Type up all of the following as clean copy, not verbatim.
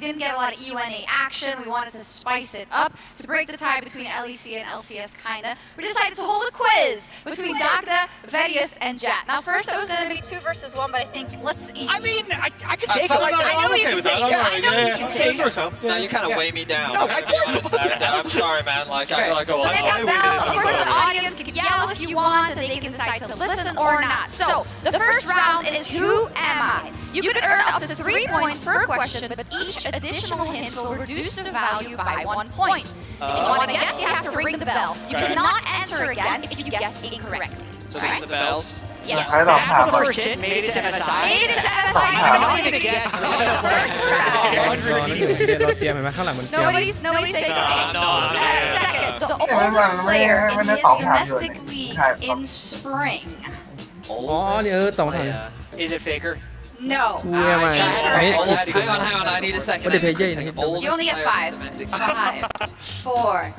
didn't get a lot of EUNA action. We wanted to spice it up to break the tie between LEC and LCS, kinda. We decided to hold a quiz between Dagda, Vedius, and Jat. Now, first it was going to be 2 versus 1, but I think let's each. I mean, I can take it. I know you can take it. I know you can take it. No, you kind of weigh me down. No, I be honest. I'm sorry, man. Like, I gotta go So they've got on. bells. Of course, the audience can yell if you want, and they can decide to listen or not. So the first round is Who Am I? You can earn up to 3 points per question, but each additional hint will reduce the value by 1 point. If you want to guess, you have to ring the bell. You cannot answer again if you guess incorrectly. So these are the bells. Yes. ให้ลองถาม That's ก่อ the น first hit. Made it to MSI. Made it to MSI. I don't even guess. First รอ round. นี่อยู่เรียนรอเตรียมเห็นไหมข้างหลังมันเตรียม Nobody's taking it. No, Second, the Yeah, oldest player in when his they talk about domestic it. league Yeah. in spring. อ๋อเนี่ยตรงทาง Is it Faker? No. กูยังไงไม่ Hang on. I need a second. What did they say? You only get 5. 5, 4,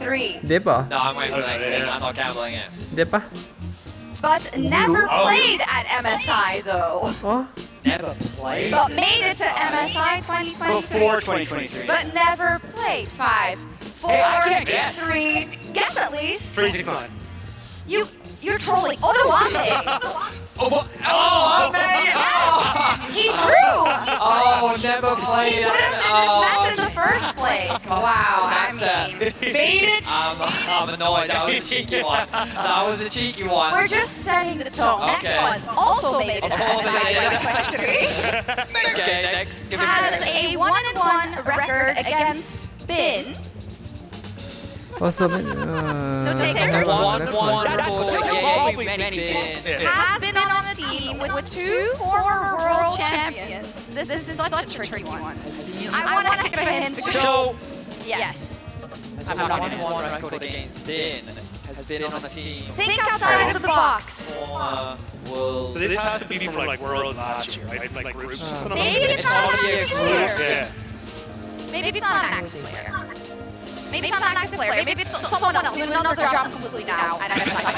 3. เดฟเหรอ No, I'm waiting for the next thing. I'm not gambling it. เดฟปะ But never played at MSI though. อ๋อ Never played. But made it to MSI 2023. Before 2023. But never played. 5, 4, Hey, I can't guess. 3. Guess at least. 369. You're trolling. Odoame. Oh, what? Oh, man! He drew. Oh, never He played put us in this mess in the first place. Wow. I That's mean. Made it. I'm annoyed. That was a cheeky one. That was a cheeky one. We're just setting the tone. Next Okay. one also made it to Also MSI made it. 2023. Okay, next. Give me Has a 1-1 record against Bin. โอโซไม่No takers? 1-1 That's for so the always game. many been. Has been on a team with 2 former world champions. This is such a tricky one. I want to give a hint. So, Yes. Has a 1-1 record against Bin. Has been on a team. Think outside of the box. Former world. So this has to be from like Worlds last year, right? Like groups. Maybe it's It's not gotta an be a active group. player. Yeah. Maybe it's not an active player. Maybe it's not an active player. Maybe it's someone else doing another job completely now at MSI.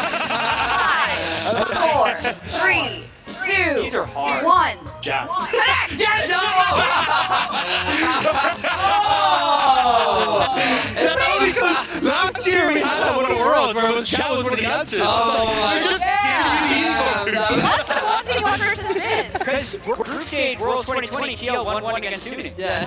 5, 4, 3, 2, These are hard. 1. Jack. Correct. Yes. No, because last year we had that one of Worlds where it was Chad was one of the answers. I was like, you're just What's the 1v1 versus Min? because group stage Worlds 2020 TL 1-1 against Sudan. Yeah.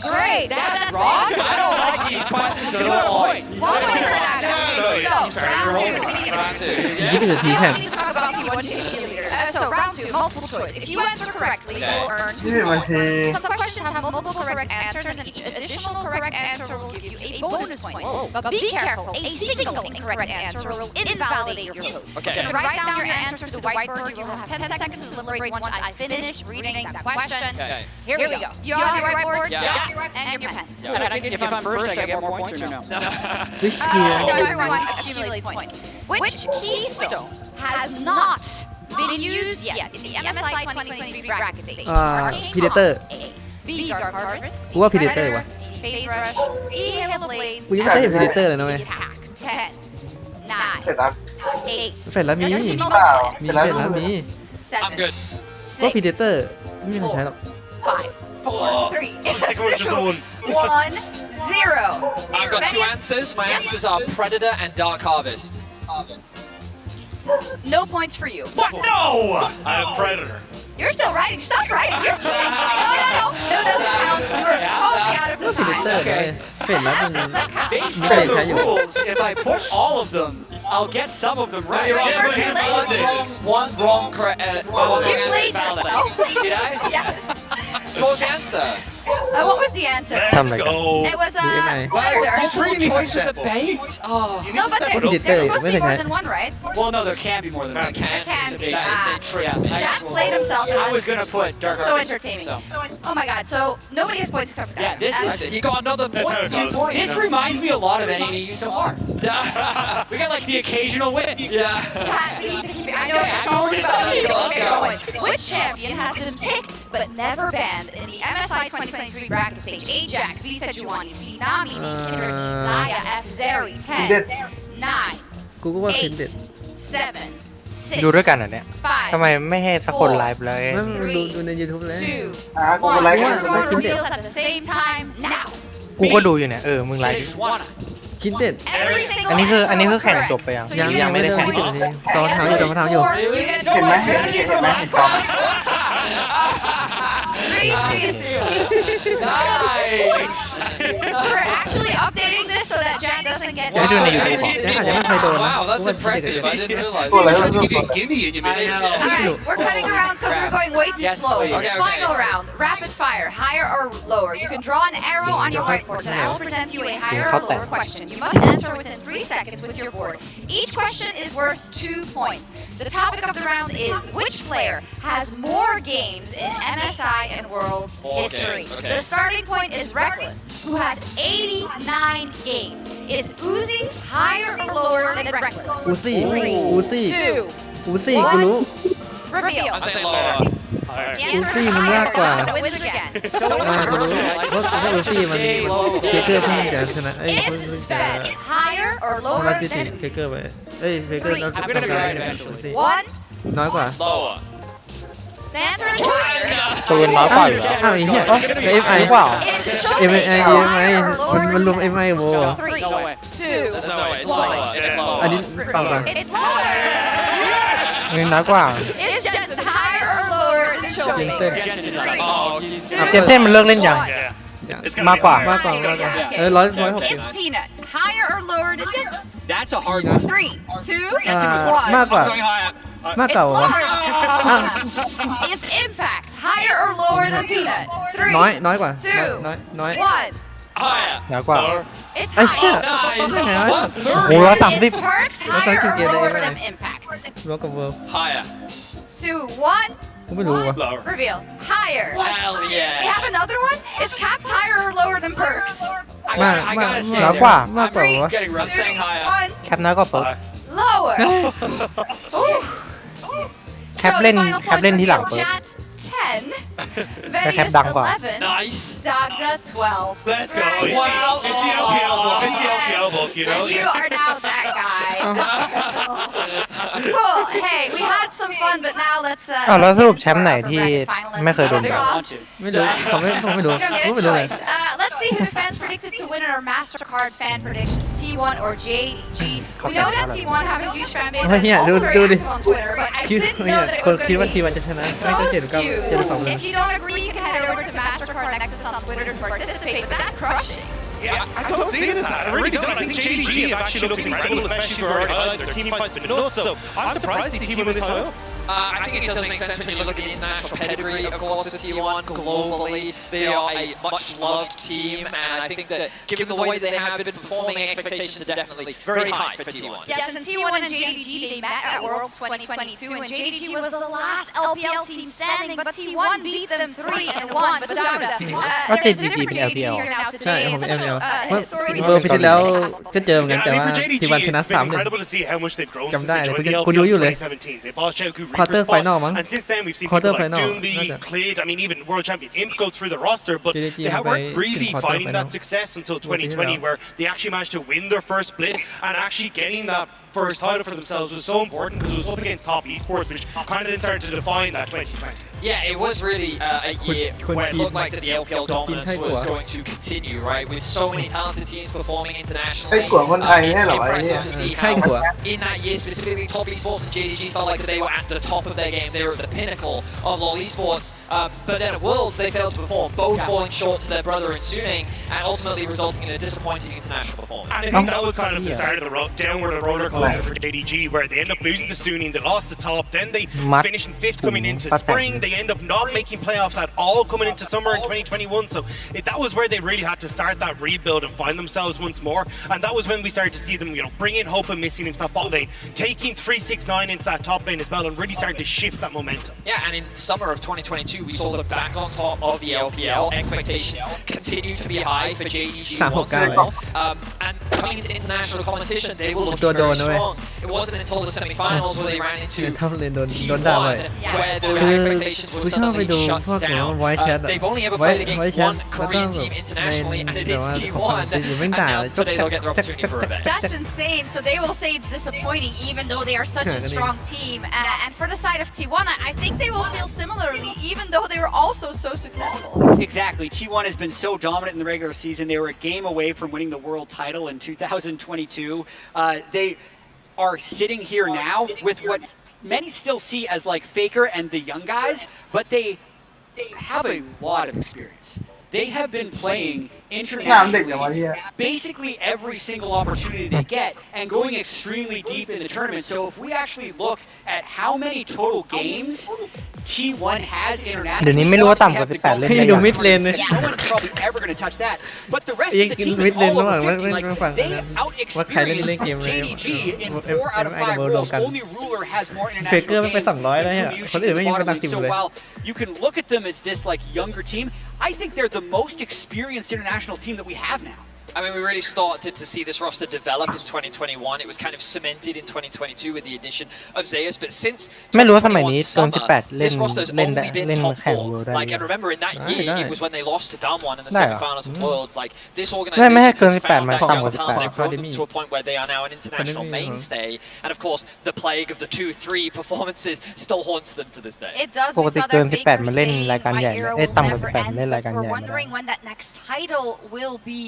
Great. That's wrong. it. I don't like these questions at Give it a all. point. 1 point for Adam. So, round 2. We need to Round 2. ยี่สิบนาทีแข่ง We need to talk about T1 cheerleader. So, round 2, multiple choice. If you answer correctly, you will earn 2 20 นา points. ที Some questions have multiple correct answers, and each additional correct answer will give you a bonus point. But be careful, a single incorrect answer will invalidate your vote. Okay. You can write down your answers to the whiteboard. You will have 10 seconds to deliberate once I finish reading that question. Okay. Here we go. You all have your whiteboard? Yeah. And your pens. If I'm first, I get more points or no? วิชเกียร์ Everyone accumulates points. Which keystone has not been used yet in the MSI 2023 bracket stage? Arcane Predator. Cost, A. B. Dark Harvest. C. กูว่า Predator ว่ะ D. Phase Rush. E. Halo Blades. กูยังไม่ได้เห็น Predator เลยนะเว้ย Attack. 10, เสร็จ 9, แล้ว 8. เฟรนแล้วมี There's มี gonna be เปล่า multiple เฟ เสร็จแล้ว รนแล้วมี I'm good. ก็ 6, พีเด 7, เตอร์ไม่มีใครใช้หรอก 5, 4, 3, Like we're just 2, one. 1, 0. I've got 2 answers. My Yes. answers are Predator and Dark Harvest. No points for you. What? No! I'm Predator. You're still writing. Stop writing. You're cheating. No, no, no. No, it doesn't count. You were totally out of ก็ the พีเด time. เตอร์เลยเฟรนแล้วมัน Doesn't count. Based Okay, on the can you- rules, if I put all of them, I'll get some of them right. You're Yeah, on but too late. one wrong correct. One You wrong played answer. yourself. Did I? Yes. So what was the answer? What was the answer? Let's go. It was Do you mind? Predator. Multiple choice was a bait. Oh. No, but What there's did they- supposed to be what more did than one, right? Well, no, there can be more than That that. can, can be. They tricked me. Jack played himself. And I was that's gonna put Dark so Harvest. entertaining. So. Oh my god. So nobody has points except for Yeah, Adam. this Adam- is- He got another That's how it 2 goes. points. This reminds me a lot of NADU so far. We got like the occasional win. Yeah. Chat, we need to keep it. I know it's salty, but we need to Let's keep go. it going. Which champion has been picked but never banned in the MSI 2023 bracket stage? Ajax, B. Sejuani, C. Nami, D. Kindred, Zaya, F. Zeri, 10, 9, กูก็ว่าพีเด 8, 7, 6, ดูด้วยกันเหรอเนี่ย 5, ทำไมไม่ให้สักคนไลฟ์เลย ไม่ดูใน YouTube เลย 2, กูไลฟ์ 1. Everyone reveals at the same time now. กูก็ดูอยู่เนี่ยมึงไลฟ์ คิดเด็ด Every อัน single นี้คือ answer อันนี้คือ was แข่ง correct. จบไปยัง So ยัง you ยัง get ไม่ 2 เริ่ม points. 20 นาทีตอนเท้าอยู่ตอนเท้าอยู่ Score, you get เห็นไหม scores. เห็นไหมเห็นกล้อง 3, 2. Nice. We're actually updating this so that Jack doesn't get ไม่ดูใน down. YouTube หรอ แต่อาจจะไม่เคยโดนนะ Wow, that's impressive. I didn't realize. Well, They I tried to don't give you a know. gimme and you missed it. Alright, we're cutting around because we're going way too Yes, slow. please. Okay, Final round, rapid fire, higher or lower. You can draw an arrow on your whiteboard and I will present you a higher or lower question. You must answer within 3 seconds with your board. Each question is worth 2 points. The topic of the round is which player has more games in MSI and Worlds More history. games, okay. The starting point is Reckless, who has 89 games. Is Uzi higher or lower than Reckless? อูซี่ 3, อูซี่ 2, อูซี่กูรู้ reveal. I'm saying lower. The answer Uzi is มัน higher. ยากกว่า The wins again. กูรู้เพราะอูซี่มันเคเกอร์เพิ่งจะชนะเพิ่ง Is จะ Sven higher or ทำ lower ลายสถิติ than เคเกอร์ไปเคเกอร์เรา I'm gonna be right eventually. 1? น้อยกว่า Lower. The answer is higher. ปืนน้อยกว่าอยู่แล้ว อ้าวไอ้เหี้ยแล้ว MI เปล่า Is MI Showmaker เยอะไหม higher or มัน lower รวม than MI โว 3, No way. 2, There's no way. It's lower. It's อันนี้ lower. ต่ำกว่า It's lower. น้อยกว่า Is Jensen higher or lower than Showmaker? Jensen's 3, like, oh, he's 2, เจมเซ่นมันเลิกเล่นยัง Yeah. It's มากกว่า มากกว่า Yeah. 160 Is Peanut higher or lower than Jensen? That's a hard one. 3, 2, มากกว่า I'm going higher. มากกว่า It's วะ lower. Is Impact higher or lower than Peanut? 3, น้อยกว่า น้อย 1. Higher. น้อยกว่า It's ไอ้เชี่ย higher. Nice. โอ้130 Is Perks higher or lower than Impact? รวมกับเวิร์ Higher. 2, 1. กูไม่รู้ว่ะ Lower. Reveal. Higher. Hell We yeah. have another one. Is Caps higher or lower than Perks? I gotta say น้อย there. กว่า มากกว่าวะ Getting rough. I'm saying higher. 1. แคปน้อยกว่าเปิด Lower. Ooh. แคปเล่น So the final แคปเล่นที่หลัง points เปิด reveal. Chat 10. แต่แคป Vegas ดังกว่า 11. Nice. Dogda 12. Let's go. Right. Wow. It's the LPL book. It's the LPL book, you know? And you are now that guy. Cool. Hey, we had some fun, but now let's อ้าวแล้ว let's ส get รุป into แชมป์ไหน our ที่ bracket finalists. ไม่เคยโดน First แบ off, บ ไม่รู้เขาไม่รู้ you don't กู get ไม่ a รู้เลย choice. Let's see who the fans predicted to win in our MasterCard fan predictions, T1 or JG. We know that T1 have a huge fan base. เฮ้ย And เนี่ย it's ดู also ดู very ดิ active on Twitter, but I คิด didn't เนี่ย know that it คน was คิด going ว่า to ที be วันจะชนะไม่ so ก็72 skewed. เลย If you don't agree, you can head over to MasterCard Nexus on Twitter to participate, but that's crushing. Yeah, I don't see it as that. I really don't. I think JDG have actually looked incredible, especially for already highlighted. Their team fight's been nuts, so I'm surprised the team was this high up. I think it does make sense when you look at the international pedigree, of course, of T1 globally. They are a much loved team, and I think that given the way they have been performing, expectations are definitely very high for T1. Yes, and T1 and JDG, they met at Worlds 2022, and JDG was the last LPL team standing, but T1 beat them 3-1. But Dogda, there's a different JDG here now ใช่ today. ผม It's เป็น such LPL a historic เบอร์ปีที่แล้วก็เจอเหมือนกัน Yeah, แต่ I mean, ว่า for JDG, ทีวันชนะ it's been 3-1 incredible to see how much they've grown since จำได้ they เลย joined the คุณดู LPL อยู่ in เลย 2017. They bought Xiaogu Quarter Reaper's final spot, มั้ง and since then we've seen Quarter people like final Doomby, น่าจะ Clade, I mean even world champion Imp go through the roster, but JDG they weren't ไป really ถึง quarter finding final that success until ปีที่แล้ว 2020, where they actually managed to win their first split, and actually getting that first title for themselves was so important because it was up against top esports, which kind of then started to define that 2020. Yeah, it was really a year where it looked like that the LPL dominance was going to continue, right? With so many talented teams performing internationally, ไอ้กวนคนไทยเนี่ย it's เหรอไอ้ impressive to see ใช่ how กว่า in that year specifically top esports and JDG felt like that they were at the top of their game. They were at the pinnacle of LoL esports, but then at Worlds they failed to perform, both falling short to their brother in Suning and ultimately resulting in a disappointing international performance. And I think that was kind of the start of the downward roller coaster for JDG, where they end up losing to Suning, they lost the top, then they finish in 5th coming into spring, they end up not making playoffs at all coming into summer in 2021, so that was where they really had to start that rebuild and find themselves once more, and that was when we started to see them, bring in Hope and Missing into that bot lane, taking 369 into that top lane as well, and really starting to shift that momentum. Yeah, and in summer of 2022, we saw them back on top of the LPL. Expectations continue to be high for JDG once more. And coming into international competition, they were looking very strong. It wasn't until the semi-finals where they ran into เท่าเรียนโดน T1 ด่าไป where those expectations operations were กูชอบไป suddenly ดู shut พวก down. ไวท์แชท They've only ever ไว played ท์ against แชท one แล้วก็ Korean แบบ team ใน internationally, and it แบบ is ว่า T1. อยู่ไม่ And ด่า now จก today they'll get their opportunity for revenge. That's insane. So they will say it's disappointing, even though they are such a strong team. And for the side of T1, I think they will feel similarly, even though they were also so successful. Exactly. T1 has been so dominant in the regular season. They were a game away from winning the world title in 2022. They are sitting here now with what many still see as like Faker and the young guys, but they have a lot of experience. They have been playing internationally basically every single opportunity they get and going extremely deep in the tournament. So if we actually look at how many total games T1 has internationally, เดี๋ยวนี้ไม่รู้ว่าต่ำกว่า18เล่น ให้ ได้ ดู ยัง มิดเลนเลย no one's probably ever going to touch that. But the rest ยั of ง the กิน team มิด is เลน all ระหว่าง over 50. ไม่ Like ฟัง they ว่าใครเล่น out-experienced เกมเลย JDG in 4 out of 5 worlds. Only Ruler has more เฟเกอร์ international ไม่ไป games 200แล้วเนี่ย than คนอื่นไม่ Yushi ยิง in ไป the ตาม bottom ทีม lane. So เลย while you can look at them as this like younger team, I think they're the most experienced international team that we have now. I mean, we really started to see this roster develop in 2021. It was kind of cemented in 2022 with the addition of Zeus. But since ไม่รู้ว่าสมัยนี้ 2021 เกิน summer, 18เล่น this roster's เล่น only ได้ been เล่น top แข่ง four. เวิลด์ได้ Like, and remember in that year, it was when they lost to Damwon in the ได้เหรอ semifinals of Worlds. Like, this ไม่ organization ให้เกิน has 18 found มัน that ต่ำ young กว่า talent. They've grown them Academy to a point where they are now an international Academy, mainstay. And of course, the plague of the 2-3 performances still haunts them to this day. It does. ป We กติ saw เกิน that Faker 18มันเล่น saying รายการ my ใหญ่ era เอ้ย will ต่ำกว่า never 18 end. เล่นราย But การ we're ใหญ่ไม่ได้ wondering when that next title will be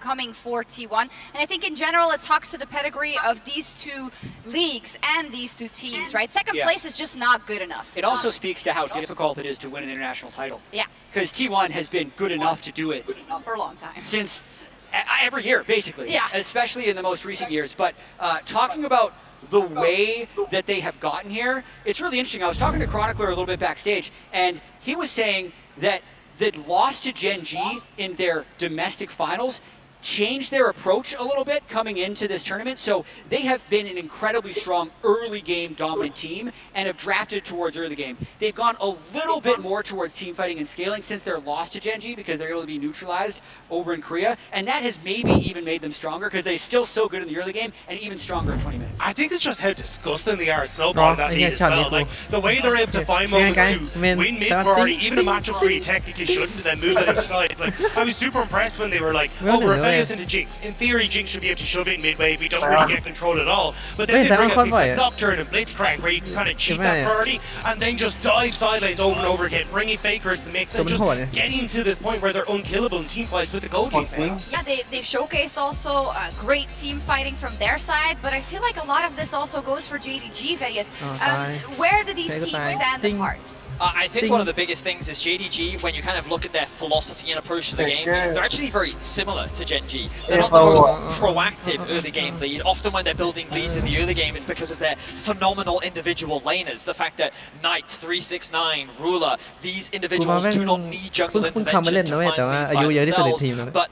coming for T1. And I think in general it talks to the pedigree of these two leagues and these two teams, right? Second Yeah. place is just not good enough. It also speaks to how difficult it is to win an international title. Yeah, Because T1 has been good enough to do it for a long time. since every year, basically. Yeah. Especially in the most recent years. But talking about the way that they have gotten here, it's really interesting. I was talking to Chronicler a little bit backstage, and he was saying that the loss to Gen G in their domestic finals changed their approach a little bit coming into this tournament. So they have been an incredibly strong early game dominant team and have drafted towards early game. They've gone a little bit more towards team fighting and scaling since their loss to Gen G because they're able to be neutralized over in Korea. And that has maybe even made them stronger because they're still so good in the early game and even stronger in 20 minutes. I think it's just how disgusting they are at snowballing that lead as well. Like the way they're able to find moments to win mid priority, even a matchup where you technically shouldn't, and then move that inside. Like I was super impressed when they were like, "Oh, we're affiliates into Jinx. In theory, Jinx should be able to shove it midway. We don't really get control at all." But then they bring up things like Nocturne and Blitzcrank, where you can kind of cheat that priority and then just dive side lanes over and over again, bringing Faker into the mix and just getting to this point where they're unkillable in team fights with the goalies now. Yeah, they've showcased also great team fighting from their side, but I feel like a lot of this also goes for JDG, Verius. Where do these teams stand apart? I think one of the biggest things is JDG, when you kind of look at their philosophy and approach to the game, they're actually very similar to Gen G. They're not the most proactive early game lead. Often when they're building leads in the early game, it's because of their phenomenal individual laners. The fact that Knight, 369, Ruler, these individuals do not need jungle intervention to find things by themselves. But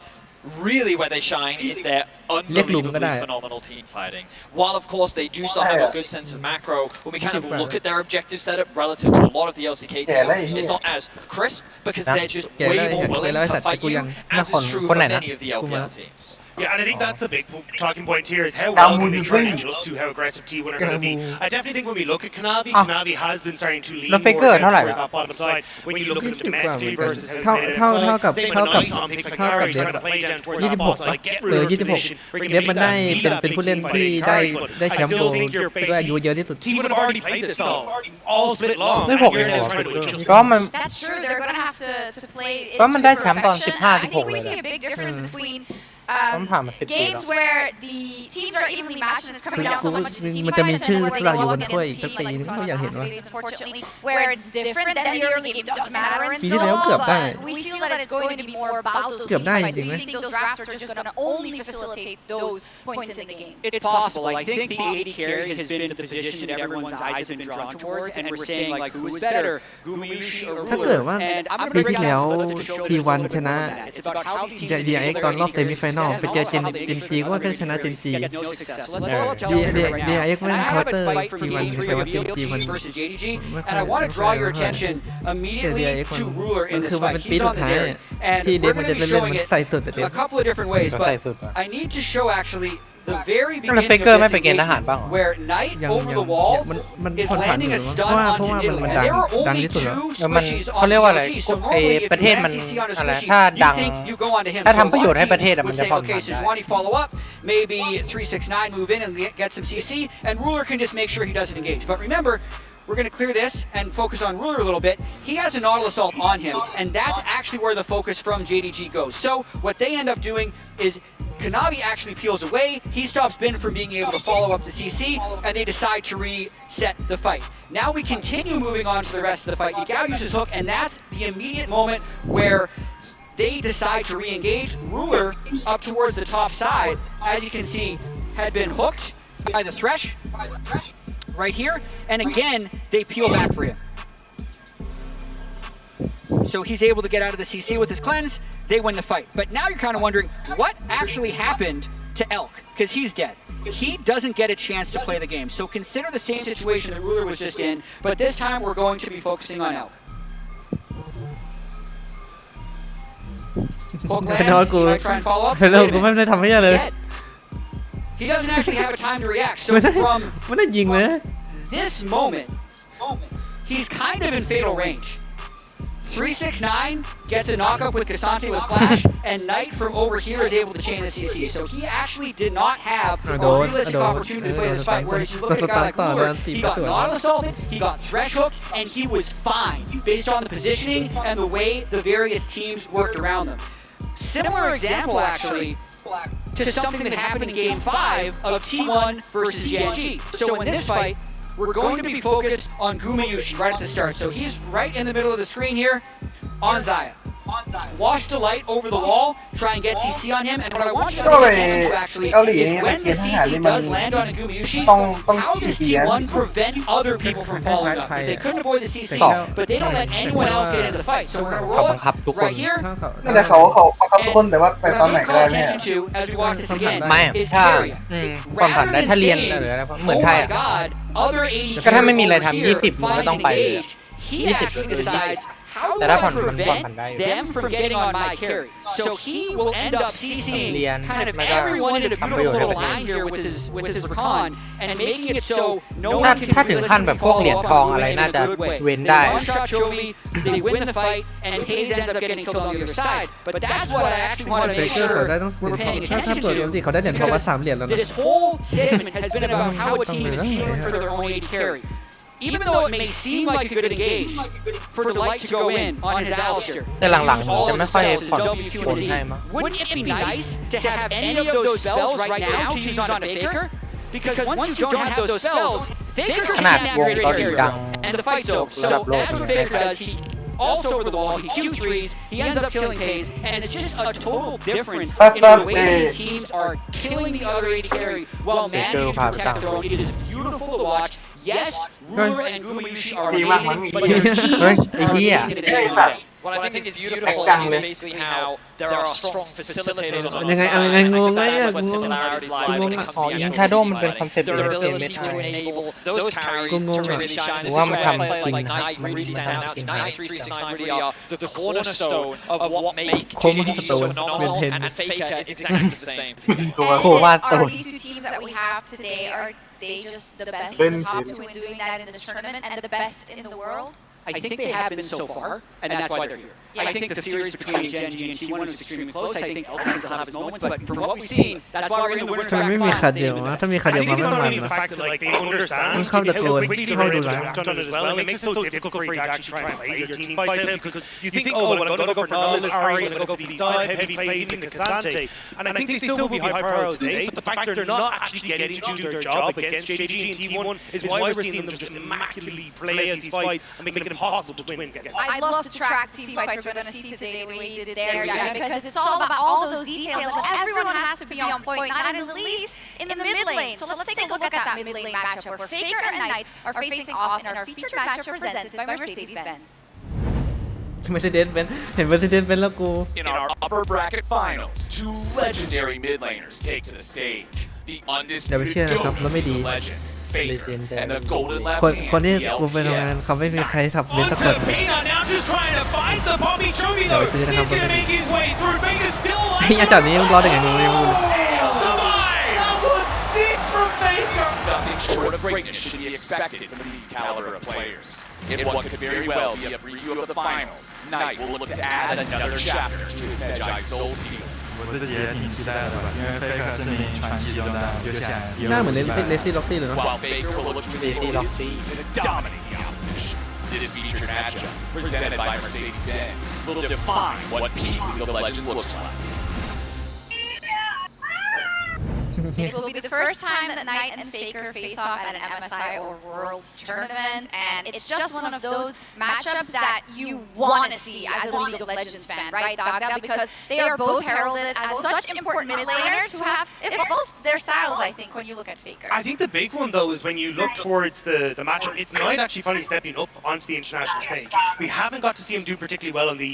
really where they shine is their unbelievably phenomenal team fighting. While of course they do still have a good sense of macro, when we kind of look at their objective setup relative to a lot of the LCK teams, it's not as crisp because they're just way more willing to fight you, as is true for many of the LPL teams. Yeah, and I think that's the big talking point here is how well can they try and adjust to how aggressive T1 are going to be. I definitely think when we look at Kanavi, Kanavi has been starting to lean more towards that bottom side. When you look at them domestically versus how they play, same with Knight on picks like Larry trying to play down towards that bottom side, get rid of position, where you can make that lead that big team fighting carry, but I still think you're basically, T1 have already played this style all split long, and you're now trying to adjust. ก็มัน That's true. They're going to have to play it ก็มันได้ to แชมป์ตอน perfection. 15 I think we 16 see a big difference between ต้องผ่านมา10 ปี games แล้ว where the teams are evenly matched and it's coming down so much to team มันจะมี fight, ชื่อ and then ที่ where เรา they อยู่ go บน against ถ้วย a อีกสัก team ปี like นึงก็อยากเห็นว่า Australia, unfortunately, where it's different, then the early game does matter, and ปีที่แล้ว so เกือบได้ we feel that it's going to be more about those เกือบ team ได้ fights. จ Do ริงไหม you think those drafts are just going to only facilitate those points in the game? It's possible. I think the AD carry has been in the position that everyone's eyes have been drawn towards, and we're saying like who is better, Gumayushi or ถ้าเกิด Ruler. ว่า And I'm going ปี to break ที่แล้ว down some of the show T1 ชนะ It's about how these teams DIX ตอนรอบเซมิไฟนอลไปเจอเจนจีก็ว่าก็ชนะเจนจี get no success. Let's pull up Challenger right now. DIX ไม่ And เล่น I เคา have น์เตอ a ร์ fight for ที the วัน A3 แต่ว่า reveal ที team มัน versus JDG, ไม่ค่อย and I want to draw your ไม่ค่อย attention แต่ immediately DIX to Ruler in มัน this คือมัน fight. เป็นปี He's สุ on ด the ท้าย scary. And ที่เด we're ฟมัน going จะ to be เล่น showing มัน it ใส่สุดแต่เดฟ a couple of different ways, ก็ใส่ but สุดอะ I need to show actually the very แล้ว beginning เฟเกอร์ of ไม่ this ไปเกณฑ์ทหารบ้างเหรอ engagement where Knight ยัง over ยัง the wall มัน is คนผ่าน landing อยู่ a เพราะ stun ว่า onto มัน Italy. มัน And ดัง there were ดัง only ที่สุดแล้ว two แล้วมัน squishies เขา on เรียกว่าอะไร PUBG. So ไอ้ normally if ประเท you ศ land มัน CC on a อะไร squishy, ถ้า you ดัง think you go onto him. ถ้า So ทำประโยชน์ให้ our ประเทศ team อะมัน would จะ say, ผ่อน okay, ผัน so ได้ Juwani follow up, maybe 369 move in and get some CC, and Ruler can just make sure he doesn't engage. But remember, we're going to clear this and focus on Ruler a little bit. He has a Nautilus assault on him, and that's actually where the focus from JDG goes. So what they end up doing is Kanavi actually peels away, he stops Bin from being able to follow up the CC, and they decide to reset the fight. Now we continue moving on to the rest of the fight. Yagao uses Hook, and that's the immediate moment where they decide to re-engage. Ruler up towards the top side, as you can see, had been hooked by the Thresh right here, and again, they peel back for him. So he's able to get out of the CC with his cleanse, they win the fight. But now you're kind of wondering, what actually happened to Elk? Because he's dead. He doesn't get a chance to play the game. So consider the same situation that Ruler was just in, but this time we're going to be focusing on Elk. Hook ไอ้น้อย lands, กู he might try and follow up. ไอ้น้อย Wait a กูไม่ minute, ได้ทำให้อะไรเลย dead. He doesn't actually have a time to react. ไม่ So ได้ from ไม่ได้ยิงเลย this moment, he's kind of in fatal range. 369 gets a knockup with Cassante with flash, and Knight from over here is able to chain the CC. So he actually did not have a realistic opportunity to play this fight. Whereas you look at a guy like Ruler, he got Nautilus assaulted, he got Thresh hooked, and he was fine based on the positioning and the way the various teams worked around them. Similar example actually to something that happened in Game 5 of T1 versus GNG. So in this fight, we're going to be focused on Gumayushi right at the start. So he's right in the middle of the screen here on Zaya. Wash Delight over the wall, try and get CC on him. And what I want you to pay attention to actually is when the CC does land on a Gumayushi, how does T1 prevent other people from following up? Because they couldn't avoid the CC, but they don't let anyone else get into the fight. So we're going to roll it right here. นั่นแหละเขาบังคับทุกคนแต่ว่าไปตอนไหน What ก็ I ได้ pay เนี่ย attention to as we watch this again ไม่ is ถ้า carry. ผ่อนผัน Rather ได้ than ถ้าเรียน saying, หรืออะไรเหมือน oh ไทย my อะ god, other 80 ก็ถ้าไม่มีอะไร over ทำ here 20มันก็ต้อง find ไป and เลย engage. He 20 actually decides, how do แต่ถ้า I ผ่อนมันผ่อน prevent ผันได้อยู่ them from getting on my carry? So he will end up CCing kind of everyone in a beautiful little line here with his recon and making it so no ถ้า one can ถ้าถึงขั้น realistically แบบพวก follow เหรียญ up ทอง on อะไร Ruler in น่า a จะ good way. เว้น They ได้ one-shot Chovy, they win the fight, and Hayes ends up getting killed on the other side. But that's what I actually want to เบ make เกอร์เปิด sure ได้ต้องเหรีย we're ญทอง paying ถ้า attention เปิดปกติ to. เขาได้เหรียญทองมา3 เหรียญแล้วนะ This whole segment has been about how a team is healing for their own AD carry. Even though it may seem like a good engage for Delight to go in on his Alistair, แต่หลังๆ all จะ his ไม่ค่อย spells ผ่อน is W, Q, ผ and ล Z. ให้มั้ง Wouldn't it be nice to have any of those spells right now to use on a Faker? Because once you don't have those spells, Faker ขนาด can't วง activate เกาหลี carry. ดัง And the fight's over. ระดั So บโลก that's what Faker does. He also over the wall, he Q3s, he ends up killing Pays, and it's just a total difference in the way these teams are killing the other AD carry while managing to protect their own. It is beautiful to watch. Yes, Ruler and Gumayushi are amazing, but their teams are amazing at the end of the day. What I think is beautiful is basically how there are strong facilitators on ยังไง our เอา side. ยังไงงงไง That's อะ what งง similarities lie when it comes อ๋อ to the อิน actual ชาโดมันเป็น team คอนเซ็ปต์ their เดียวกับเกม ability เมทา to enable those carries to really shine. This ว่า is มัน where ทำ players จริง like นะ Knight really stand out. Knight and 369 really are the cornerstone of what make โค้ง JDG ส so โตน phenomenal, เมนเทน and Faker is exactly the same.โค้งว่า And โต are น these two teams that we have today, are they just the best in the top two in doing that in this tournament and the best in the world? I think they have been so far, and that's why they're here. I think the series between Gen G and T1 was extremely close. I think Elton still have his moments, but from what we've seen, that's why we're in the winner's ทำไม bracket ไม่มี final. ขาดเดียววะถ้ามีขาด I เดียว think มา it's ไม่ not มัน only the นะ fact that like they understand มันเข้าตะโกน how quickly เข้า they're ดู able แล to act on it as well. It makes it so difficult for you to actually try and play your team fights out because you think, oh, well, I'm going to go for Nautilus, Ari, I'm going to go for these dive heavy plays, even Cassante. And I think they still will be high power today, but the fact they're not actually getting to do their job against JDG and T1 is why we're seeing them just immaculately play out these fights and make it impossible to win against. I'd love to track team fights we're going to see today the way you did there, Jack, because it's all about all those details and everyone has to be on point, not in the least in the mid lane. So let's take a look at that mid lane matchup where Faker and Knight are facing off in our featured matchup presented by Mercedes-Benz. Mercedes-Benz เห็น Mercedes-Benz แล้วกู In our upper bracket finals, two legendary mid laners take to the stage. The อย่าไป undisputed เชื่อนะครับ GOAT แล้วไม่ of ดี the legends, Faker. And the golden left คน hand, ที่ the กูไปทำงาน LPM. เขาไม่มีใครสับเว้น On สักค to น Pena, now just trying to find the Poppy Chunky though. Yeah, He's gonna make his way through. Vega's still ไอ้ยา alive. จับนี้มึงรอดได้ไงมึงไม่รู้เลย Survive! That was sick from Faker. Nothing short of greatness should be expected from these caliber of players. In what could very well be a preview of the finals, Knight will look to add another chapter to his Magi Soul Steel. 我自己也挺期待的吧，因为 Faker 是名传奇中的就像 หน้าเหมือนเลซี่ล็อกซี่เลยเนาะ While Faker will look to enable his team to dominate the opposition. This featured matchup, presented by Mercedes-Benz, will define what peak League of Legends looks like. It will be the first time that Knight and Faker face off at an MSI or Worlds tournament, and it's just one of those matchups that you want to see as a League of Legends fan, right, Dogda? Because they are both heralded as such important mid laners who have evolved their styles, I think, when you look at Faker. I think the big one, though, is when you look towards the matchup, it's Knight actually finally stepping up onto the international stage. We haven't got to see him do particularly well on the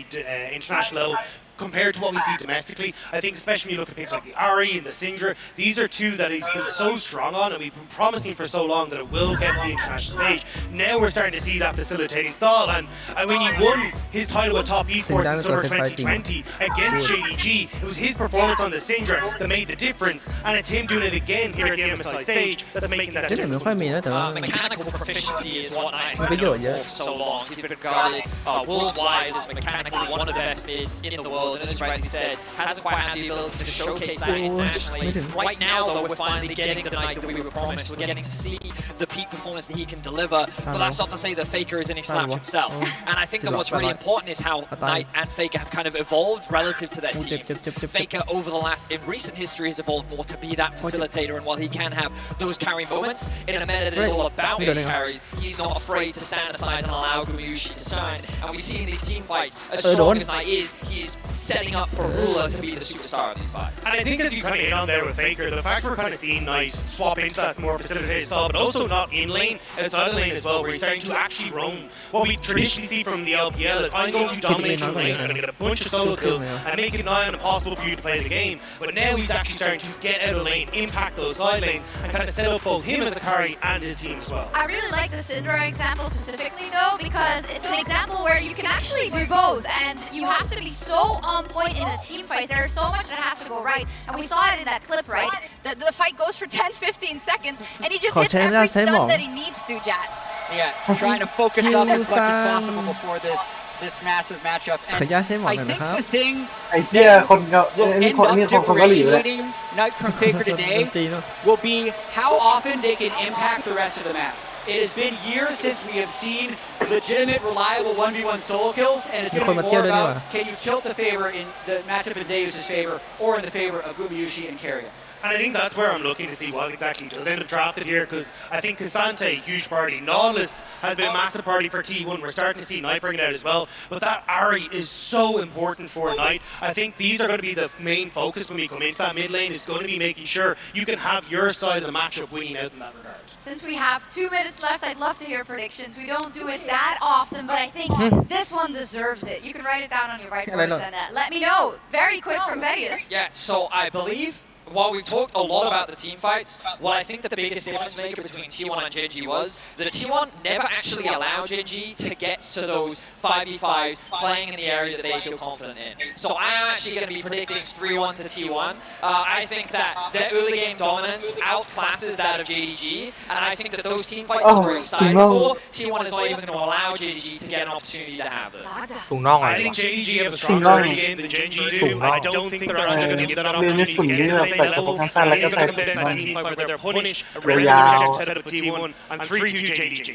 international level compared to what we see domestically. I think especially when you look at picks like the Ari and the Syndra, these are two that he's been so strong on and we've been promising for so long that it will get to the international stage. Now we're starting to see that facilitating style, and when he won his title with Top Esports in summer 2020 against JDG, it was his performance on the Syndra that made the difference, and it's him doing it again here at the MSI stage that's making that เจ๊หนึ่งไม่ difference. ค่อยมีนะแต่ว่า Mechanical proficiency is what Knight มันประโยชน์เยอะ for so long. He's been regarded worldwide as mechanically one of the best mids in the world, and as you rightly said, hasn't quite had the ability to showcase that internationally. Right now, though, we're finally getting the Knight that we were promised. We're getting to see the peak performance that he can deliver, but that's not to say that Faker is any slouch himself. And I think that what's really important is how Knight and Faker have kind of evolved relative to their teams. Faker over the last, in recent history, has evolved more to be that facilitator, and while he can have those carry moments in a meta that is all about AD carries, he's not afraid to stand aside and allow Gumayushi to shine. And we see in these team fights, as strong as Knight is, he's setting up for Ruler to be the superstar of these fights. And I think as you kind of hit on there with Faker, the fact we're kind of seeing Knight swap into that more facilitated style, but also not in lane, outside of lane as well, where he's starting to actually roam. What we traditionally see from the LPL is I'm going to dominate your lane, I'm going to get a bunch of solo kills and make it nigh impossible for you to play the game. But now he's actually starting to get out of lane, impact those side lanes, and kind of set up both him as a carry and his team as well. I really like the Syndra example specifically though, because it's an example where you can actually do both, and you have to be so on point in a team fight. There's so much that has to go right, and we saw it in that clip, right? The fight goes for 10-15 seconds, and he just hits every stun that he needs to, Jat. Yeah, trying to focus up as much as possible before this massive matchup. ขออนุญาตใช้หมอ I หน่อย think นะครับ the thing ไอ้เหี้ยคนก็ will นี่ end คน up นี่คนเกาหลีเลย differentiating Knight from Faker today ดนตรีเนาะ will be how often they can impact the rest of the map. It has been years since we have seen legitimate, reliable 1v1 solo kills, and it's going to be more about can you tilt the favor in the matchup in Zeus' favor or in the favor of Gumayushi and Keria. And I think that's where I'm looking to see what exactly does end up drafted here, because I think Cassante, huge party. Nautilus has been a massive party for T1. We're starting to see Knight bring it out as well. But that Ari is so important for Knight. I think these are going to be the main focus when we come into that mid lane, is going to be making sure you can have your side of the matchup winning out in that regard. Since we have 2 minutes left, I'd love to hear predictions. We don't do it that often, but I think this one deserves it. You can write it down on your whiteboards and let me know. Very quick from Verius. Yeah, so I believe while we've talked a lot about the team fights, what I think that the biggest difference maker between T1 and Gen G was that T1 never actually allowed Gen G to get to those 5v5s playing in the area that they feel confident in. So I am actually going to be predicting 3-1 to T1. I think that their early game dominance outclasses that of JDG, and I think that those team fights that we're excited for, T1 is not even going to allow JDG to get an opportunity to have them. ถุงน่องอะไร I think วะ JDG have a stronger early game than Gen G do. I don't think they're actually going to get that opportunity to get to the same level. And it's going to come down to that team fight where they're punished, a regular objective set up with T1. I'm 3-2 JDG.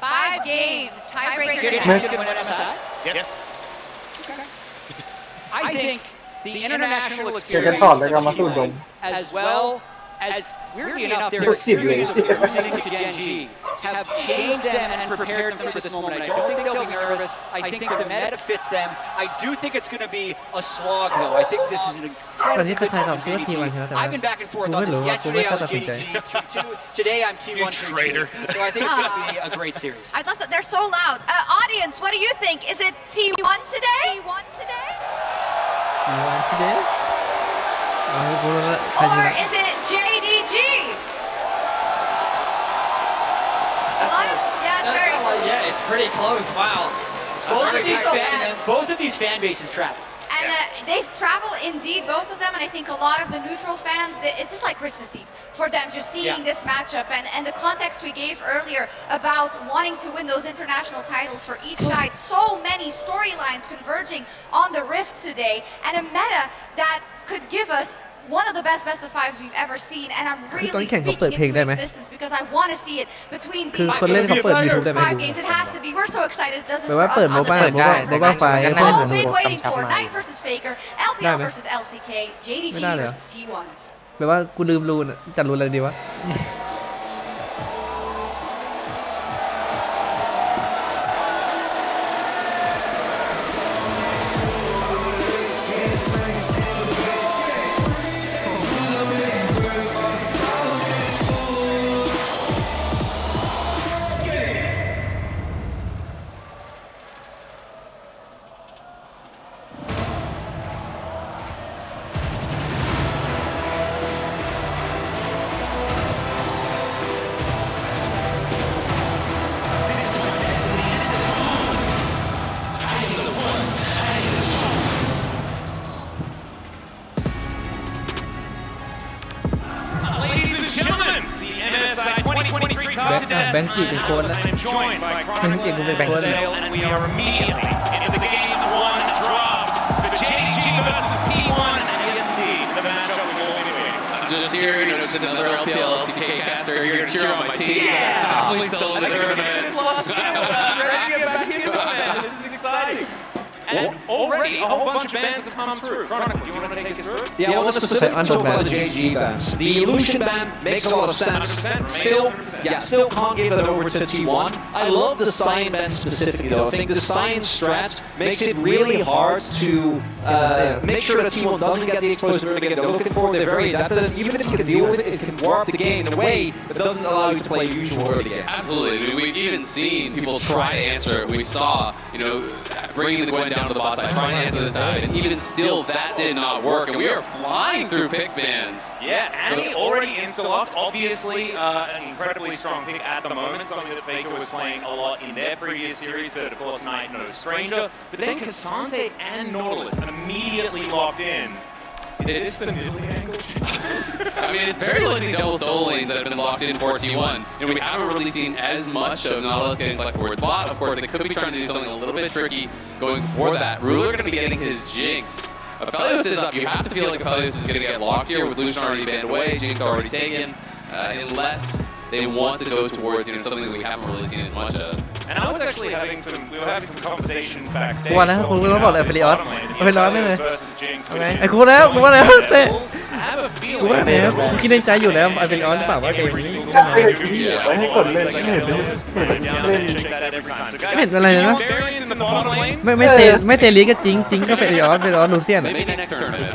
5 games, tiebreaker. JDG's going to win MSI? Yeah. I think the international เจอกันต่อแล้วก็มาสู้ดม as well as weirdly enough their experience of losing to Gen G have changed them and prepared them for this moment. I don't think they'll be nervous. I think the meta fits them. I do think it's going to be a slog though. I think this is an ตอนนี้ incredible ใครตอบคิดว่า JDG. ทีวันชนะแต่ I've been back and forth กู on ไม่ this. รู้ว่ากูไม่ Yesterday กล้า I ตัด was สินใจ JDG 2. Today I'm T1 You traitor. 3-2. So I think it's going to be a great series. I thought that they're so loud. Audience, what do you think? Is it T1 today? T1 today? ทีวันที่เด้กูรู้แล้วใครช Or นะ is it JDG? กูรู้แล้วใครชนะ Or is it JDG? กูรู้แล้วใครชนะ Or is it JDG? กูรู้แล้วใครชนะ Or is it JDG? กูรู้แล้วใครชนะ Or is it JDG? pretty close. Wow. Both of these fan bases travel. And they've traveled indeed, both of them, and I think a lot of the neutral fans, it's just like Christmas Eve for them, just seeing this matchup and the context we gave earlier about wanting to win those international titles for each side. So many storylines converging on the Rift today, and a meta that could give us one of the best of fives we've ever seen, and I'm really speaking into existence because I want to see it between the คนเล่นเขาเปิด YouTube ได้ไหม 5 games. It has to be. We're so excited. It does it แปล for ว่า us เปิด on โม the บ้า Discord. โมบ้าไฟให้ We've เพื่อน all ดู been waiting for Knight versus Faker, LPL versus LCK, JDG versus T1. แปลว่ากูลืมรูนจัดรูนอะไรดีวะ แบงกี้เป็นโค้ชแล้วแบงกี้กูเป็นโค้ชแล้ว And we are immediately into the game one draft. The JDG versus T1 and ESD. The matchup we've all been waiting. Just here, you know, just another LPL LCK caster here to cheer on my team. Definitely still in the tournament. Ready to get back into it, man. This is exciting. And already a whole bunch of bans have come through. Chronicle, do you want to take us through it? Yeah, well, specifically talk about the JG bans. The Illusion ban makes a lot of sense. Still can't give that over to T1. I love the Sign ban specifically though. I think the Sign strat makes it really hard to make sure that T1 doesn't get the explosive early game they're looking for. They're very adapted, and even if you can deal with it, it can warp the game in a way that doesn't allow you to play usual early game. Absolutely. I mean, we've even seen people try to answer it. We saw, you know, bringing the Gwen down to the bot side, trying to answer this side, and even still that did not work, and we are flying through pick bans. Yeah, Annie already insta-locked, obviously an incredibly strong pick at the moment, something that Faker was playing a lot in their previous series, but of course Knight no stranger. But then Cassante and Nautilus immediately locked in. Is this the middle angle? I mean, it's very likely double solo lanes that have been locked in for T1, and we haven't really seen as much of Nautilus getting flex towards bot. Of course, they could be trying to do something a little bit tricky going for that. Ruler going to be getting his Jinx. Aphelios is up. You have to feel like Aphelios is going to get locked here with Lucian already banned away, Jinx already taken, unless they want to go towards, you know, something that we haven't really seen as much as. And I was actually having we were having some conversation backstage. กูว่าแล้วคุณรู้บอกเลยApheliosไม่เลย versus Jinx. ไอ้กูแล้วกูว่าแล้วเต้ I have a กูว่า feeling. แล้วกูคิดในใจอยู่แล้วApheliosหรือเปล่าว่าเกมนี้ ไว้ให้กดเล่นไม่เห็นเล่น ไม่เห็นอะไรเลยนะ Variance in the bottom lane. ไม่เตลีก็จริงก็Apheliosลูเซียน Maybe next tournament.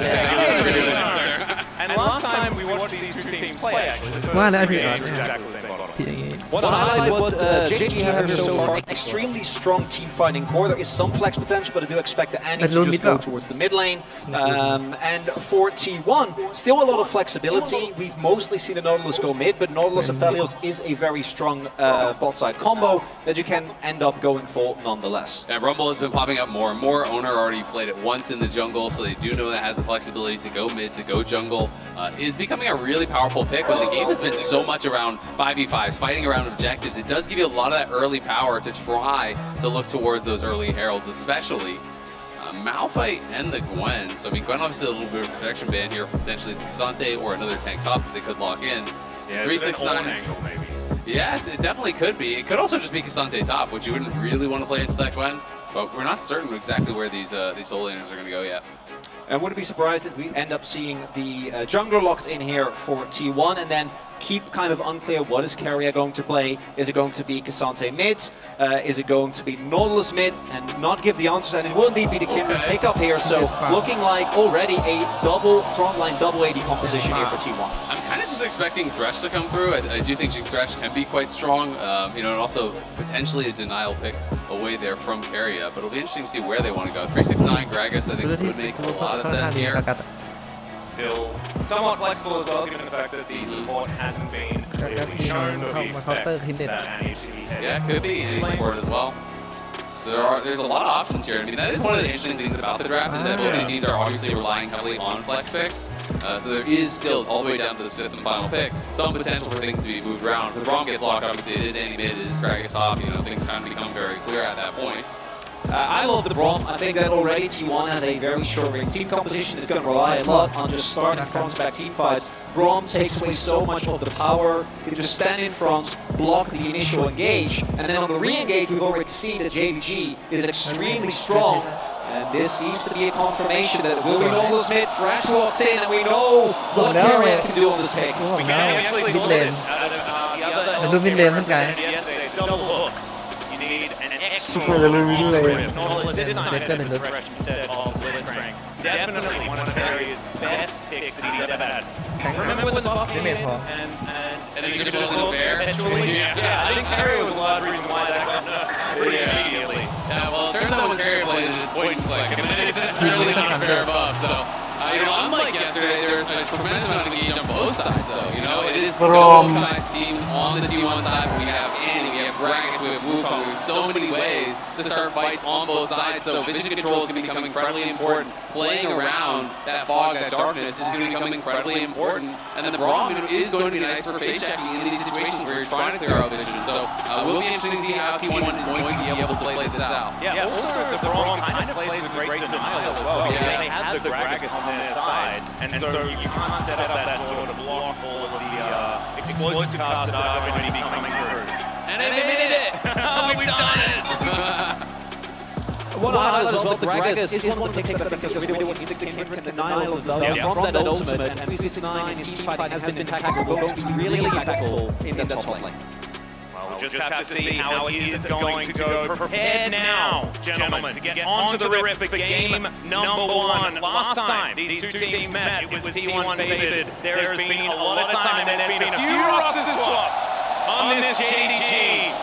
And last time we watched these two teams play, actually. ว่าแล้วAphelios Exactly the same bottom. ที่อย่างงี้ What I highlighted what JG have here so far, extremely strong team fighting core. There is some flex potential, but I do expect that Annie to just go towards the mid lane. And for T1, still a lot of flexibility. We've mostly seen the Nautilus go mid, but Nautilus Aphelios is a very strong bot side combo that you can end up going for nonetheless. And Rumble has been popping up more and more. Owner already played it once in the jungle, so they do know that has the flexibility to go mid, to go jungle. Is becoming a really powerful pick when the game has been so much around 5v5s, fighting around objectives. It does give you a lot of that early power to try to look towards those early heralds, especially Malphite and the Gwen. So I mean, Gwen obviously a little bit of protection ban here for potentially the Cassante or another tank top that they could lock in. Yeah, 369. Angle, maybe. Yeah, it definitely could be. It could also just be Cassante top, which you wouldn't really want to play into that Gwen. But we're not certain exactly where these solo laners are going to go yet. I wouldn't be surprised if we end up seeing the jungler locked in here for T1 and then keep kind of unclear what is Keria going to play. Is it going to be Cassante mid? Is it going to be Nautilus mid? And not give the answers. And it will indeed be the Kindred pick up here. So looking like already a double frontline, double AD composition here for T1. I'm kind of just expecting Thresh to come through. I do think Jinx Thresh can be quite strong. You know, and also potentially a denial pick away there from Keria. But it'll be interesting to see where they want to go. 369 Gragas, I think would make a lot of sense here. still somewhat flexible as well, given the fact that the support hasn't been clearly shown, but we expect that NH to be headed. Yeah, it could be any support as well. So there's a lot of options here. I mean, that is one of the interesting things about the draft is that both these teams are obviously relying heavily on flex picks. So there is still, all the way down to the 5th and final pick, some potential for things to be moved around. If the Brom gets locked, obviously it is any mid, it is Scrag gets top, things kind of become very clear at that point. I love the Brom. I think that already T1 has a very short range team composition. It's going to rely a lot on just starting front-back team fights. Brom takes away so much of the power. You just stand in front, block the initial engage, and then on the re-engage, we've already seen that JVG is extremely strong. And this seems to be a confirmation that will we know this mid, Fresh walked in, and we know what Carrion can do on this pick. We can actually saw this out of the other double hooks. Need an extra grip. Nautilus this time headed in the direction instead of Blitzcrank. Definitely one of Harry's best picks that he's ever had. Remember when the buff came in and it just wasn't fair? Yeah, I think Harry was a lot of the reason why that got nerfed immediately. Yeah, well, it turns out when Harry plays, it's point and click, and then it's just really not a fair buff, so... unlike yesterday, there's a tremendous amount of engage on both sides, though. It is the both team on the T1 side. We have Andy, we have Gragas, we have Wukong. There's so many ways to start fights on both sides. So vision control is going to become incredibly important. Playing around that fog, that darkness is going to become incredibly important. And then the Brom is going to be nice for face checking in these situations where you're trying to clear out vision. So we'll be interested to see how T1 is going to be able to play this out. Yeah, also the Brom kind of plays with great denial as well. Because they have the Gragas on their side, and so you can't set up that door to block all of the explosive casts that are going to be coming through. And they made it! We've done it! One highlight as well, the Gragas is one of the things that I think is really what needs to hindrance the denial of value from that ultimate, and 369 in team fighting has been impactful, going to be really impactful in that top lane. Well, we just have to see how it is going to go. Prepare now, gentlemen, to get onto the rift for game number 1. Last time these two teams met, it was T1 favored. There has been a lot of time, and there's been a few roster swaps on this JDG.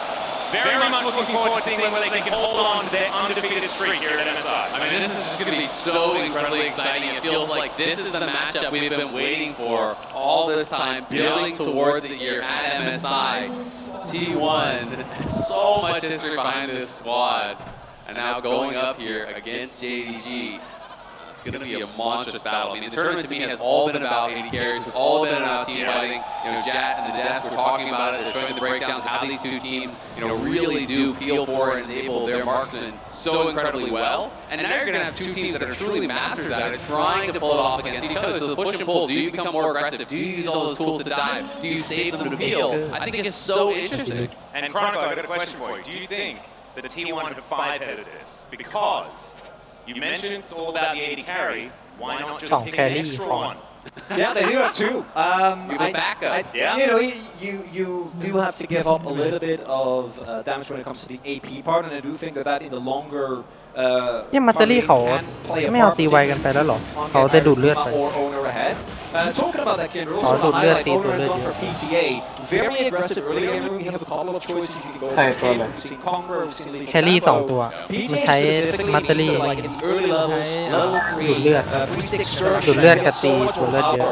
Very much looking forward to seeing whether they can hold on to their undefeated streak here at MSI. I mean, this is just going to be so incredibly exciting. It feels like this is the matchup we've been waiting for all this time, building towards it here at MSI. T1, so much history behind this squad, and now going up here against JDG. It's going to be a monstrous battle. I mean, the tournament to me has all been about AD carries. It's all been about team fighting. Jat and the desk were talking about it. They're showing the breakdowns how these two teams, really do peel for and enable their marksmen so incredibly well. And now you're going to have two teams that are truly masters at it, trying to pull it off against each other. So the push and pull, do you become more aggressive? Do you use all those tools to dive? Do you save them to peel? I think it's so interesting. And Chronicle, I've got a question for you. Do you think that T1 have 5-headed this? Because you mentioned it's all about the AD carry. Why not just pick an extra one? Yeah, they do have two. You have a backup. You do have to give up a little bit of damage when it comes to the AP part, and I do think that in the longer เนี่ยมัตเตอรี่เขาไม่เอาตีไวกันไปแล้วหรอเขาจะดูดเลือดไป Talking about that, Kendra, also highlight overall for PTA. Very aggressive early game. We have a couple of choices you can go for. We've seen Conqueror, we've seen Lady แครี่2 ตัวมันใช้มัตเตอรี่ like in early levels, level 3, ดูดเลือดดูดเลือดกับตีดูดเลือดเยอะ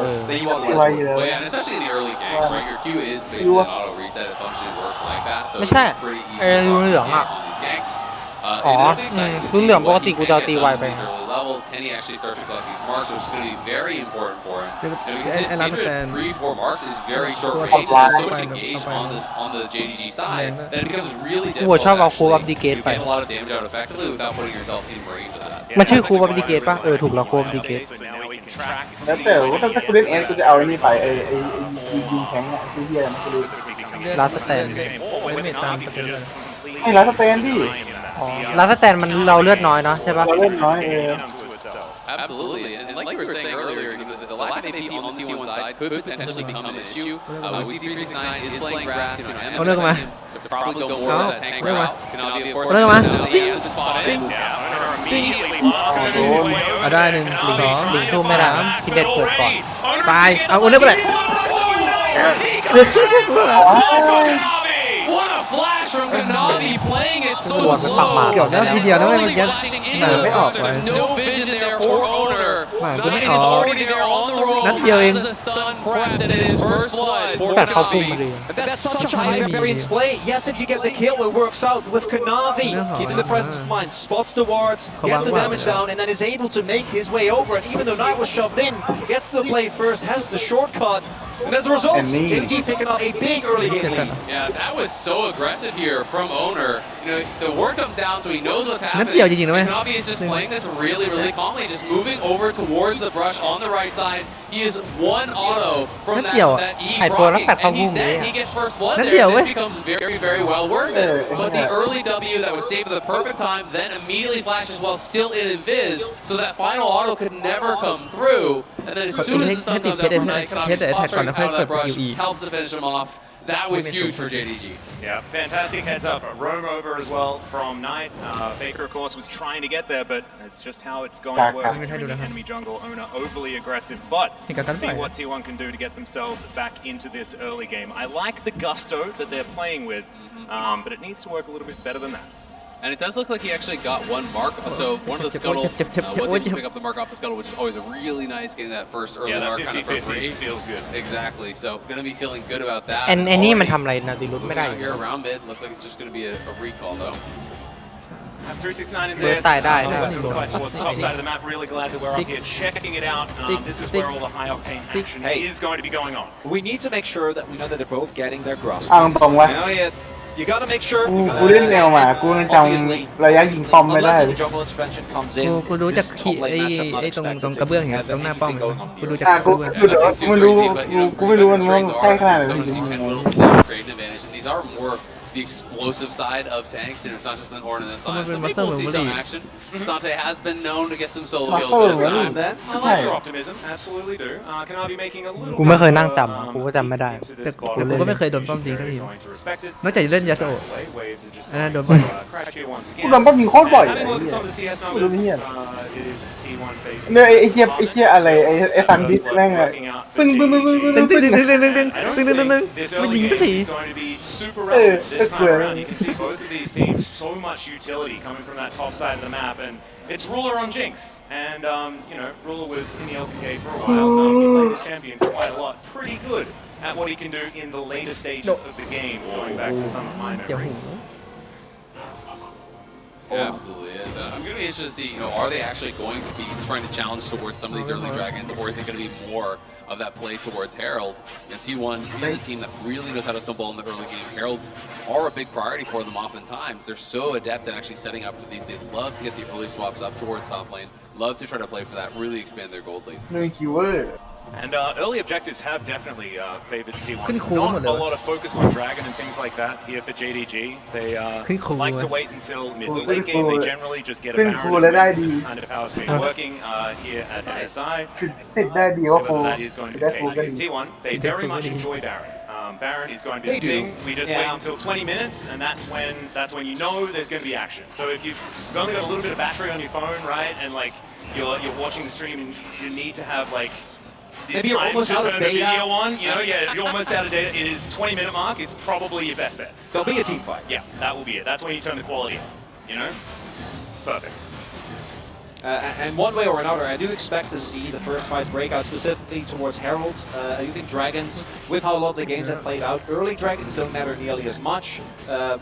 Well, yeah, and especially in the early games, right? Your Q is basically an auto reset. It functions works like that, so it's pretty easy to get on these ganks. อ๋อรุ่นเหลืองปกติกูจะเอาตีไวไป levels, and he actually starts to collect these marks, which is going to be very important for him. And understand 3-4 marks is very short range, and there's so much engage on the JDG side that it becomes really difficult. กูชอบเอาคูบับดีเกต You ไป get a lot of damage out effectively without putting yourself in range of that. มันชื่อคูบับดีเกตป่ะถูกแล้วคูบับดีเกต แล้วแต่ว่าถ้ากูเล่นเองกูจะเอาไอ้นี่ไปไอ้ยิงแข็งไอ้เหี้ยมันจะรู้ ลาสแตน ไอ้ร้านสเตนดิ ลาสแตนมันเราเลือดน้อยเนาะใช่ป่ะ เราเล่นน้อย Absolutely, and like we were saying earlier, the lack of AP on the T1 side could potentially become an issue. We see 369 is playing grass, they're probably go more of that tank route. Canopy, of course, now he has been spotted. เอาได้1 2 1ทุ่มไม่ได้ทีเด็ดเปิดก่อนตายเอาอุ้นได้ไปเลย What a flash from Canopy, playing it so slow. เกี่ยวนะทีเดียวนะไม่เมื่อกี้ไม่ออกไป There's no vision there for Owner. ว่ากู Knight ไม่ is ออก already there on the road. นัดเดียวเอง Has the stun crafted in his first blood for แต่เขาพุ่ง Kanavi. มาดี And that's such a high variance play. Yes, if you get the kill, it works out with Kanavi. Keeping the presence of mind, spots the wards, gets the damage down, and then is able to make his way over. And even though Knight was shoved in, gets to the play first, has the shortcut. And as a result, JDG picking up a big early game lead. Yeah, that was so aggressive here from Owner. You know, the word comes down, so he knows what's นัด happening. เดียวจริงๆนะเว้ย Kanavi is just playing this really, really calmly, just moving over towards the brush on the right side. He is one auto fromนัดเดียว that E หายตัวแล้ว proccing, กัดเข้า and พุ่ he's งเลย dead. อะ He gets first bloodนัด there. เดียวเว้ย This becomes very, very well worth it. But the early W that was saved at the perfect time, then immediately flashes while still in invis, so that final auto could never come through. And then as soon as the stun comes out from Knight, Kanavi pops right out of that brush, helps to finish him off. That was huge for JDG. Yeah, fantastic heads up. Roam over as well from Knight. Faker, of course, was trying to get there, but it's just how it's going to work. The enemy jungle owner overly aggressive, but see what T1 can do to get themselves back into this early game. I like the gusto that they're playing with, but it needs to work a little bit better than that. And it does look like he actually got one mark. So one of the scuttles was able to pick up the mark off the scuttle, which is always a really nice getting that first early mark kind of for free. Feels good. Exactly. So going to be feeling good about that. ไอ้นี่มันทำอะไรนะดิรุตไม่ได้ Out here around mid. Looks like it's just going to be a recall though. 369 in เดิน this. ตายได้นะ Quite towards the top side of the map. Really glad that we're up here checking it out. This is where all the high octane action is going to be going on. We need to make sure that we know that they're both getting their grasp. เอาตรงๆว่า You gotta make sure. กูเล่นแนวหมากูยังจำระยะยิงป้อมไม่ได้ Unless the jungle intervention comes in. กูรู้จากขี่ไอ้ตรงกระเบื้องเนี่ยตรงหน้าป้อมกูดูจาก กู กระเบื้อง กูไม่รู้กูไม่รู้มันใกล้ขนาดไหน Sometimes you can will create an advantage, and these are more the explosive side of tanks, and it's not just an Ornn in this side. So maybe we'll see some action. Sante has been known to get some solo kills this time. I like your optimism, absolutely do. Kanavi making a little กูไม่เคยนั่งจำกูก็จำไม่ได้ แต่กูก็ไม่เคยโดนป้อมจริงสักทีนอกจากจะเล่นยาโซะอันนั้นโดนป้อม กูโดนป้อมยิงโคตรบ่อยเลยกูรู้เนี่ยเนี่ยไอ้เหี้ยอะไรไอ้ฟันดิสแม่งอะปึ้งมันยิงสักที This time around, you can see both of these teams so much utility coming from that top side of the map, and it's Ruler on Jinx. And you know, Ruler was in the LCK for a while. He played this champion quite a lot. Pretty good at what he can do in the later stages of the game, going back to some of my memories. Absolutely is. I'm going to be interested to see, you know, are they actually going to be trying to challenge towards some of these early dragons, or is it going to be more of that play towards Herald? And T1 is a team that really knows how to snowball in the early game. Heralds are a big priority for them oftentimes. They're so adept at actually setting up for these. They love to get the early swaps up towards top lane, love to try to play for that, really expand their gold lead. And early objectives have definitely favored T1. Not a lot of focus on Dragon and things like that here for JDG. They like to wait until mid to late game. They generally just get a Baron. That's kind of how it's been working here at SI. So whether that is going to be the case against T1, they very much enjoy Baron. Baron is going to be the thing. We just wait until 20 minutes, and that's when you know there's going to be action. So if you've only got a little bit of battery on your phone, right, and like you're watching the stream and you need to have like maybe you're almost out of data. Video on, you know, yeah, you're almost out of data. It is 20-minute mark is probably your best bet. There'll be a team fight. Yeah, that will be it. That's when you turn the quality on. You know, it's perfect. And one way or another, I do expect to see the first fight break out specifically towards Herald. I do think Dragons, with how a lot of the games have played out, early Dragons don't matter nearly as much.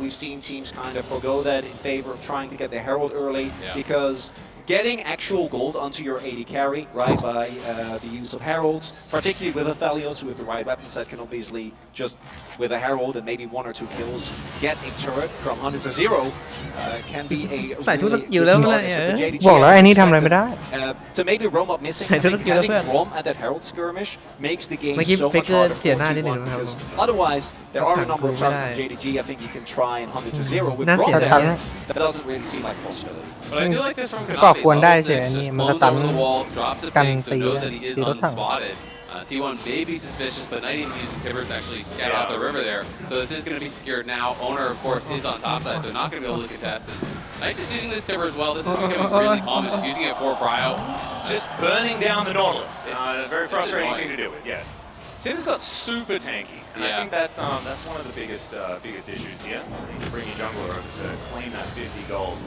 We've seen teams kind of forgo that in favor of trying to get the Herald early because getting actual gold onto your AD carry, right, by the use of Heralds, particularly with Athelios, who with the right weapon set can obviously just, with a Herald and maybe 1 or 2 kills, get a turret from 100 to 0, can be a really good start for JDG. บอกแล้วไอ้นี่ทำอะไรไม่ได้ To maybe roam up missing, I think having Rom at that Herald skirmish makes the game so much harder for T1 because otherwise there are a number of shots from JDG I think you can try in 100 to 0 with Rom there. That doesn't really seem like a possibility. But I do like this from ก็ Kanavi. ควรได้ Level เสีย 6 นี่ just มันจะ blows ตัน over the wall, drops a กัน ping, so ตี knows that he is ตีรถถัง unspotted. T1 may be suspicious, but not even using Tibbers to actually scout out the river there. So this is going to be secured now. Owner, of course, is on top of that, so not going to be able to contest. And Knight's just using this Tibber as well. This is becoming really common, just using it for Cryo. Just burning down the Nautilus. Very frustrating thing to do with, yeah. Tim's got super tanky, and I think that's one of the biggest issues here. You need to bring your jungler over to claim that 50 gold.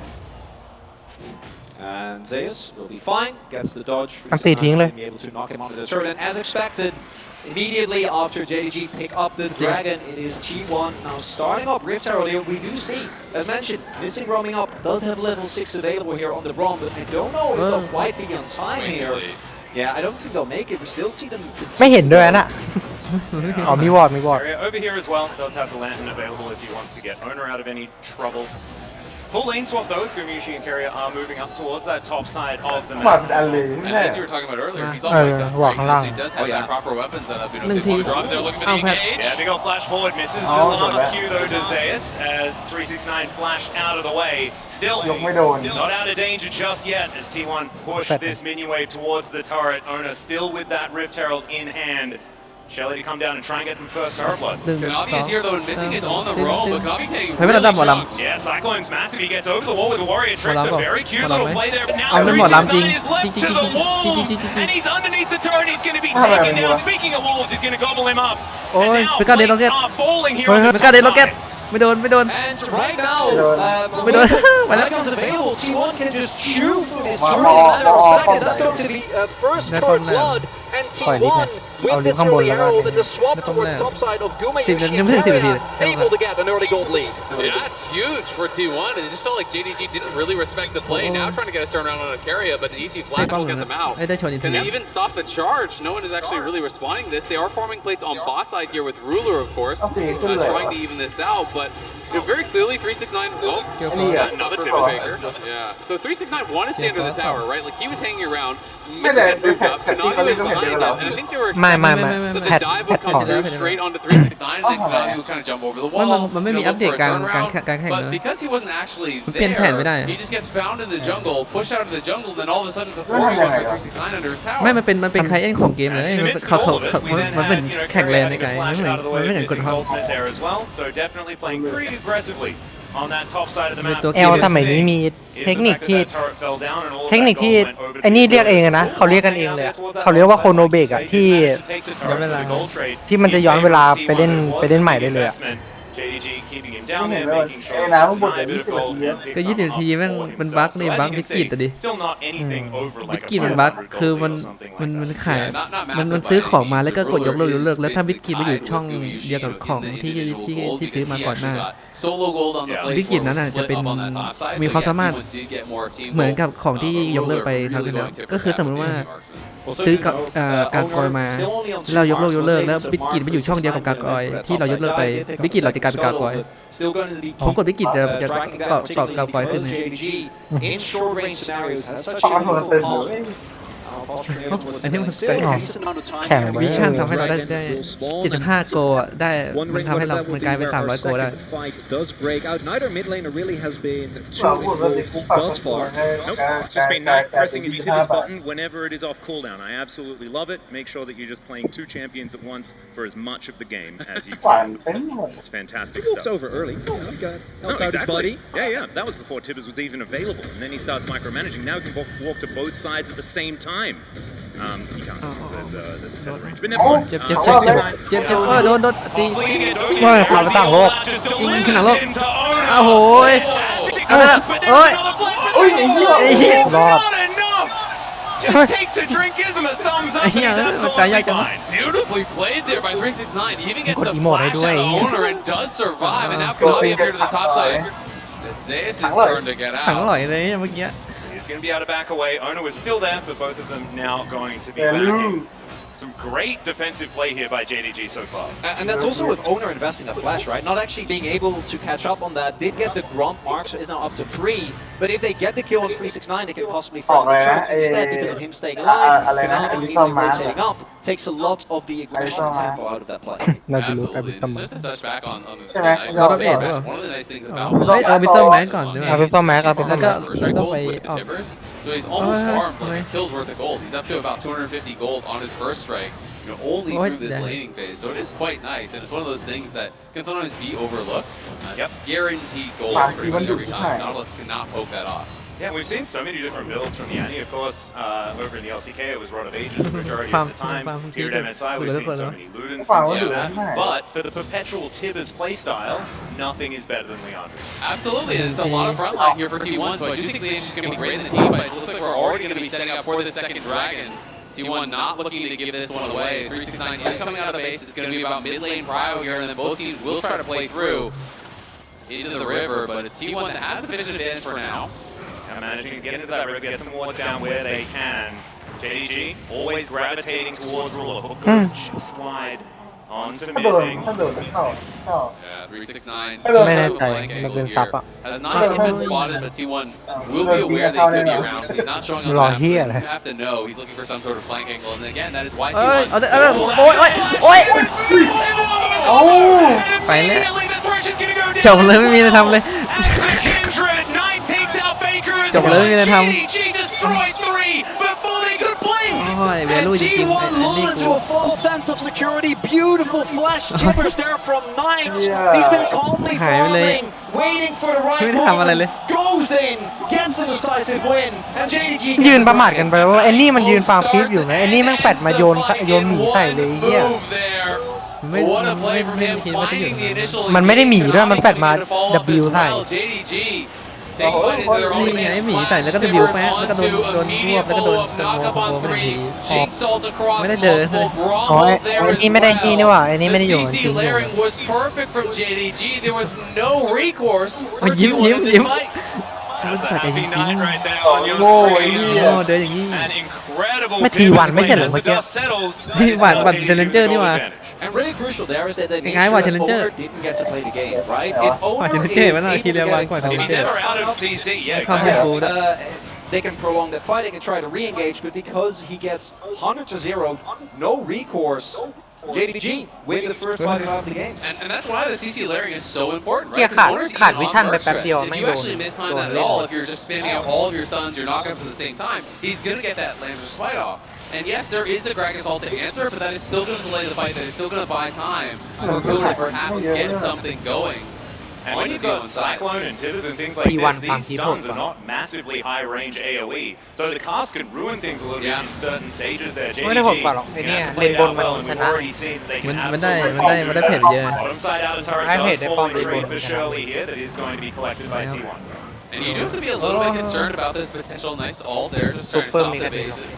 And Zeus will be fine, gets the dodge, be able to knock him onto the turret. And as expected, immediately after JDG pick up the dragon, it is T1 now starting up Rift Herald here. We do see, as mentioned, missing roaming up does have level 6 available here on the Brom, but I don't know if they'll quite be on time here. Yeah, I don't think they'll make it. We still see them. ไม่เห็นด้วยนะอ๋อมีวอร์ด Over here as well, does have the lantern available if he wants to get owner out of any trouble. Full lane swap those, Gumiushi and Keria are moving up towards that top side of the map. And as you were talking about earlier, he's also like he does have that proper weapon set up. If they want to drop, they're looking for the engage. Yeah, big old flash forward, misses the last Q though to Zeus as 369 flash out of the way. Still not out of danger just yet as T1 push this minion wave towards the turret. Owner still with that Rift Herald in hand. Shelly to come down and try and get them first turret blood. Kanavi is here though and missing is on the roam, but Kanavi taking really chunks. Yeah, Cyclone's massive. He gets over the wall with the warrior tricks. A very cute little play there. But now 369 is left to the wolves, and he's underneath the turret. He's going to be taken down. Speaking of wolves, he's going to gobble him up. And now plates are falling here on this top side. ไม่โดน And right now, when becomes available, T1 can just chew for this turret in a matter of seconds. That's going to be first turret blood, and T1 with this early herald and the swap towards top side of Gumiushi and Keria, able to get an early gold lead. Yeah, that's huge for T1, and it just felt like JDG didn't really respect the play. Now trying to get a turnaround on a Keria, but an easy flash will get them out. Can they even stop the charge? No one is actually really responding to this. They are forming plates on bot side here with Ruler, of course, trying to even this out, but very clearly 369. Oh, that's another tip faker. Yeah. So 369 wanted to stay under the tower, right? Like he was hanging around. Missing moved up. Kanavi was behind him, and I think they were expecting that the dive would come through straight onto 369, and then Kanavi would kind of jump over the wall. มันไม่มีอัปเดตการแข่ง But because he wasn't actually เปลี่ยนแผนไม่ได้ there, he just gets found in the jungle, pushed out of the jungle, then all of a sudden it's a 4v1 for 369 under his tower. ไม่มันเป็นใครเอ็นของเกมเลยมันเป็นแข่งแรงในไกลมันไม่เหมือนกดฮอป So definitely playing pretty aggressively on that top side of the map. เอลสมัยนี้มีเทคนิคที่ไอ้นี่เรียกเองนะเขาเรียกกันเองเลยเขาเรียกว่าโคโนเบกอะที่มันจะย้อนเวลาไปเล่นใหม่ได้เลยอะ JDG keeping him down there, making sure he denied bit of gold. ก็20 นาทีแม่งมันบั๊กนี่บั๊กวิกฤตอ่ะดิวิกฤตมันบั๊กคือมันขายมันซื้อของมาแล้วก็กดยกเลิกแล้วถ้าวิกฤตมันอยู่ช่องเดียวกับของที่ซื้อมาก่อนหน้าวิกฤตนั้นจะเป็นมีความสามารถเหมือนกับของที่ยกเลิกไปครั้งที่แล้วก็คือสมมติว่าซื้อกับการกอยมาเรายกเลิกแล้ววิกฤตมันอยู่ช่องเดียวกับการกอยที่เรายกเลิกไปวิกฤตเราจะกลายเป็นการกอยผมกดวิกฤตจะเกาะการกอยขึ้นอันนี้มันแข่งวิชั่นทำให้เราได้75โกได้มันทำให้เรามันกลายเป็น300โกได้ It's just been Knight pressing his Tibbers button whenever it is off cooldown. I absolutely love it. Make sure that you're just playing two champions at once for as much of the game as you can. It's fantastic stuff. It's over early. No, exactly. Yeah. That was before Tibbers was even available. And then he starts micromanaging. Now he can walk to both sides at the same time. He can't. There's a tether range. But never mind. เจ็บโดนตี ว่าผ่านต่างโลก ขนาดโลกอ้าวโหยโอ้ยรอด Just takes a drink, gives him a thumbs up, and he's absolutely fine. Beautifully played there by 369. He even gets the flash out of owner and does survive, and now Kanavi up here to the top side. It's Zeus' turn to get ถังอ out. ร่อยเลยเมื่อกี้ He's going to be able to back away. Owner was still there, but both of them now going to be backing. Some great defensive play here by JDG so far. And that's also with Owner investing the flash, right? Not actually being able to catch up on that. Did get the Gromp mark, so is now up to 3. But if they get the kill on 369, they can possibly find the turret instead because of him staying alive. Kanavi even rotating up takes a lot of the aggression and tempo out of that play. Absolutely. Just to touch back on the one of the nice things about ไปซ่อมแม็กก่อนใช่ไหม เอาไปซ่อมแม็กเอาไป แล้วก็ with the Tibbers. So he's almost farmed like a kill's worth of gold. He's up to about 250 gold on his first strike, only through this laning phase. So it is quite nice, and it's one of those things that can sometimes be overlooked. Guaranteed gold pretty much every time. Nautilus cannot poke that off. Yeah, we've seen so many different builds from Yanni. Of course, over in the LCK, it was Rod of Ages the majority of the time. Here at MSI, we've seen so many Ludens, things like that. But for the perpetual Tibbers playstyle, nothing is better than Leandro. Absolutely, and it's a lot of frontline here for T1, so I do think Leandro is going to be great in the team fight. It looks like we're already going to be setting up for the second dragon. T1 not looking to give this one away. 369 is coming out of the base. It's going to be about mid lane prio here, and then both teams will try to play through into the river, but it's T1 that has the vision advantage for now. And managing to get into that river, get some wards down where they can. JDG always gravitating towards ruler. Hook goes just wide onto ถ้าโดน missing. ถ้าโดนเข้า Yeah, 369 ไม่แน่ใจ flank มัน angle เป็นซับ here. อ่ะ Has not yet been spotted, but T1 will be aware they could be around. He's not showing up. Lord, Map, so here. you have to know he's looking for some sort of flank angle, and again, that is why เอ้ย T1. เอาโอ้ยโอ้ยไปแล้วจบเลยไม่มีอะไรทำเลยจบเลยไม่มีอะไรทำโอ้ยเวลูจริงๆอันนี้ into a false sense of security. Beautiful flash tippers there from Knight. He's been calmly farming, waiting for the right moment. Goes in, gets a decisive win, and JDG ยืนประมาทกันไปว่าไอ้นี่มันยืนฟาร์มคลิปอยู่นะไอ้นี่แม่งแปดมาโยนหมีใส่เลยเหี้ย ไม่คิดว่าจะอยู่ มันไม่ได้หมีด้วยมันแปดมา W ใส่ นี่ไงหมีใส่แล้วก็จะบิวแป๊ะแล้วก็โดนรวบแล้วก็โดนโมไปทีไม่ได้เดิน อ๋อไอ้นี่ไม่ได้นี่ว่าไอ้นี่ไม่ได้อยู่จริงๆ มันยิ้มมันใส่ใจจริง โง่ไอ้เหี้ย เดินอย่างนี้ ไม่ทีวันไม่ใช่เหรอเมื่อกี้ นี่หวานเชลเลนเจอร์นี่ว่า And really crucial there is that the Cái mà Challenger. didn't get to play the game, right? It หวาน only เชลเลนเจอร์มัน is น่ะ able คี to เรีย get วางก่อน If he's ever out of CC, yeah, เข้า exactly. ให้กูได้ they can prolong that fight, they can try to re-engage, but because he gets 100-0, no recourse, JDG win the first fight out of the game. And that's why the CC layering is so important, right? เหี้ย Because in order to ขาด get วิชั่น on ไป burst แป๊บเดียว threats, if ไม่ you โดน actually mistime โดน that at เล่น all, if you're just spamming out all of your stuns, your knockups at the same time, he's gonna get that Lancer's fight off. And yes, there is the Greg Assault to answer, but that is still going to delay the fight. That is still going to buy time for Boone to perhaps get something going. And when you've got Cyclone and Tibbers and things like this, these stuns are not massively high range AoE. So the cast can ruin things a little bit in certain stages there. JDG ไม่ได้หกกว่าหรอกไอ้เนี่ย can เลน play บน that มัน well, and ช we've นะ already seen that they มัน can มันได้ absolutely มันได้เพจเยอะ bottom side out of turret I does hate it, fall Bobby retreat Bone. for Shirley here that is going to be collected by T1. And you do have to be a little bit concerned about this potential nice ult there, just trying to Super stop the mega bases.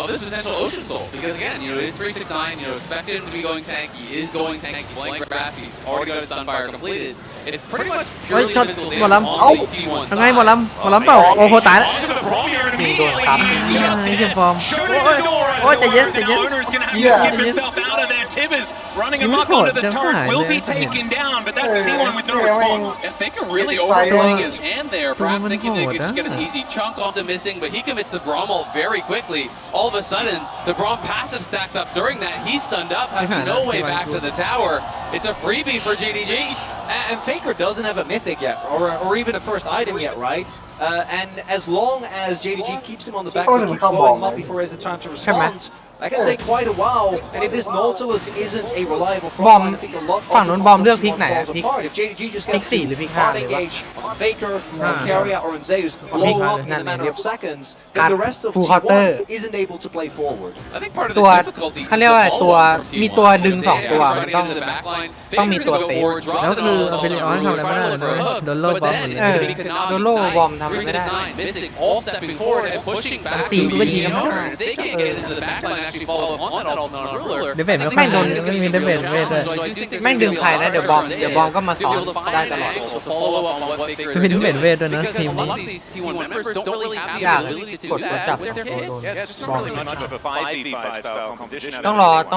Of this potential Ocean Soul, because again, you know, it is 369, you know, expected him to be going tank, he is going tank, he's playing grab, he's already got his Sunfire completed. It's pretty much เฮ้ย purely โทษ physical หมอ damage ลำ on the T1 ทำไง side. หมอลำเปล่าโอ้โหตายแล้ว Onto the Brawl here and Being immediately doing he's stuff. just Yeah, he's from- shut Oh, the door as oh, the yes, Worthing yes. owner is going to have to Yeah. skip himself out of there. Tibbers running You amok thought onto the they're turret fine, will be they're fine. taken down, but that's T1 with no response. I think really overplaying his hand there, perhaps Tumaman thinking they could just forward, get an easy chunk onto missing, but he commits the Braum ult very quickly. All of a sudden, the Braum passive stacks up during that. He's stunned up, has no way back to the tower. It's a freebie for JDG. And Faker doesn't have a mythic yet, or even a first item yet, right? And as long as JDG keeps him on the back foot, keeps blowing him up before he has a time to respond, that can take quite a while. And if this Nautilus isn't a reliable frontline, I think a lot ฝั่งนู้นบอมเลือกพลิกไหนอะ falls พลิก apart. If JDG just พลิก gets 4หรือพลิก hard 5หรือว่า engage on Faker, on Carrier, or on Zeus, blow up in a matter of seconds, then the rest of Full T1 counter. isn't able to play forward. I think part of ตั the ว difficulty is เขาเรียกว่าอะไร the ตัว follow-up from มี T1. ตัวดึงสอง They ตัว are มัน trying to ต้อง get into the back line. ต้องมีตัว Faker เซ to ฟ go forward, draw แล้ว the คือ nose เอาไป all ออน over, ทำอะไรไม่ได้ try เล to ย look for a นะ hook. โดนโล่ But บอม then หมดเล it's ย going to be Konami โดนโล่บอม Knight, ทำไม่ได้ 369 missing all stepping forward and pushing back to ตีกูก็ยิง the ไม่ได้ owner. If they can't get into the back line and actually follow up on that ult on a ruler, เดเบต I think ไม่ that's โดน gonna ไม่ be มี a เดเบต real เวท challenge. เลย So I do think there's แม่ง gonna ดึง be a ใคร lot นะ of เดี๋ยว pressure บอม on เดี๋ยวบอมก็มา to ส be อน able to find ได้ an ตลอด angle to follow up on what Faker คือ is เป็นเบ doing. ตเวทด้วยนะ Because ทีม a นี้ lot of these T1 members don't really have the Yeah. ability to do Good that job. with their kids. Yeah, it's just not really much of a 5v5 style composition. ต้อง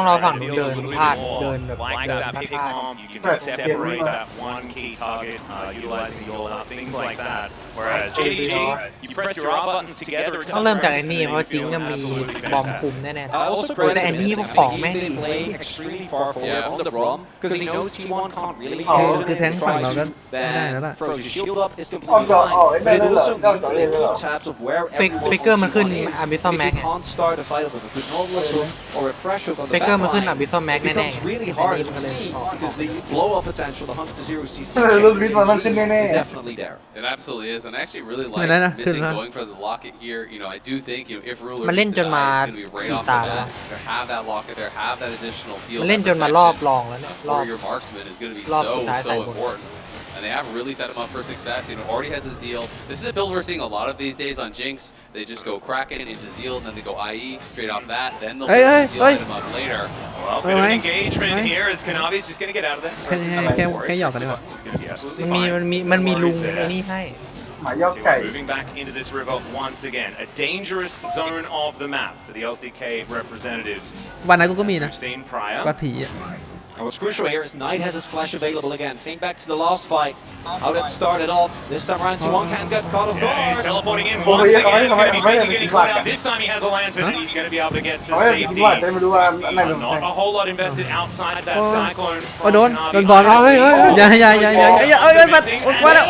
รอฝั่งนู้นเดินพลาดเดินแบบ Like that pick comp, you can separate that one key target, utilizing the all-out, things like that. Whereas JDG, you press your R buttons together. ต้องเริ่มจากไอ้นี่เพราะจริงก็มี บอมคุมแน่ๆ Also แต่อัน credit นี้ to ของ He's แม่ง been playing extremely far forward on the ROM because he knows T1 can't really คือแทงฝั่งเราก็ไม่ได้แล้วล่ะ throws his shield up is completely fine. But it also means that in all tabs of where everyone เฟกเกอร์มันขึ้นอาร์บิทอม if แม็ he ก can't start a fight with a good normal hook or a fresh hook on the เฟกเกอร์มันขึ้น back อาร์บิทอมแม็ก it แน่ becomes really hard to see because the blow up potential, the 100 to 0 CC is definitely there. It absolutely is, and I actually really like Mana, missing mana. going for the locket here. You know, I do think if Ruler มันเล่น is จ the น guy, มา it's going to be right off the ตาแล้ว bat. There have that locket there, have that additional field. มันเล่นจนมารอบรองแล้วเนี่ยรอบ For your marksman is going to be รอบสุดท้าย so ใส่บน important. And they have really set him up for success. You know, already has the Zeal. This is a build we're seeing a lot of these days on Jinx. They just go Kraken into Zeal, and then they go IE straight off that. Then they'll Hey, put hey, the Zeal hey. item up later. Well, bit of an engagement here as Kanavi's just going to get out of there. แค่หยอกกันดีกว่า He's going to be absolutely มันมี fine. ลุง No worries ไอ้ there. นี่ให้ หมายอกไก่ Moving back into this river once again. A dangerous zone of the map for the LCK representatives. วันนั้นกูก็มีนะ We've seen prior. ก็ผีอะ And what's crucial here is Knight has his flash available again. Think back to the last fight, how that started off. This time around, T1 can't get caught off Yeah, he's guard. teleporting in once again. It's going to be Faker getting caught out. This time he has a lantern and he's going to be able to get to เอาไว้ safety. ว่าจะไม่รู้ว่าอะไรเป็น Not a whole lot invested outside that cyclone. โอ้โดนบอลเฮ้ยอย่ามาว่าแล้ว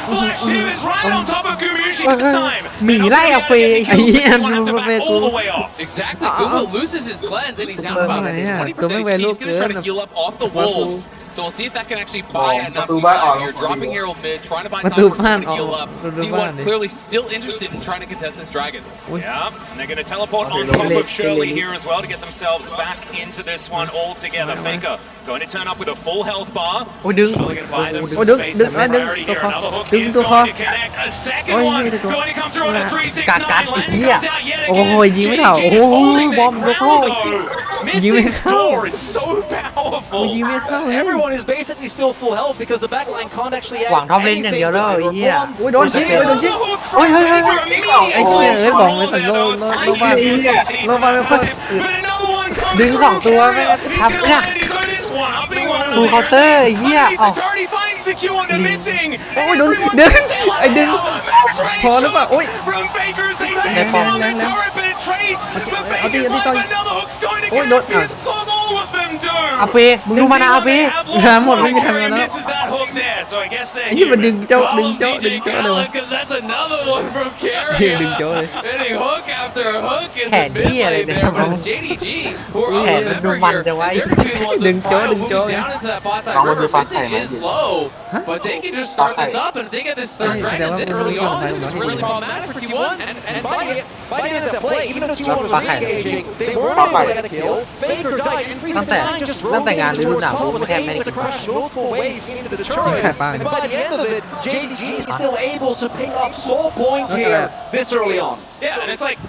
Flash team is right on top of Gumiushi this time. หมีไล่เอาเฟย์ ไอ้เหี้ย T1 have to back all the way off. Exactly. Guma loses his cleanse, and he's down about 20% Don't HP. make me He's going to try to look heal up off the wolves. So we'll see if that can actually buy enough Matu time ba- here. Dropping Herald mid, trying to buy Matu time for ban- him to heal up. Matu T1 ban- clearly still interested in trying to contest this dragon. Yeah, and they're going to teleport on top of Shirley here as well to get themselves back into this one all together. Faker going to turn up with a full health bar. โอ้ยดึง Shirley going to buy them โอ้ some ดึง space ดึง and ดึง priority ตัว here. คอ Another hook ดึง is ตัวคอ going to connect. A second Ôi, one đây là going to come through on a 369. Cắt, cắt, Landon ý à. comes out yet Ôi, again. dính với thảo. JG is Ôi, holding their bom được ground, rồi. though. Dính với Missing thảo. door is so powerful. ยิงไม่เข้าเลย Everyone is basically still full health because the backline can't actually add หวังท็อปเลนอย่างเดียวเลยไอ้เหี้ย โอ้ยโดนยิงโอ้ยโดนยิง โอ้ยเฮ้ยเฮ้ยเฮ้ย ไอ้เหี้ยเอ้ยบอกเลยแต่โลบ้านโลบ้านไม่ค่อยดึงสองตัวไม่ทำเนี่ยดูเคาน์เตอร์ไอ้เหี้ยอ๋อโอ้ยโดนดึงไอ้ดึงพอหรือเปล่าโอ้ยยังเอาตีต่อยโอ้ยโดนอาเฟมึงดูมานะอาเฟงานหมดไม่มีทางแล้วไอ้ที่มันดึงโจ๊ะเลยวะ That's another one from เฮ้ย Carrier. ดึงโจ๊ะเลย Hitting hook after hook in Hèn the mid gì à, lane này, there không? was JDG, who are on Hèn the đồ member mạnh here. cho quay. They're between the ones Đừng of chó, Bio đừng moving chó. down into that bot side Không có river. gì phát Visit này is mà. low, but they can just start this up, and if they get this third Ê, dragon thì this đâu có early gì on, phải this is không? really problematic for T1. And by the end of the play, even though T1 was re-engaging, they weren't able to get a kill. Faker died, and Freeze's time just ตั้งแต่งาน rotating ฤดู towards หนาว top กู was แทบไม่ able ได้ to กิน crash multiple waves into the ใช่ turret. ป้า And by the end of it, JDG is still able to pick up soul points here this early on. Yeah, and it's like,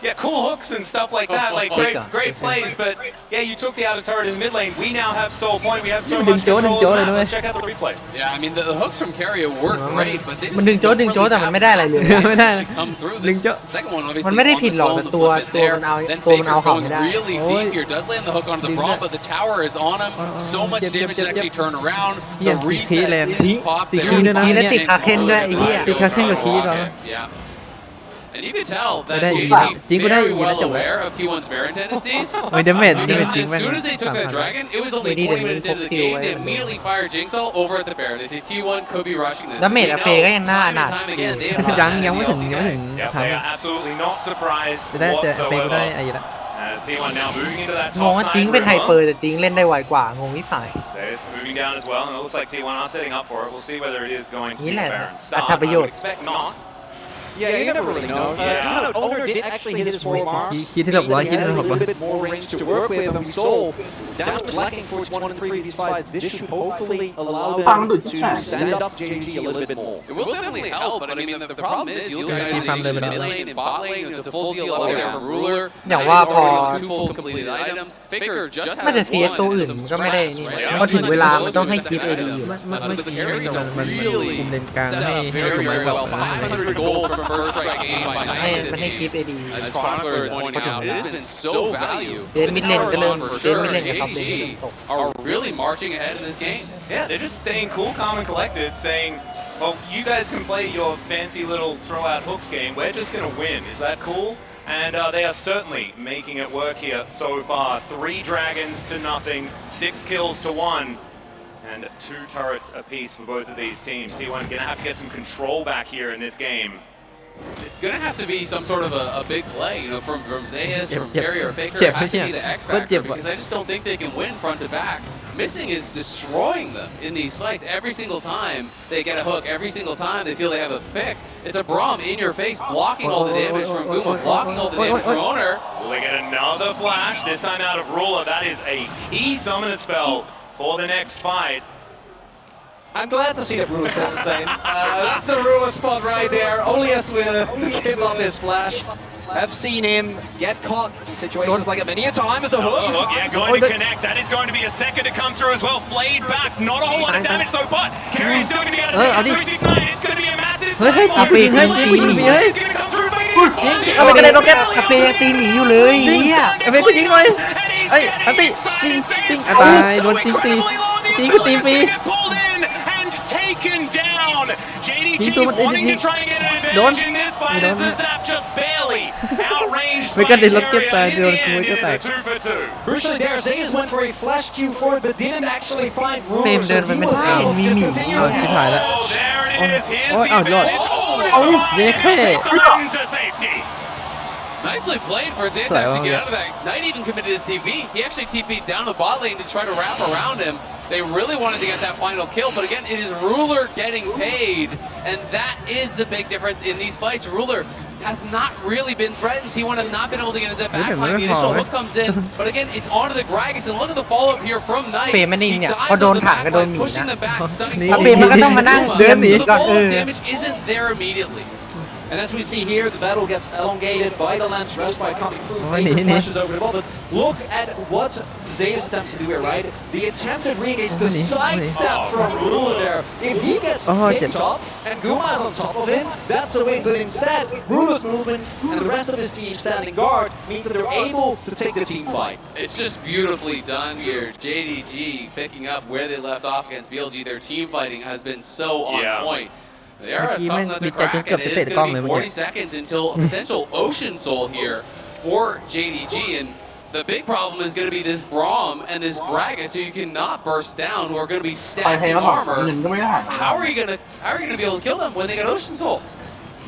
yeah, cool hooks and stuff like that. Like great plays, but yeah, you took the outer turret in the mid lane. We now have soul point. We have so much control of the map. Let's check out the replay. Yeah, I mean the hooks from Carrier work great, but they มัน just ดึงโจ๊ะ don't ดึงโจ๊ะ really แต่มัน have ไม่ได้อะไรเลย ไม่ได้ to come through. Đừng This chó. second one obviously มันไม่ได้ on ผิด the หรอก phone แต่ to ตัว flip it ตัว there. มันเอา Then ตัวมันเอา Faker เขา going ไม่ได้ really deep here does land the hook onto the brawl, but the tower is on him. So much damage to actually turn around. The Yeah, reset land. is popped Tí there. khí nữa đó. Tí nữa tiệt Krakenด้วยไอ้เหี้ย ติดKrakenกับkhí đó. Yeah. And you can tell that đây, JDG chính có đây, very nhìn nó well chồng aware of T1's Baron tendencies. ไม่ได้เม็ดนี่ Because จริง as แม่ง soon as they took that dragon, it was only 20 minutes into the game. They immediately fired Jigsaw over at the Baron. They say T1 could be rushing this. ดาเมจอาเฟก็ยังหน้า Time หนั and ก time again, they have ยังไม่ถึง Yeah, ทาง they are absolutely not surprised จะได้แต่เฟย์ก็ได้ whatsoever. ไอ้ละ As T1 now moving into that งง top ว่าจิง side เป็นไฮ river. เปอร์แต่จิงเล่นได้ไวกว่างงที่ฝ่าย Zayas moving down as well, and it looks like T1 are setting up for it. We'll see whether it is going to be Nghĩ a là Baron đã start. thập I would dụng. expect not. Yeah, you never really know. Yeah. Even though Owner did actually hit his 4 marks, คิดที่หลบร้อยคิดที่หลบ a ร้อย little bit more range to work with, and we saw down lacking for its 1 in 3 of these fights. This should hopefully allow them to stand up JG a little bit more. It will definitely help, but I mean, the problem is you look at Farm the level mid lane and bot lane, it's a full seal up there from Ruler. อย่างว่าพอ 2 full completed items. Faker just น่าจะ has เสีย one ตัว and อื่น some ก็ไม่ได้ scraps, นี่ right? พอถึงเวลามันต้องให้คลิปเอดี So the carries are มัน really คุมเลนกลาง set ให้ up ให้ very, ถูกไหม very บอก well. 500 gold from first strike game by ให้ Knight in มัน this ให้คลิป game. เอดี As Chronicler is pointing out, it has been so valuable. เดนมิดเลนก็เริ่ม For เดน sure, มิดเลนกับท็อปเลนก็เริ่ม JDG ตก are really marching ahead in this game. Yeah, they're just staying cool, calm, and collected, saying, well, you guys can play your fancy little throw-out hooks game. We're just going to win. Is that cool? And they are certainly making it work here so far. 3 dragons to nothing, 6 kills to 1. And 2 turrets apiece for both of these teams. T1 going to have to get some control back here in this game. It's going to have to be some sort of a big play, you know, from Zayas, from Carrier or Faker. It has to be the X factor because I just don't think they can win front to back. Missing is destroying them in these fights. Every single time they get a hook, every single time they feel they have a pick, it's a Braum in your face, blocking all the damage from Guma, blocking all the damage from Owner. Will they get another flash, this time out of Ruler? That is a key summoner spell for the next fight. I'm glad to see that Ruler still the same. That's the Ruler spot right there. Only has to give up his flash. I've seen him get caught in situations like that many a time as the hook. Oh, hook, yeah, going to connect. That is going to be a second to come through as well. Flayed back, not a whole lot of damage though, but Carrier's still going to be able to take out 369. It's going to be a massive side block. It's going to come through. เอาไปกระเด็นโรเก็ต อาเปตีหนีอยู่เลยเนี่ย เอาไปกูยิงหน่อยไอ้อันติติ้งตายโดนตีกูตีฟรี Taken down. JDG wanting to try and get an advantage in this fight as the Zap just barely outranged by Carrier in the end. It's a 2 for 2. Crucially there, Zayas went for a flash Q for it, but didn't actually find Ruler, so he was able to continue. Oh, there it is. Here's the advantage. Oh, to safety. Nicely played for Zayas to actually get out of that. Knight even committed his TP. He actually TP'd down the bot lane to try to wrap around him. They really wanted to get that final kill, but again, it is Ruler getting paid, and that is the big difference in these fights. Ruler has not really been threatened. T1 have not been able to get into that backline. The initial hook comes in, but again, it's onto the Gragas, and look at the follow-up here from Knight. He dives on the backline, pushing them back, stunning so the follow-up damage isn't there immediately. And as we see here, the battle gets elongated by the Lamb's Respite coming through. Faker flashes over the ball, but look at what Zayas attempts to do here, right? The attempted re-engage, the sidestep from Ruler there. If he gets hit top and Guma is on top of him, that's the way. But instead, Ruler's movement and the rest of his team standing guard means that they're able to take the team fight. It's just beautifully done here. JDG picking up where they left off against BLG. Their team fighting has been so on point. They are a tough nut to crack, and it is going to be 40 seconds until a potential Ocean Soul here for JDG, and the big problem is going to be this Braum and this Gragas, who you cannot burst down, who are going to be stacking armor. How are you going to be able to kill them when they get Ocean Soul?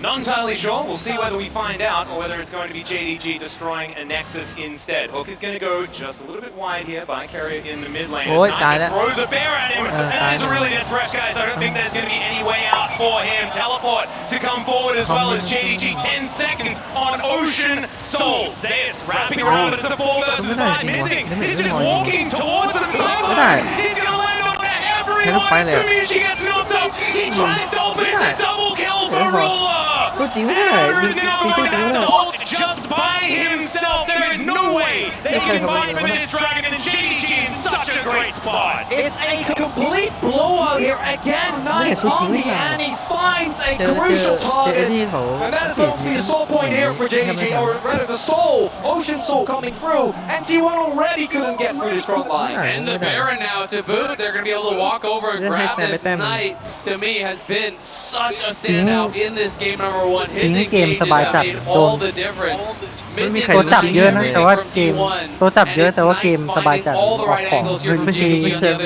Not entirely sure. We'll see whether we find out or whether it's going to be JDG destroying a Nexus instead. Hook is going to go just a little bit wide here by Carrier in the mid lane. As throws a bear at him, and that is a really dead thresh, guys. I don't think there's going to be any way out for him. Teleport to come forward as well as JDG. 10 seconds on Ocean Soul. Zayas wrapping around, but it's a 4 versus 5. Missing. He's just walking towards him. He's going to land on everyone. Kamishi gets knocked up. He tries to open. It's a double kill for Ruler. Aaron is now going to have to ult just by himself. There is no way they can fight for this dragon, and JDG is such a great spot. It's a complete blowout here. Again, Knight on the Annie finds a crucial target. And that is going to be a soul point here for JDG, or rather the soul, Ocean Soul coming through. And T1 already couldn't get through this front line. And the Baron now to boot. They're going to be able to walk over and grab this Knight. To me, has been such a standout in this game number 1. His engages have made all the difference. ตัวจับเยอะนะแต่ว่าเกมตัวจับเยอะแต่ว่าเกมสบายจัดออกของไม่ใช่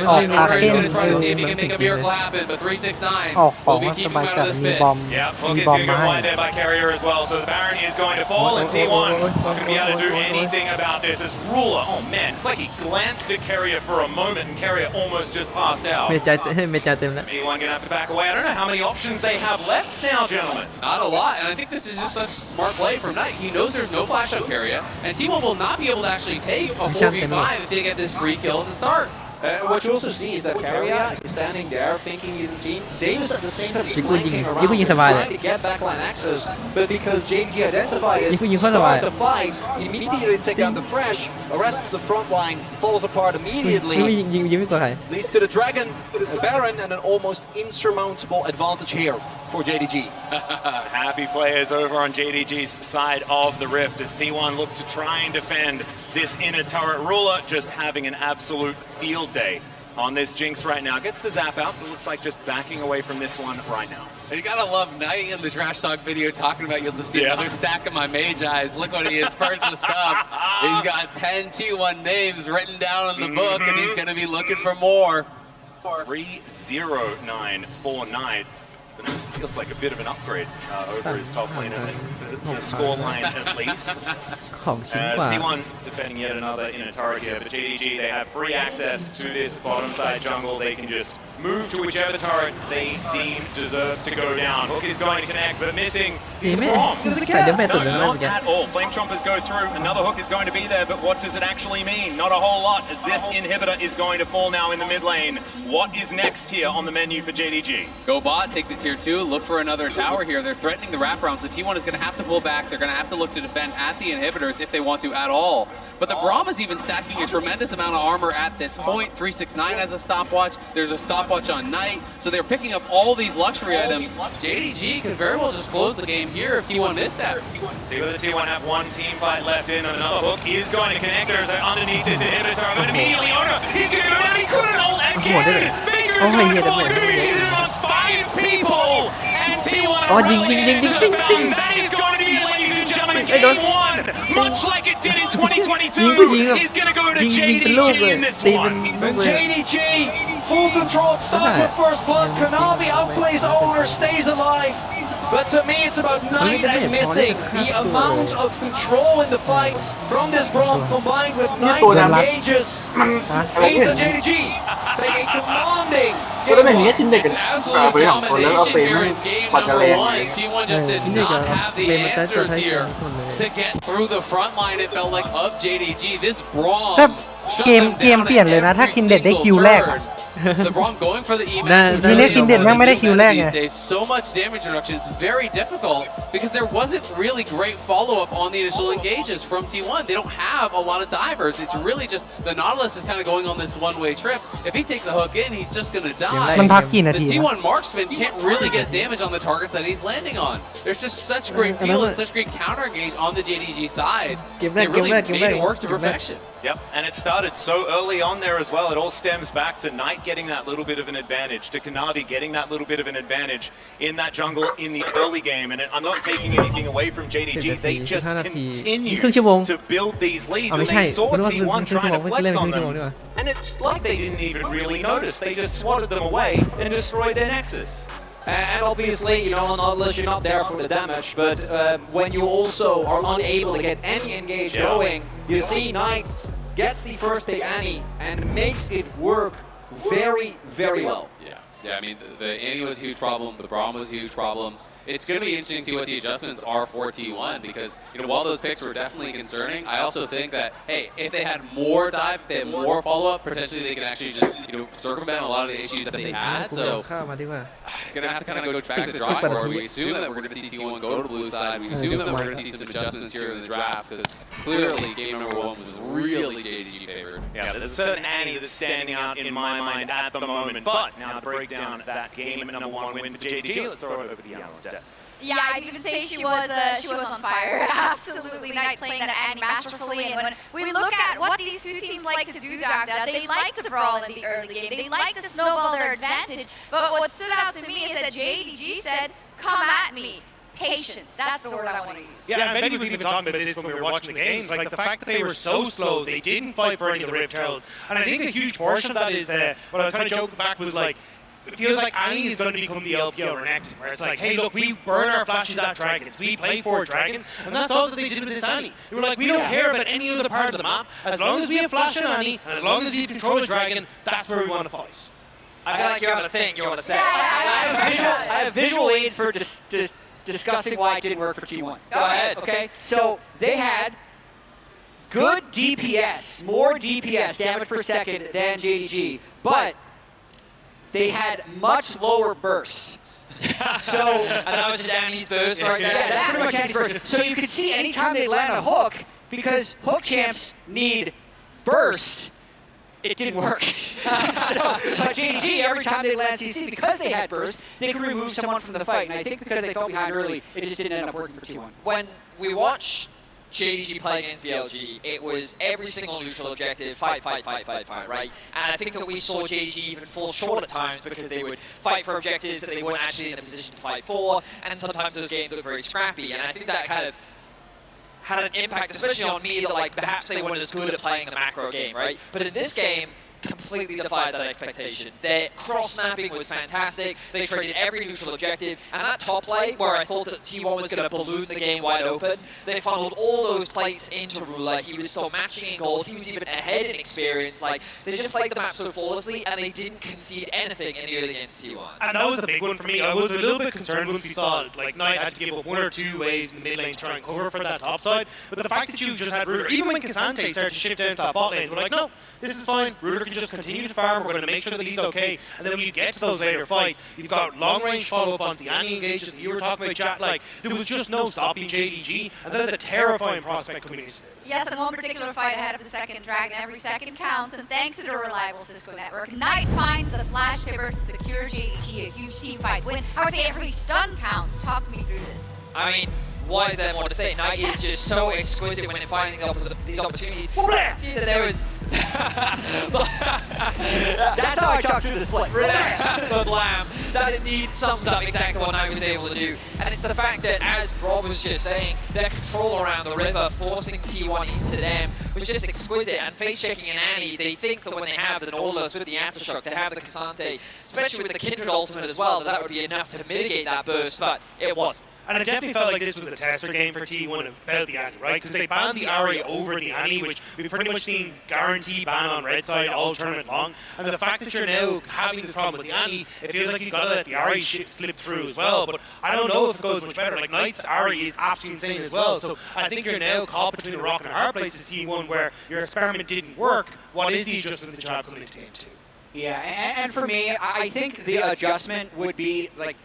ออกอาร์เคนออกของสบายจัดมีบอมมาให้ there by Carrier as well, so the Baron is going to fall, and T1 not going to be able to do anything about this. As Ruler, oh man, it's like he glanced at Carrier for a moment, and Carrier almost just passed out. T1 going to have to back away. I don't know how many options they have left now, gentlemen. Not a lot, and I think this is just such smart play from Knight. He knows there's no flash out Carrier, and T1 will not be able to actually take a 4v5 if they get this free kill at the start. What you also see is that Carrier is standing there thinking he didn't see him. Zayas at the same time flanking around trying to get backline access, but because JDG identified as start the fight, immediately take down the Fresh, the rest of the front line falls apart immediately. Leads to the Dragon, the Baron, and an almost insurmountable advantage here for JDG. Happy players over on JDG's side of the rift as T1 look to try and defend this inner turret. Ruler just having an absolute field day on this Jinx right now. Gets the zap out, but looks like just backing away from this one right now. And you gotta love Knight in the Trash Talk video talking about you'll just be another stack of my mage eyes. Look what he has purchased up. He's got 10 T1 names written down in the book, and he's gonna be looking for more. 3-0-9 for Knight. So it feels like a bit of an upgrade over his top laner. The scoreline at least. As T1 defending yet another in a turret here, but JDG, they have free access to this bottom side jungle. They can just move to whichever turret they deem deserves to go down. Hook is going to connect, but missing is Braum. No, not at all. Flame Chompers go through. Another hook is going to be there, but what does it actually mean? Not a whole lot, as this inhibitor is going to fall now in the mid lane. What is next here on the menu for JDG? Go bot, take the tier 2, look for another tower here. They're threatening the wraparound, so T1 is going to have to pull back. They're going to have to look to defend at the inhibitors if they want to at all. But the Braum is even stacking a tremendous amount of armor at this point. 369 has a stopwatch. There's a stopwatch on Knight. So they're picking up all these luxury items. JDG could very well just close the game here if T1 missed that. See whether T1 have one team fight left in, and another hook is going to connect. There's underneath this inhibitor, but immediately Owner, he's going to go down. He couldn't ult again. Fingers going to fall. He's lost 5 people. And T1 are really into the battle. That is going to be, ladies and gentlemen, game 1. Much like it did in 2022, is going to go to JDG in this one. JDG, full control, starts with first blood. Kanavi outplays Owner, stays alive. But to me, it's about Knight and missing the amount of control in the fights from this Braum combined with Knight's engages. He's the JDG, taking commanding. ก็ได้แบบนี้จินเด็กกันบริหารคนแล้วเอาเฟรมปัดกระเลง T1 just did not have the answers here to get through the front line. It felt like of JDG. This Braum ถ้าเกมเปลี่ยนเลยนะถ้าคินเด็ดได้คิวแรก The Braum going for the EMAX. ทีนี้คินเด็ดแม่งไม่ได้คิวแรกไง So much damage reduction. It's very difficult because there wasn't really great follow-up on the initial engages from T1. They don't have a lot of divers. It's really just the Nautilus is kind of going on this one-way trip. If he takes a hook in, he's just going to die. มันพักกี่นา The ที T1 marksman can't really get damage on the targets that he's landing on. There's just such great feel and such great counter engage on the JDG side. They really made it work to perfection. Yep, and it started so early on there as well. It all stems back to Knight getting that little bit of an advantage, to Kanavi getting that little bit of an advantage in that jungle in the early game. And I'm not taking anything away from JDG. They just continue to build these leads. And they saw T1 trying to flex on them. And it's like they didn't even really notice. They just swatted them away and destroyed their Nexus. And obviously, you know, unless you're not there for the damage, but when you also are unable to get any engage going, you see Knight gets the first pick Annie and makes it work very, very well. Yeah, I mean, the Annie was a huge problem, the Braum was a huge problem. It's going to be interesting to see what the adjustments are for T1 because, you know, while those picks were definitely concerning, I also think that, hey, if they had more dive, if they had more follow-up, potentially they can actually just, you know, circumvent a lot of the issues that they had. So, going to have to kind of go back to the drawing board. We assume that we're going to see T1 go to the blue side. We assume that we're going to see some adjustments here in the draft because clearly game number 1 was really JDG favored. Yeah, there's a certain Annie that's standing out in my mind at the moment. But now to break down that game number 1 win for JDG, let's throw it over the analyst desk. Yeah, I'd even say she was on fire. Absolutely, Knight playing that Annie masterfully. And when we look at what these two teams like to do, Dagda, they like to brawl in the early game. They like to snowball their advantage. But what stood out to me is that JDG said, "Come at me." Patience. That's the word I want to use. Yeah, and Betty was even talking about this when we were watching the games. Like the fact that they were so slow, they didn't fight for any of the Rift Heralds. And I think a huge portion of that is what I was kind of joking back was like, it feels like Annie is going to become the LPL Renekton, where it's like, hey, look, we burn our flashes at dragons, we play for dragons, and that's all that they did with this Annie. They were like, we don't care about any other part of the map, as long as we have flash on Annie, and as long as we control a dragon, that's where we want to fight. I feel like you have a thing you want to say. I have visual aids for discussing why it didn't work for T1. Go ahead. Okay, so they had good DPS, more DPS, damage per second, than JDG, but they had much lower burst. So and that was just Annie's burst right there. Yeah, that's pretty much Annie's burst. So you can see anytime they land a hook, because hook champs need burst, it didn't work. So JDG, every time they land CC, because they had burst, they could remove someone from the fight. And I think because they fell behind early, it just didn't end up working for T1. When we watch JDG playing against BLG, it was every single neutral objective, fight, right? And I think that we saw JDG even fall short at times because they would fight for objectives that they weren't actually in a position to fight for, and sometimes those games look very scrappy. And I think that kind of had an impact, especially on me, that like perhaps they weren't as good at playing the macro game, right? But in this game, completely defied that expectation. Their cross-snapping was fantastic. They traded every neutral objective. And that top lane, where I thought that T1 was going to balloon the game wide open, they funneled all those plates into Rula. He was still matching in gold. He was even ahead in experience. Like, they just played the map so flawlessly, and they didn't concede anything in the early against T1. And that was the big one for me. I was a little bit concerned once we saw, like, Knight had to give up 1 or 2 waves in the mid lane to try and cover for that top side. But the fact that you just had Ruler, even when Cassante started to shift down to that bot lane, we're like, no, this is fine. Ruler can just continue to farm. We're going to make sure that he's okay. And then when you get to those later fights, you've got long-range follow-up onto the Annie engages that you were talking about, chat. Like, there was just no stopping JDG, and that is a terrifying prospect coming into this. Yes, and one particular fight ahead of the second dragon. Every second counts, and thanks to the reliable Cisco network, Knight finds the flash tipper to secure JDG a huge team fight win. I would say every stun counts. Talk to me through this. I mean, why is there more to say? Knight is just so exquisite when finding these opportunities. See that there was... That's how I talk through this play. But Lamb, that indeed sums up exactly what Knight was able to do. And it's the fact that, as Rob was just saying, their control around the river, forcing T1 into them, was just exquisite. And face-checking an Annie, they think that when they have the Nautilus with the Aftershock, they have the Cassante, especially with the Kindred ultimate as well, that would be enough to mitigate that burst, but it wasn't. And it definitely felt like this was a tester game for T1 about the Annie, right? Because they banned the Ahri over the Annie, which we've pretty much seen guarantee ban on red side all tournament long. And the fact that you're now having this problem with the Annie, it feels like you've got to let the Ahri shit slip through as well. But I don't know if it goes much better. Like, Knight's Ahri is absolutely insane as well. So I think you're now caught between a rock and a hard place as T1, where your experiment didn't work. What is the adjustment that you have coming into game 2? Yeah, and for me, I think the adjustment would be, like,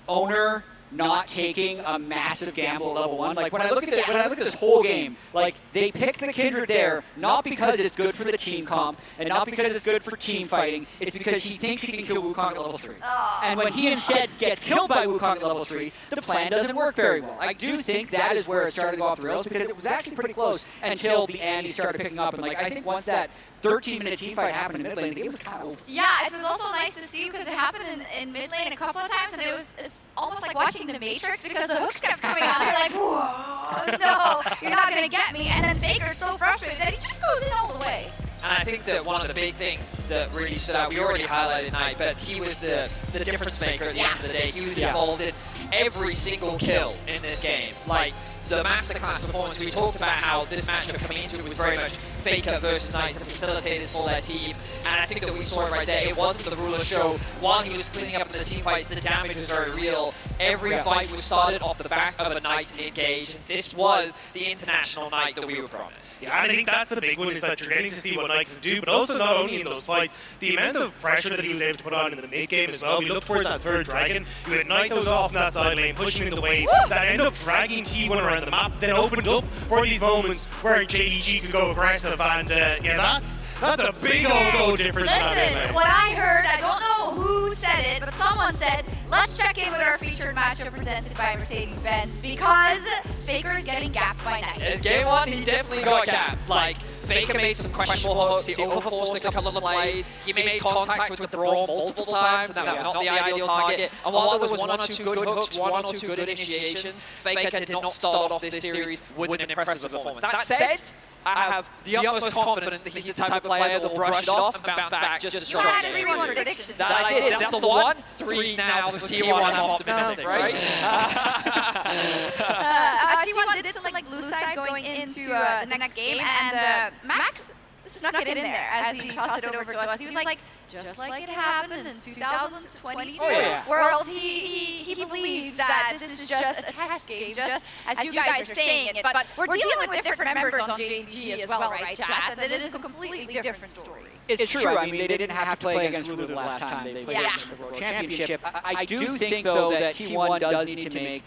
owner not taking a massive gamble at level 1. Like, when I look at this whole game, like, they picked the Kindred there not because it's good for the team comp and not because it's good for team fighting. It's because he thinks he can kill Wukong at level 3. And when he instead gets killed by Wukong at level 3, the plan doesn't work very well. I do think that is where it started to go off the rails, because it was actually pretty close until the Annie started picking up. And, like, I think once that 13-minute team fight happened in mid lane, the game was kind of over. Yeah, it was also nice to see because it happened in mid lane a couple of times, and it's almost like watching the Matrix because the hooks kept coming out. You're like, whoa, no, you're not going to get me. And then Faker's so frustrated that he just goes in all the way. And I think that one of the big things that really stood out, we already highlighted Knight, but he was the difference maker at the end of the day. He was involved in every single kill in this game. Like, the masterclass performance, we talked about how this matchup coming into it was very much Faker versus Knight, the facilitators for their team. And I think that we saw it right there. It wasn't the Ruler show. While he was cleaning up in the team fights, the damage was very real. Every fight was started off the back of a Knight engage. And this was the international Knight that we were promised. Yeah, and I think that's the big one, is that you're getting to see what Knight can do, but also not only in those fights, the amount of pressure that he was able to put on in the mid game as well. We look towards that third dragon. You had Knight goes off in that side lane, pushing in the wave, that ended up dragging T1 around the map, then opened up for these moments where JDG could go aggressive, and yeah, that's a big old goal difference. Listen, what I heard, I don't know who said it, but someone said, let's check in with our featured matchup presented by Mercedes-Benz, because Faker is getting gapped by Knight. In game 1, he definitely got gapped. Like, Faker made some questionable hooks, he overforced a couple of plays, he made contact with the Brawl multiple times, and that was not the ideal target. And while there was 1 or 2 good hooks, 1 or 2 good initiations, Faker did not start off this series with an impressive performance. That said, I have the utmost confidence that he's the type of player that will brush it off and bounce back just as strong. That I did. That's the 1. 3 now for T1. I'm optimistic, right? T1 did some like blue side going into the next game, and Max snuck it in there as he tossed it over to us. He was like, just like it happened in 2022 Worlds, he believes that this is just a test game, just as you guys are saying it. But we're dealing with different members on JDG as well, right, chat? And it is a completely different story. It's true. I mean, they didn't have to play against Rulu the last time they played in the World Championship. I do think, though, that T1 does need to make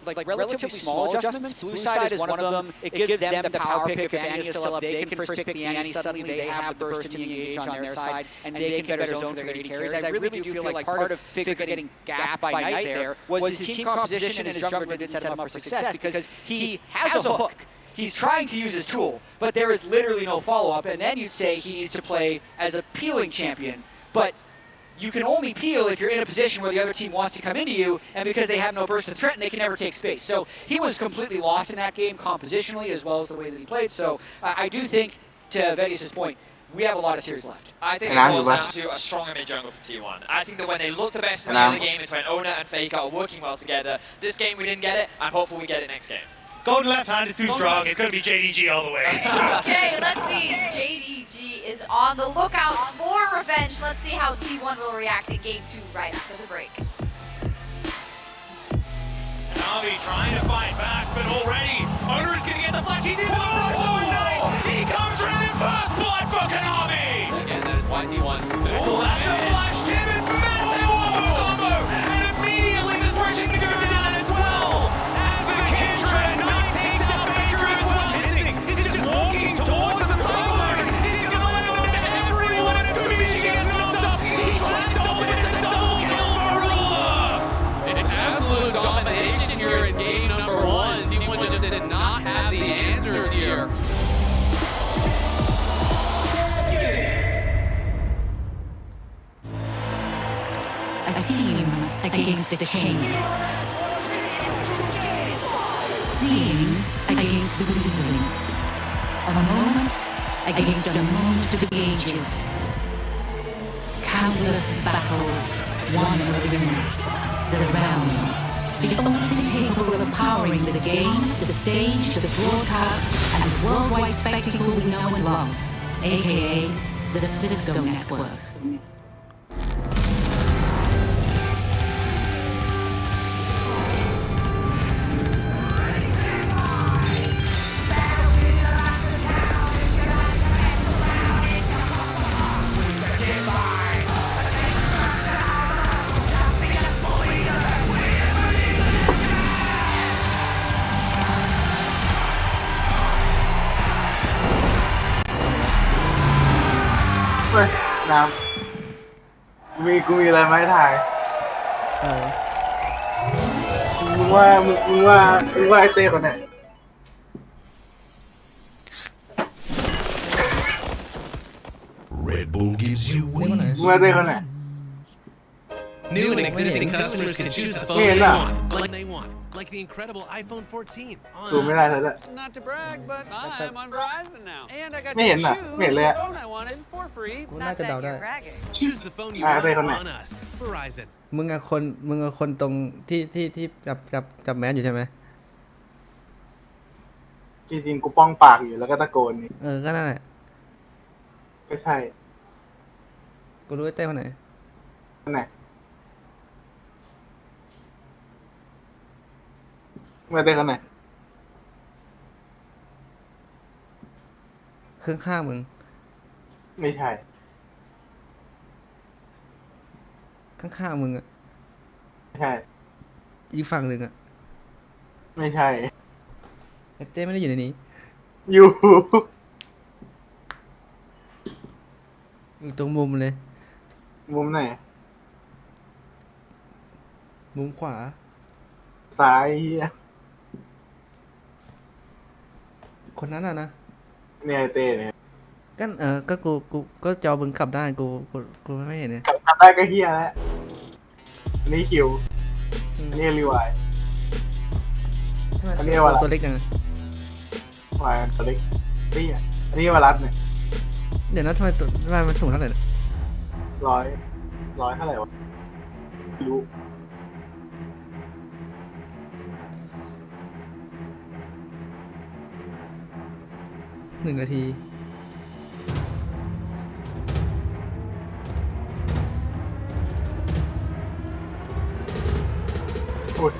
like relatively small adjustments. Blue side is one of them. It gives them the power pick. If Annie is still up, they can first pick the Annie. Suddenly they have the burst to engage on their side, and they can better zone for their AD carries. I really do feel like part of Faker getting gapped by Knight there was his team composition and his jungler didn't set him up for success because he has a hook. He's trying to use his tool, but there is literally no follow-up, and then you'd say he needs to play as a peeling champion. But you can only peel if you're in a position where the other team wants to come into you, and because they have no burst to threaten, they can never take space. So he was completely lost in that game compositionally as well as the way that he played. So I do think, to Vedius' point, we have a lot of series left. I think it boils down to a stronger mid-jungle for T1. I think that when they look the best in the early game, it's when Ona and Faker are working well together. This game we didn't get it, I'm hopeful we get it next game. Golden left hand is too strong. It's going to be JDG all the way. Okay, let's see. JDG is on the lookout for revenge. Let's see how T1 will react in game 2 right after the break. Navi trying to fight back, but already Ona is going to get the flash. He's in the rush overnight. He comes from the first blood for Kanavi. Again, that is YT1. Oh, that's a flash. Tim is massive wombo combo, and immediately the threshing to go down as well. As the Kindred Knight takes out Baker as well. Missing. He's just walking towards the cyclone. He's going to let him into everyone, and Kumishi gets knocked up. He tries to stop it. It's a double kill for Ruler. It's absolute domination here in game number 1. Team 1 just did not have the answers here. A team against a king. Seeing against believing. A moment against a moment for the ages. Countless battles, won or winner. The realm. The only thing capable of powering the game, the stage, the broadcast, and worldwide spectacle we know and love. AKA the Cisco Network.เฮ้ยน้ำกูมีอะไรมาให้ถ่ายมึงว่าไอเต้คนไหน Red Bull gives you wings. มึงว่าไอเต้คนไหน New and existing customers can choose the phone they want, like they want, like the incredible iPhone 14. ซูมไม่ได้เลย Not to brag, but I'm on Verizon now, and I got ไม่เห็น to อ่ะ choose ไม่เห็นเลย the อ่ะ phone I wanted for free. กูน่าจะเดาได้ Choose the phone you ไอ want เต้คนไหน on us, Verizon. มึงกับคนตรงที่จับแมสอยู่ใช่ไหม จริงๆกูป้องปากอยู่แล้วก็ตะโกนนี่ ก็นั่นแหละ ก็ใช่ กูรู้ไอ้เต้คนไหน คนไหนมึงว่าเต้คนไหน ข้างมึง ไม่ใช่ ข้างมึงอะ ไม่ใช่ อีกฝั่งหนึ่งอะ ไม่ใช่ ไอ้เต้ไม่ได้อยู่ในนี้ อยู่ อยู่ตรงมุมเลย มุมไหน มุมขวา ซ้ายเฮีย คนนั้นอะนะ เนี่ยไอเต้เนี่ย ก็กูก็จอมึงกลับด้านกูไม่เห็นเนี่ย กลับได้ก็เฮียแล้วอันนี้คิวอันนี้รีวาย อันนี้วารัส ตัวเล็กยัง วายตัวเล็กเฮียอันนี้วารัสเนี่ย เดี๋ยวนะทำไมมันสูงเท่าไหร่เนี่ย ร้อยเท่าไหร่วะไม่รู้ 1 นาที อุ้ย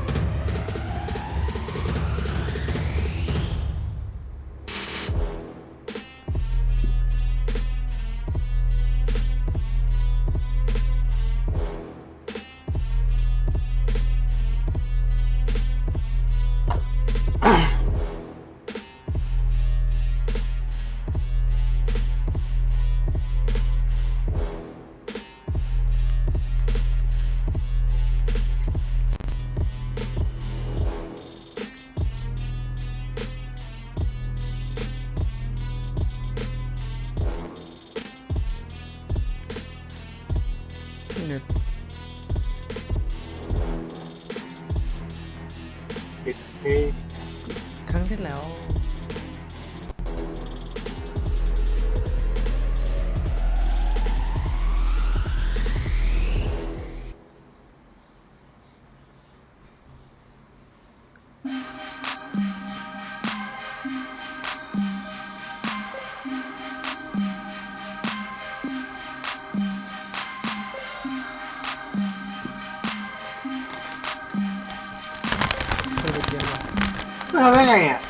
ำได้ไงอ่ะ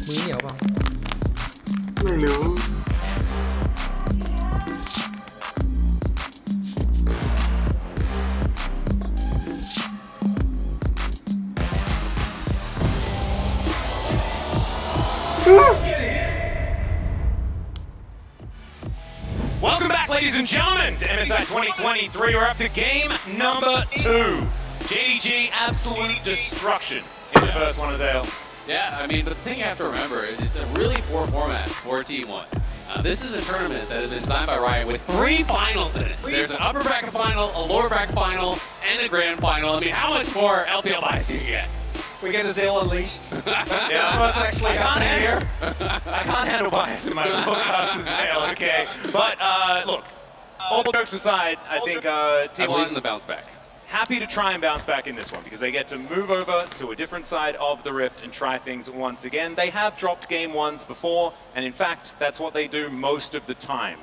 มือเหนียวเปล่าไม่รู้Welcome back, ladies and gentlemen, to MSI 2023. We're up to game number 2. JDG, absolute destruction in the first one, Azale. Yeah, I mean, the thing you have to remember is it's a really poor format for T1. This is a tournament that has been designed by Riot with 3 finals in it. There's an upper bracket final, a lower bracket final, and a grand final. I mean, how much more LPL bias do you get? We get Azale unleashed. Yeah, What's actually happening here? I can't handle bias in my podcast, Azale, okay? But, look, all jokes aside, I think T1... I believe in the bounce back. Happy to try and bounce back in this one because they get to move over to a different side of the rift and try things once again. They have dropped game 1s before, and in fact, that's what they do most of the time,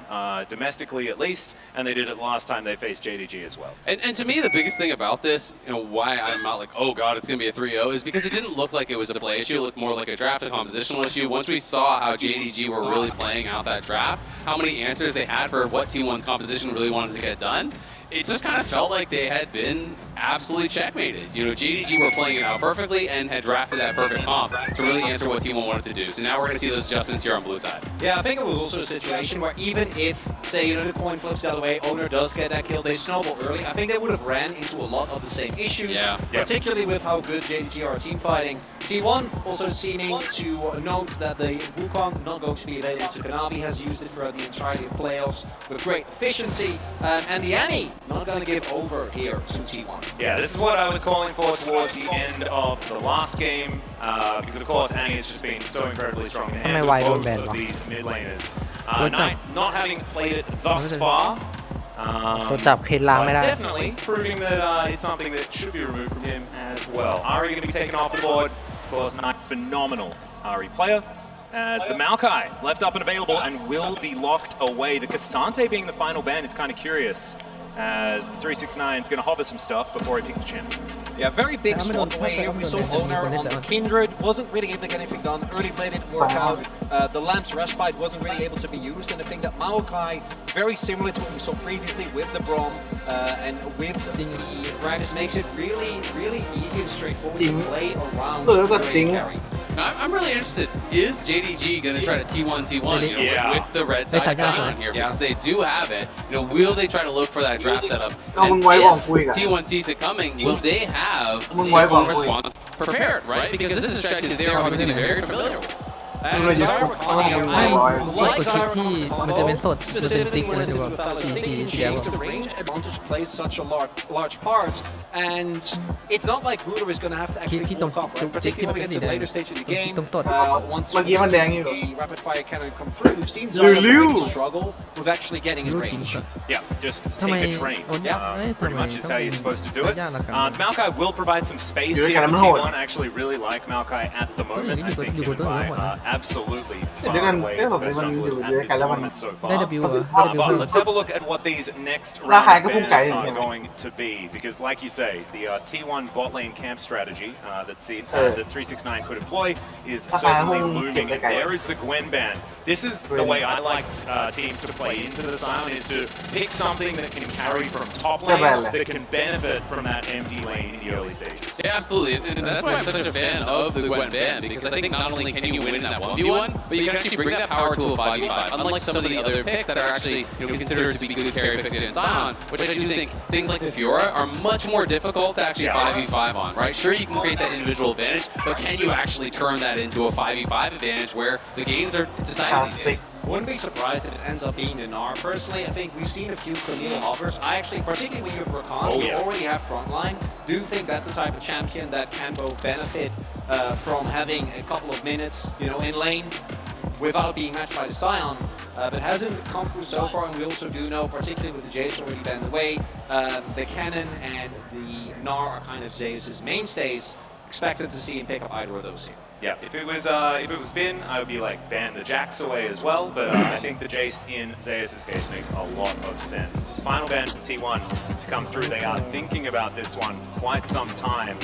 domestically at least, and they did it last time they faced JDG as well. And to me, the biggest thing about this, why I'm not like, oh god, it's going to be a 3-0, is because it didn't look like it was a play issue. It looked more like a draft and compositional issue. Once we saw how JDG were really playing out that draft, how many answers they had for what T1's composition really wanted to get done, it just kind of felt like they had been absolutely checkmated. JDG were playing it out perfectly and had drafted that perfect comp to really answer what T1 wanted to do. So now we're going to see those adjustments here on blue side. Yeah, I think it was also a situation where even if, say, the coin flips the other way, owner does get that kill, they snowball early, I think they would have ran into a lot of the same issues, particularly with how good JDG are team fighting. T1 also seeming to note that the Wukong not going to be available to Kanavi, has used it throughout the entirety of playoffs with great efficiency, and the Annie not going to give over here to T1. Yeah, this is what I was calling for towards the end of the last game, because of course Annie has just been so incredibly strong in the hands of both of these mid laners. Knight not having played it thus far, definitely proving that it's something that should be removed from him as well. Ari going to be taken off the board. Of course, Knight, phenomenal Ari player. As the Maokai left up and available and will be locked away. The Cassante being the final ban is kind of curious, as 369 is going to hover some stuff before he picks a champion. Yeah, very big swap away here. We saw Owner on the Kindred, wasn't really able to get anything done. Early play didn't work out. The Lamp's Respite wasn't really able to be used. And I think that Maokai, very similar to what we saw previously with the Braum and with the Gragas, makes it really, really easy and straightforward to play around the carry. I'm really interested. Is JDG going to try to T1 with the red side on here? Because they do have it. Will they try to look for that draft setup? And if T1 sees it coming, will they have a response prepared, right? Because this is a strategy that they're obviously very familiar with. ไม่กดคลิปที่มันจะเป็นสดจะเป็นติ๊กอะไรดีกว่าสีแดง The range advantage plays such a large part, and it's not like Ruler is going to have to actually walk up, right? Particularly when we get to the later stage of the game. Once the rapid fire cannon come through, we've seen Zara really struggle with actually getting in range. Yeah, just take a train. Pretty much is how you're supposed to do it. Maokai will provide some space here for T1. I actually really like Maokai at the moment. I think he would buy absolutely far away the best junglers at this moment so far. But let's have a look at what these next round bans are going to be, because like you say, the T1 bot lane camp strategy that 369 could employ is certainly looming, and there is the Gwen ban. This is the way I like teams to play into the Sion, is to pick something that can carry from top lane, that can benefit from that empty lane in the early stages. Yeah, absolutely, and that's why I'm such a fan of the Gwen ban, because I think not only can you win in that 1v1, but you can actually bring that power to a 5v5, unlike some of the other picks that are actually considered to be good carry picks against Sion, which I do think things like the Fiora are much more difficult to actually 5v5 on, right? Sure, you can create that individual advantage, but can you actually turn that into a 5v5 advantage where the games are decided these days? Wouldn't be surprised if it ends up being the Gnar. Personally, I think we've seen a few Cornelia offers. I actually, particularly when you have Rakan, you already have frontline, do think that's the type of champion that can both benefit from having a couple of minutes, in lane without being matched by the Sion, but hasn't come through so far. And we also do know, particularly with the Jace already banned away, the Cannon and the Gnar are kind of Zeus' mainstays. expected to see him pick up either of those here. Yeah, if it was Bin, I would be like ban the Jacks away as well, but I think the Jace in Zeus' case makes a lot of sense. It's final ban for T1 to come through. They are thinking about this one quite some time.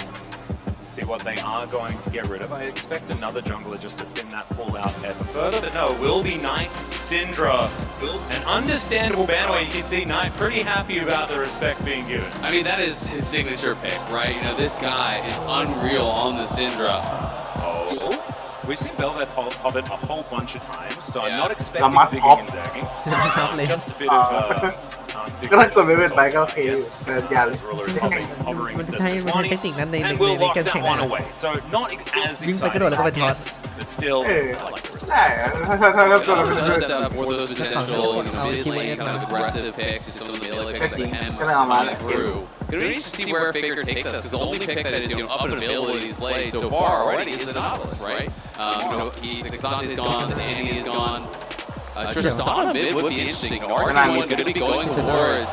See what they are going to get rid of. I expect another jungler just to thin that pull out ever further, but no, it will be Knight's Syndra. An understandable ban where you can see Knight pretty happy about the respect being given. I mean, that is his signature pick, right? You know, this guy is unreal on the Syndra. Oh. We've seen Belveth pop it a whole bunch of times, so I'm not expecting zigging and zagging. Just a bit of ก็ถ้ากดไม่เป็นไปก็โอเคแต่อย่าเลย มันจะใช้เทคนิคนั้นในการแข่งได้ So not as วิ่งไปกระโดดแล้วก็ไปทอส but still ได้ถ้าเริ่มต้น Also does set up for those potential, you know, mid lane kind of aggressive picks, some of the melee picks like him coming through. It'll be interesting to see where Faker takes us, because the only pick that is, you know, up and available that he's played so far already is the Nautilus, right? You know, the Xante's gone, the Annie is gone. Tristana mid would be interesting. RT1 going to be going towards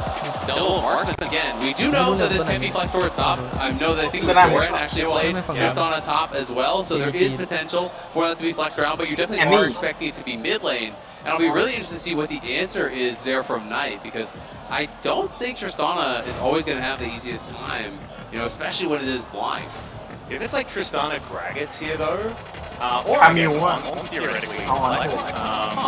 double marksman again. We do know that this can be flexed towards top. I know that I think Doran actually played Tristana top as well, so there is potential for that to be flexed around, but you definitely are expecting it to be mid lane. And I'll be really interested to see what the answer is there from Knight, because I don't think Tristana is always going to have the easiest time, you know, especially when it is blind. If it's like Tristana Gragas here though, or I guess on theoretically flex,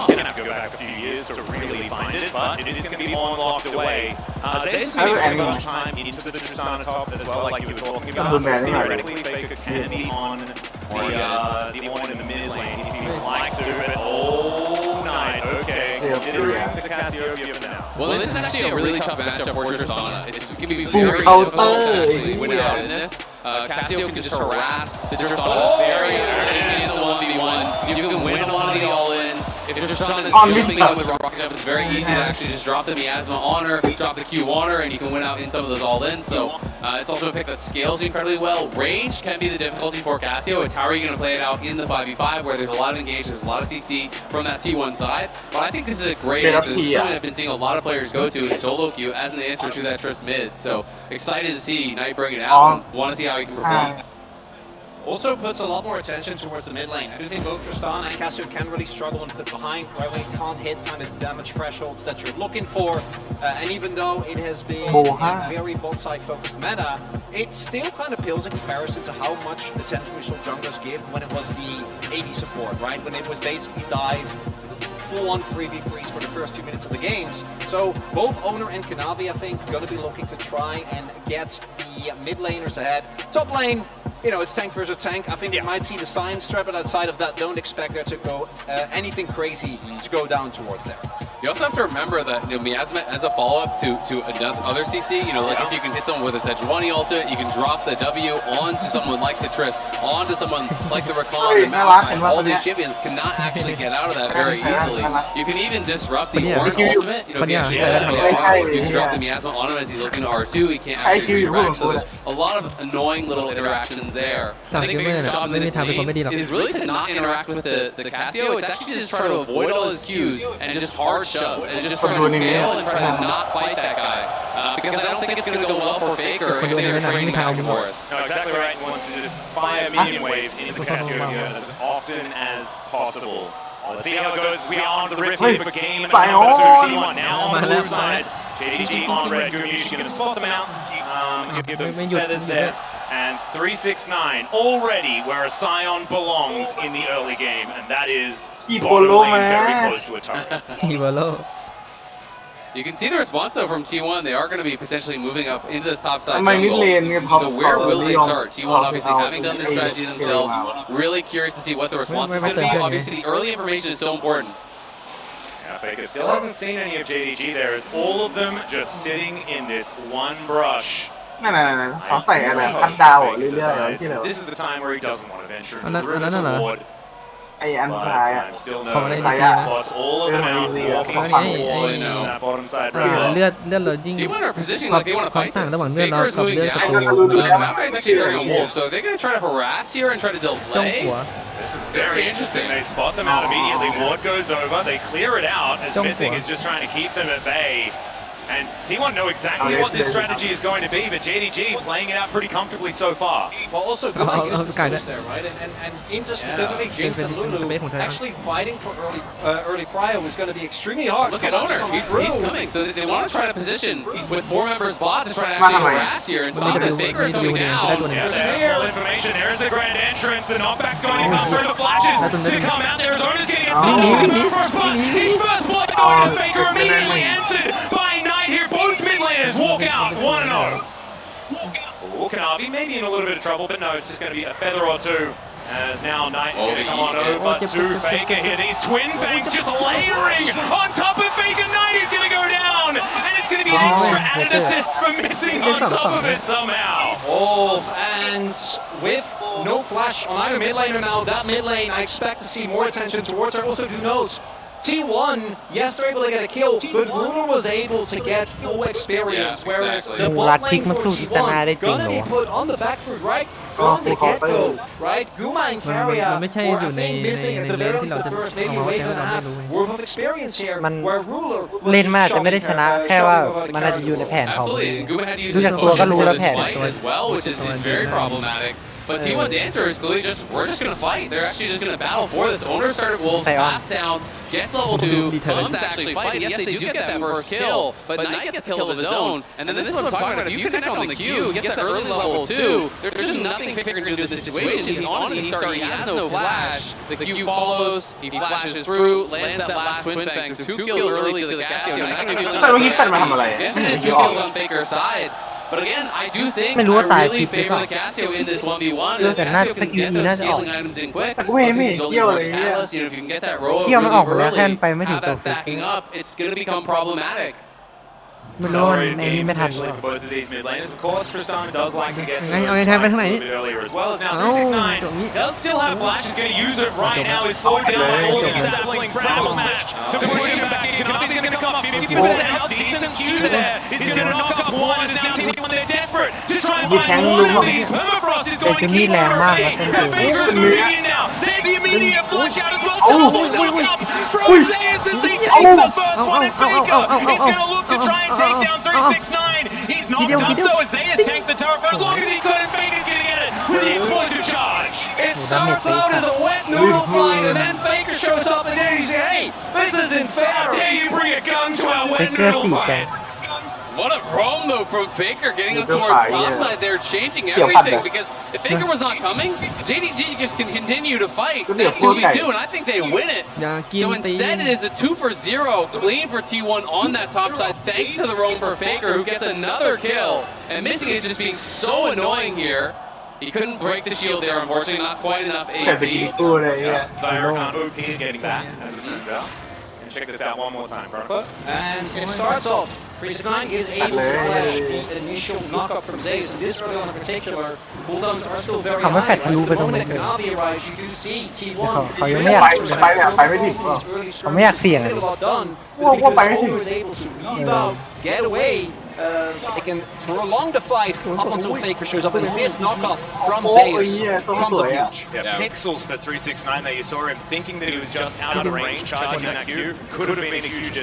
you're gonna have to go back a few years to really find it, but it is gonna be on locked away. Zeus is gonna be putting much time into the Tristana top as well, like you were talking about. So theoretically, Faker can be on the one in the mid lane if you like to, but all night, okay, considering the Cassiopeia for now. Well, this is actually a really tough matchup for Tristana. It's going to be very difficult to actually win out in this. Cassio can just harass the Tristana very early in the 1v1. You can win a lot of the all-in. If Tristana is jumping up with rocket jump, it's very easy to actually just drop the miasma on her, drop the Q on her, and you can win out in some of those all-ins. So it's also a pick that scales incredibly well. Range can be the difficulty for Cassio. It's how are you going to play it out in the 5v5 where there's a lot of engagement, there's a lot of CC from that T1 side. But I think this is a great answer. This is something I've been seeing a lot of players go to in solo queue as an answer to that Trist mid. So excited to see Knight bring it out and want to see how he can perform. Also puts a lot more attention towards the mid lane. I do think both Tristana and Cassio can really struggle and put behind, right? When you can't hit kind of damage thresholds that you're looking for. And even though it has been a very bot side focused meta, it still kind of pales in comparison to how much attention we saw junglers give when it was the AD support, right? When it was basically dive full-on 3v3s for the first few minutes of the games. So both Owner and Kanavi, I think, going to be looking to try and get the mid laners ahead. Top lane, you know, it's tank versus tank. I think you might see the Science threat, but outside of that, don't expect there to go anything crazy to go down towards there. You also have to remember that, you know, Miasma as a follow-up to another CC, you know, like if you can hit someone with a Sejuani ultimate, you can drop the W onto someone like the Trist, onto someone like the Rakan, the Malphite. All these champions cannot actually get out of that very easily. You can even disrupt the Ornn ultimate, you know, if he actually has R, you can drop the Miasma on him as he's looking to R2, he can't actually redirect. So there's a lot of annoying little interactions there. I think Faker's job in this game is really to not interact with the Cassio, it's actually just try to avoid all his Qs and just hard shove and just try to scale and try to not fight that guy. Because I don't think it's going to go well for Faker if they're trading back and forth. No, exactly right. He wants to just fire minion waves into the Cassiopeia as often as possible. Let's see how it goes. We are on the rift here for game number 2. T1 now on the blue side. JDG on red. Gumiushi going to spot them out. Give them some feathers there. And 369 already where a Scion belongs in the early game, and that is bottom lane very close to a target. You can see the response though from T1. They are going to be potentially moving up into this top side jungle. So where will they start? T1 obviously having done this strategy themselves. Really curious to see what the response is going to be. Obviously the early information is so important. Yeah, Faker still hasn't seen any of JDG there. As all of them just sitting in this one brush. นั่นเขาใส่อะไรคันดาวเรื่อยๆที่เรา This is the time where he doesn't want to venture อันนั้นเหรอ ไอ้อันท้ายอ่ะ ของอะไรดีเลือดเรายิ่งความต่างระหว่างเลือดเรากับเลือดประตู Malphite's actually starting on Wolf, so they're going to try to harass here and try to delay. This is very interesting. They spot them out immediately. Ward goes over. They clear it out as Missing is just trying to keep them at bay. And T1 know exactly what this strategy is going to be, but JDG playing it out pretty comfortably so far. Well, also Guma used the push there, right? And Inter specifically, Jinx and Lulu actually fighting for early prio was going to be extremely hard. Look at Owner, he's coming, so they want to try to position with 4 members bot to try to actually harass here and stop this Faker's coming down. Yeah, there's full information. There's the grand entrance. The knockback's going to come through. The flashes to come out. Arizona's going to get stolen. First blood. His first blood going to Faker immediately answered by Knight here. Both mid laners walk out 1-0. Oh, Kanavi maybe in a little bit of trouble, but no, it's just going to be a feather or two. As now Knight is going to come on over to Faker here. These twin banks just layering on top of Faker. Knight is going to go down, and it's going to be an extra added assist for missing on top of it somehow. Oh, and with no flash on either mid laner now, that mid lane I expect to see more attention towards her. Also do note, T1, yes, they're able to get a kill, but Ruler was able to get full experience, whereas the bot lane for T1 gonna be put on the back foot right from the get-go, right? Guma and Carrier were, I think, missing at the very least the first maybe wave and a half worth of experience here, where Ruler เล่นมาจะไม่ได้ชนะแค่ว่ามันอาจจะอยู่ในแผนเขา Absolutely, and Guma had to use ดู his จากตัวก็ motion รู้ for แล้ว this แผน fight as well, which is very problematic. But T1's answer is clearly just, we're just going to fight. They're actually just going to battle for this. Owner started Wolves, pass down, gets level 2, comes to actually fight. And yes, they do get that first kill, but Knight gets a kill of his own. And then this is what I'm talking about. If you connect on the Q, he gets that early level 2, there's just nothing Faker can do in this situation. He's on the start, he has no flash. The Q follows, he flashes through, lands that last Twin Fang. So 2 kills early to the Cassio. Yes, it is 2 kills on Faker's side. But again, I do think I really favor the Cassio in this 1v1. The Cassio can get those scaling items in quick. Once he's building towards Catalyst, if you can get that row really early, have that stacking up, it's going to become problematic. ไม่รู้มันในนี้ไม่ทัน for both of these mid laners. Of course, Tristan does like to get toเอาไอ้แทนไปทางไหน a little bit earlier as well as now 369 does still have flash. He's going to use it right now. He's slowed down by all these saplings. Battle smash to push him back in. Kanavi's going to come up 50% out. Decent Q there. He's going to knock up one as now T1 they're desperate to try and find one of these. Permafrost is going to keep on repeat. And Faker's moving in now. There's the immediate flush out as well. Double knock up from Zeus as they take the first one and Faker. He's going to look to try and take down 369. He's knocked up though as Zeus tanked the tower for as long as he could, and Faker's gonna get it with the explosive charge. It starts out as a wet noodle fight, and then Faker shows up, and then he says, "Hey, this isn't fair." How dare you bring a gun to our wet noodle fight? What a roam though from Faker getting up towards topside there, changing everything, because if Faker was not coming, JDG just can continue to fight that 2v2, and I think they win it. So instead it is a 2-for-0 clean for T1 on that top side, thanks to the roam for Faker, who gets another kill. And missing is just being so annoying here. He couldn't break the shield there, unfortunately, not quite enough AP. Zyricon OP getting back, as it turns out. And check this out one more time, Chronicler. And it starts off. 369 is able to flash the initial knockup from Zeus. This early on in particular, cooldowns are still very high. Right? The moment that Kanavi arrives, you do see T1. เขายังไม่อยากไปไม่ถึงเขาไม่อยากเสี่ยง ว่าไปไม่ถึง was able to weave out, get away. They can prolong the fight up until Faker shows up, and this knockup from Zeus comes up huge. Yeah, pixels for 369 there. You saw him thinking that he was just out of range, charging that Q. Could have been a huge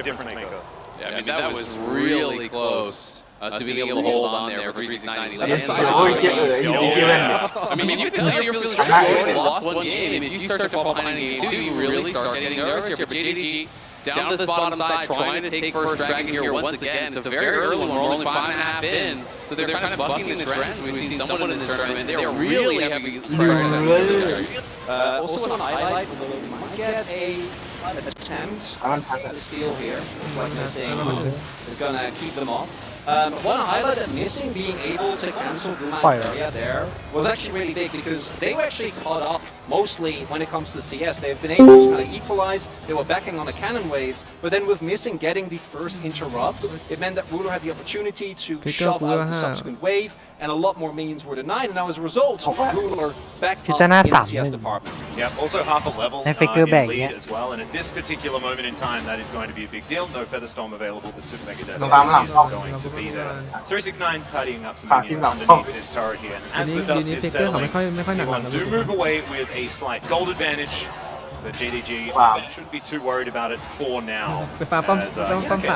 difference maker. Yeah, I mean, that was really close to being able to hold on there for 369. I mean, you can tell you're feeling stressed. You already lost one game. If you start to fall behind in game 2, you really start getting nervous here. But JDG down to this bottom side, trying to take first dragon here once again. So very early when we're only 5.5 in. So they're kind of bucking the trends. We've seen someone in this tournament. They're really heavy pressure on these also on highlight, we might get an attempt at a steal here. Like missing is going to keep them off. One highlight that missing being able to cancel Guma area there was actually really big, because they were actually caught up mostly when it comes to CS. They've been able to kind of equalize. They were backing on the cannon wave, but then with missing getting the first interrupt, it meant that Ruler had the opportunity to shove out the subsequent wave, and a lot more minions were denied. And now as a result, Ruler back up in the CS department. Yep, also half a level in lead as well, and at this particular moment in time, that is going to be a big deal. No Featherstorm available, but Super Mega Death is going to be there. 369 tidying up some minions underneath this turret here, and as the dust is settling, T1 do move away with a slight gold advantage. The GDG shouldn't be too worried about it for now. ไปฟาร์มป้อม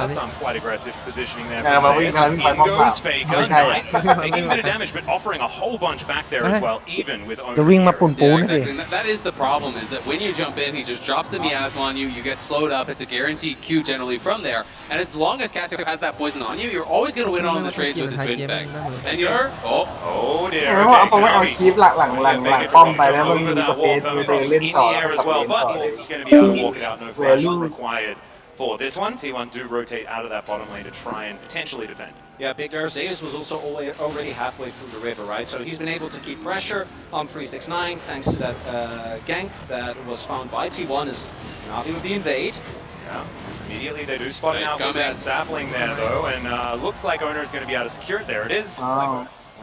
That's quite aggressive positioning there. In goes Faker, Knight, making a bit of damage, but offering a whole bunch back there as well, even with จะวิ่งมาปูนๆสิ That is the problem, is that when you jump in, he just drops the miasma on you, you get slowed up, it's a guaranteed Q generally from there, and as long as Casio has that poison on you, you're always going to win on the trades with the twin fangs. And you're, oh dear. เอาไปเอาคลิปหลังป้อมไปแล้วมันมีสเปซมีเล่นต่อ But he's going to be able to walk it out, no flash required for this one. T1 do rotate out of that bottom lane to try and potentially defend. Yeah, Big Zeus was also already halfway through the river, right? So he's been able to keep pressure on 369 thanks to that gank that was found by T1 is nothing with the invade. Yeah. Immediately they do spot out with that sapling there though, and looks like Owner is going to be able to secure it. There it is.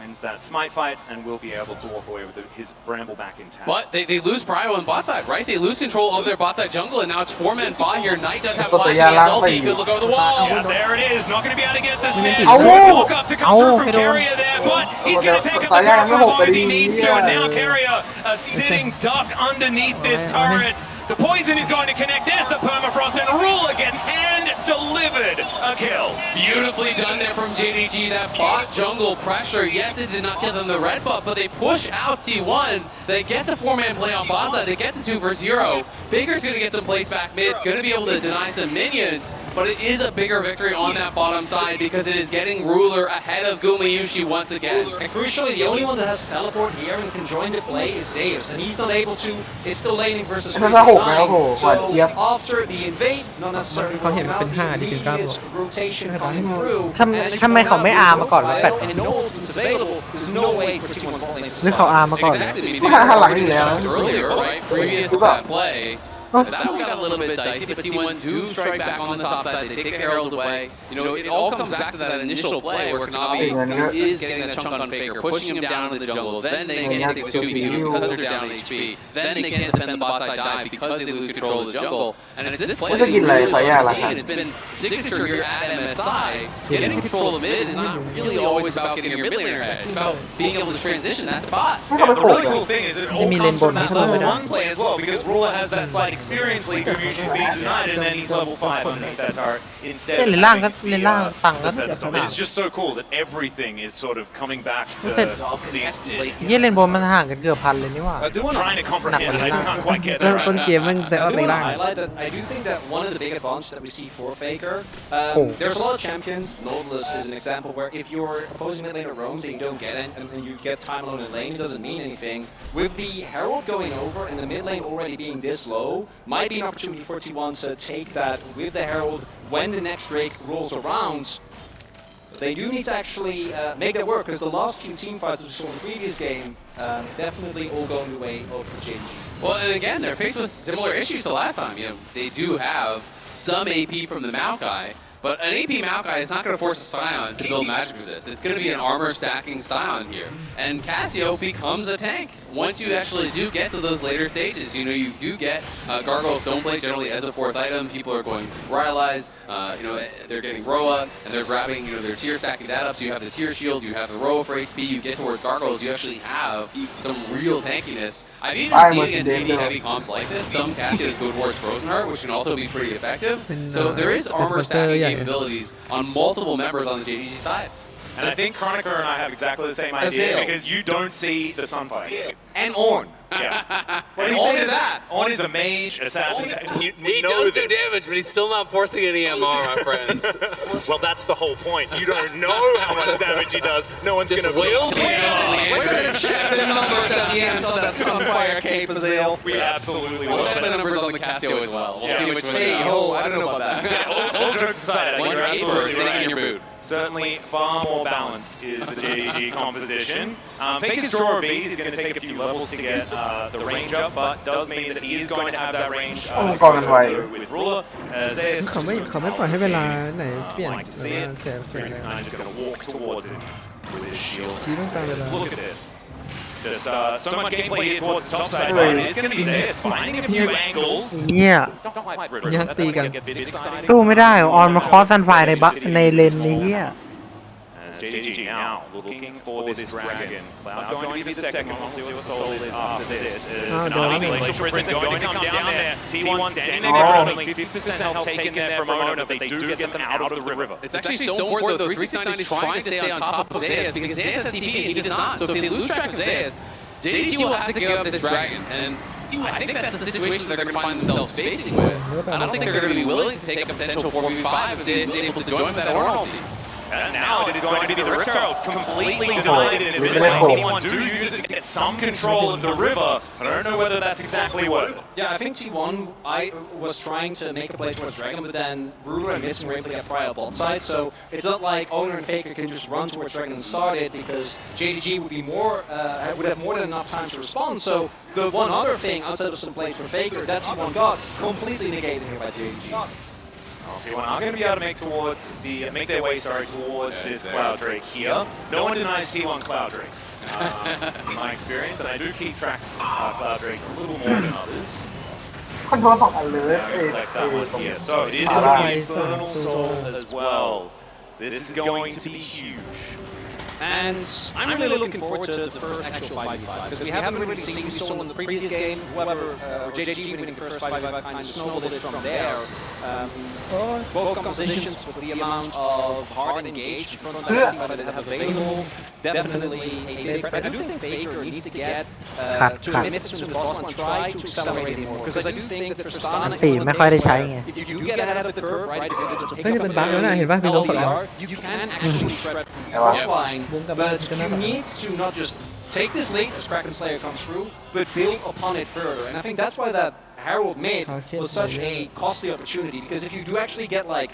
Wins that smite fight and will be able to walk away with his bramble back intact. But they lose Prio on bot side, right? They lose control of their bot side jungle, and now it's 4-man bot here. Knight does have flashing and ulti. Good look over the wall. Yeah, there it is. Not going to be able to get the snare. Walk up to come through from Carrier there, but he's going to take up the turret for as long as he needs to. And now Carrier, a sitting duck underneath this turret. The poison is going to connect. There's the permafrost, and Ruler gets hand-delivered a kill. Beautifully done there from JDG. That bot jungle pressure. Yes, it did not give them the red buff, but they push out T1. They get the 4-man play on bot side. They get the 2-0. Faker's going to get some plates back mid. Going to be able to deny some minions, but it is a bigger victory on that bottom side because it is getting Ruler ahead of Gumayushi once again. And crucially, the only one that has teleport here and can join the play is Zeus, and he's not able to. He's still laning versus 369. So after the invade, not necessarily working out, immediate rotation coming through. ทำไมเขาไม่อาร์มาก่อนแล้วแปด And in all instances available, there's no way for T1 bot lane to หรือเขาอาร์มาก่อน Earlier, right? Previous to that play. That one got a little bit dicey, but T1 do strike back on the top side. They take the Herald away. You know, it all comes back to that initial play where Kanavi is getting that chunk on Faker, pushing him down into the jungle. Then they can't take the 2v because they're down in HP. Then they can't defend the bot side dive because they lose control of the jungle. And it's this play that you really see, and it's been signature here at MSI. Getting control of mid is not really always about getting your mid laner ahead. It's about being able to transition that spot. Yeah, the really cool thing is it all comes from that level 1 play as well, because Ruler has that slight experience league of usually being denied, and then he's level 5 underneath that turret instead of it's just so cool that everything is sort of coming back to these เยี่ยเล่นบอลมันห่างกันเกือบพันเลยนี่ว่า trying to comprehend. I just can't quite get เริ่ม there. ต้นเกมมันแต่ออดไปล่าง I do think that one of the big advantages that we see for Faker, there's a lot of champions. Nautilus is an example where if your opposing mid laner roams and you don't get it, and then you get time alone in lane, it doesn't mean anything. With the Herald going over and the mid lane already being this low, might be an opportunity for T1 to take that with the Herald when the next Drake rolls around. They do need to actually make that work, because the last few team fights we saw in the previous game definitely all going the way of the JG. Well, and again, they're faced with similar issues to last time. You know, they do have some AP from the Maokai, but an AP Maokai is not going to force a Scion to build magic resist. It's going to be an armor stacking Scion here. And Casio becomes a tank. Once you actually do get to those later stages, you know, you do get Gargoyle Stoneplate generally as a 4th item. People are going Rylai's, you know, they're getting Roa, and they're grabbing, you know, their tier stacking that up. So you have the tier shield, you have the Roa for HP, you get towards Gargoyles, you actually have some real tankiness. I've even seen against AD heavy comps like this, some Cassios go towards Frozen Heart, which can also be pretty effective. So there is armor stacking capabilities on multiple members on the JDG side. And I think Chronicler and I have exactly the same idea, because you don't see the Sunfire. And Ornn. Yeah. Ornn is that? Ornn is a mage, assassin. He does do damage, but he's still not forcing any MR, my friends. Well, that's the whole point. You don't know how much damage he does. No one's going to will. Check the numbers at the end of that Sunfire cape, Azale. We absolutely will. We'll check the numbers on the Casio as well. We'll see which one. Hey, ho, I don't know about that. All jokes aside, I think you're absolutely sitting in right. your boot. Certainly far more balanced is the JDG composition. Faker's draw of beat is going to take a few levels to get the range up, but does mean that he is going to have that range with Ruler. เขาไม่ปล่อยให้เวลาไหนเปลี่ยน Just going to walk towards it with his shield. Look at this. Just so much gameplay here towards the top side, but it's going to be Zeus finding a few angles. เนี่ย ยังตีกัน สู้ไม่ได้ออนมาคอสซันไฟในเลนนี้ As JDG now looking for this dragon. Cloud going to be the second one. We'll see what the soul is after this. Konami Glacial Prison going to come down there. T1 standing their ground, only 50% health taken there from Ono, but they do get them out of the river. It's actually so important though. 369 is trying to stay on top of Zayas because Zayas has TP and he does not. So if they lose track of Zayas, JDG will have to give up this dragon. And I think that's the situation they're going to find themselves facing with. I don't think they're going to be willing to take a potential 4v5 if Zayas is able to join that Ornal team. And now it is going to be the Rift Herald completely divided in this mid lane. T1 do use it to get some control of the river, but I don't know whether that's exactly worth it. Yeah, I think T1 was trying to make a play towards Dragon, but then Ruler and Missing were able to get prior bot side, so it's not like Owner and Faker can just run towards Dragon and start it, because JDG would have more than enough time to respond, so the one other thing outside of some plays for Faker that T1 got completely negated here by JDG. T1 are going to be able to make their way towards this Cloud Drake here. No one denies T1 Cloud Drakes, in my experience, and I do keep track of Cloud Drakes a little more than others. คอนโทรล2 อันเลย Collect that one here. So it is going to be Infernal Soul as well. This is going to be huge. And I'm really looking forward to the first actual 5v5, because we haven't really seen we saw in the previous game, whoever, or JDG winning the first 5v5 kind of snowballed it from there. Both compositions with the amount of hard engaged front line team that they have available, definitely a big threat. I do think Faker needs to get to Magnificent with boss and try to accelerate it more, because I do think that Tristana, if you do get ahead of the curve, right, if you're able to pick up the LDR, you can actually spread front line. But you need to not just take this lead as Kraken Slayer comes through, but build upon it further. And I think that's why that Herald mid was such a costly opportunity, because if you do actually get like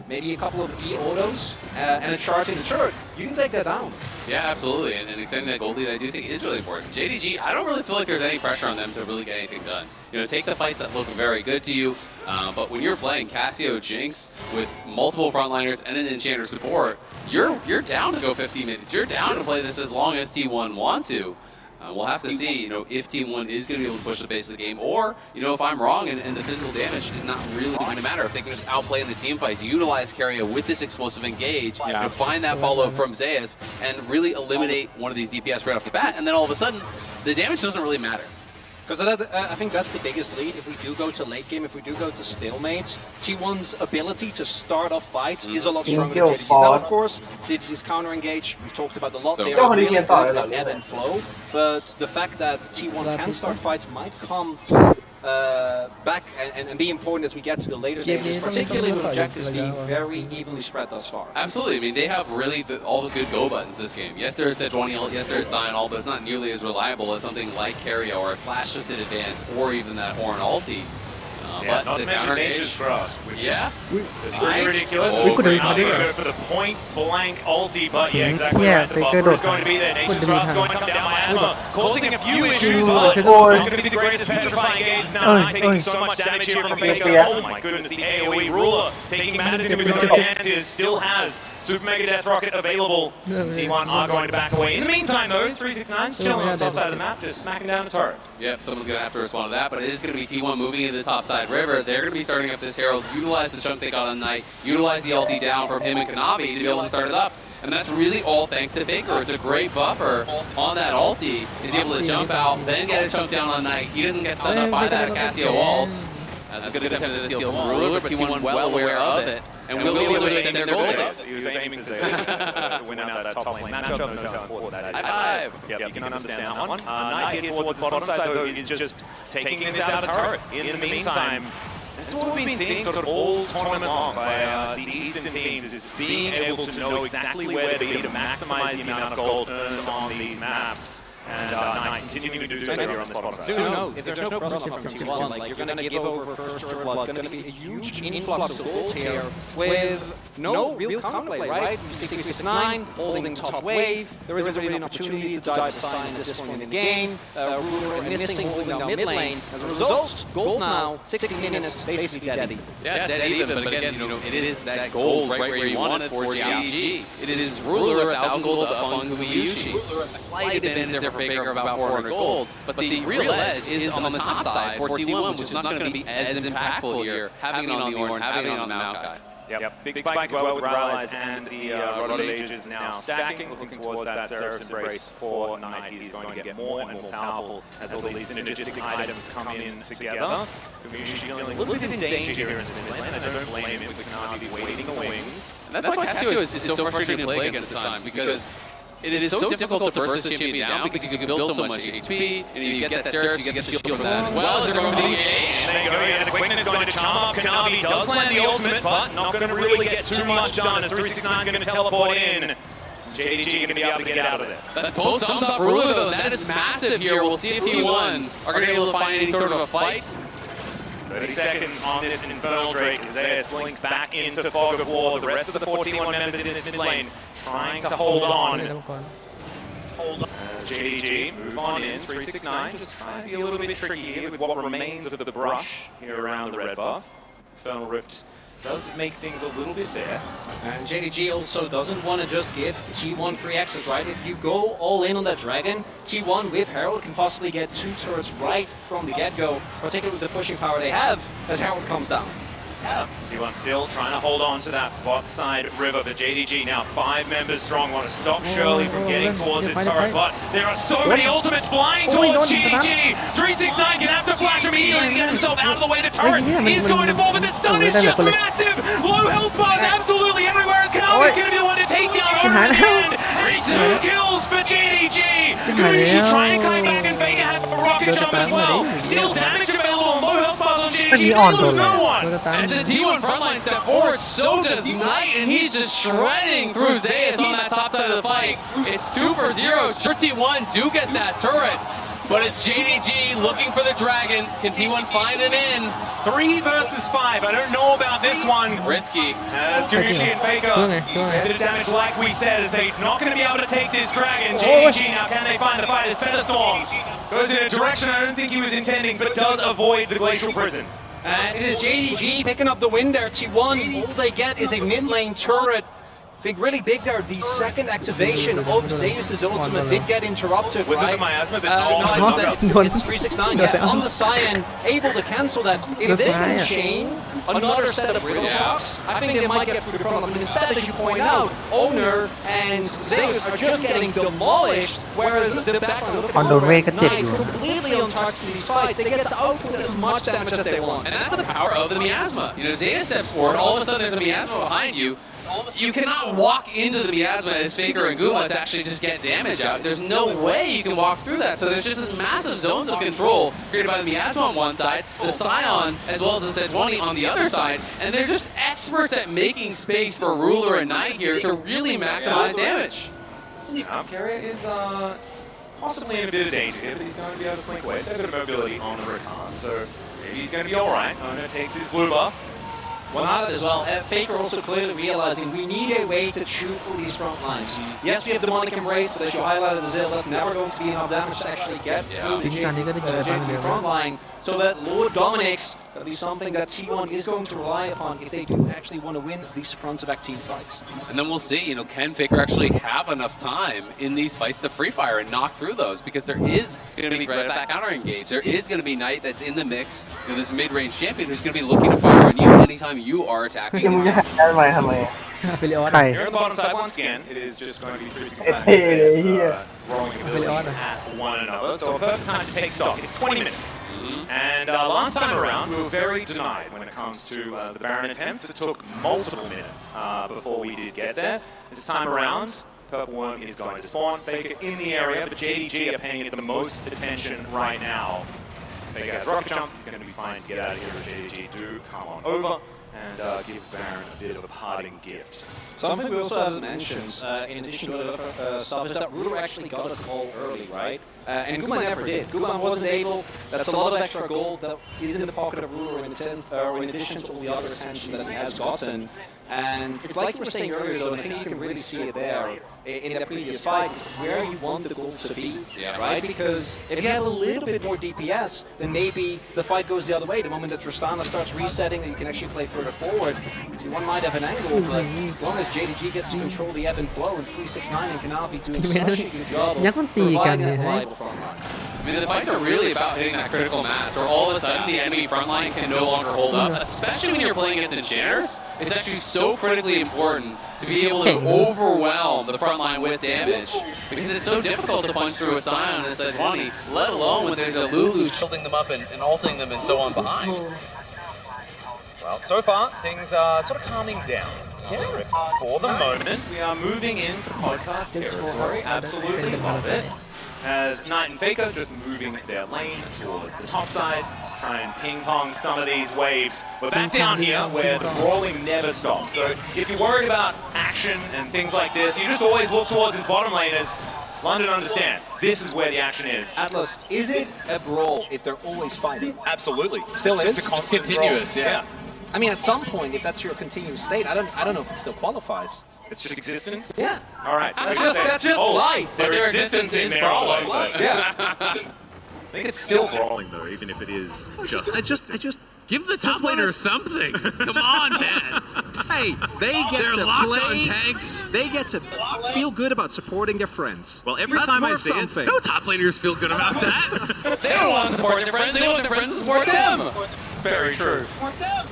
maybe a couple of E-autos and a charge in the turret, you can take that down. Yeah, absolutely. And extending that gold lead I do think is really important. JDG, I don't really feel like there's any pressure on them to really get anything done. You know, take the fights that look very good to you, but when you're playing Cassio Jinx with multiple frontliners and an Enchanter support, you're down to go 50 minutes. You're down to play this as long as T1 want to. We'll have to see, you know, if T1 is going to be able to push the pace of the game, or, you know, if I'm wrong and the physical damage is not really going to matter. If they can just outplay in the team fights, utilize Carrier with this explosive engage, find that follow-up from Zayas, and really eliminate one of these DPS right off the bat, and then all of a sudden, the damage doesn't really matter. Because I think that's the biggest lead. If we do go to late game, if we do go to stalemates, T1's ability to start off fights is a lot stronger than JDG's. Now, of course, JDG's counter engage, we've talked about a lot. They are really good at ebb and flow, but the fact that T1 can start fights might come back and be important as we get to the later stages, particularly with objectives being very evenly spread thus far. Absolutely. I mean, they have really all the good go buttons this game. Yes, there's Sejuani ult, yes, there's Sion ult, but it's not nearly as reliable as something like Carrier or a flash-assisted advance or even that Horn ulti. But not to mention Nature's Grasp, which is pretty ridiculous. We could have go for the point blank ulti, but yeah, exactly right. The buffer is going to be there. Nature's Grasp going to come down by Anima, causing a few issues, but it's not going to be the greatest petrifying gaze now. Taking so much damage here from Faker. Oh my goodness, the AoE ruler taking matters into his own hands. Still has Super Mega Death Rocket available. T1 are going to back away. In the meantime, though, 369 still on the top side of the map, just smacking down the turret. Yep, someone's going to have to respond to that, but it is going to be T1 moving into the top side river. They're going to be starting up this Herald, utilize the chunk they got on Knight, utilize the ulti down from him and Konami to be able to start it up. And that's really all thanks to Faker. It's a great buffer on that ulti. He's able to jump out, then get a chunk down on Knight. He doesn't get stunned up by that Cassio ult. That's a good attempt to steal from Ruler, but T1 well aware of it. And will be able to extend their goal base. He was aiming to win out that top lane matchup, knows how important that is. High five! Yep, you can understand that one. Knight here towards the bottom side, though, is just taking this out of turret. In the meantime, this is what we've been seeing sort of all tournament long by the Eastern teams, is being able to know exactly where to be to maximize the amount of gold earned on these maps. And Knight continuing to do so here on this bottom side. Do know, if there's no problem from T1, like you're going to give over first or blood, going to be a huge influx of gold here with no real counterplay, right? You see 369 holding top wave. There isn't really an opportunity to dive the sign at this point in the game. Ruler and Missing holding down mid lane. As a result, gold now, 60 minutes, basically dead even. Yeah, dead even, but again, you know, it is that gold right where you want it for JDG. It is Ruler 1,000 gold up on Kumiyushi. Slight advantage there for Faker of about 400 gold, but the real edge is on the top side for T1, which is not going to be as impactful here, having it on the Ornn, having it on the Maokai. Yep, big spikes well with Rise, and the Roddy Mage is now stacking, looking towards that Seraph's Embrace for Knight. He's going to get more and more powerful as all these synergistic items come in together. Usually feeling a little bit in danger here in this mid lane, and I don't blame him with Kanavi waiting the wings. And that's why Cassio is so frustrating to play against at times, because it is so difficult to burst this champion down because you can build so much HP, and you get that Seraph, you get the shield from that as well as everyone being engaged. There you go, yeah, the quickness going to charm up. Kanavi does land the ultimate, but not going to really get too much done as 369 is going to teleport in. JDG going to be able to get out of there. That's both sums up Ruler though, that is massive here. We'll see if T1 are going to be able to find any sort of a fight. 30 seconds on this Infernal Drake as Zaya slinks back into Fog of War. The rest of the 41 members in this mid lane trying to hold on. As JDG move on in, 369, just trying to be a little bit tricky here with what remains of the brush here around the red buff. Infernal Rift does make things a little bit there. And JDG also doesn't want to just give T1 free access, right? If you go all in on that dragon, T1 with Herald can possibly get 2 turrets right from the get-go, particularly with the pushing power they have as Herald comes down. Yeah, T1 still trying to hold on to that bot side river, but JDG now 5 members strong, want to stop Shirley from getting towards this turret, but there are so many ultimates flying towards JDG. 369 gonna have to flash immediately and get himself out of the way. The turret is going to fall, but the stun is just massive. Low health bars absolutely everywhere as Kanavi's going to be the one to take down over again. 2 kills for JDG. Gucci trying to come back, and Vega has a rocket jump as well. Still damage available on low health bars on JDG. They lose no one. And the T1 frontline step forward, so does Knight, and he's just shredding through Zayas on that top side of the fight. It's 2 for 0. Sure, T1 do get that turret, but it's JDG looking for the dragon. Can T1 find it in? 3 versus 5. I don't know about this one. Risky. As Gucci and Faker, a bit of damage like we said, as they're not going to be able to take this dragon. JDG now, can they find the fight as Featherstorm goes in a direction I don't think he was intending, but does avoid the Glacial Prison. And it is JDG picking up the win there. T1, all they get is a mid lane turret. I think really big there, the second activation of Zeus' ultimate did get interrupted. Was right? it the miasma that it's 369, yeah, on the Cyan, able to cancel that. If they can chain another set of riddle blocks, I think they might get through the problem. Instead, as you point out, Owner and Zeus are just getting demolished, whereas the background of Knight completely untouched in these fights. They get to output as much damage as they want. And that's the power of the miasma. You know, Zeus steps forward, all of a sudden there's a miasma behind you. You cannot walk into the miasma as Faker and Guma to actually just get damage out. There's no way you can walk through that. So there's just this massive zones of control created by the miasma on one side, the Scion as well as the Set20 on the other side, and they're just experts at making space for Ruler and Knight here to really maximize damage. Carrier is possibly in a bit of danger here, but he's going to be able to slink away. They've got mobility on the Rakan, so maybe he's going to be alright. Owner takes his blue buff. Well, not as well. Faker also clearly realizing we need a way to chew through these front lines. Yes, we have Demonic Embrace, but as you highlighted, the Zill, that's never going to be enough damage to actually get through the front line. So that Lord Dominic's going to be something that T1 is going to rely upon if they do actually want to win these fronts of team fights. And then we'll see, you know, can Faker actually have enough time in these fights to free fire and knock through those? Because there is going to be threat attack counter engage. There is going to be Knight that's in the mix. You know, this mid-range champion who's going to be looking to fire on you anytime you are attacking. Here on the bottom side, once again, it is just going to be 369 throwing abilities at one another. So a perfect time to take stock. It's 20 minutes. And last time around, we were very denied when it comes to the Baron attempts. It took multiple minutes before we did get there. This time around, Purple Worm is going to spawn. Faker in the area, but JDG are paying it the most attention right now. Faker has rocket jump. He's going to be fine to get out of here, but JDG do come on over and gives Baron a bit of a parting gift. Something we also haven't mentioned, in addition to the other stuff, is that Ruler actually got a call early, right? And Guma never did. Guma wasn't able. That's a lot of extra gold that is in the pocket of Ruler in addition to all the other attention that he has gotten. And it's like you were saying earlier, though, and I think you can really see it there in that previous fight, where you want the gold to be, right? Because if you have a little bit more DPS, then maybe the fight goes the other way. The moment that Tristana starts resetting, then you can actually play further forward. So one might have an angle, but as long as JDG gets to control the ebb and flow, and 369 and Kanavi doing such a good job of providing that reliable front line. I I mean, the fights are really about hitting that critical mass, where all of a sudden the enemy front line can no longer hold up, especially when you're playing against enchanters. It's actually so critically important to be able to overwhelm the front line with damage, because it's so difficult to punch through a Scion and a Set 20, let alone when there's a Lulu shielding them up and ulting them and so on behind. Well, so far, things are sort of calming down. For the moment, we are moving into podcast territory. Absolutely love it. As Knight and Faker just moving their lane towards the top side, try and ping-pong some of these waves. We're back down here where the brawling never stops. So if you're worried about action and things like this, you just always look towards his bottom lane as London understands this is where the action is. Atlas, is it a brawl if they're always fighting? Absolutely. Still it's is? just a constant continuous, brawl. yeah. I mean, at some point, if that's your continuous state, I don't know if it still qualifies. It's just existence? Yeah. All right. So That's just life. Their existence is brawling. Yeah. I think it's still brawling though, even if it is just. I just give the top laner something. Come on, man. Hey, they get They're to locked play. on tanks. They get to feel good about supporting their friends. Well, every That's time I worth see something. No top laners feel good about that. They don't want to support their friends. They want their friends to support them. Very true.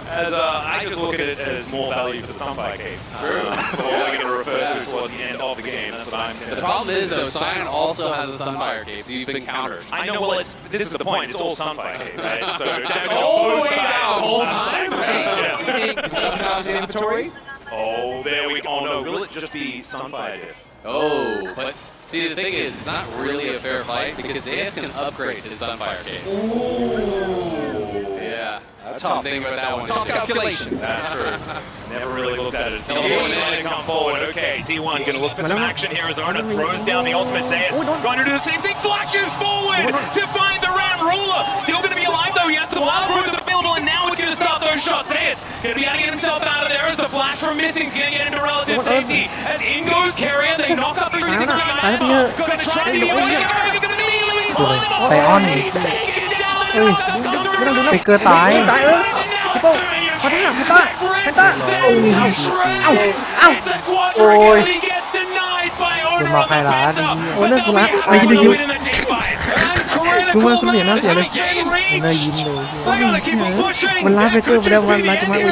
As I just look at it as more value for the Sunfire Cape. True. What we're going to refer to towards the end of the game. That's what I'm. The problem is though, Scion also has a Sunfire Cape, so you've been countered. I know. Well, this is the point. It's all Sunfire Cape, right? So damage all on the both way down, sides. the whole at the same time. time. Sometimes inventory. Oh, there we go. Oh no, will it just be Sunfire diff? Oh, but see the thing is, it's not really a fair fight because Zeus can upgrade his Sunfire Cape. Ooh. Yeah. Tough. Think about that one. Tough calculation. That's true. Never really looked at it. T1's going to come forward. Okay, T1 going to look for some action here as Ona throws down the ultimate. Zeus going to do the same thing. Flashes forward to find the Ram Ruler. Still going to be alive though. He has the wild growth available, and now it's going to start those shots. Zeus going to be able to get himself out of there as the flash from Missing's going to get into relative safety. As in goes Carrier, they knock up the 360 Mappa. Going to try to be away. Going to immediately find them all. ไซออน He's taken down. เฮ้ยไปเกอร์ตาย พี่โป้ขอโทษนะพี่ต้าโอ้ยโดนมาใครร้านโอ้เลิกกูละไอ้ยิ้มกูว่าคุณเสียหน้าเสียเลยเนยยิ้มเลยมันไลฟ์ไปเกอร์ไปแล้วมันไลฟ์จะมาอ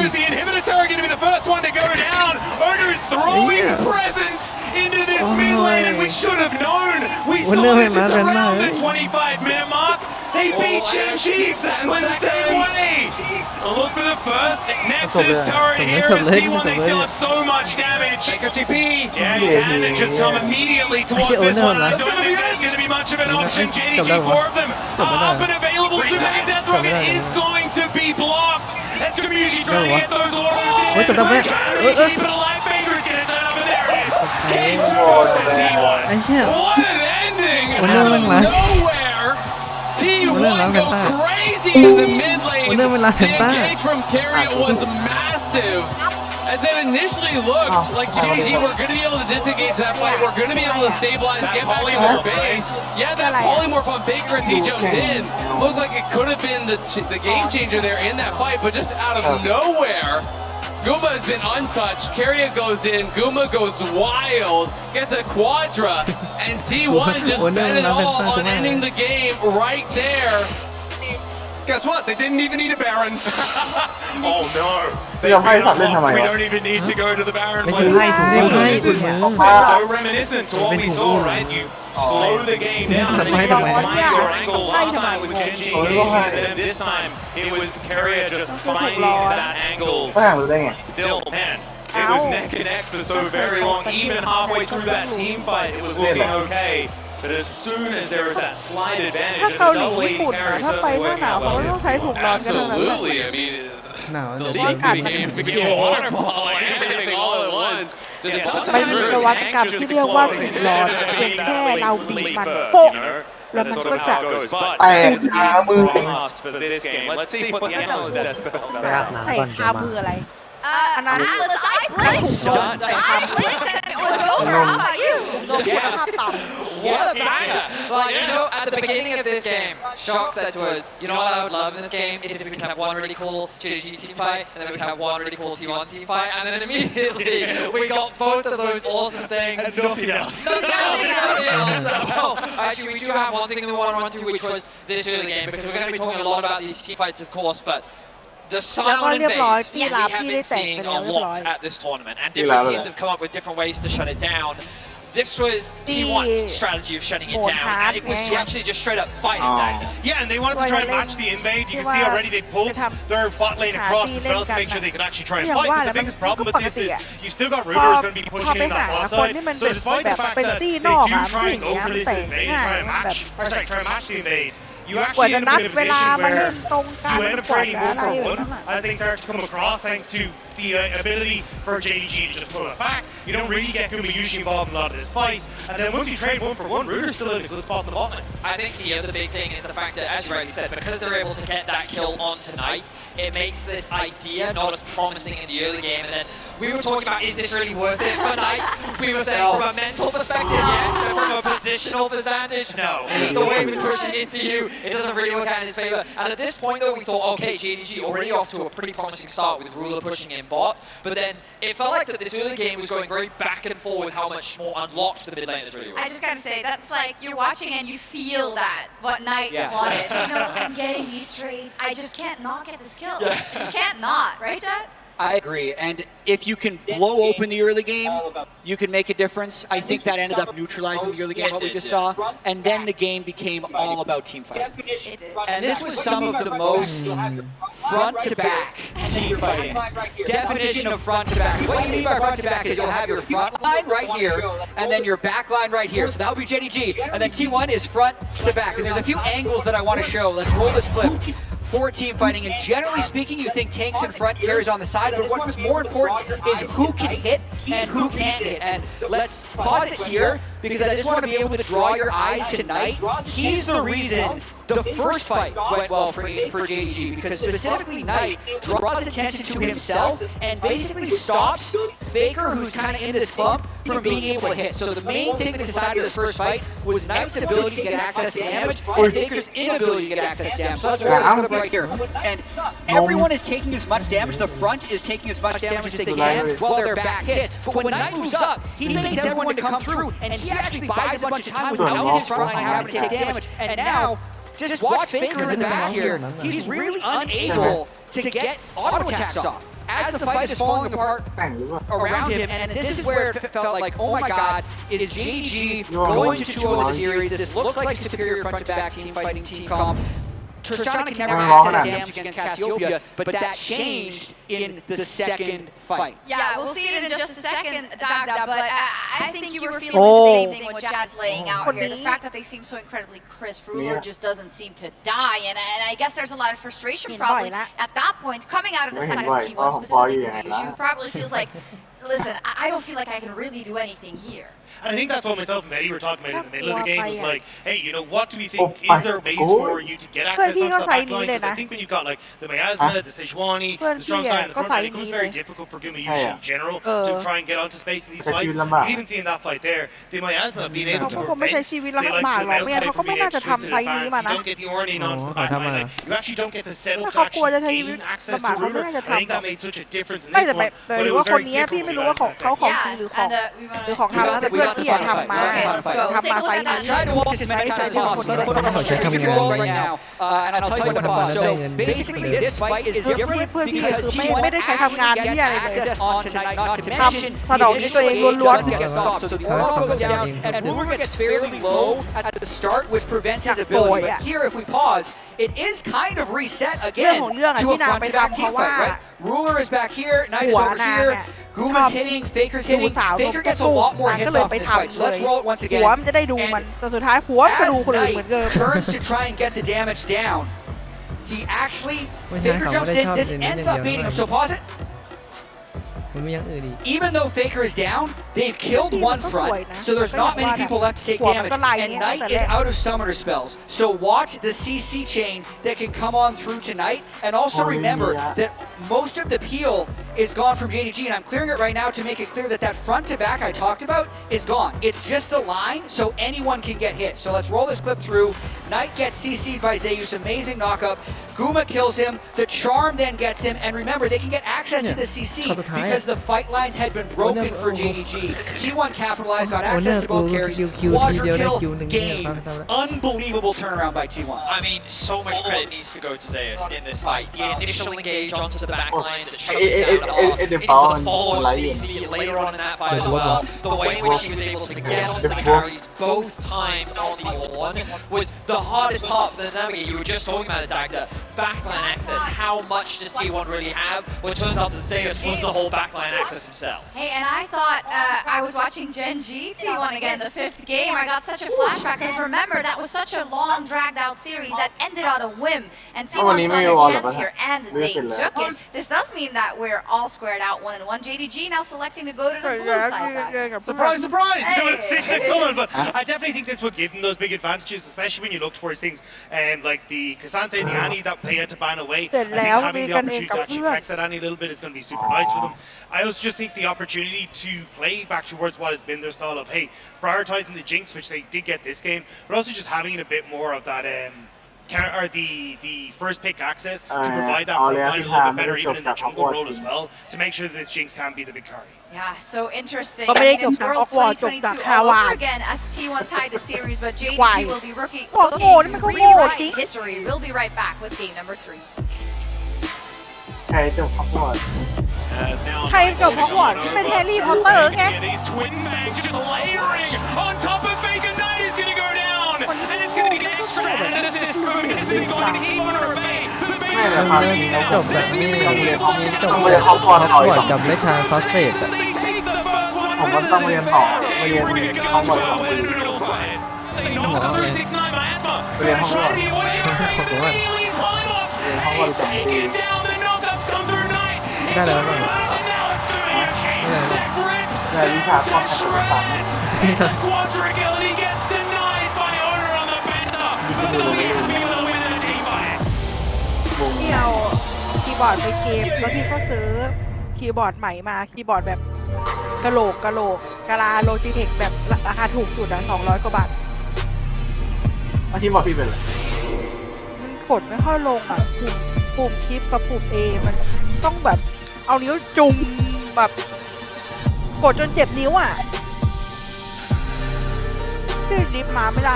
ุ้ยวันเนอร์เป็นมาเป็นมาThey beat Genji exactly the same way! Look for the first Nexus turret here as T1, they still have so much damage. Baker TP! Yeah, you can just come immediately towards this one. I don't think there's going to be much of an option. JDG, 4 of them are up and available. Second Death Rocket is going to be blocked. As Community trying to get those orders in. Keep it alive. Baker is going to turn up, and there it is. Game 2 to T1. What an ending out of nowhere! T1 go crazy in the mid lane. The engage from Carrier was massive. And then initially looked like JDG were going to be able to disengage that fight. We're going to be able to stabilize, get back to their base. Yeah, that polymorph on Faker as he jumped in looked like it could have been the game changer there in that fight, but just out of nowhere. Guma has been untouched. Carrier goes in. Guma goes wild. Gets a quadra. And T1 just bet it all on ending the game right there. Guess what? They didn't even need a Baron. Oh no. We don't even need to go to the Baron place. This is so reminiscent to what we saw, right? You slow the game down and then you find your angle. Last time was Genji engaging them. This time it was Carrier just finding that angle. Still, man. It was neck and neck for so very long. Even halfway through that team fight, it was looking okay. But as soon as there was that slight advantage, a double AD carry certainly working out well. Absolutely, I mean, the league became a waterfall, like everything all at once. Just sometimes the tank just explodes. You know, that's sort of how it goes. But it's a promise for this game. Let's see what the analyst has felt about it. Atlas, I blinked. I blinked and it was over. How about you? What a banger! Like, you know, at the beginning of this game, Shock said to us, you know what I would love in this game is if we could have one really cool JDG team fight, and then we could have one really cool T1 team fight, and then immediately we got both of those awesome things. And nothing else. Nothing else. well. Actually, we do have one thing that we want to run through, which was this early game, because we're going to be talking a lot about these team fights, of course, but the silent invade we have been seeing a lot at this tournament, and different teams have come up with different ways to shut it down. This was T1's strategy of shutting it down, and it was to actually just straight up fight it back. Yeah, and they wanted to try and match the invade. You can see already they pulled their bot lane across as well to make sure they could actually try and fight. But the biggest problem with this is you've still got Ruder who's going to be pushing in that bot side. So despite the fact that they do try and go for this invade, try and match the invade, you actually end up in a position where you end up trading 1-for-1 as they start to come across, thanks to the ability for JDG to just pull it back. You don't really get Gumi usually involved in a lot of this fight, and then once you trade 1-for-1, Ruder's still in a good spot at the bottom. I think the other big thing is the fact that, as you rightly said, because they're able to get that kill on tonight, it makes this idea not as promising in the early game, and then we were talking about, is this really worth it for Knight? We were saying from a mental perspective, yes, but from a positional advantage, no. The way he was pushing into you, it doesn't really work out in his favor. And at this point, though, we thought, okay, JDG already off to a pretty promising start with Ruler pushing in bot, but then it felt like that this early game was going very back and forth with how much more unlocked the mid laners really were. I just gotta say, that's like, you're watching and you feel that, what Knight wanted. You know, I'm getting these trades, I just can't not get the skill. I just can't not, right, Jet? I agree, and if you can blow open the early game, you can make a difference. I think that ended up neutralizing the early game, what we just saw, and then the game became all about team fighting. And this was some of the most front-to-back team fighting. Definition of front-to-back. What you mean by front-to-back is you'll have your front line right here, and then your back line right here. So that would be JDG, and then T1 is front-to-back. And there's a few angles that I want to show. Let's roll this clip. For team fighting, and generally speaking, you think tanks in front, carries on the side, but what was more important is who can hit and who can't hit. And let's pause it here, because I just want to be able to draw your eyes tonight. He's the reason the first fight went well for JDG, because specifically Knight draws attention to himself and basically stops Faker, who's kind of in this clump, from being able to hit. So the main thing that decided this first fight was Knight's ability to get access to damage and Faker's inability to get access to damage. So that's what we're right here. And everyone is taking as much damage, the front is taking as much damage as they can while their back hits. But when Knight moves up, he makes everyone to come through, and he actually buys a bunch of time without his front line having to take damage. And now, just watch Faker in the back here. He's really unable to get auto attacks off as the fight is falling apart around him. And this is where it felt like, oh my god, is JDG going to 2-0 the series? This looks like a superior front-to-back team fighting team comp. Tristana can never access damage against Cassiopeia, but that changed in the second fight. Yeah, we'll see it in just a second, Dagda, but I think you were feeling the same thing with Jazz laying out here. The fact that they seem so incredibly crisp, Ruler just doesn't seem to die, and I guess there's a lot of frustration probably at that point coming out of the side of T1, specifically Yushu, probably feels like, listen, I don't feel like I can really do anything here. And I think that's what myself and Eddie were talking about in the middle of the game, was like, hey, you know, what do we think is there a base for you to get access onto the back line? Because I think when you've got like the Miasma, the Sejuani, the strong side in the front line, it becomes very difficult for Gumi Yushi in general to try and get onto space in these fights. You can even see in that fight there, the Miasma being able to prevent the likes of the Maokai from being able to twist in advance. You don't get the Ornane onto the back line. Like, you actually don't get the setup to actually gain access to Ruler. I think that made such a difference in this one, but it was very different. Yeah, Okay, let's go. We'll take a look at that. Try to watch as many times as possible. Right now, and I'll tell you what it was. So basically, this fight is different because T1 actually gets access on tonight, not to mention the initial game doesn't get stopped. So the Oracle goes down, and Ruler gets fairly low at the start, which prevents his ability. But here, if we pause, it is kind of reset again to a front-to-back team fight, right? Ruler is back here, Knight is over here. Guma's hitting, Faker's hitting. Faker gets a lot more hits off this fight. So let's roll it once again. And as Knight turns to try and get the damage down, he actually, Faker jumps in, this ends up beating him. So pause it. Even though Faker is down, they've killed one front, so there's not many people left to take damage, and Knight is out of summoner spells. So watch the CC chain that can come on through tonight, and also remember that most of the peel is gone from JDG, and I'm clearing it right now to make it clear that that front to back I talked about is gone. It's just a line, so anyone can get hit. So let's roll this clip through. Knight gets CC'd by Zeus, amazing knockup. Guma kills him, the Charm then gets him, and remember, they can get access to the CC because the fight lines had been broken for JDG. T1 capitalized, got access to both carries, quadra kill, game. Unbelievable turnaround by T1. I mean, so much credit needs to go to Zeus in this fight. The initial engage onto the back line, the choking down off, into the follow CC later on in that fight as well. The way in which he was able to get onto the carries both times on the horn was the hardest part for the navigate. You were just talking about it, Dagda. Backline access, how much does T1 really have? Well, it turns out that Zeus was the whole backline access himself. Hey, and I thought I was watching Gen G T1 again, the 5th game. I got such a flashback because remember, that was such a long, dragged-out series that ended on a whim. And T1 saw their chance here, and they took it. This does mean that we're all squared out 1-1. JDG now selecting to go to the blue side. Surprise, surprise! You would have seen it coming, but I definitely think this would give them those big advantages, especially when you look towards things like the Cassante, the Annie that they had to ban away. I think having the opportunity to actually flex that Annie a little bit is going to be super nice for them. I also just think the opportunity to play back towards what has been their style of, hey, prioritizing the Jinx, which they did get this game, but also just having a bit more of that the first pick access to provide that front line a little bit better, even in the jungle role as well, to make sure that this Jinx can be the big carry. Yeah, so interesting. I mean, it's World 2022 all over again as T1 tied the series, but JDG will be looking to rewrite history. We'll be right back with game number 3. ใครจบฮอกวอตส์ ใครจบฮอกวอตส์เป็นแฮร์รี่พอตเตอร์ไง These twin bags just layering on top of Faker. Knight is going to go down, and it's going to be extra and assist from Missing going to keep on her bay. ไม่แต่คราวนี้จบแบบนี้ต้องเรียนฮอกวอตส์กับเลชาซอสเฟสผมก็ต้องเรียนต่อเรียนฮอกวอตส์ They knock the 369 by Asma. เรียนฮอกวอตส์ He's taken down. The knockups come through Knight. ได้แล้วบ้าง ได้วิชาป้องกันตัวต่าง It's a quadra kill, and he gets denied by Owner on the Penta. But they'll be happy with a win in a team fight. ที่เอาคีย์บอร์ดไปเกมแล้วพี่ก็ซื้อคีย์บอร์ดใหม่มาคีย์บอร์ดแบบกะโหลกกะลาโลจิเทคแบบราคาถูกสุดอ่ะ200 กว่าบาท อาที่บอกพี่เป็นอะไร มันกดไม่ค่อยลงอ่ะปุ่มคลิปกับปุ่ม A มันต้องแบบเอานิ้วจุ่มแบบกดจนเจ็บนิ้วอ่ะที่ดิฟมาไม่ได้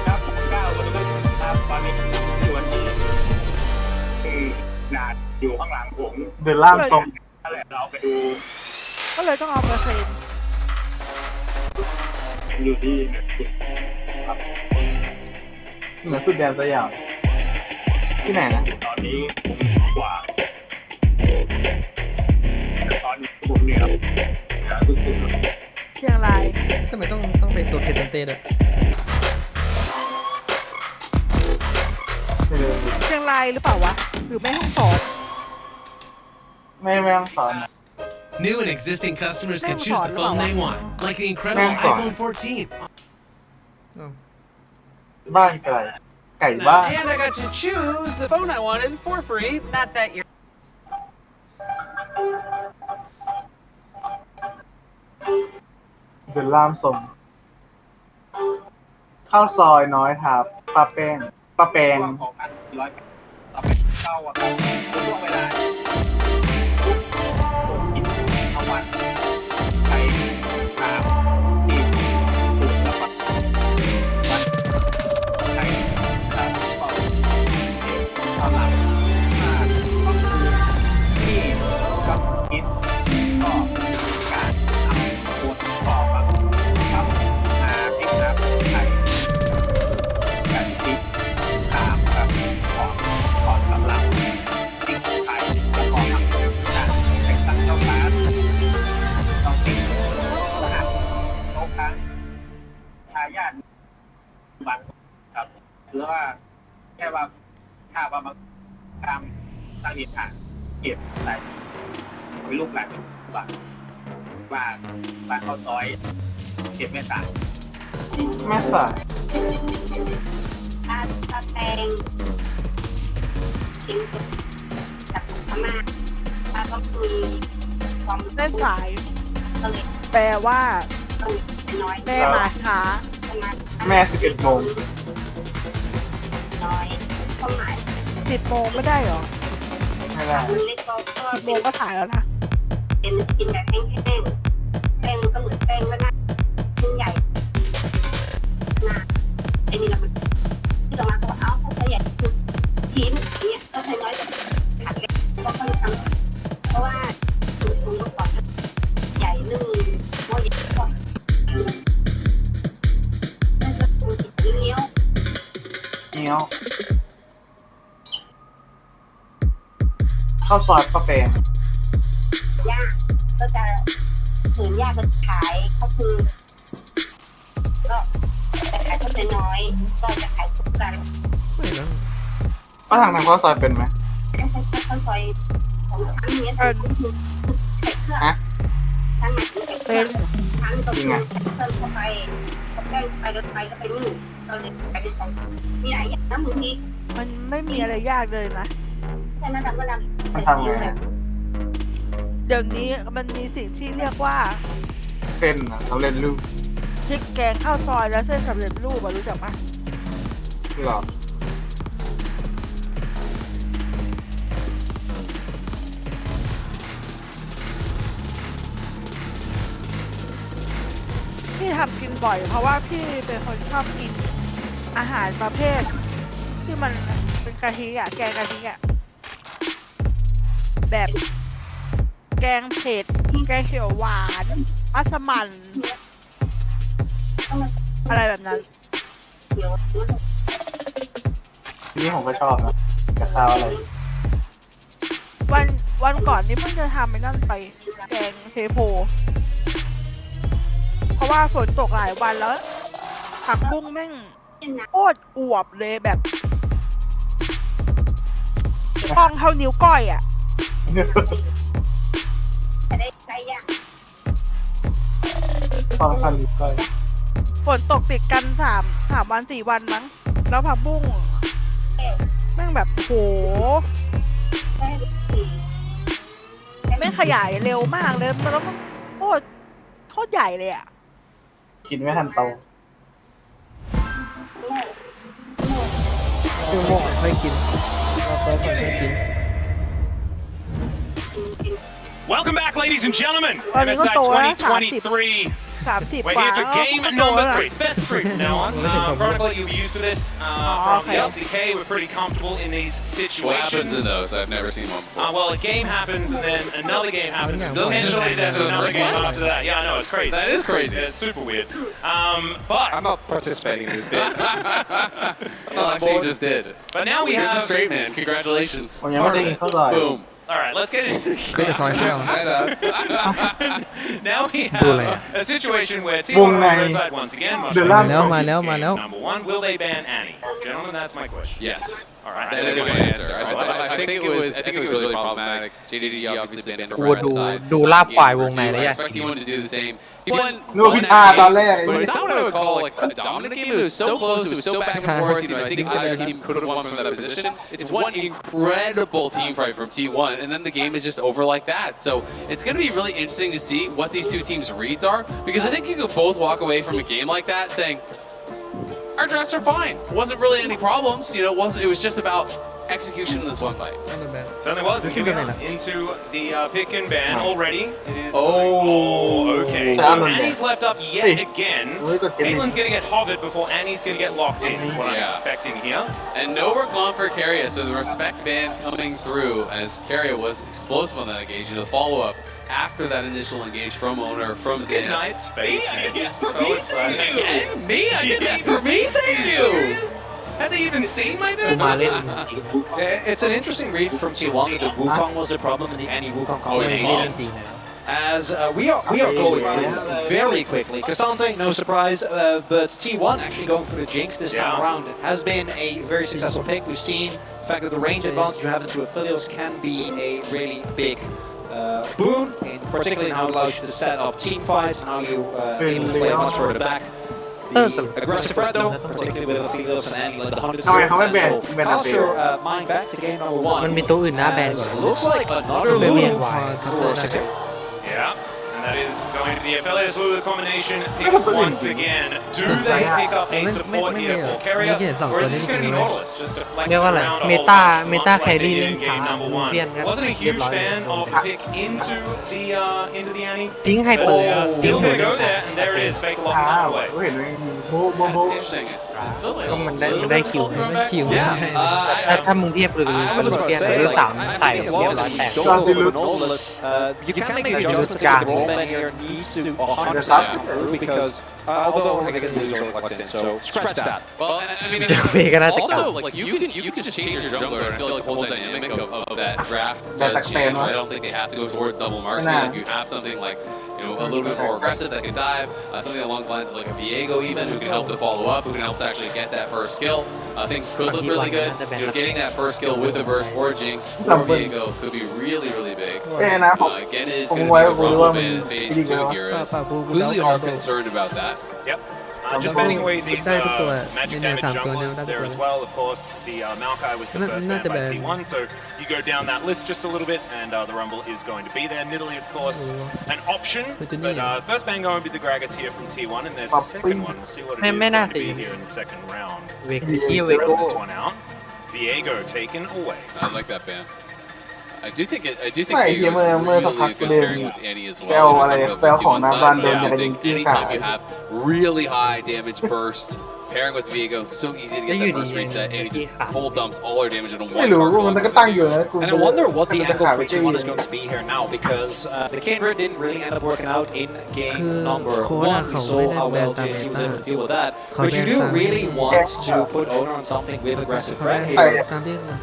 ครับ9วันนี้ครับตอนนี้อยู่ที่นาดอยู่ข้างหลังผมเดินล่างทรงนั่นแหละเราไปดูก็เลยต้องเอาเปอร์เซ็นต์อยู่ที่ครับเหนือสุดแดนสยามที่ไหนนะตอนนี้ผมกว่าตอนนี้ผมเหนือสุดเชียงรายทำไมต้องเป็นตัวเทนเต้ด้วยเชียงรายหรือเปล่าวะหรือแม่ห้องสอนไม่ห้องสอน New and existing customers can choose the phone they want, like the incredible iPhone 14. บ้านไก่บ้าน And I got to choose the phone I wanted for free. Not that you're. เดินล่ามส่งข้าวซอยน้อยทับปลาแป้งเข้าอ่ะช่วงเวลากินเอาวันไปตามที่ถูกแล้วก็วันใช้ตามที่เขาเอาหลังที่กับคิดก็การทำบทต่อครับติดตามไทยการติดตามกับของกำลังติดไทยแล้วก็ทำการแต่งตั้งเจ้าฟ้าต้องติดนะครับโต๊ะค้างทายาทบัตรครับหรือว่าแค่ว่าถ้าว่ามาตามตั้งเหตุการณ์เก็บใส่ไว้ลูกหลานบัตรว่าบ้านเขาซอยเก็บแม่สายถ้าแตงชิมกับพม่า ก็มีความ เส้นสาย ก็เลย แปลว่า น้อย แม่มาช้า แม่11 โมง น้อยความหมาย 10 โมงไม่ได้เหรอ ไม่ได้ มันเล็กก็ 10 โมงก็ถ่ายแล้วนะ เป็นกินแบบแห้งๆแป้งก็เหมือนแป้งแล้วนะชิ้นใหญ่นะไอ้นี่เราที่เรามาตัวเอาถ้าใช้ใหญ่คือชิ้นอย่างเงี้ยก็ใช้น้อยกว่าขัดเล็กก็ต้องทำเพราะว่าถุงลูกบอลใหญ่นึ่งหม้อใหญ่ก่อนแล้วก็ถุงเนี้ยว ข้าวซอยข้าวแปง ย่าก็จะเหมือนย่าก็ขายก็คือก็จะขายคนน้อยก็จะขายทุกกัน ป้าทางข้าวซอยเป็นไหม ก็ใช้ข้าวซอยของทั้งนี้คือใส่เครื่องทั้งมันเป็นทั้งก็คือเพิ่มเข้าไปก็แป้งไปก็ไปก็ไปนึ่งก็เลยไปเป็นของมีหลายอย่างนะบางที มันไม่มีอะไรยากเลยนะ แค่นั้นก็ดำ มันทำไง เดี๋ยวนี้มันมีสิ่งที่เรียกว่า เส้นนะเราเล่นลูก พริกแกงข้าวซอยและเส้นสำเร็จรูปรู้จักปะ หรอ พี่ทำกินบ่อยเพราะว่าพี่เป็นคนชอบกินอาหารประเภท ที่มันเป็นกะทิอ่ะแกงกะทิอ่ะแบบแกงเผ็ดแกงเขียวหวานมัสมั่นอะไรแบบนั้น นี่ผมก็ชอบนะกระเพราอะไร วันก่อนนี้เพิ่งจะทำไอ้นั่นไปแกงเทโพ เพราะว่าฝนตกหลายวันแล้วผักบุ้งแม่งโคตรอวบเลยแบบพองเท่านิ้วก้อยอ่ะ จะได้ใช้ยาก ฟังคันก็ ฝนตกติดกัน3 วัน 4 วันมั้งแล้วผักบุ้งแม่งแบบโหแม่งขยายเร็วมากเลยแล้วก็โคตรใหญ่เลยอ่ะ กินไม่ทันโต ชั่วโมงค่อยกินเราค่อยกิน Welcome back, ladies and gentlemen. ตอนนี้ก็ MSI โตแล้ว 2023. 30 We're กว่า here for แล้ว game ก็โต number แล้ว 3. It's best of 3 from now on. Chronicle, you'll be used to this from the LCK. We're pretty comfortable in these situations. What happens in those? I've never seen one before. Well, a game happens and then another game happens. And potentially there's another game after that. Yeah, I know, it's crazy. That is crazy. It's super weird. But I'm not participating in this bit. Well, actually, just did. But now we You're the have... straight man. Congratulations. ผมยังไม่ได้กินข้าวซอย Boom. All right, let's get into the Now we have a situation where T1 on the red side once again. มาแล้ว Number one, will they ban Annie? Gentlemen, that's my question. Yes. All right. That is my answer. I think it was really problematic. JDG obviously banned for Friday. ดูลาบควายวงในแล้ว I อยาก expect T1 to do the same. T1 นึกว่าพิธาตอนแรก but it's not what I would call like a dominant game. It was so close. It was so back and forth. I think either team could have won from that position. It's one incredible team fight from T1, and then the game is just over like that. So it's going to be really interesting to see what these two teams' reads are, because I think you could both walk away from a game like that saying, our drafts are fine. Wasn't really any problems. You know, it was just about execution in this one fight. Certainly was. Into the pick and ban already. It is. Oh, okay. So Annie's left up yet again. Caitlin's going to get hovered before Annie's going to get locked in, is what I'm expecting here. And nowhere gone for Carrier, so the respect ban coming through as Carrier was explosive on that engagement. The follow-up after that initial engage from Owner, from Zayas. Good night, Space. He's so excited. Again? Me? I did that for me? Thank you! Had they even seen my bit? It's an interesting read from T1 that the Wukong was the problem in the Annie Wukong combination. As we are going through this very quickly. Cassante, no surprise, but T1 actually going for the Jinx this time around has been a very successful pick. We've seen the fact that the range advantage you have into affiliates can be a really big boon, particularly in how it allows you to set up team fights and how you able to play much further back. aggressive threat though, particularly with the Felix and Annie, like the 100 ทำไมเขาไม่แบน cast your mind back to game number 1. มันมีตัวอื่นหน้าแบน Looks like another Lulu for 6. Yeah. That is going to be a Felius Lulu combination pick once again. Do they pick up a support here for Carrier, or is this going to be Nautilus just deflecting around a whole bunch, much like they did in game number 1? Wasn't a huge fan of the pick into the Annie, ทิ้งไฮเปอ but ร์ still going to go there, and there it is, Fake locking that away. เห็นไหมโบโบ ก็มันได้คิว Yeah, ถ้ามึงเทียบหรือเทียบหรือสามใส่เรียบร้อยแตก you can make the adjustment to the rollman here needs to 100% because although I guess he's already locked in, so scratch that. Well, I mean, also, like, you can just change your jungler, and I feel like the whole dynamic of that draft does change. I don't think they have to go towards double marksman. If you have something like, you know, a little bit more aggressive that can dive, something along the lines of like a Viego even, who can help to follow up, who can help to actually get that first skill. Things could look really good. You know, getting that first skill with a burst for Jinx or Viego could be really, really big. Again, it is going to be a rumble ban in phase 2 here. Clearly are concerned about that. Yep. Just banning away these magic damage junglers there as well. Of course, the Maokai was the first ban by T1, so you go down that list just a little bit, and the Rumble is going to be there. Nidalee, of course, an option, but first ban going to be the Gragas here from T1, and their second one. We'll see what it is going to be here in the second round. Throw this one out. Viego taken away. I like that ban. I do think Viego is really good pairing with Annie as well. I think anytime you have really high damage burst, pairing with Viego, it's so easy to get that first reset. Annie just full dumps all her damage into one card. And I wonder what the angle for T1 is going to be here now, because the Kindred didn't really end up working out in game number 1. We saw how well JG was able to deal with that. But you do really want to put owner on something with aggressive threat here.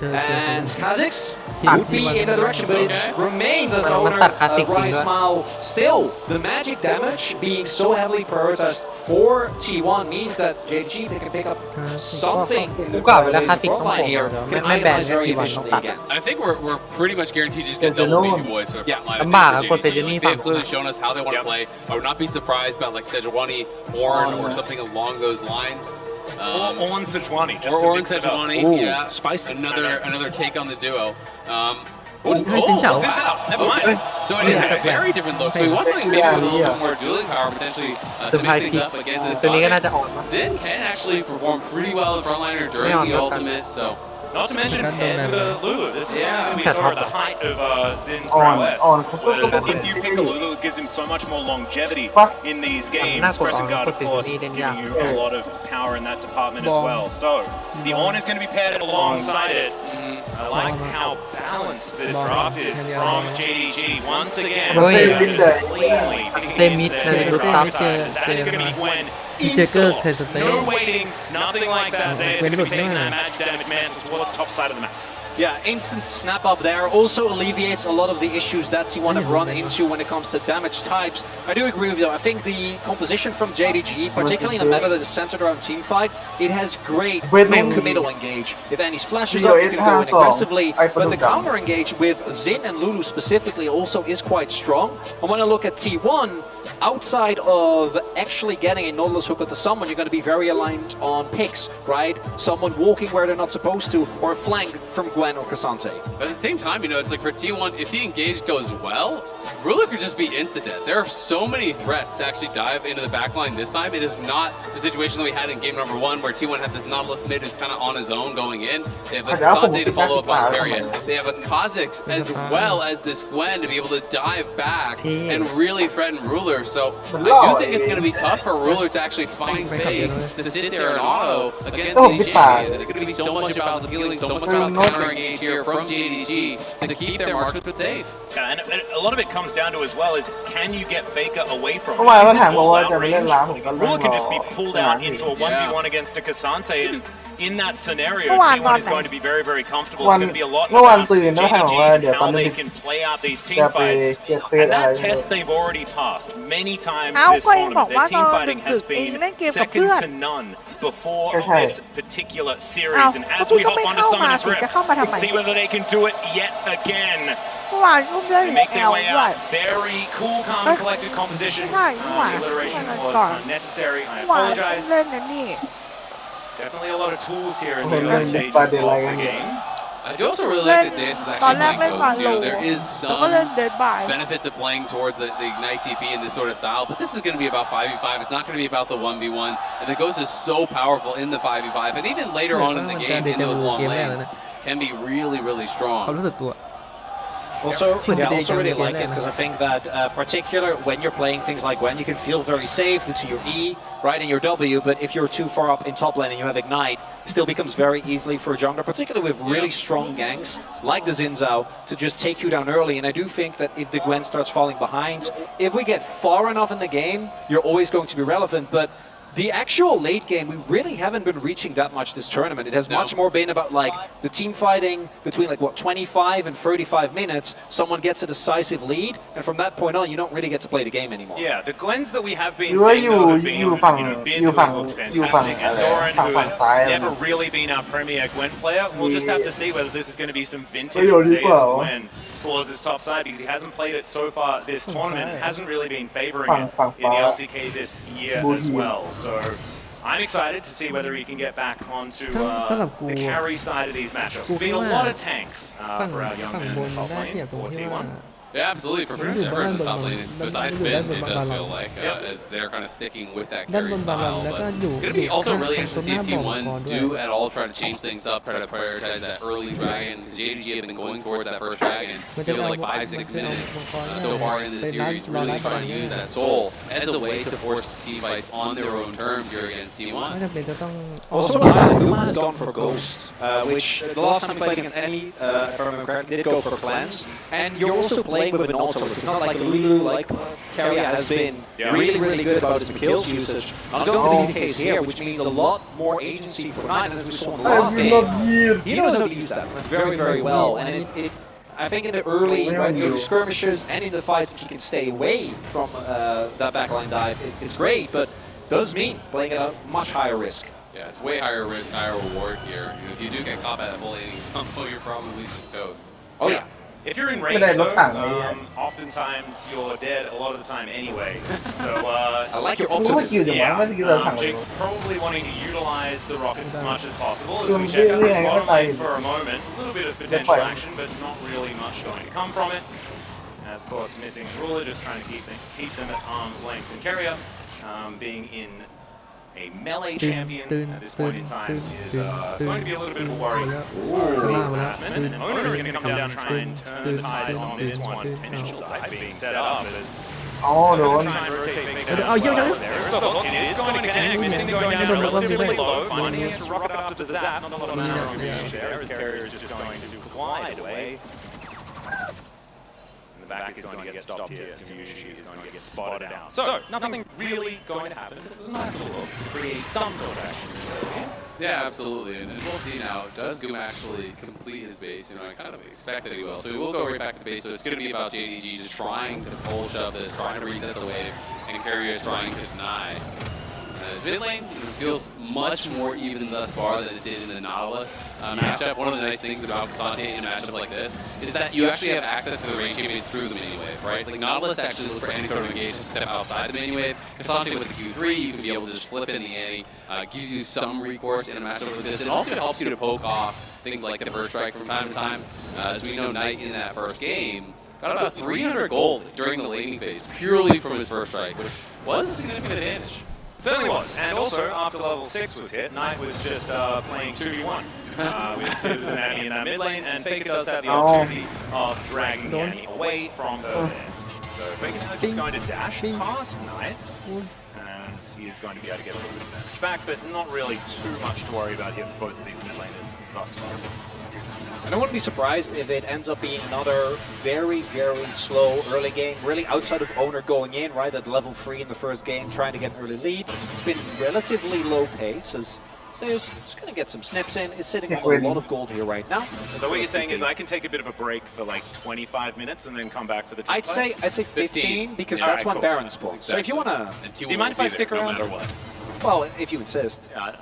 And Kha'Zix, he would be in the direction, but it remains as owner Rise Smile. Still, the magic damage being so heavily prioritized for T1 means that JG, they can pick up something in the front line here. Can itemized very efficiently again. I think we're pretty much guaranteed to just get double Baby Boys for the front line. They have clearly shown us how they want to play. I would not be surprised about like Sejuani, Ornn, or something along those lines. Or Ornn Sejuani, just to mix it up. Yeah, spicy. Another take on the duo. Never mind. So it is a very different look. So we want something maybe with a little bit more dueling power potentially to mix things up against this boss. Zin can actually perform pretty well in frontliner during the ultimate, so. Not to mention head with Lulu. This is something we saw at the height of Zin's prowess. Was if you pick a Lulu, it gives him so much more longevity in these games. Crescent Guard, of course, giving you a lot of power in that department as well. So the Ornn is going to be paired alongside it. I like how balanced this draft is from JDG once again. Just cleanly picking his prioritize. That is going to be Gwen. No waiting, nothing like that. Zay's going to be taking that magic damage mantle towards the top side of the map. Yeah, instant snap up there also alleviates a lot of the issues that T1 have run into when it comes to damage types. I do agree with you. I think the composition from JDG, particularly in a meta that is centered around teamfight, it has great non-committal engage. If Annie's flashes up, you can go in aggressively, but the counter engage with Zin and Lulu specifically also is quite strong. And when I look at T1, outside of actually getting a Nautilus hook at the summon, you're going to be very aligned on picks, right? Someone walking where they're not supposed to, or a flank from Gwen or Cassante. But at the same time, you know, it's like for T1, if the engage goes well, Ruler could just be insta-dead. There are so many threats to actually dive into the backline this time. It is not the situation that we had in game number 1 where T1 had this Nautilus mid who's kind of on his own going in. They have a Cassante to follow up on Carrion. They have a Kha'Zix as well as this Gwen to be able to dive back and really threaten Ruler. So I do think it's going to be tough for Ruler to actually find space to sit there and auto against these champions. It's going to be so much about the healing, so much about countering here from JDG to keep their marks but safe. Yeah, and a lot of it comes down to as well is can you get Faker away from him? Ruler can just be pulled out into a 1v1 against a Cassante, and in that scenario, T1 is going to be very, very comfortable. It's going to be a lot about JDG, how they can play out these team fights. And that test they've already passed many times this tournament. Their team fighting has been second to none before this particular series. And as we hop onto Summoner's Rift, we'll see whether they can do it yet again. เมื่อวานอุ้มเล่น They make แอ their ล way ด้วย out. Very cool, calm, and collected composition. The alliteration was unnecessary. I เมื่อวานอุ้ม apologize. เล่นนะนี่ Definitely a lot of tools here in the early stages of the game. I do also really like that Dance is actually playing Ghost. You know, there is some benefit to playing towards the Ignite TP in this sort of style, but this is going to be about 5v5. It's not going to be about the 1v1. And the Ghost is so powerful in the 5v5, and even later on in the game, in those long lanes, can be really, really strong. Also, I also really like it because I think that particular when you're playing things like Gwen, you can feel very safe into your E, right, and your W, but if you're too far up in top lane and you have Ignite, it still becomes very easily for a jungler, particularly with really strong ganks like the Xin Zhao, to just take you down early. And I do think that if the Gwen starts falling behind, if we get far enough in the game, you're always going to be relevant, but the actual late game, we really haven't been reaching that much this tournament. It has much more been about like the team fighting between like what 25 and 35 minutes. Someone gets a decisive lead, and from that point on, you don't really get to play the game anymore. Yeah, the Glens that we have been seeing though have been, Bin who's looked fantastic, and Doran who has never really been our premier Gwen player. We'll just have to see whether this is going to be some vintage Zeus Gwen towards his top side, because he hasn't played it so far this tournament, and hasn't really been favoring it in the LCK this year as well. So I'm excited to see whether he can get back onto the carry side of these matchups. There's been a lot of tanks for our young men in the top lane for T1. Yeah, absolutely. For pretty much everyone in the top lane, besides Bin, it does feel like as they're kind of sticking with that carry style. But it's going to be also really interesting to see if T1 do at all try to change things up, try to prioritize that early dragon. Because JDG have been going towards that first dragon. It feels like 5-6 minutes so far in this series, really trying to use that soul as a way to force team fights on their own terms here against T1. Also, Luma has gone for Ghost, which the last time we played against Enemy, if I remember correctly, did go for Clans. And you're also playing with an Nautilus. It's not like Lulu, like Carrier has been really, really good about his kills usage. Not going to be the case here, which means a lot more agency for Nine, as we saw in the last game. He knows how to use that very, very well. And I think in the early skirmishes and in the fights, he can stay away from that backline dive. It's great, but does mean playing at a much higher risk. Yeah, it's way higher risk, higher reward here. If you do get caught by that full AD combo, you're probably just toast. Oh yeah. If you're in range though, oftentimes you're dead a lot of the time anyway. So I like your optimism. Yeah, Jake's probably wanting to utilize the rockets as much as possible. As we check out this bottom lane for a moment, a little bit of potential action, but not really much going to come from it. As of course, missing Ruler, just trying to keep them at arm's length. And Carrier, being in a melee champion at this point in time is going to be a little bit of a worry as far as the last minute. And Owner is going to come down and try and turn the tides on this one. Potential dive being set up as trying to rotate Fake Out. There's the hook. It is going to connect. Missing going down relatively low. Finding his rocket up to the zap. Not a lot of mana on there as Carrier is just going to glide away. Back is going to get stopped here, as Confusion is going to get spotted out. So, nothing really going to happen. It was a nice little look to create some sort of action in this game. Yeah, absolutely. And we'll see now, does Goom actually complete his base? You know, I kind of expect that he will. So we will go right back to base. So it's going to be about JDG just trying to pull shove this, trying to reset the wave, and Carrier is trying to deny. His mid lane feels much more even thus far than it did in the Nautilus matchup. One of the nice things about Kasante in a matchup like this is that you actually have access to the range teammates through the mini wave, right? Like Nautilus actually look for any sort of engagement step outside the mini wave. Kasante with the Q3, you can be able to just flip in the ante, gives you some recourse in a matchup like this. It also helps you to poke off things like the first strike from time to time. As we know, Knight in that first game got about 300 gold during the laning phase purely from his first strike, which was a significant advantage. Certainly was, and also after level 6 was hit, Knight was just playing 2v1 with Tibbs and Annie in that mid lane, and Faker does have the opportunity of dragging Annie away from her there. So Faker now just going to dash past Knight, and he is going to be able to get a little bit of damage back, but not really too much to worry about here for both of these mid laners thus far. And I wouldn't be surprised if it ends up being another very, very slow early game, really outside of Owner going in, right, at level 3 in the first game, trying to get an early lead. It's been relatively low pace as Zeus is going to get some snips in, is sitting on a lot of gold here right now. So what you're saying is I can take a bit of a break for like 25 minutes and then come back for the team I'd say 15 because that's when Baron spawns. So if you want to... Do you mind if I stick around? No matter what. Well, if you insist. I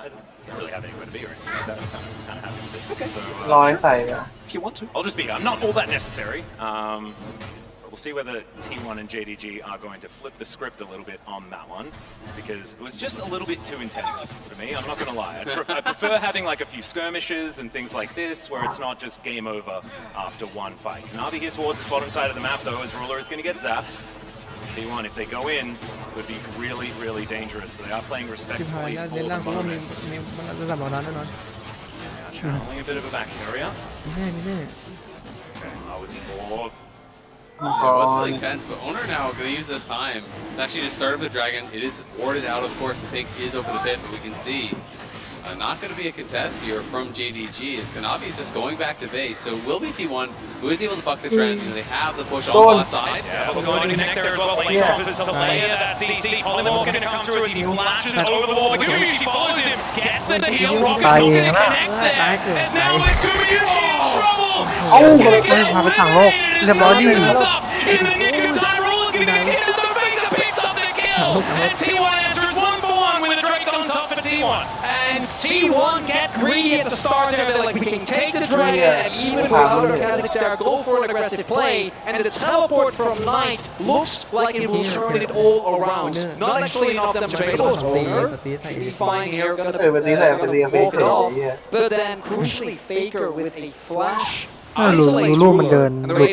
don't really have anywhere to be or anything like that. I'm kind of happy with this. Okay. So, ร้อยใส่อะ If you want to. I'll just be. I'm not all that necessary. But we'll see whether T1 and JDG are going to flip the script a little bit on that one, because it was just a little bit too intense for me. I'm not going to lie. I prefer having like a few skirmishes and things like this, where it's not just game over after one fight. Kanavi here towards the bottom side of the map, though, as Ruler is going to get zapped. T1, if they go in, would be really, really dangerous. But they are playing ชิบหาย respectfully แล้ว for เลนล่าง the เพราะว่ามี moment. มันระดับเรานั้นแน่นอน Channeling a bit of a back area. มีแน่มีแน่ Okay, I was for. It was really intense, but Owner now going to use this time to actually just start up the dragon. It is warded out, of course. The pick is over the pit, but we can see not going to be a contest here from JDG as Kanavi is just going back to base. So it will be T1 who is able to buck the trend. They have the push on left side. Yeah, we're going to connect there as well. Lane choppers to layer that CC. Polymorph going to come through as he flashes over the wall. Gumayushi follows him, gets the heal. Rocket not going to connect there. As now it's Gumayushi in trouble. Just going to get eliminated up in the nick of time. Roller's going to get hit with the Faker, picks up the kill. And T1 answers 1-for-1 with a Drake on top for T1. And T1 get greedy at the start there. They're like, we can take the dragon, and even without our Kazakhs there, go for an aggressive play. And the teleport from Knight looks like it will turn it all around. Not actually enough them to make those Owner. Should be fine here. Gonna walk it off. But then, crucially, Faker with a flash. รู้มันเดินหลุด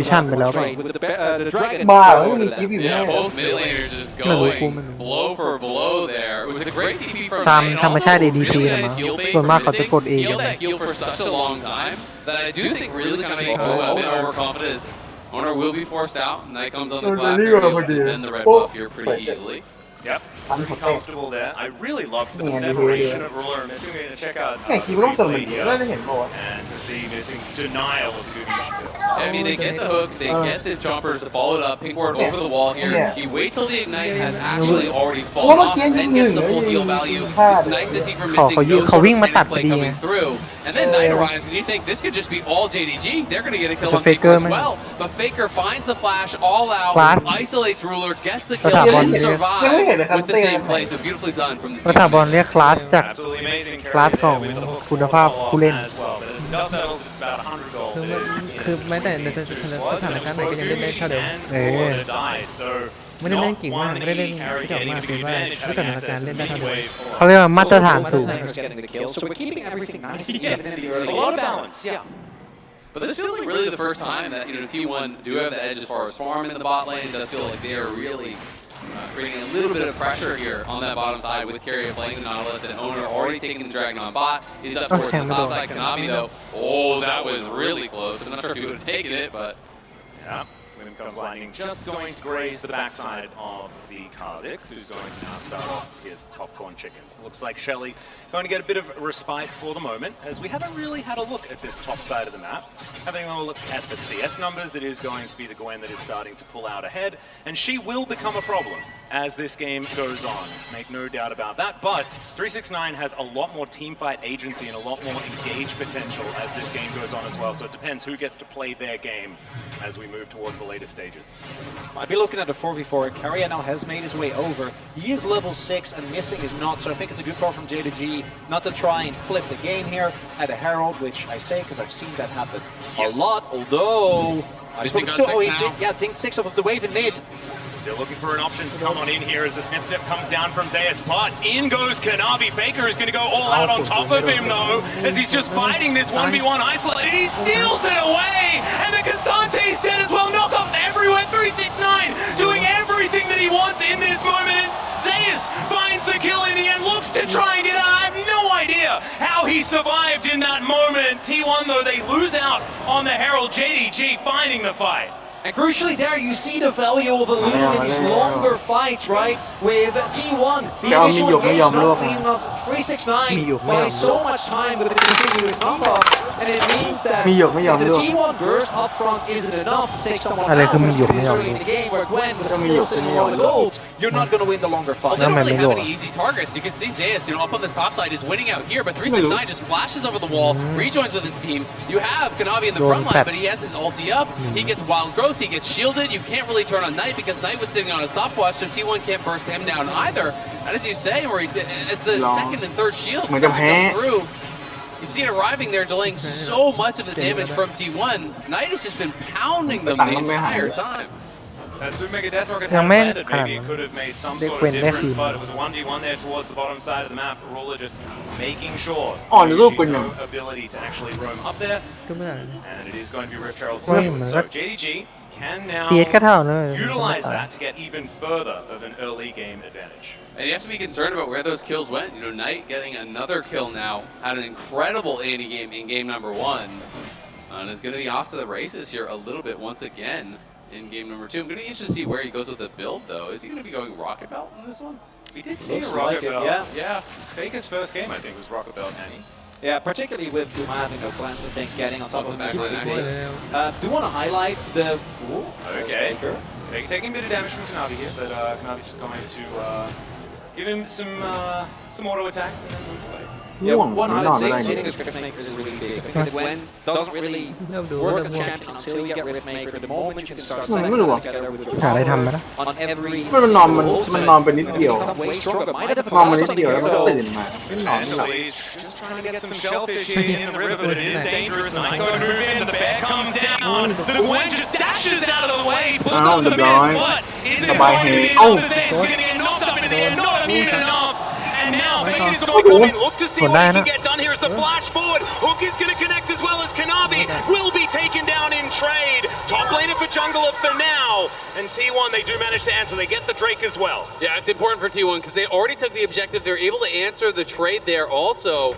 มิชชั่นไปแล้วป่ะ บ้าไม่มีคลิปอยู่แน่ Yeah, both mid laners just going blow for blow there. It was a great TP from ตาม Knight. ธรรมชาติ Also, ADP really นะ nice มั้ง heal bait ส่วนมาก from เขาจะกด A missing. กัน Healed that heal for such a long time that I do think really kind of make a bit overconfident. Owner will be forced out. Knight comes on the class and then the red buff here pretty easily. Yep, pretty comfortable there. I really love the separation of Ruler and Missing. We're going to check out replay here and to see Missing's denial of Gumayushi. I mean, they get the hook, they get the jumpers to follow it up, pingboard over the wall here. He waits till the ignite has actually already fallen off and gets the full heal value. It's nice to see from Missing no sort of panic play coming through. And then Knight arrives, and you think this could just be all JDG. They're going to get a kill on Faker as well. But Faker finds the flash all out, isolates Ruler, gets the kill, and survives with the same play. So beautifully done from the ก็ team. ถามบอลเรียกคลาสจากคลาสของคุณภาพผู้เล่น คือแม้แต่ในสถานการณ์ไหนก็ยังเล่นได้เท่าเดิมไม่ได้เล่นเก่งมากไม่ได้เล่นที่ออกมากคือว่าทุกสถานการณ์เล่นได้เท่าเดิม เขาเรียกว่ามาตรฐานสูง So we're keeping everything nice and even in the A early lot of game. balance, yeah. But this feels like really the first time that T1 do have the edge as far as farm in the bot lane. It does feel like they are really creating a little bit of pressure here on that bottom side with Carrier playing the Nautilus and Owner already taking the Dragon on bot. He's up towards the top side. Kanavi though, oh, that was really close. I'm not sure if he would have taken it, but yeah. William comes landing, just going to graze the backside of the Kazakhs, who's going to now start off his popcorn chickens. Looks like Shelly going to get a bit of respite for the moment, as we haven't really had a look at this top side of the map. Having a look at the CS numbers, it is going to be the Gwen that is starting to pull out ahead, and she will become a problem as this game goes on. Make no doubt about that, but 369 has a lot more teamfight agency and a lot more engaged potential as this game goes on as well, so it depends who gets to play their game as we move towards the later stages. I'd be looking at a 4v4. Carrier now has made his way over. He is level 6 and Missing is not, so I think it's a good call from JDG not to try and flip the game here at a Herald, which I say because I've seen that happen a lot, although... Think 6 of the wave in mid. Still looking for an option to come on in here as the snip comes down from Zeus, but in goes Kanavi. Faker is going to go all out on top of him though, as he's just fighting this 1v1 isolated. He steals it away, and the Kasante's dead as well. Knockoffs everywhere. 369 doing everything that he wants in this moment. Zeus finds the kill in the end, looks to try and get out. I have no idea how he survived in that moment. T1 though, they lose out on the Herald. JDG finding the fight. And crucially there, you see the value of Illumin in these longer fights, right? With T1, the initial engage not clean enough. 369 buys so much time with the continuous knockoffs, and it means that if the T1 burst up front isn't enough to take someone out, particularly early in the game where Gwen was still sitting on the gold, you're not going to win the longer fight. Well, they don't really have any easy targets. You can see Zeus, up on this top side is winning out here, but 369 just flashes over the wall, rejoins with his team. You have Kanavi in the front line, but he has his ulti up. He gets wild growth, he gets shielded. You can't really turn on Knight because Knight was sitting on a stopwatch, so T1 can't burst him down either. And as you say, Maurice, as the second and third shields Mình start to chăm come through, you see it arriving there, delaying so much of the damage from T1. Knight has just been pounding them the entire time. That Super Mega Death Rocket Yang had main landed, maybe it could have made some sort of difference, but it was a 1v1 there towards the bottom side of the map. Ruler just making sure no ability to actually roam up there, and it is going to be Rift Herald soon. So JDG can now utilize that to get even further of an early game advantage. And you have to be concerned about where those kills went. You know, Knight getting another kill now, had an incredible AD game in game number 1, and is going to be off to the races here a little bit once again in game number 2. I'm going to be interested to see where he goes with the build, though. Is he going to be going Rocket Belt in this one? We did see a Rocket Belt. Yeah. Faker's first game, I think, was Rocket Belt, Annie. Yeah, particularly with Guma having no plans, I think, getting on top of the do you want to highlight the... Okay. Faker taking a bit of damage from Kanabi here, but Kanabi just going to give him some auto attacks and then move away. Yeah, one highlight hitting his Rift Makers is really big. I think that Gwen doesn't really work as a champion until you get Rift Maker. The moment you can start stacking together with your power on every มันนอนไปนิดเดียวนอนมานิดเดียวแล้วมันก็ตื่นมาไม่นอนไม่หลับ Just trying to get some shellfish here in the river, but it is dangerous. Knight going to move in, the bear comes down. The Gwen just dashes out of the way, pulls up the miss, but is it going to be enough to say he's going to get knocked up into the air? Not immune enough. And now Faker's going to come in, look to see what he can get done here as the flash forward. Hook is going to connect as well as Kanabi will be taken down in trade. Top laner for jungler for now. And T1, they do manage to answer. They get the Drake as well. Yeah, it's important for T1 because they already took the objective. They're able to answer the trade there also.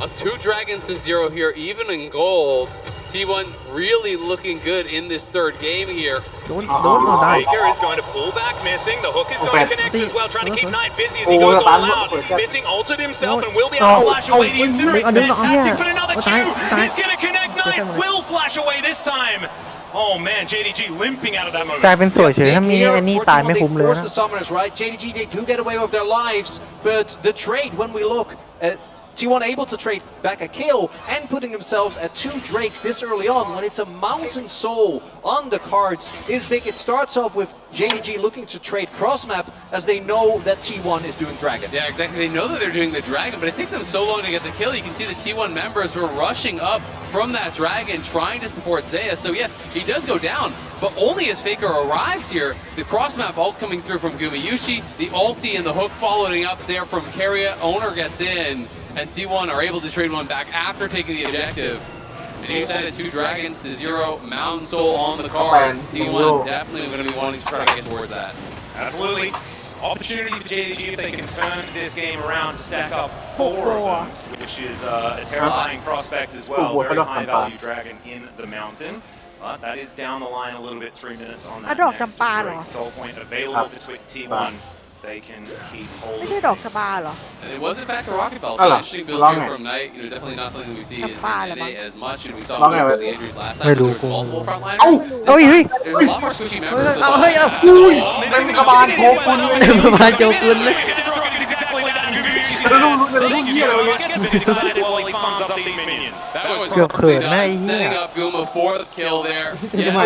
Up 2 dragons to 0 here, even in gold. T1 really looking good in this third game here. Faker is going to pull back, missing. The hook is going to connect as well, trying to keep Knight busy as he goes all out. Missing ulted himself and will be able to flash away. The Incinerate's fantastic, but another Q is going to connect. Knight will flash away this time. Oh man, JDG limping out of that moment. กลายเป็นสวยเฉยถ้ามีไอ้นี่ตายไม่คุ้มเลยนะ JDG, they do get away with their lives, but the trade, when we look at T1 able to trade back a kill and putting themselves at 2 Drakes this early on when it's a Mountain Soul on the cards is big. It starts off with JDG looking to trade cross map as they know that T1 is doing Dragon. Yeah, exactly. They know that they're doing the Dragon, but it takes them so long to get the kill. You can see the T1 members who are rushing up from that Dragon trying to support Zeya. So yes, he does go down, but only as Faker arrives here, the cross map ult coming through from Gumayushi, the ulti and the hook following up there from Keria. Owner gets in. And T1 are able to trade one back after taking the objective. And you said it, 2 dragons to 0, Mountain Soul on the cards. T1 definitely going to be wanting to try to get towards that. Absolutely. Opportunity for JDG if they can turn this game around to stack up 4 of them, which is a terrifying prospect as well. Very high value dragon in the mountain. But that is down the line a little bit, 3 minutes on that next Drake soul point available between T1. They can keep hold. ไม่ใช่ดอกชะบาเหรอ And it was in fact a rocket belt. An interesting build here from Knight. You know, definitely not something we see in NA as much, and we saw it for the injuries last time. There's multiple frontliners. There's a lot more squishy members. เป็นกระบาลโคกุนเลยกระบาลโคกุนเลย เกือบเขินนะไอ้เหี้ย Setting up Guma for the kill there. Yes,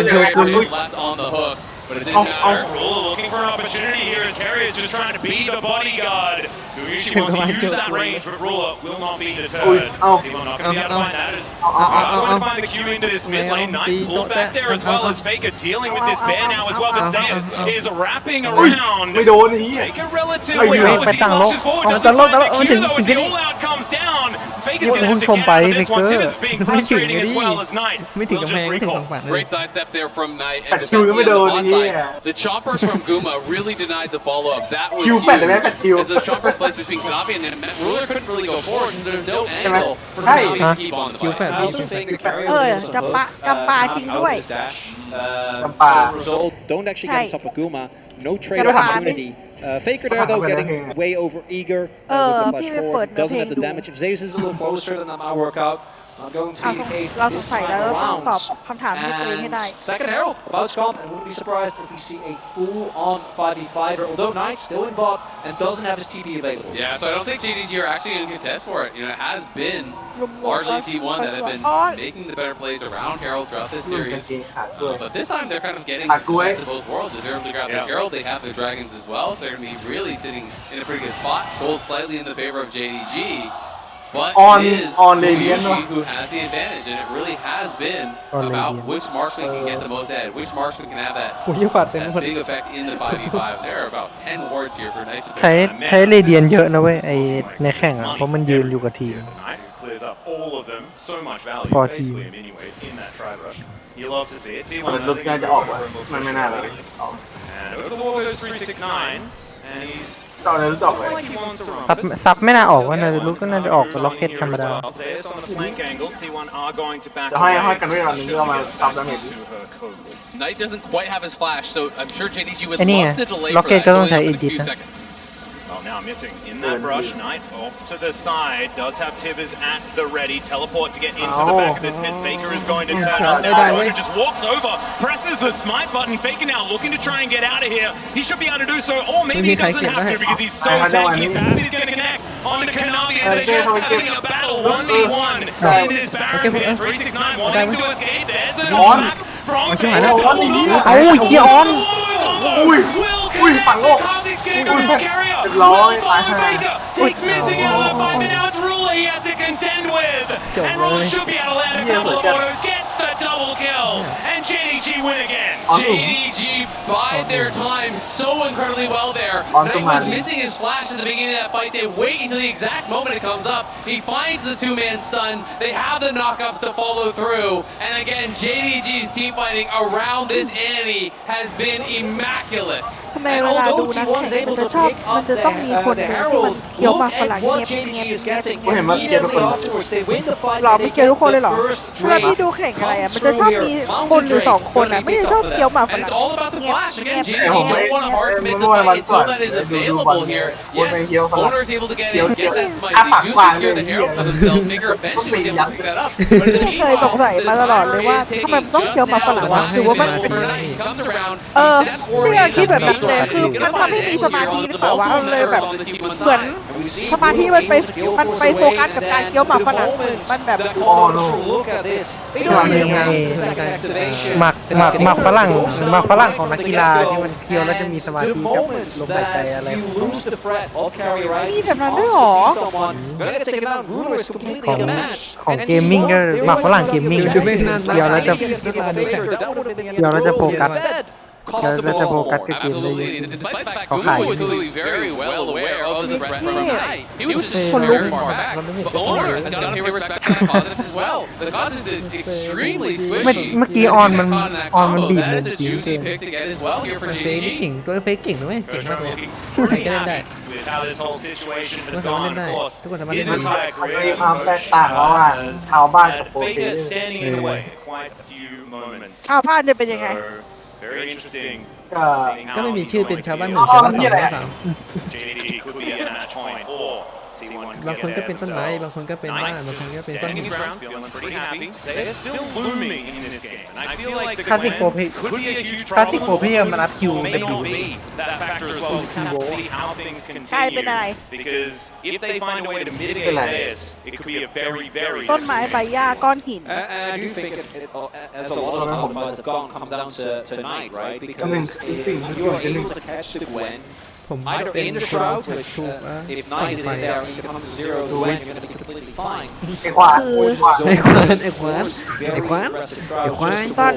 left on the hook. But it didn't matter. Rula looking for an opportunity here as Terry is just trying to be the bodyguard. Gumayushi wants to use that range, but Rula will not be deterred. T1 not going to be able to find that. Going to find the Q into this mid lane. Knight pulled back there as well as Faker dealing with this bear now as well. But Zeus is wrapping around. Faker relatively low as he launches forward. Doesn't find the Q though as the all-out comes down. Faker's going to have to get out of this one. Tivus being frustrating as well as Knight. Will just recall. Great sidestep there from Knight and defensively on the bot side. The choppers from Guma really denied the follow-up. That was huge. As those choppers placed between Kanabi and Ruler couldn't really go forward because there's no angle for Kanabi to keep on the fight. จำปาจริงด้วย Don't actually get on top of Guma. No trade opportunity. Faker there though getting way over eager with the flash forward. Doesn't have the damage. If Zeus is a little closer, then that might work out. Not going to be the case this time around. And second Herald about to come, and wouldn't be surprised if we see a full-on 5v5. Although Knight still in bot and doesn't have his TP available. Yeah, so I don't think JDG are actually going to contest for it. You know, it has been largely T1 that have been making the better plays around Herald throughout this series. But this time they're kind of getting the best of both worlds. If they're able to grab this Herald, they have the dragons as well, so they're appear to be really sitting in a pretty good spot. Gold slightly in the favor of JDG, but it is Ryushi who has the advantage, and it really has been about which marksman can get the most ahead, which marksman can have that big effect in the 5v5. There are about 10 wards here for Knights of ใช้เรเดียนเยอะนะเว้ยไอในแข่งอ่ะเพราะมันยืนอยู่กับทีม clears up all of them. So much value, basically, anyway, in that try rush. You love to see it. T1 and over the wall goes 369, and he's like he wants to run. ซับไม่น่าออกว่าน่าจะรู้ก็น่าจะออกกับล็อกเก็ตธรรมดา Zayas on the flank angle. T1 are going to back Knight doesn't quite have his flash, so I'm sure JDG would ไอ้นี่ love to delay forล็อกเก็ต that. ก็ It's ต้อง only ใช้ up อี in a ดิท few นะ seconds. Oh, now missing in that brush. Knight off to the side. Does have Tibbers at the ready. Teleport to get into the back of this pit. Faker is going to turn up now. Faker just walks over, presses the smite button. Faker now looking to try and get out of here. He should be able to do so, or maybe he doesn't have to because he's so tanky. He's going to connect on the Kanabi as they're just having a battle 1v1 in this barren pit. 369 wanting to escape. There's the knockback from Faker. เอ้าเฮียออน Kazik's getting rid of the carrier. Will follow Faker. Takes missing in all by now. It's Ruler he has to contend with. And Ruler should be able to land a couple of autos. Gets the double kill. And JDG win again. JDG bide their time so incredibly well there. Knight was missing his flash at the beginning of that fight. They wait until the exact moment it comes up. He finds the two-man stun. They have the knockups to follow through. And again, JDG's team fighting around this enemy has been immaculate. ทำไมเวลาดูนักแข่งมันจะชอบมันจะต้องมีคนหนึ่งที่มันเคี้ยวหมากฝรั่งเงียบหรอไม่เกี่ยวทุกคนเลยหรอเวลาพี่ดูแข่งอะไรอ่ะมันจะชอบมีคนหรือสองคนอ่ะไม่ได้ชอบเคี้ยวหมากฝรั่ง It's all about the flash. Again, JDG don't want to hard commit the fight until that is available here. Yes, Owner is able to get in, get that smite. They do secure the arrow for themselves. Faker eventually was able to pick that up. But in the เคยสงสัย meanwhile, มาตลอด this เลยว่า tower is ทำไม taking ต้องเคี้ยว just หมากฝ now รั่ง the วะ last หรือว่ามัน overnight. He comes around. ที่เราคิดแบบนั้นเลยคือมันทำให้มีสมาธิหรือเปล่าวะเลยแบบเหมือนสมาธิมันไปโฟกัสกับการเคี้ยวหมากฝรั่งมันแบบ หมักฝรั่งของนักกีฬาที่มันเคี้ยวแล้วจะมีสมาธิกับลมหายใจอะไรนี่แบบนั้นด้วยหรอของเกมมิ่งก็หมักฝรั่งเกมมิ่งเคี้ยวแล้วจะโฟกัสแล้วจะโฟกัสกับเกมได้เยอะ Despite the fact Guru was clearly very well aware of the threat from Knight. He was just very far back. But Owner has got to pay respect to the Causes as well. The Causes is extremely swishy. เมื่อกี้ออนมันบีบ That is a juicy pick to get as well here for เฟก JDG. เก่งตัวเฟกเก่งนะเว้ยเก่งมากเลย pretty ใครก็เล่นได้ happy with how this whole situation ทุก has คนสามารถ gone. เล่นได้ Of course, ทุกคนสามารถ his เล่นได้ entire career has ความแตกต่างระหว่างชาวบ้านกับ had โปรตี Faker standing in the way quite a few moments. อ้าวพลาดจะเป็นยังไง So, very interesting. ก็ไม่มีชื่อเป็นชาวบ้านหนึ่งชาวบ้านสองชาวบ้านสาม JDG could be at match point, or T1 บางคนก็เป็นต้นไม้บางคนก็เป็นบ้านบางคนก็เป็นต้น standing his ground, feeling pretty happy. They're still looming in this game, and I feel like the คลาสสิกโปร Gwen could be a huge คลาสสิก problem. โปรพี่มันอัพคิว May เป็นดู not be that factor as well. We just have to see how things ใช่เป็นอะไร continue. Because if they find a way to mitigate this, it could be a very, very ต้นไม้ใบหญ้าก้อนหิน And I do think as a lot of how the fights have gone, comes down to Knight, right? Because if you are able to catch the Gwen, ผม either เป็น in the คน shroud, เปิด which ถูก if Knight is in there and you come to zero to Gwen, you're going to be completely fine. ไอ้ขวาน ไอ้ควานไอ้ควานไอ้ควานไอ้ควาย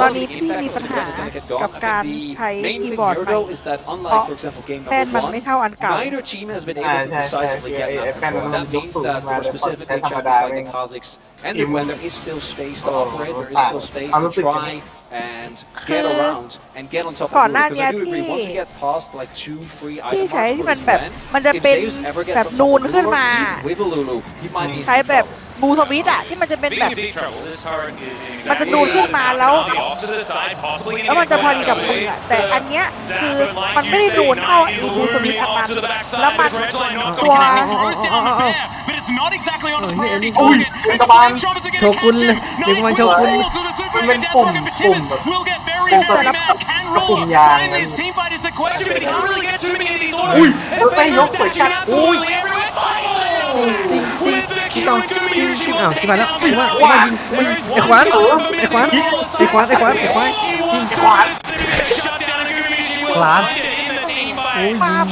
ตอนนี้พี่มีปัญหากับการใช้คีย์บอร์ดใหม่เพราะแป้นมันไม่เท่าอันเก่า Neither team has been able to decisively get that performance. That means that for specifically champions like the Kazakhs and the Gwen, there is still space to operate, there is still space to try and get around and get on top of ก่อนหน้า Guru. นี้ Because I do agree, ที่ once you get past like 2-3 ที่ item ใช้ marks ที่ for มัน this แบบ Gwen, มันจะ if เป็น Zeus ever gets แบบ on นู top น of ขึ้น Guru, มา with a Lulu, he might be ใช้แบบบูสวิตอ่ะที่มันจะเป็นแบบ Speaking of deep trouble, this turret is in มันจะ exactly นูนขึ้นมาแล้ว off to the side, possibly แล้ว gonna มันจะ get พอดี Gwen กับ out มื of อ the อะ way. แต่อันเนี้ยคือ Zapper, like มัน you ไม่ได้ say, นูนเท่า Knight ไอ้ is บูสวิต looming อันนั้น off to the backside. แล้วมัน The Dredgeline not ตัว going in, throws down the bear, but it's not exactly onto the priority target. And the flame choppers are โช gonna กุน catch เลย him. เด็กมัน Knight โช will กุน fall to the super mega death pocket, but Tibbers will get very, very mad. Can Ruler find this team fight is the question, but he can't really get too many of these orders. As Faker's dashing absolutely everywhere. With the ที่ Q ต้อง and Gumi อ้าว shield ที่มาแล้ว taken ว่า down. ว่ายิงไอ้ควานไอ้ควานไอ้ควานไอ้ควานไอ้ควาน He wants to shut down Gumi. She will find it in the team fight. ความ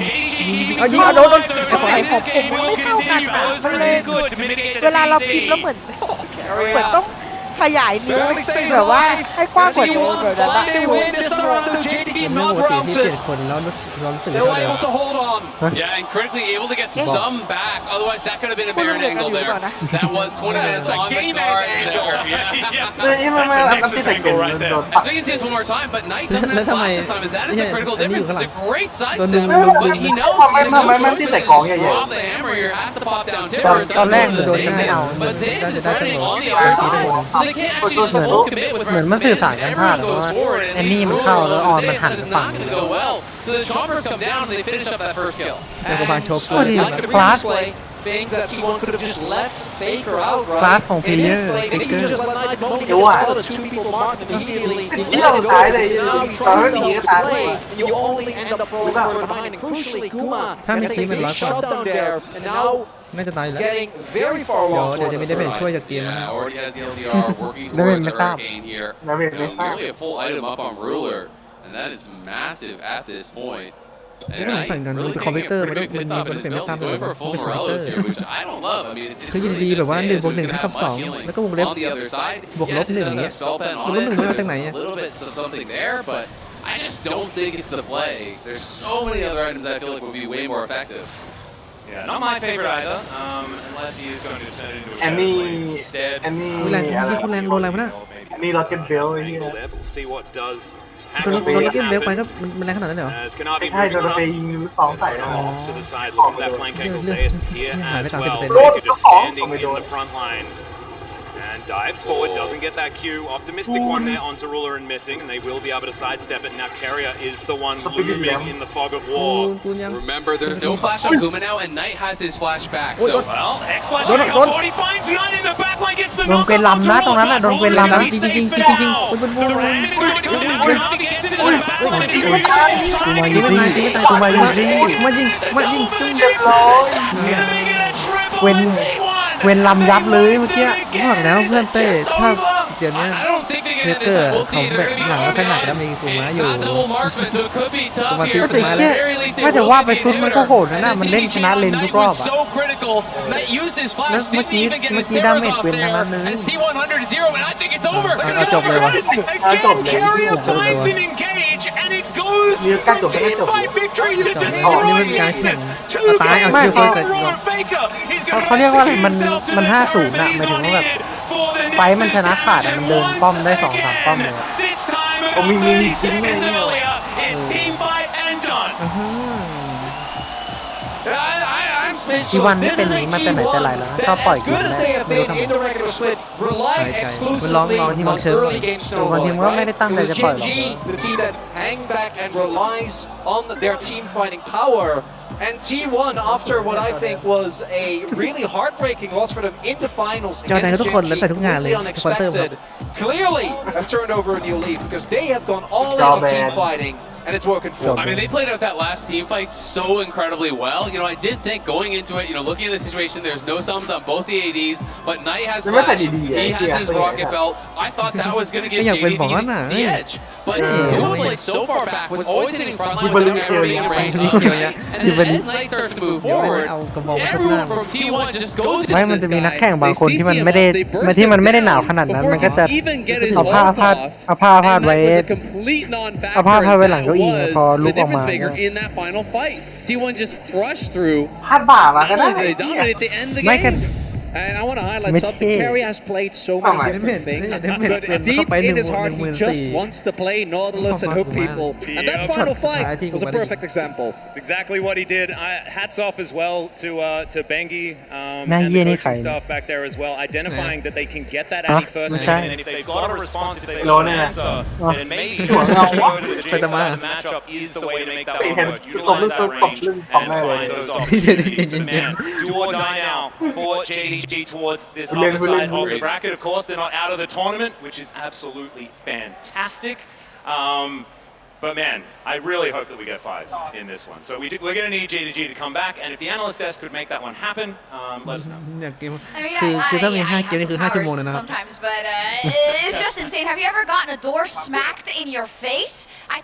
เอายิงเอาโดนสมัยของผมมันไม่เท่ากันอ่ะมันเลยเวลาเราพิมพ์แล้วเหมือนต้องขยายนิ้วแบบว่าให้กว้างกว่านี้แบบนั้น มันไม่ปกติที่เปลี่ยนคนแล้วเรารู้สึกว่า Yeah, and critically able to get some back. Otherwise, that could have been a Baron angle there. That was 20 minutes on the card. That's a angle right there. So we can see this one more time, but Knight doesn't have flash this time, and that is the critical difference. It's a great sidestep, but he knows he's no choice but to drop the hammer here, has to pop down Timber, but Zayas is running on the other side, so they can't actually just full commit with เหมือนมันสื่อสารกันพลาด Everyone ว่า goes forward, แอน and นี่ they มัน move, เข้าแล้วออน and มันหัน Zayas ไป is ฝั่ง not going to go well. So the choppers come down, and they finish up that first kill. แล้วก็มาโชว์ โอ้ดีคลาส Think that T1 could have just left Faker out, คลาส right? ของเพล In เยอ his ร์ play, เท and เก he อร์ just let Knight Moment เดี๋ยว get อ่ะ spotted, two people marked immediately. ที่เราท้ายเลย Now ตอน trying นี้ to ตาย play, and you only end up falling for a mine, and crucially, Guma ถ้ามี gets ซี a เป็น big ร้อยกว่า shot down there, and now น่าจะตายแล้ว getting very far เดี๋ยว along เดี๋ยว towards จะ the ไม่ได้เป็น front. ช่วยจากเกม Yeah, already has the LDR working ได้เป็น towards ไม่ the ทราบ Hurricane here. ได้เป็นไม่ทราบ Nearly a full item up on Ruler, and that is massive at this point. ไม่ต้องสั่งกันมันเป็นคอมพิวเตอร์มันต้องมันเป็นไม่ตามเลยมันเป็นคอมพิวเตอร์คือยินดีแบบว่า1+1เท่ากับ2แล้วก็วงเล็บบวกลบ1อย่างเงี้ยบวกลบ1มาจากไหนอ่ะ I just don't think it's the play. There's so many other items that I feel like would be way more effective. Yeah, not my favorite either, unless he is going to turn it into a Any- shadow instead. any- แรงที่คนแรงโดนแรงมั้ยน่ะ อันนี้ Rocket Bell ไอ้เหี้ย We'll see what does โดน actually เกมเล็กไป happen. ก็มันแรงขนาดนั้นเหรอ As Kanabi ใช่ moving โดน on ไป up. ยิงสองใส่แล้ว Off to the side, looking at that flank angle. Zayas here as well. Load Faker just standing in the front line. And dives forward, doesn't get that Q. Optimistic one there onto Ruler and missing, and they will be able to sidestep it. Now Carrier is the one looming in the fog of war. Remember, there's no flash on Guma now, and Knight has his flash back. So Well, X flash Don't- back don't- up, he finds Knight in the back line, gets the โดน knock เป็น off ลำนะ onto ตรงนั้นน่ะ Ruler. โดนเป็น Ruler ลำนะ gonna be safe for now. Duran is going to come down, Kanabi gets into the back line, and Igor trying to กูมา get อยู่ it ที่กูมาอยู่ที่ มายิงจุ้ง Getting it a triple เว้น and T1. เว้นลำยับเลยเมื่อกี้ บอกแล้วเพื่อนเต้ถ้าเดี๋ยวนี้ I don't think they เท can เกอ end ร์ this up. We'll เขา see. แบ They're บ going to หลัง be แล้วขนาด overmatched. แล้วมีกูม้า And อยู่ it's not double marksman, so it could be tough Come on, here, but Pete, at the very least, they ไม่แต่ will ว่า get ไป the ชุดมันก็ inhibitor. โหดนะน่ะ And มัน the เล่นชนะ CG เลน on ทุก Knight รอบ was อ่ะ so critical. Knight used his flash, แล้วเมื่อ didn't กี้ even get เมื่อ his กี้ดา terrors เมจ off เว้นทั้ง there. นั้นเลย And it's T100 to 0, and I think it's over. I think it's over. I think it's จบเลย over. วะ Again, Carrier finds an engage, and it goes from team fight victory to destroying aces. 2 ตายเอา games ชื่อ for เพื่อน Roar Faker. He's going to เขาเรียกว่าอะไร execute มัน himself to มัน the 50 death นะ he's หมายถึงว่าแบบ needed for the ไฟท์มันชนะขาดอะมันเดินป้อมได้ 2-3 ป้อมเลย This time Oh, about we 30 need seconds to- earlier, it's team fight and done. I'm speechless. ที่วันนี้ This เป็น is อย่าง a นี้มาแต่ไหนแต่ไรแล้วนะ T1 ชอบปล่อย that กิน as good as นะ they have ไม่รู้ been ทำไม in the regular split, relied ใช่ exclusively ลองเชิญ on early game บางที snowballing, มันก็ไม่ได้ right? ตั้ง It ใจ was จะปล่อยหรอก Gen G, the team that hang back and relies on their team fighting power. And T1, after what I think was a really heartbreaking loss for them in the finals จอแดง against ทุกคน Gen แล้ว G, ใส่ทุกงานเลย completely สปอนเซอร์ครับ unexpected, clearly have turned over a new leaf because they have gone all in on team fighting, and it's working for them. I mean, they played out that last team fight so incredibly well. You know, I did think going into it, looking at the situation, there's no sums on both the ADs, but Knight has flash, he has his rocket belt. I thought that was going to give JDG the edge, but Guma played so far back, was always hitting frontline without ever being in range of Knight. And then as Knight starts to move forward, everyone from T1 just goes ไม่ into มัน this จะมีนัก guy. แข่งบางคนที่มันไม่ได้หนาวขนาดนั้นมันก็จะเอาผ้าพาดไว้เอาผ้าพาดไว้หลังเก้าอี้พอลุกออกมา in that final fight. T1 just crushed through. พาดบ่ามาก็ได้ They dominated the end of the ไม่กัน game. And I want to highlight Mid something. tier. Carey has played so many different things, but deep in his heart, he just wants to play Nautilus and hook people. And that final fight was a perfect example. It's exactly what he did. Hats off as well to Bengi and Nah, the yeah, coaching Nikai. staff back there as well, identifying that they can get that Huh? Annie first pick, Okay. and if they've got a response, if they've Low got an net. answer, Oh. then maybe Sure. just go to the J Put them side of on. the matchup is the way to make that Hey, one have- work. Utilize that range and find those opportunities. But man, do or die now for JDG towards this upper side of the bracket. Of course, they're not out of the tournament, which is absolutely fantastic. But man, I really hope that we get 5 in this one. So we're going to need JDG to come back, and if the analyst desk could make that one happen, let us know. อยากเกม I mean, คือถ้ามี I 5 เกมนี่คือ have 5 ชั่วโมง powers เลยนะครับ sometimes, but it's just insane. Have you ever gotten a door smacked in your face? I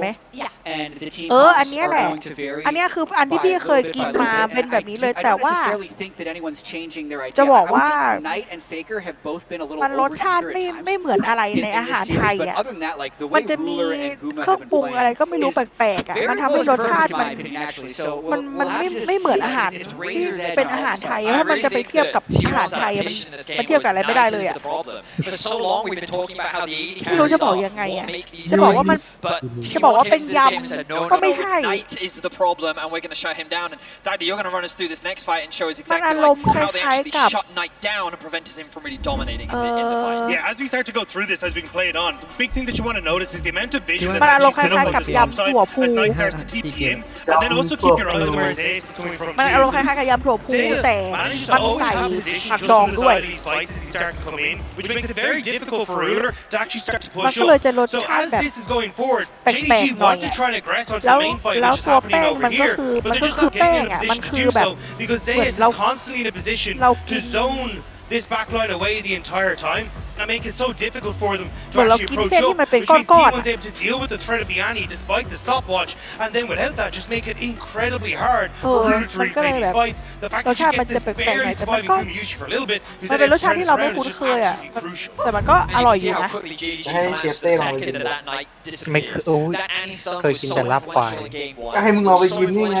ไหม and the team อันนี้แหละ อันนี้คืออันที่พี่เคยกินมาเป็นแบบนี้เลยแต่ว่าจะบอกว่ามันรสชาติไม่เหมือนอะไรในอาหารไทยอ่ะมันจะมีเครื่องปรุงอะไรก็ไม่รู้แปลกๆอ่ะมันทำให้รสชาติมันไม่เหมือนอาหารที่เป็นอาหารไทยเพราะมันจะไปเทียบกับอาหารไทยมันเทียบกับอะไรไม่ได้เลยอ่ะไม่รู้จะบอกยังไงอ่ะจะบอกว่าเป็นยำก็ไม่ใช่มันอารมณ์คล้ายๆกับ Yeah, as we start to go through this, as we play it on, the big thing that you want to notice is the amount of vision that's มันอารม actually ณ์ค set ล้าย up ๆ on กับ the slop ยำ side ถั่วพู as Knight starts to TP in, and then also keep your eyes on where his ace is coming from มัน too. อารมณ์คล้ายๆกับยำถั่วพูแต่ Manages to มัน always ใส่ have position ผัก just ดอง on the ด้วย side of these fights as he starts to come in, which makes it very difficult for Ruler to actually start to มัน push ก็เลย up. จะรส So ชาติ as แบบ this is going forward, แปล JDG กๆหน่อย want to อ่ะ try trying to aggress onto แล้ the ว main fight, แล้ว which is ตัว happening แป้ง over มันก็ here, คือ but มัน they're ก็ just คือ not แป้ง getting in a มัน position to คือ do แบบ so because เหมือน Zeus เรา is constantly in a position เรา to zone this backline away the entire time and make it so difficult for them to เหมือนเรา actually กิน approach เส้น up, ที่มันเป็น which means ก้อน T1's able to deal with the threat of the Annie despite the stopwatch, and then without that, just make it incredibly hard for Runa to replay these fights. The fact that you get this barely surviving Kuma Yushi for a little bit, because มัน then เป็นรส able to ชาติ turn ที่ this เราไม่ around คุ้ is น just เคยอ่ะ absolutely crucial. แต่มันก็อร่อยอยู่นะ ไม่โอ้ยเคยกินแต่ลาบควาย ก็ให้มึงลองไปกินนี่ไง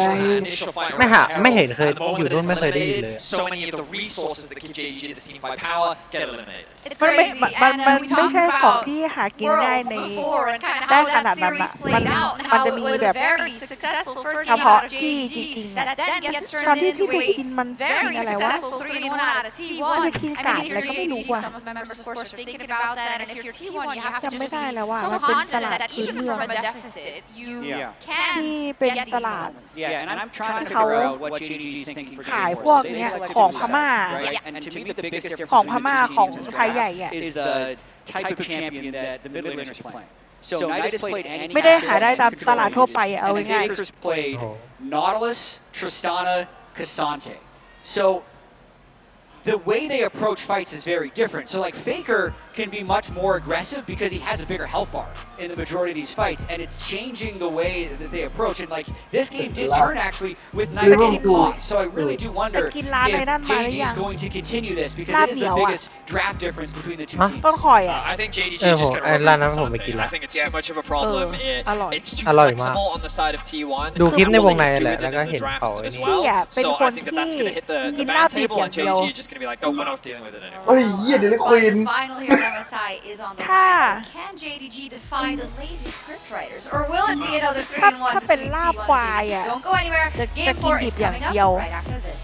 ไม่เห็นเคยอยู่นู่นไม่เคยได้ยินเลย So many of the resources that give JDG this team-fight power get eliminated. It's มันไม่ crazy. มัน And มัน we ไม่ talked ใช่ของ about ที่หากินง่ายใน Worlds before and kind of ได้ how ขนาด that นั้น series อ่ะ played out and มัน how จะ it มี was แบบ a very successful first เฉ game พาะ out of ที่ JDG จริงๆ that อ่ะ then gets ตอน turned ที่ into พี่ไป a กินมันกิ very นอะไรวะ successful 3-1 out of ว่า T1. จะกิน I ไก่ mean, if อะไร you're ก็ไม่รู้ JDG, ว่ะ some of the members, of course, are thinking about that. And if you're T1, you have to จำไม่ just ได้ be แล้วว่า so มันเป็นต confident ลาด that พื้น even เมือง from a deficit, you Yeah. ที่ can เป็น get ต these ลาด moments. Yeah, and I'm trying to เขา figure out what JDG's thinking for ขาย game พวก four. So they เนี้ย select to ของ do พ so, ม่า right? And to me, the biggest difference ของ between พม่า the two ของ teams ไทยใหญ่อ่ะ is the type of champion that the mid laners are playing. So Nidus played Annie ไม่ได้หาได้ตามตลาดทั่วไปอะเอา and the ง่าย Fakers played Nautilus, Tristana, Cassante. So the way they approach fights is very different. So like Faker can be much more aggressive because he has a bigger health bar in the majority of these fights, and it's changing the way that they approach. And like this game did turn actually with Nida getting caught. So I really do wonder if JDG is going to continue this because it is the biggest draft difference between the two teams. ต้นคอยอ่ะ I think JDG เออ is ผม just ไอ้ going to ร้านนั้นผมไปกิน I ละ think it's too much of a problem. อร่อย It's too อร่อยมาก flexible on the side of T1. ดูคลิปในวงใน They're แหละ willing to แล้ว do ก็ it in เห็น the draft เขา as พี่ well. อ่ะเป็น So ค I น think ที่ that that's going to hit the กิน ban ลาบดิบ table, อย่า and งเดียว JDG is just going to be like, no, we're not dealing with it anymore. เฮ้ยเหี้ยเดี๋ยวได้ควีน The final here on MSI is on the line. Can JDG defy the lazy scriptwriters, or will it be another 3-1 ถ้าเป็น between ลาบ T1 and ควาย JDG? อ่ะ Don't go anywhere. จะ Game กิน 4 ดิ is บอย่าง coming เดียว up right after this.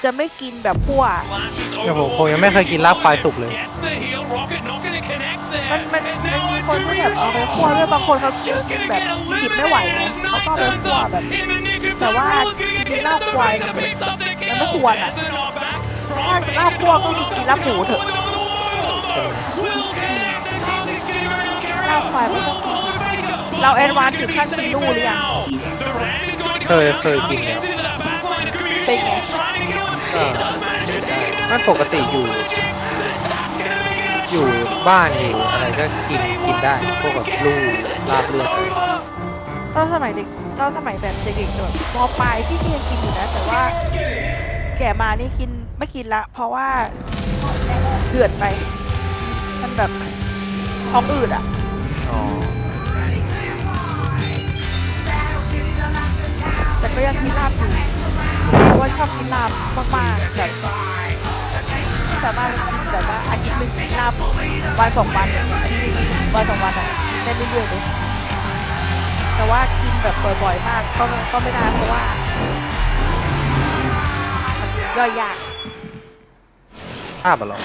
จะไม่กินแบบคั่ว เดี๋ยวผมยังไม่เคยกินลาบควายสุกเลย Gets the heel rocket, not going to connect มัน there. มี As now it's คนที่แบบเอาไปคั่วด้วยบางคนเขากินแบบดิบไม่ไหวไงเขาก็เอาไปคั่วแบบ แต่ว่ากินลาบควายมันไม่ควรอ่ะถ้าลาบคั่วก็คือกินลาบหมูเถอะลาบควายไม่ต้องกินเราแอดวานซ์ถึงขั้นกินลู่หรือยัง เคยกินแล้ว เป็นไง มันปกติอยู่บ้านอยู่อะไรก็กินได้พวกแบบลูกลาบเลือดอะไร ตอนสมัยเด็กแบบเด็กๆแบบม.ปลายที่ยังกินอยู่นะแต่ว่าแก่มานี่กินไม่กินละเพราะว่าเดือดไปมันแบบท้องอืดอ่ะ อ๋อ แต่ก็ยังกินลาบอยู่เพราะว่าชอบกินลาบมากๆแบบสามารถกินแบบว่าอาทิตย์หนึ่งกินลาบวันสองวันอาทิตย์หนึ่งวันสองวันอ่ะได้เรื่อยๆเลยแต่ว่ากินแบบบ่อยๆมากก็ไม่ได้เพราะว่ามันย่อยยาก ภาพอะหรอ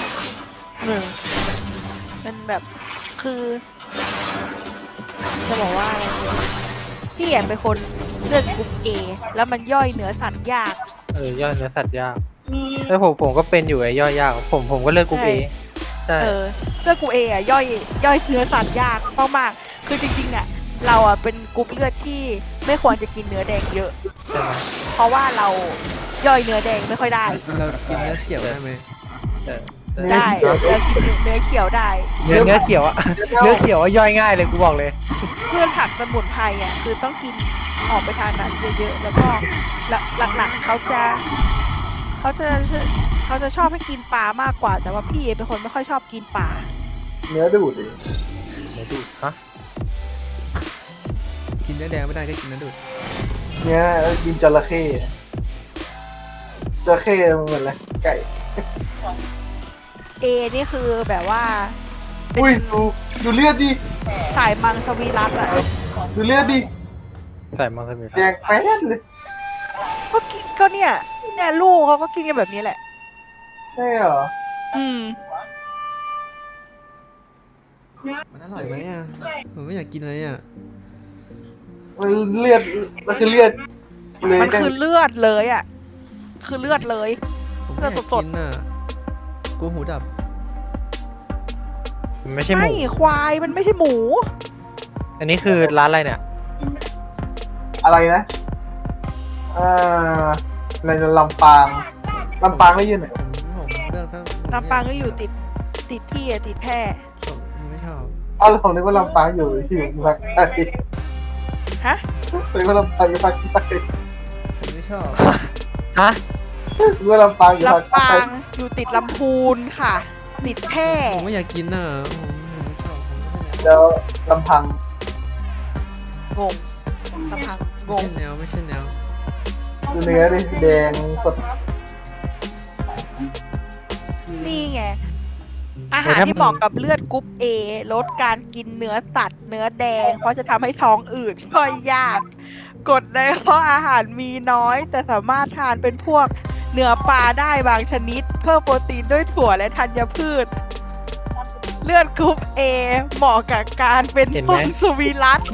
เป็นแบบคือจะบอกว่าอะไรพี่แอบเป็นคนเลือกกลุ่ม A แล้วมันย่อยเนื้อสัตว์ยาก ย่อยเนื้อสัตว์ยากแล้วผมก็เป็นอยู่ไอ้ย่อยยากผมก็เลือกกลุ่ม A ใช่ เลือกกลุ่ม A อ่ะย่อยเนื้อสัตว์ยากมากๆคือจริงๆอ่ะเราอ่ะเป็นกลุ่มเลือดที่ไม่ควรจะกินเนื้อแดงเยอะเพราะว่าเราย่อยเนื้อแดงไม่ค่อยได้ เรากินเนื้อเขียวได้ไหม ได้เรากินเนื้อเขียวได้ เนื้อเขียวอะเนื้อเขียวย่อยง่ายเลยกูบอกเลย เพื่อนผักสมุนไพรอ่ะคือต้องกินออกไปทานนั้นเยอะๆแล้วก็หลักๆเขาจะชอบให้กินปลามากกว่าแต่ว่าพี่เป็นคนไม่ค่อยชอบกินปลา เนื้อดูดดิ เนื้อดูดฮะ กินเนื้อแดงไม่ได้ก็กินเนื้อดูด เนี่ยกินจระเข้มันเหมือนอะไรไก่ เอนี่คือแบบว่า อุ้ยดูเลือดดิ สายมังสวิรัตอ่ะ ดูเลือดดิ ใส่มังสวิรัติ แดงแป๊ดเลย ก็กินก็เนี่ยลูกเขาก็กินกันแบบนี้แหละ ใช่เหรอ มันอร่อยไหมอ่ะผมไม่อยากกินเลยอ่ะ มันเลือดมันคือเลือดเลย มันคือเลือดเลยอ่ะคือเลือดเลย ผมไม่อยากกินอ่ะกูหูดับ มันไม่ใช่หมู ไม่ควายมันไม่ใช่หมู อันนี้คือร้านอะไรเนี่ย อะไรนะในลำปางไม่ยืนไหน ผมเลือกตั้ง ลำปางก็อยู่ติดพี่อะติดแพร่ ผมไม่ชอบ แล้วผมนึกว่าลำปางอยู่ภาคใต้ ฮะ นึกว่าลำปางอยู่ภาคใต้ ผมไม่ชอบ ฮะ นึกว่าลำปางอยู่ภาค ลำ ใต้ ปางอยู่ติดลำพูนค่ะ ติดแพร่ ผมไม่อยากกินน่ะผมไม่ชอบ แล้วลำพัง งงลำพังง ไม่ ง ใช่แนวไม่ใช่แนว ดูเนื้อดิแดงสด นี่ไง อาหารที่เหมาะกับเลือดกรุ๊ป A ลดการกินเนื้อสัตว์เนื้อแดง เพราะจะทำให้ท้องอืดย่อยยาก กรดในเพราะอาหารมีน้อย แต่สามารถทานเป็นพวกเนื้อปลาได้บางชนิด เพิ่มโปรตีนด้วยถั่วและธัญพืช เลือดกรุ๊ป A เหมาะกับการเป็นมังสวิรัติ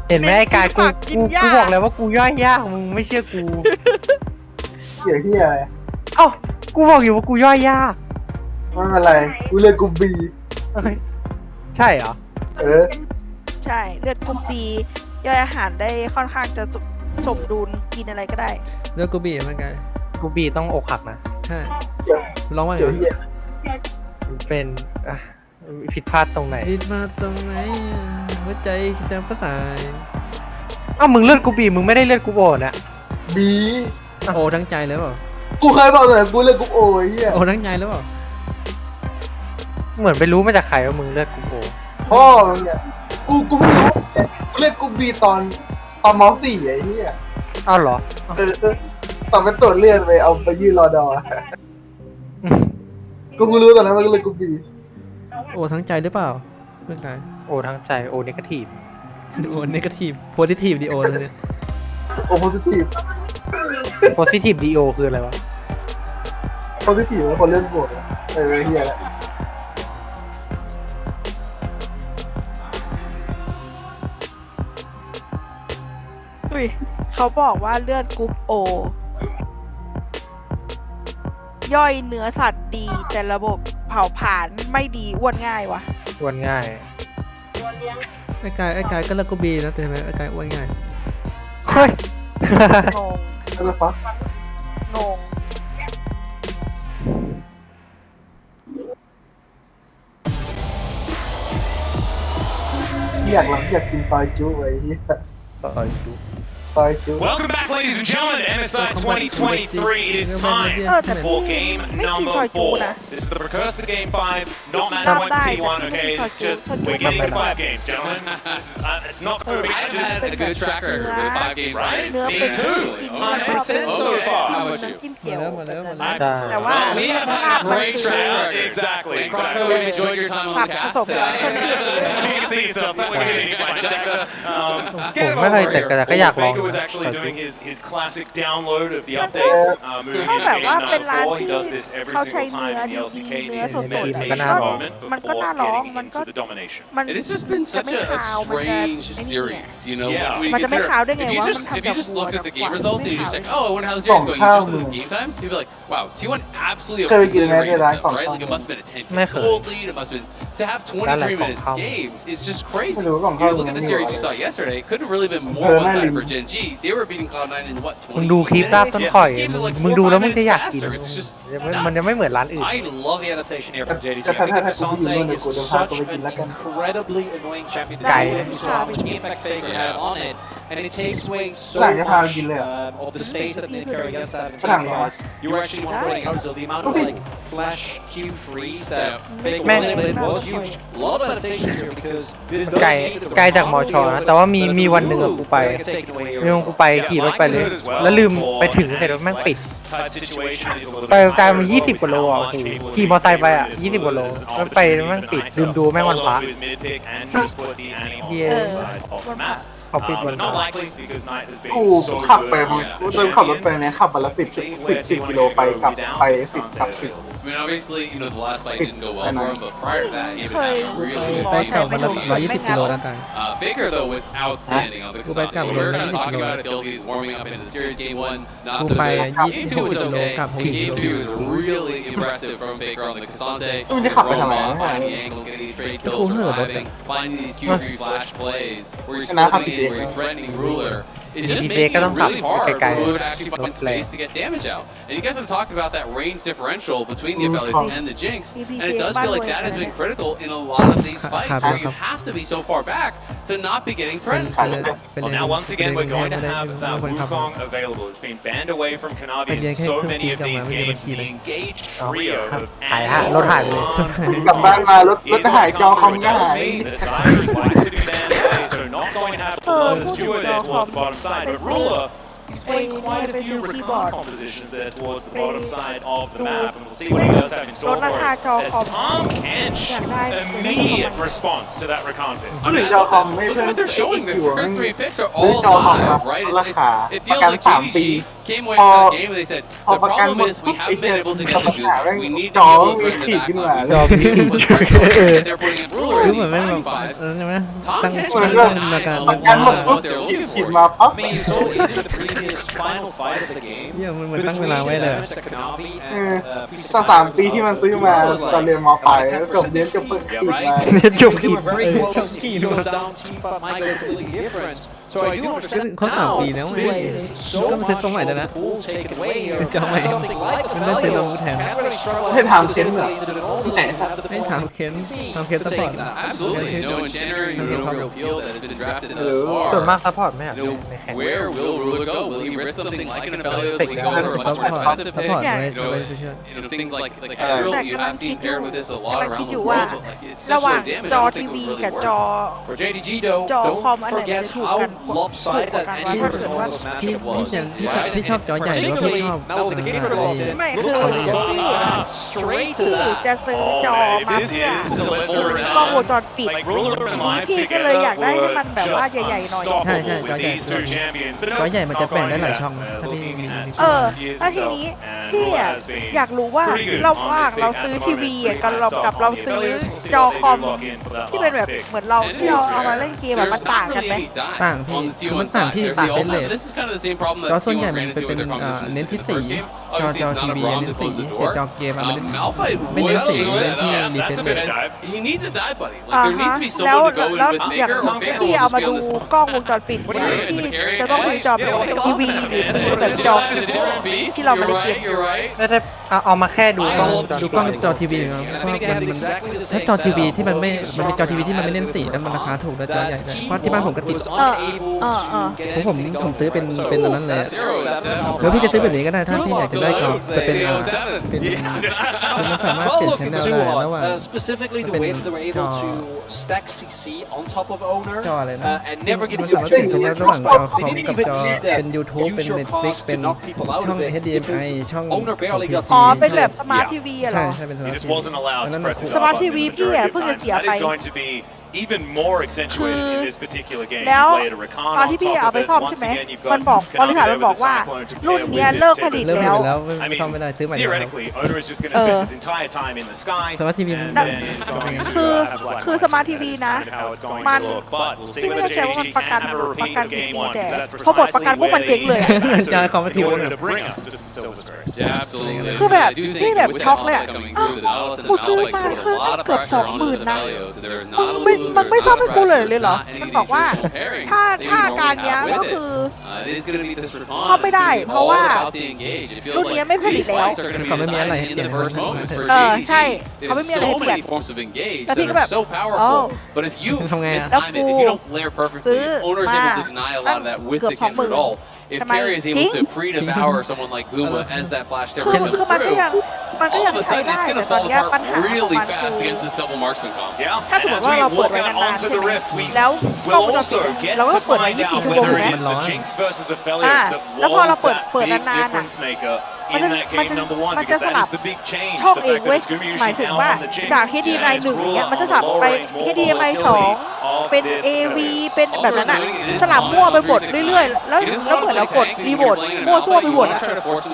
เห็นไหมไอ้กายกูบอกแล้วว่ากูย่อยยากมึงไม่เชื่อกู เหี้ยที่อะไร เอ้ากูบอกอยู่ว่ากูย่อยยาก ไม่เป็นไรกูเลือกกลุ่ม B ใช่เหรอ ใช่เลือดกรุ๊ป B ย่อยอาหารได้ค่อนข้างจะสมดุลกินอะไรก็ได้ เลือกกูบีมันไง กูบีต้องอกหักนะ ใช่ลองว่าไง เป็นผิดพลาดตรงไหน ผิดมาตรงไหนหัวใจจะประสาย อ้าวมึงเลือดกูบีมึงไม่ได้เลือดกูโอนะ B โอทั้งใจเลยเปล่า กูเคยบอกเลยกูเลือกกลุ่ม O ไอ้เหี้ย โอทั้งใจเลยเปล่า เหมือนไปรู้มาจากใครว่ามึงเลือดกูโอ พ่อมึงเนี่ยกูไม่รู้กูเลือกกลุ่ม B ตอนม.4 ไอ้เหี้ย อ้าวเหรอ ตอนไปตรวจเลือดไปยื่นรอดอกูรู้ตอนนั้นว่าเลือกกลุ่ม B โอทั้งใจหรือเปล่าเรื่องไง โอทั้งใจโอเนกาทีฟ โอเนกาทีฟโพซิทีฟดีโอเลยเนี่ย โอโพซิทีฟ โพซิทีฟดีโอคืออะไรวะ โพซิทีฟเป็นคนเล่นบวกเฮียแล้ว อุ้ยเขาบอกว่าเลือดกรุ๊ป O ย่อยเนื้อสัตว์ดีแต่ระบบเผาผลาญไม่ดีอ้วนง่ายวะ อ้วนง่าย ไอ้กายก็เลือกกูบีนะแต่ทำไมไอ้กายอ้วนง่าย เฮ้ย งง อะไรฟัง งง อยากกินปลาจู้ไอ้เหี้ย ต่อยดู Welcome back, ladies and gentlemen, to MSI 2023. It is time for game number 4. This is the precursor to game 5. It's not match point for T1, okay? It's just we're getting 5 games, gentlemen. It's not going to be I've had a good track record with 5 games. Right? Me too. 100% so far. How about you? แต่ว่า We have had a great track record. Exactly. Croco, we've enjoyed your time on the cast. You can see yourself getting by Decker. ผมไม่เคยแต่ก็อยากลอง Faker was actually doing his classic download of the updates, moving into game number 4. He does this every single time in the LCK. Needs his meditation moment before getting into the domination. It has just been such a strange series, you know. When you มันจะไม่ consider, ขาวได้ไง if วะ you just look at the game results and you just like, oh, I wonder how the series is going. You just look at the game times, you'd be like, wow, T1 absolutely obliterated them, right? Like it must have been a 10-game gold lead. It must have been to have 23 minutes games is just crazy. You look at the series we saw yesterday. It could have really been more one-sided for Gen G. They were beating Cloud9 in what 20 มึงดูคลิปลาบต้นข่อย มึงดูแล้วมึงจะอยากกิน It's just มันจะไม่เหมือนร้านอื่น I love the adaptation here from JDG. I think that Kasante is such an incredibly annoying champion. So much impact Faker had on it, and it takes away so much of the space that Nick Carey gets that in team fights. You were actually one putting out, so the amount of like flash Q freeze that Faker was able to was huge. A lot of adaptations here because this does ไกลจากมอชอนะแต่ว่ามีวันหนึ่งกูไปกูไปขี่รถไปเลยแล้วลืมไปถึงเสร็จแล้วแม่งปิดไปไกลมา20 กว่าโลอ่ะขี่มอเตอร์ไซค์ไปอ่ะ20 กว่าโลแล้วไปแม่งปิดลืมดูแม่งวันพระเย้เขาปิดวันพระ กูขับไปกูเดินขับรถไปเนี่ยขับวันละ10 กิโลไปกลับไป10 กลับ 10 I mean, obviously, you know, the last fight didn't go well for him, but prior to that, he had really ไปกลับวันละ120 กิโลแล้วกัน Faker, though, was outstanding on the Kasante. We were kind of talking about it, feels he's warming up into the series. Game 1, not so good. Game 2 was okay. Game 2 was really impressive from Faker on the Kasante. Roma, finding the angle, getting these trade kills, surviving, finding these Q3 flash plays, where he's flipping in, where he's threatening Ruler. is just making it really hard for Lulu to actually find space to get damage out. And you guys have talked about that range differential between the Aphelios and the Jinx, and it does feel like that has been critical in a lot of these fights where you have to be so far back to not be getting threatened. Well, now once again we're going to have that Wukong available. It's been banned away from Kanavi in so many of these games. The engaged trio of รถหายไปเลย กลับบ้านมารถจะหายจอคอมก็หาย so not going to have the lowest viewer there towards the bottom side, but Ruler, he's playing quite a few recon compositions there towards the bottom side of the map, and we'll see what he does have in store for us. As Tom Kench, immediate response to that recon pick. I mean, look what they're showing. The first 3 picks are all live, right? It feels like JDG came away from that game and they said, the problem is we haven't been able to get the Juke. We need to be able to bring the back on. They're putting in Ruler in these time fives. Tom Kench is not what they're looking for. I mean, you saw even the previous final fight of the game. มันตั้งเวลาไว้เลย ถ้า3 ปีที่มันซื้อมาตอนเรียนม.ปลายจบเรียนจบเปิดขีดมาจบขีด Very close to keep goes down. Team fight might go completely different. So I do understand เขา3 ปีแล้วไงก็มาซื้อตัวใหม่แล้วนะจอใหม่มันได้ซื้อตัวแทนให้ถามเค้นเหรอให้ถามเค้นซัพพอร์ต Absolutely, no enchanter, no real field that has been drafted thus ส่วน far. มากซัพพอร์ตไม่ Where will Ruler go? Will he risk something like an Aphelios? Will he go for a much more expensive pick? Things like Ezreal, you have seen paired with this a lot around the world, but like it's such low damage. I don't think it would really work. For JDG though, don't forget how lopsided that any almost matchup was. พี่ชอบจอใหญ่หรือว่าพี่ชอบ Now with the game rotated, ไม่คือ straight ที่ to that. จะซื้อจอมาเพื่อกล้องวงจรปิดพี่ก็เลยอยากได้ให้มันแบบว่าใหญ่ๆหน่อย ใช่จอใหญ่มันจะแบ่งได้หลายช่องถ้าพี่มี แล้วทีนี้พี่อยากรู้ว่าระหว่างเราซื้อทีวีกับเราซื้อจอคอมที่เป็นแบบเหมือนเราที่เราเอามาเล่นเกมแบบมันต่างกันไหม ต่างพี่คือมันต่างที่ต่างเป็นเลยจอส่วนใหญ่มันเป็นเน้นที่สีจอทีวีเน้นสีแต่จอเกมมันไม่เน้นสีเลยที่ดีเฟนส์ He needs a die buddy. Like there needs to be someone to go in with Faker, or Faker พี่ will เอา just มา be ดู on this. กล้องวงจรปิดที่จะต้องซื้อจอแบบทีวีหรือซื้อแบบจอที่เราไม่ได้เก็บ ไม่ได้เอามาแค่ดูกล้อง ดูกล้องจอทีวีนะเพราะมันถ้าจอทีวีที่มันเป็นจอทีวีที่มันไม่เน้นสีแล้วมันราคาถูกแล้วจอใหญ่ด้วยเพราะที่บ้านผมก็ติดผมซื้อเป็นอันนั้นเลยแล้วพี่จะซื้อแบบนี้ก็ได้ถ้าพี่อยากจะได้ก็จะเป็นมันสามารถเปลี่ยนชั้นได้แล้วว่า specifically the way that they were able to stack CC on top of owner จออะไรนะ and never get มันสามารถเปลี่ยนชั้นได้ระหว่างจอคอมกับจอเป็น YouTube เป็น Netflix เป็นช่อง HDMI ช่อง อ๋อเป็นแบบสมาร์ททีวีเหรอ ใช่เป็นสมาร์ททีวี สมาร์ททีวีพี่เพิ่งจะเสียไป even more accentuated in this particular game. แล้ว You played a recon ตอนที่ on พี่ top เอา of ไป it. ซ่อม Once ใช่ไหม again, you've มัน got บอกบริษัท Kanavi มันบอก over the ว่า Cyclone to รุ่น pair เนี้ย with เลิก this ผลิต Tempest. แล้ว ซ่อมไม่ได้ซื้อใหม่ Theoretically, owner is just going to spend his entire time in the sky. สมาร์ททีวี and then it's going to have black คือ lights. สมาร์ททีวีนะ That's kind of how it's going มัน to look. But we'll see พี่ไม่ whether แน่ใจว่ามัน JDG ประกัน can have a ประ repeat กัน of กี่ game ปี one แต่ because that's เขาบอกประกัน precisely พวกมัน where เจ๊ง they เลย จอคอมทีวี order to bring us to some silver squares. Yeah, absolutely. คือแบบ I do think พี่แบบ with ช็อก that เลยอะ coming through, the Nautilus and กู the ซื้อ Alpha มา put คือ a lot of เกือบ pressure onto 20,000 the นะ Aphelios. There is มึ not ง a ไม่ loser. มึงไม่ There's ซ่อม not ให้ a กูเลย pressure. เลยเหรอ There's not มัน any บอก of ว่า these usual pairings ถ้า that you การ normally เนี้ย have ก็ with คือ it. This is going to be this recon. ซ่อมไม่ได้ It's เพ gonna ราะ be ว่า all about the engage. It รุ่ feels นนี้ like ไม่ผลิต these แล้ว fights are going to be เขาไม่มีอะไร decided in the first moments for ใช่ JDG. เขาไม่มี There's อะไร so เปลี่ยน many forms of engage แต่ that พี่ก็แบบ are so powerful. But if you ทำไงอะ mistime it, if you don't layer perfectly, if owner is able to deny a lot of that with the Kindred ult, if Perry is able to pre-devour someone like Buma as that flash คือ difference คือ comes มันก็ through, ยังมันก็ all ยัง of a ใช้ sudden ได้ it's going แต่ to ตอน fall เนี้ยปัญ apart หาของ really มันคื fast อ against this double marksman comp. Yeah, ถ้าสม and มติ as ว่า we เราเปิด walk ไว้ out นานๆ onto ใช่ the ไหม rift, we แล้วกล้องว will งจรปิ also ด get เราก็ to เปิดไว้ find out 24 ชั่วโมง whether อยู่ it นะ is the Jinx versus Aphelios that แล้วพอเรา was เปิด that นาน big ๆอ่ะ difference maker มัน in จะ that มัน game จะ number one มันจะ because ส that ลับ is the big change. ช่อง The เอง fact เว้ย that it's หมายถึง Gumushi ว่า now on the Jinx จาก HDMI 1อย่างเงี้ยมันจะสลับไป HDMI 2 เป็น AV เป็นแบบนั้นอ่ะสลับมั่วไปหมดเรื่อยๆแล้วเหมือนเรากดรีโมทมั่วซั่วไปหมดอ่ะ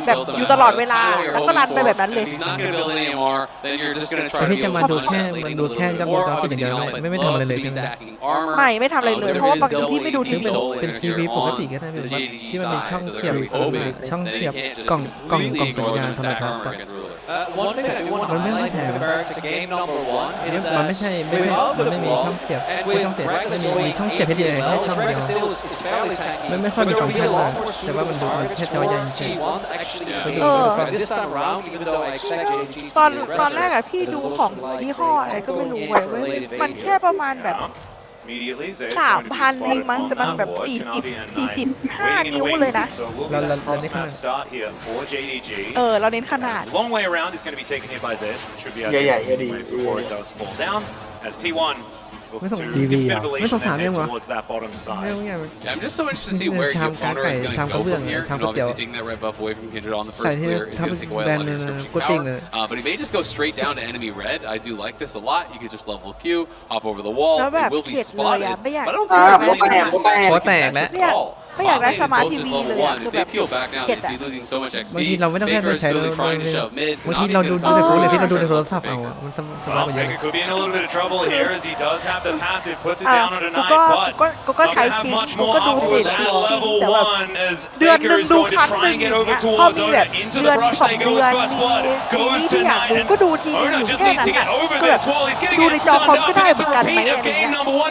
แบบอยู่ตลอดเวลาแล้วก็รันไปแบบนั้นเลย If he's not going to build any MR, then you're just going to แต่ try to พี่ be จะ able มา to ดู punch แค่ that lane มัน into ดู the แค่ Lulu. ยอดวง Or จรปิดอย่าง obviously เดียว Alpha ไม่ทำอะไร loves เล to ย be ใช่ไหม stacking armor. ไม่ทำอะไรเลยเพราะว่าบางทีพี่ไม่ดูทีวี เป็นทีวีปกติก็ได้แบบว่าที่มันมีช่องเสียบที่มันมีช่องเสียบกล่อง completely ignore them and stack armor against Ruler. One thing I do want to highlight from the barracks to game number 1 is that มันไม่มีช่องเสียบมีช่องเสียบให้ดีแค่ช่องเดียวไม่ค่อยมีสองข้างล่างแต่ว่ามันดูแค่จอใหญ่เฉย ตอนแรกอะพี่ดูของยี่ห้ออะไรก็ไม่รู้เว้ยมันแค่ประมาณแบบ3,000เองมั้งแต่มันแบบ45 นิ้วเลยนะเราเน้นขนาดเราเน้นขนาด Long way around is going to be taken here by Zayas. Should be yeah, right before it does fall down as T1. ไม่ส่งทีวีอ่ะไม่ส่ง3เรื่องวะ Yeah, I'm just so interested to see where your owner is going to go from here. And obviously taking that red buff away from Kindred on the first clear is going to take away a lot of inscription power. But he may just go straight down to enemy red. I do like this a lot. You could just level Q, hop over the wall. It will be spotted. But I don't think it really needs to be all. ไม่อยากได้สมาร์ททีวีเลยอะคือแบบเก็บอะ บางทีเราไม่ต้องแค่ใช้เลยบางทีเราดูในโทรศัพท์เราดูในโทรศัพท์เอาอะมันสบายกว่าเยอะ Could be in a little bit of trouble here as he does have the passive, puts it down on a 9, but ก็ใช้จริงก็ดูจริงแต่ว่าเดือนนึงดูครั้งนึงเนี่ยพอมีแบบเดือน2 เดือนมีที่อยากดูก็ดูทีนึงอยู่แค่นั้นอะก็แบบดูในจอคอมก็ได้เหมือนกันไหมอะไรเงี้ย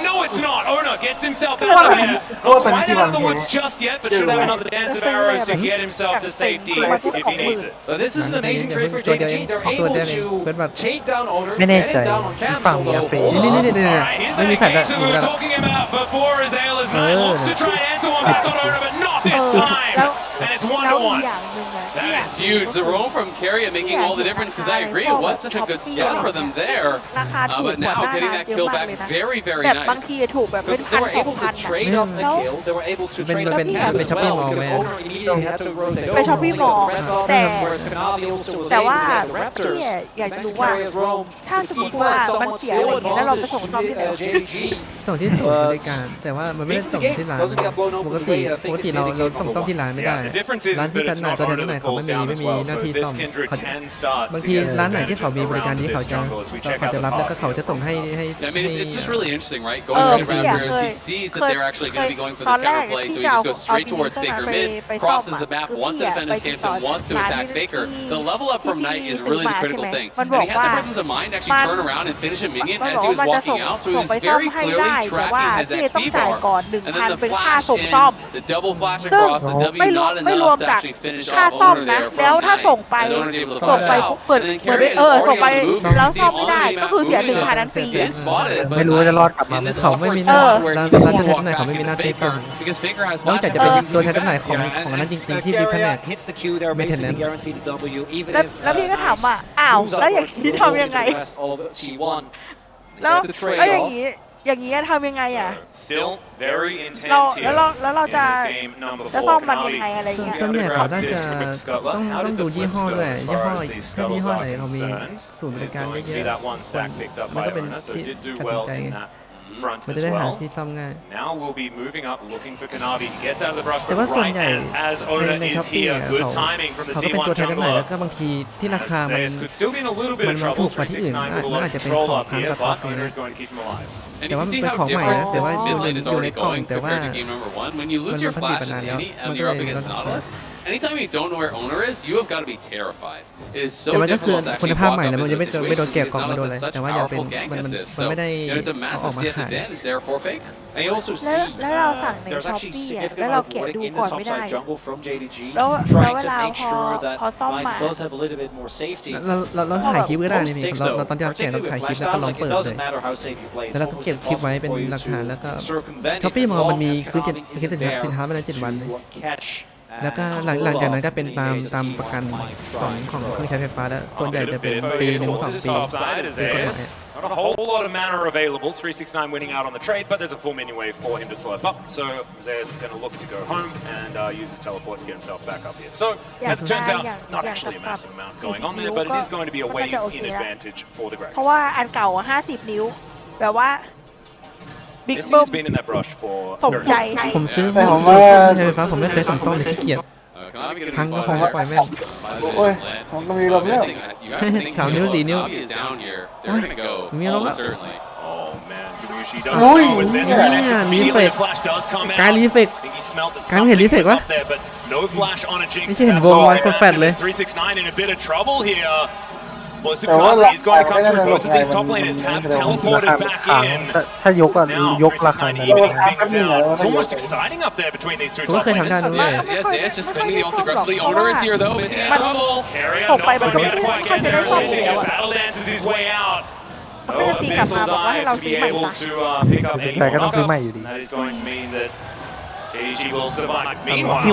No, it's not. Ona gets himself out of there. Not quite out of the woods just yet, but should have another dance of arrows to get himself to safety if he needs it. But this is an amazing trade for JDG. They're able to take down Owner, ไม่แน่ get ใจ him down on ฝั่ง cam มีอา solo. เฟ่ นี่ไม่มีแฟลชอะ We were talking about before as Ayla's Knight looks to try and answer one back on Ona, but not this time. And it's 1-1. That is huge. The roam from Carrier making all the difference because I agree it was such a good start for them there. But now getting that kill back very, very แบบบาง nice. ทีถูกแบบเป็น They were able to trade up the kill. They were able to trade up the kill as well because Owner immediately had to rotate ไปช้อปปี้มอลล์แต่ว่า Raptors พี่อยากรู้ว่าถ้าสมมติว่ามันเสียอะไรอย่างเงี้ยแล้วเราจะส่งซ่อมที่ไหน ส่งที่ศูนย์บริการแต่ว่ามันไม่ได้ส่งที่ร้านปกติเราส่งซ่อมที่ร้านไม่ได้ร้านที่จำหน่ายตัวแทนจำหน่ายเขาไม่มีหน้าที่ซ่อมบางทีร้านไหนที่เขามีบริการนี้เขาจะรับแล้วก็เขาจะส่งให้ I mean, it's just really interesting, right? Going right to Raptors, he sees that they're actually going to be going for this counter play, so he just goes straight towards Faker mid, crosses the map, wants to defend his camps, and wants to attack Faker. The level up from Knight is really the critical thing. And he had the presence of mind to actually turn around and finish a minion as he was walking out, so he was very clearly tracking his XP bar. And then the flash in, the double flash across, the W not enough to actually finish off Owner there from Knight. As Owner's able to flash out, and then Carrier is already on the move. You can see him already moving up. Is spotted, but ไม่รู้จะรอดกลับมา in this เขาไม่ upward มี spot ร้าน where ร้าน he ตัว doesn't แทน walk จำหน่ายเขา back ไม่มีห into น้าที่ซ่อม Faker because Faker has นอกจากจะเป็นตัวแทนจำหน่ายของนั้นจริงๆที่มีแผนก hits the queue, they're basically guaranteed the W, even แล้วพี่ก็ถามว่าอ้าวแล้วอย่างนี้ทำยังไง of T1. แล้วอย่างนี้ทำยังไงอ่ะ Still very เรา intense แล้ว here. เราจะ Same number จะซ่อม 4. มันยังไงอะไรเงี้ย ส่วนใหญ่เขาน่าจะต้องดูยี่ห้อด้วยยี่ห้อถ้ายี่ห้อไหนเขามีศูนย์บริการเยอะๆมันก็เป็นที่ตัดสินใจไงมันจะได้หาที่ซ่อมง่าย Now we'll be moving up, looking for Kanavi. He gets out of the brush, แต่ว่าส่วนใหญ่ as ใน Ona ช้อ is ปปี้ here. เขา Good timing from the ก็เป็น T1 ตัวแทนจำหน่ายแล้ว jungler. ก็บางทีที่ราคามัน Could still be in a little bit of มัน trouble. ถูกกว่าที่อื่น 369 มัน with a อา lot จจะ of เป็น control ของ up ค้าง here, สต็อก but เลย Ona นะ is going to keep him alive. And แต่ you ว่า can มัน see เป็น how ของใหม่ different นะแต่ว่า this อยู่ mid ใน lane is อยู่ใน already กล่อง going แต่ว่า compared to game number 1. When you lose มัน your ผลิต flash มานาน as แล้ว Andy มัน and ก็ you're เล up ย against Nautilus, anytime you don't know where Owner is, you have got to be terrified. It is แต่ so มันก็คือ difficult to คุณ actually ภาพ walk ใหม่ up แล้วมัน into จะ a ไม่โดน situation แกะ because กล่องมาโดน Nautilus อะไร has such แต่ว่ายังเป็น powerful gank มัน assist. มัน So ไม่ได้ it's a เอา massive ออกมาขาย disadvantage there for Faker. And you also แล้ว see เราสั่งใน there's ช้อป actually ปี้อ่ะ significant แล้วเรา amount of แกะ voiding ดู in ก่อ the นไม่ได้ topside jungle from JDG, แล้ว trying เว to ลา make พอ sure that ซ่อม Mike มา does have a little bit more safety. เราถ่ายคลิปก็ได้นี่ Six เรา though, ตอนที่เราแกะเรา particularly ถ่าย with คลิปแล้ว flashdown, ก็ลอง like เปิ it ดเลย doesn't matter how safe you play. แล้วเราก็เก็บคลิปไว้เป็นหลักฐานแล้วก็ช้อปปี้มอลมันมีคือสินค้ามาแล้ว7 วันเลยแล้วก็หลังจากนั้นก็เป็นตามประกันของเครื่องใช้ไฟฟ้าแล้วส่วนใหญ่จะเป็นปี1 2 ปีเป็นกฎหมาย Not a whole lot of mana available. 369 winning out on the trade, but there's a full menu wave for him to slurp up. So Zayas is going to look to go home and use his teleport to get himself back up here. So as it turns out, not actually a massive amount going on there, but it is going to be a wave in advantage for the Gragas. เพราะว่าอันเก่า50 นิ้วแบบว่าบิ๊ก This เบิ้ม has been in that brush for สมใจ ผมซื้อเครื่องใช้ไฟฟ้าผมไม่เคยส่งซ่อมเลยขี้เกียจ พังก็คงก็ปล่อยแม่ง โอ้ยผมต้องมีลมแล้ว ขาวนิ้ว4 นิ้ว มีลมแล้ว Oh man, can we โอ้ยเนี่ยรีเฟกการรีเฟกการเห็นรีเฟกวะไม่ใช่เห็นวงไว้กดแฟดเลย Explosive Classic is going to come through. Both of these top laners have teleported back in. ถ้ายกอะยกราคา It's almost exciting up there between these two top laners. Yes, yes, just spending the ult aggressively. Owner is here though. Is he in trouble? Carrier not going to quite get there. Just battle dances his way out. Oh, a missile dive to be able to pick up any more knockups. That is going to mean that JDG will survive. Meanwhile,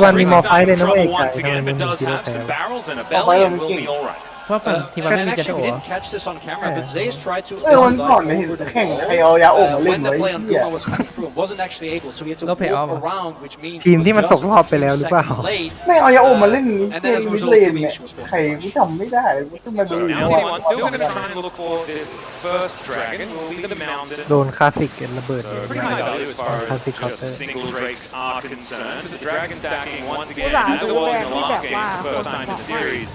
trouble once again, but does have some barrels and a belly and will be all right. เพราะฝั่งทีมไม่มีกระโดด วันก่อนเห็นแข่งใครเอายาอบมาเล่นไว้เราเพย์ออฟ ทีมที่มันตกรอบไปแล้วหรือเปล่า ไม่เอายาอบมาเล่นเกมมิดเลนเนี่ยใครไม่จำไม่ได้ขึ้นมาดู Still going to try and look for this first dragon. Will be the mountain. โดนคลาสสิกระเบิด Pretty high value as far as just single drakes are concerned. The dragon stacking once again, as it was in the last game, for the first time in the series.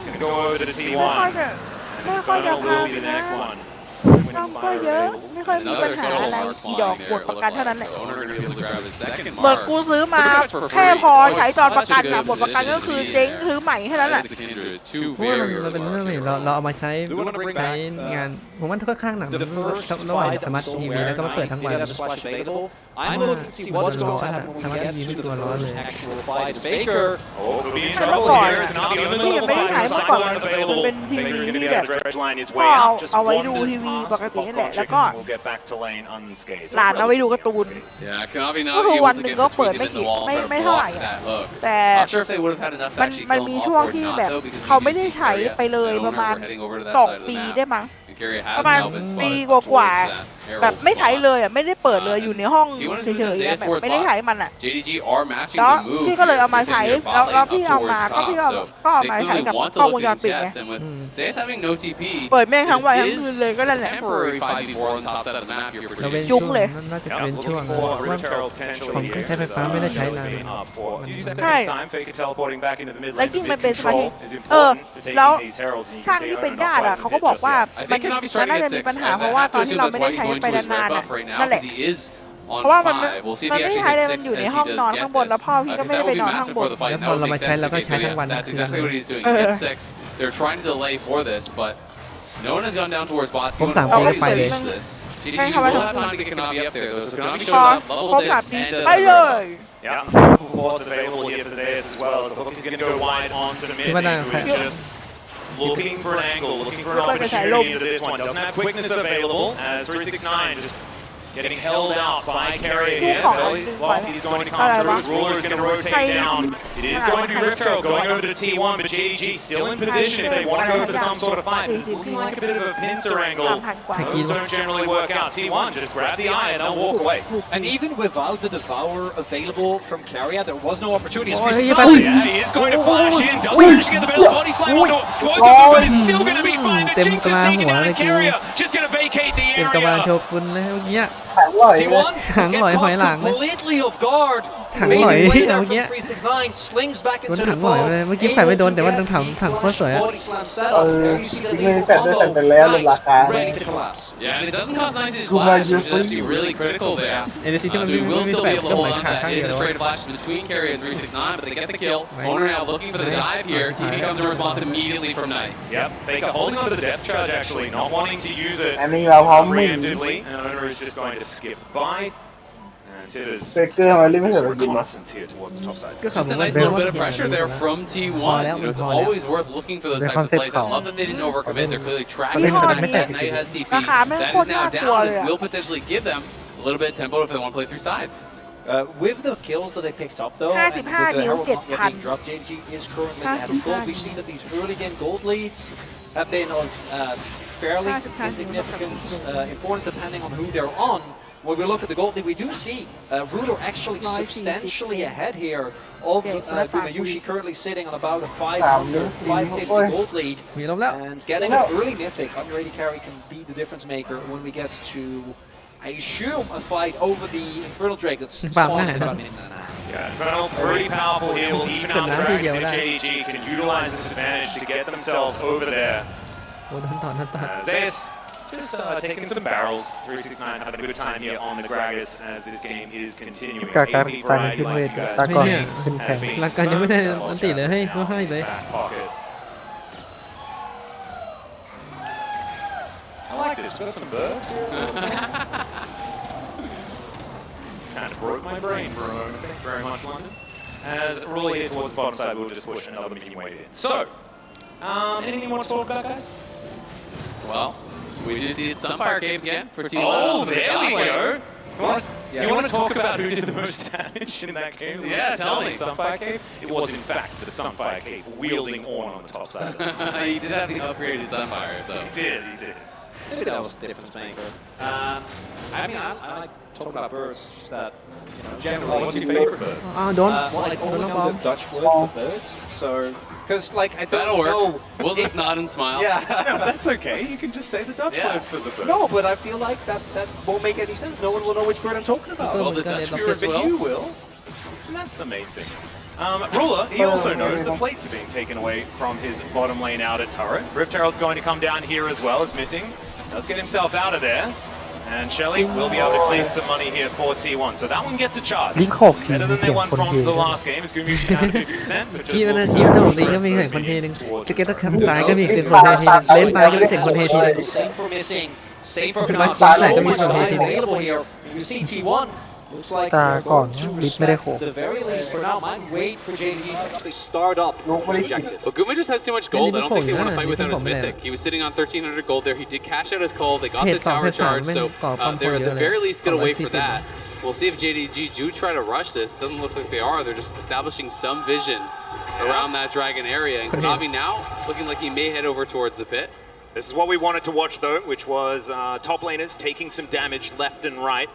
Going to go over to T1. Infernal will be the next one. น้องก็เยอะไม่ค่อยมีปัญหาอะไรกี่ดอกบทประกันเท่านั้นแหละเบิกกูซื้อมาแค่พอใช้ตอนประกันนะบทประกันก็คือเจ๊งซื้อใหม่แค่นั้นแหละมันเป็นเรื่องนี้เราเอามาใช้งานผมว่าค่อนข้างหนักระหว่างสมาร์ททีวีแล้วก็มาเปิดทั้งวันสมาร์ททีวีไม่ตัวร้อนเลย Be in trouble here. It's not the only little fight. Cyclone available. Faker's going to get a dredge line his way out. Just one this pass. Popcorn chickens will get back to lane unscathed. หลานเอาไว้ดูการ์ตูนก็คือวันหนึ่งก็เปิดไม่เท่าไหร่แต่มันมีช่วงที่แบบเขาไม่ได้ใช้ไปเลยประมาณ2 ปีได้มั้งประมาณปีกว่าแบบไม่ใช้เลยอ่ะไม่ได้เปิดเลยอยู่ในห้องเฉยๆแบบไม่ได้ใช้มันอ่ะแล้วพี่ก็เลยเอามาใช้แล้วพี่เอามาก็พี่ก็เอามาใช้กับกล้องวงจรปิดไงเปิดแม่งทั้งวันทั้งคืนเลยก็นั่นแหละจุ้งเลยน่าจะเป็นช่วงว่าผมใช้ไฟฟ้าไม่ได้ใช้นานใช่แล้วยิ่งมันเป็นสมาธิแล้วช่างที่เป็นญาติอ่ะเขาก็บอกว่ามันน่าจะมีปัญหาเพราะว่าตอนที่เราไม่ได้ใช้ไปนานๆนั่นแหละเพราะว่ามันไม่ได้ใช้เลยมันอยู่ในห้องนอนข้างบนแล้วพ่อพี่ก็ไม่ได้ไปนอนข้างบนแล้วพอเรามาใช้เราก็ใช้ทั้งวันคืนผม3 ปีไปเลยให้เขาไปทำพอขาดปีไปเลย Yeah, some force available here for Zeus as well. The hook is going to go wide onto Missy, who is just looking for an angle, looking for an opportunity into this one. Doesn't have quickness available as 369 just getting held out by Carrier here. Well, he's going to come through. His ruler is going to rotate down. It is going to be Rift Herald going over to T1, but JDG still in position if they want to go for some sort of fight. But it's looking like a bit of a pincer angle. Those don't generally work out. T1 just grab the eye and they'll walk away. And even without the Devour available from Carrier, there was no opportunity. Oh, yeah, he is going to flash in. Doesn't actually get the middle body slam onto Woken, but it's still going to be fine. The Jinx is taken out of Carrier. Just going to vacate the area. ถังหลอยหอยหลังเลยถังหลอยเมื่อกี้โดนถังหลอยเลยเมื่อกี้แฝดไม่โดนแต่ว่าถังโคตรสวยอ่ะยิงแฝดด้วยแต่แล้วลดราคาคือมาอยู่ที่ really critical there. ที่มันไม่มีแฝดก็เหมือนขาข้างเดียว between Carrier and 369, but they get the kill. Owner now looking for the dive here. TP comes in response immediately from Knight. Yep, Faker holding on to the depth charge actually, not wanting to use it preemptively, and Owner is just going to skip by. Faker มาเล่นไม่เสร็จเลย Just a nice little bit of pressure there from T1. You know, it's always worth looking for those types of plays. I love that they didn't overcommit. They're clearly tracking the fact that Knight has TP. That is now down and will potentially give them a little bit of tempo if they want to play through sides. With the kills that they picked up though, and with the Herald not being dropped, JG is currently ahead of gold. We've seen that these early game gold leads have been of fairly insignificant importance depending on who they're on. When we look at the gold lead, we do see Ruler actually substantially ahead here of Gumayushi, currently sitting on about a 550 gold lead. And getting an early mythic on your AD carry can be the difference maker when we get to, I assume, a fight over the Infernal Drake that's spawning in about Yeah, Infernal pretty powerful here, will even out Dragons if JDG can utilize this advantage to get themselves over there. Zeus just taking some barrels. 369 having a good time here on the Gragas as this game is continuing. การการ AP การ variety ขึ้นเว like ท you guys ตา were ก่อน saying ขึ้นแข่ง has been หลักการยังไม่ได้อันติเลยให้ก็ให้เลย back pocket. I like this. We've got some birds here. Kind of broke my brain for a moment. Thanks very much, London. As Ruler here towards the bottom side, we'll just push another minion wave in. So, anything you want to talk about, guys? Well, we just see Sunfire Cape again for T1. Oh, there we go. Do you want to talk about who did the most damage in that game? Yeah, tell me. Sunfire Cape? It was, in fact, the Sunfire Cape wielding on the top side. He did have the upgraded Sunfire, so. He did. Maybe that was the difference maker. I mean, I like talking about birds that, you know, generally. What's your favorite bird? Don't. Well, like only know the Dutch word for birds. So, because like I don't That'll work. know. We'll just nod and smile. Yeah. No, that's okay. You can just say the Dutch word for the bird. No, but I feel like that won't make any sense. No one will know which bird I'm talking about. Well, the Dutch viewers But will. you will. And that's the main thing. Ruler, he also knows the plates are being taken away from his bottom lane outer turret. Rift Herald's going to come down here as well. It's missing. Does get himself out of there. And Shelly will be able to claim some money here for T1. So that one gets a charge. ลิงก์หกที Better than เสี they ยง won คน from เท the last game. It's going to be down to 50%. But ที just มัน looks ทีม to โถดี progress ก็มี those เสียงคนเทนึง minions towards สเก็ตตะตายก็มีเสียงคนเททีนึงเล่นตายก็มีเสียงคนเททีนึง Same for missing. Same for เป็น not. บ้านไหนก็มี So คน much เท time ทีนึง available here. You see T1. Looks like ตา they're ก่อน going to ลิฟต์ไม่ได้โข respect ก the very least for now. Man, wait for JDG to actually start up his objective. Well, Guma just has too much gold. I don't think they want to fight without his Yeah, mythic. He was sitting on 1,300 gold there. He did cash out his call. They got the Hit tower some, charge, so they're at the very least going to wait for 240 that. We'll see if JDG do try to rush this. Doesn't look like they are. They're just establishing some vision around that dragon area. And Kanavi now looking like he may head over towards the pit. This is what we wanted to watch though, which was top laners taking some damage left and right.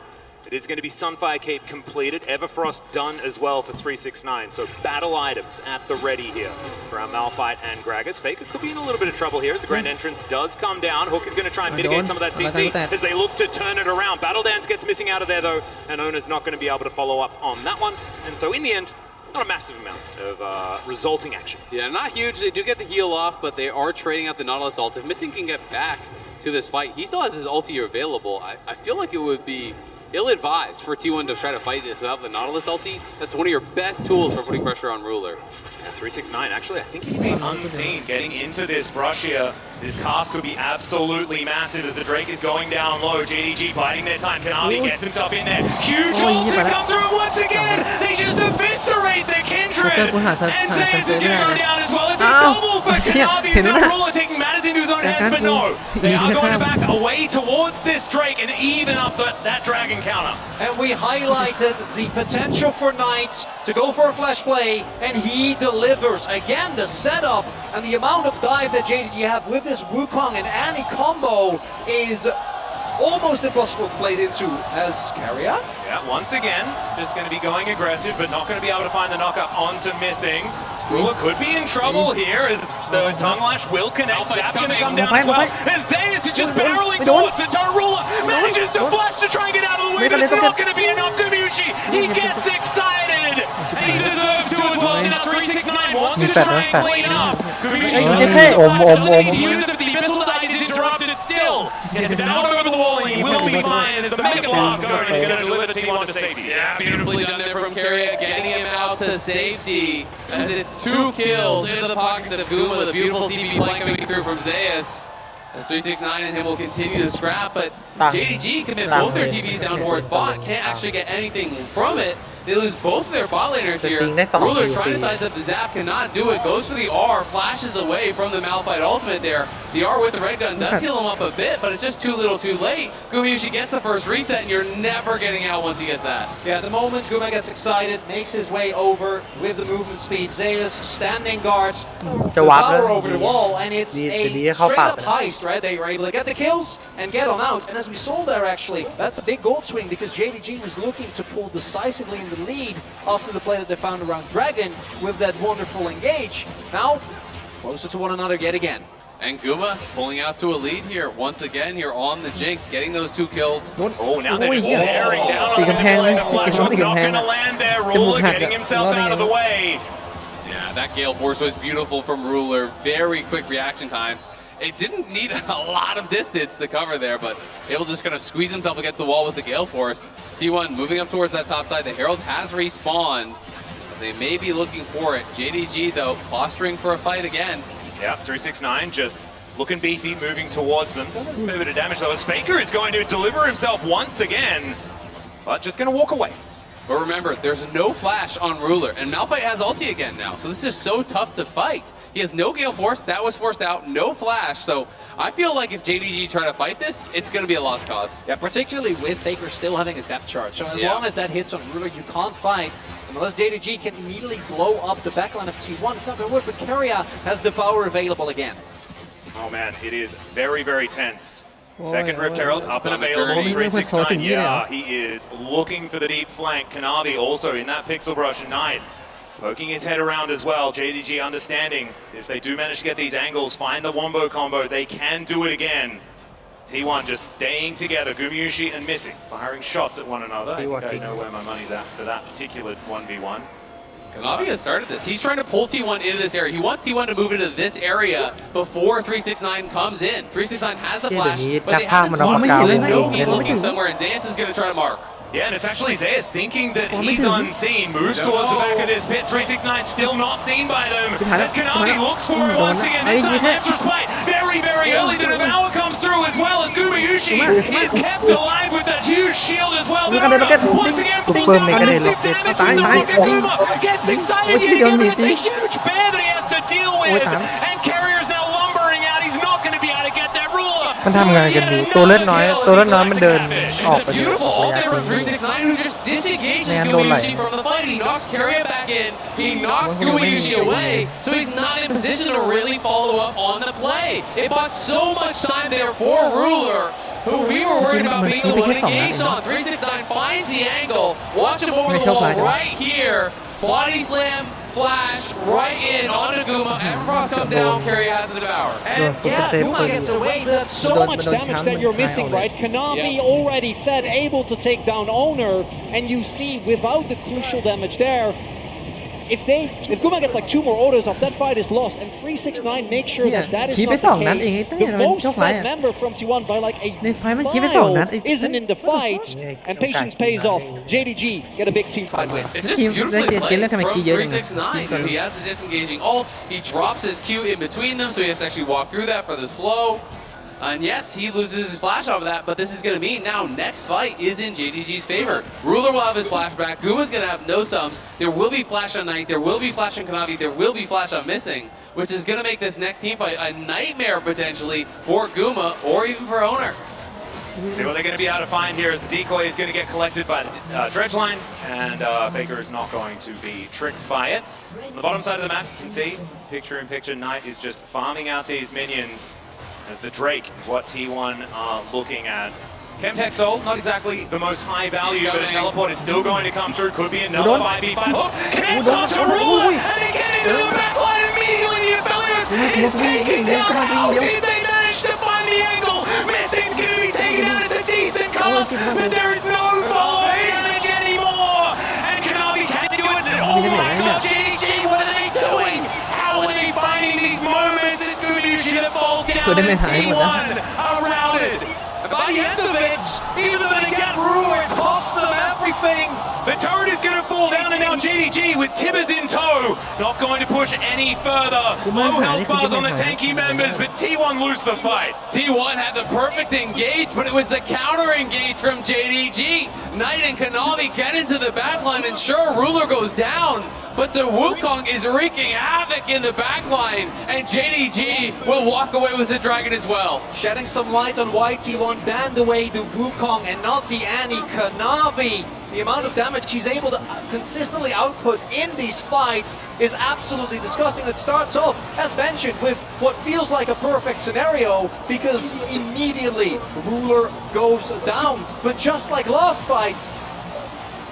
It is going to be Sunfire Cape completed, Everfrost done as well for 369. So battle items at the ready here for our Malphite and Gragas. Faker could be in a little bit of trouble here as the Grand Entrance does come down. Hook is going to try and mitigate some of that CC as they look to turn it around. Battle Dance gets missing out of there though, and Ona's not going to be able to follow up on that one. And so in the end, not a massive amount of resulting action. Yeah, not huge. They do get the heal off, but they are trading out the Nautilus ult. If Missing can get back to this fight, he still has his ulti available. I feel like it would be ill-advised for T1 to try to fight this without the Nautilus ulti. That's one of your best tools for putting pressure on Ruler. Yeah, 369, actually, I think he can be unseen getting into this brush here. This cast could be absolutely massive as the Drake is going down low. JDG biding their time. Kanavi gets himself in there. Huge ult to come through once again. They just eviscerate the Kindred. And Zayas is going to go down as well. It's a double for Kanavi. Is that Ruler taking matters into his own hands? But no, they are going to back away towards this Drake and even up that dragon counter. And we highlighted the potential for Knight to go for a flash play, and he delivers. Again, the setup and the amount of dive that JDG have with this Wukong and Annie combo is almost impossible to play into as carrier. Yeah, once again, just going to be going aggressive, but not going to be able to find the knockup onto Missing. Ruler could be in trouble here as the tongue lash will connect. Zap's going to come down as well. As Zayas is just barreling towards the turret. Ruler manages to flash to try and get out of the way, but it's not going to be enough. Gumiushi, he gets excited. And he deserves to as well. Now 369 wants to try and clean up. Gumiushi doesn't use it, but the missile dive is interrupted still. Gets down over the wall and he will be fine as the Mega Blast going is going to deliver T1 to safety. Yeah, beautifully done there from Carrier, getting him out to safety as it's 2 kills into the pockets of Guma with a beautiful TP play coming through from Zayas. As 369 and him will continue to scrap, but JDG commit both their TPs down towards bot, can't actually get anything from it. They lose both of their bot laners here. Ruler trying to size up the Zap, cannot do it, goes for the R, flashes away from the Malphite ultimate there. The R with the red gun does heal him up a bit, but it's just too little too late. Gumiushi gets the first reset, and you're never getting out once he gets that. Yeah, at the moment Guma gets excited, makes his way over with the movement speed. Zayas standing guard, the power over the wall, and it's a straight up heist, right? They were able to get the kills and get on out. And as we saw there, actually, that's a big gold swing because JDG was looking to pull decisively in the lead after the play that they found around Dragon with that wonderful engage. Now, closer to one another yet again. And Guma pulling out to a lead here once again here on the Jinx, getting those 2 kills. Oh, now they're just bearing down on the middle lane. The flash not going to land there. Ruler getting himself out of the way. Yeah, that Gale Force was beautiful from Ruler. Very quick reaction time. It didn't need a lot of distance to cover there, but able to just kind of squeeze himself against the wall with the Gale Force. T1 moving up towards that top side. The Herald has respawned. They may be looking for it. JDG, though, posturing for a fight again. Yeah, 369 just looking beefy, moving towards them. Doesn't do a bit of damage, though, as Faker is going to deliver himself once again, but just going to walk away. But remember, there's no flash on Ruler, and Malphite has ulti again now, so this is so tough to fight. He has no Gale Force, that was forced out, no flash, so I feel like if JDG try to fight this, it's going to be a lost cause. Yeah, particularly with Faker still having his depth charge. So as long as that hits on Ruler, you can't fight. Unless JDG can immediately blow up the backline of T1, it's not going to work, but Keria has Devour available again. Oh man, it is very, very tense. Second Rift Herald up and available, 369, yeah, he is looking for the deep flank. Kanavi also in that Pixel Brush Knight, poking his head around as well. JDG understanding, if they do manage to get these angles, find the wombo combo, they can do it again. T1 just staying together, Gumayusi and Missing, firing shots at one another. I think I know where my money's at for that particular 1v1. Kanavi has started this. He's trying to pull T1 into this area. He wants T1 to move into this area before 369 comes in. 369 has the flash, but they haven't spawned, so they know he's looking somewhere, and Zeus is going to try to mark. Yeah, and it's actually Zeus thinking that he's unseen, moves towards the back of this pit. 369 still not seen by them. As Kanavi looks for it once again, this time Lancer's fight very, very early. The Devour comes through as well as Gumayusi is kept alive with that huge shield as well. Once again, falls down massive damage. Gets excited yet again, but it's a huge bear that he has to deal with. And Carrier's now lumbering out. He's not going to be able to get that ruler. มันทำงานกันดีตัวเลือดน้อยมันเดินออกไปเลย 369 who just disengages Gumayusi from the fight. He knocks Keria back in. He knocks Gumayusi away, so he's not in position to really follow up on the play. It bought so much time there for Ruler, who we were worried about being the one engaged on. 369 finds the angle. Watch him over the wall right here. Body slam. Flash right in onto Guma. Everfrost comes down, Keria has the Devour. And yeah, Guma gets away, but that's so much damage that you're missing, right? Kanavi already fed, able to take down Owner, and you see without the crucial damage there, if Guma gets like 2 more autos off, that fight is lost, and 369 makes sure that that is not the case. The most fed member from T1 by like a mile isn't in the fight, and patience pays off. JDG get a big team fight win. It's just beautifully played from 369. He has the disengaging ult, he drops his Q in between them, so he has to actually walk through that for the slow. And yes, he loses his flash off of that, but this is going to mean now next fight is in JDG's favor. Ruler will have his flashback, Guma's going to have no sums, there will be flash on Knight, there will be flash on Kanavi, there will be flash on Missing, which is going to make this next team fight a nightmare potentially for Guma or even for Owner. See what they're going to be able to find here is the decoy is going to get collected by the dredge line, and Faker is not going to be tricked by it. On the bottom side of the map, you can see, picture-in-picture, Knight is just farming out these minions, as the Drake is what T1 are looking at. Chemtech Soul, not exactly the most high value, but a teleport is still going to come through. Could be another 5v5 hook. Connects onto Ruler, and they get into the backline immediately. The Abilities is taken down. How did they manage to find the angle? Missing's going to be taken out. It's a decent cast, but there is no follow-up damage anymore. And Kanavi can do it. Oh my god, JDG, what are they doing? How are they finding these moments? It's Gumayusi that falls down, and T1 are routed. And by the end of it, even though they get Ruler, it costs them everything. The turret is going to fall down, and now JDG with Tibbers in tow, not going to push any further. Low health bars on the tanky members, but T1 lose the fight. T1 had the perfect engage, but it was the counter engage from JDG. Knight and Kanavi get into the backline, and sure, Ruler goes down, but the Wukong is wreaking havoc in the backline, and JDG will walk away with the Dragon as well. Shedding some light on why T1 banned away the Wukong and not the Annie. Kanavi, the amount of damage he's able to consistently output in these fights is absolutely disgusting. It starts off, as mentioned, with what feels like a perfect scenario, because immediately Ruler goes down. But just like last fight,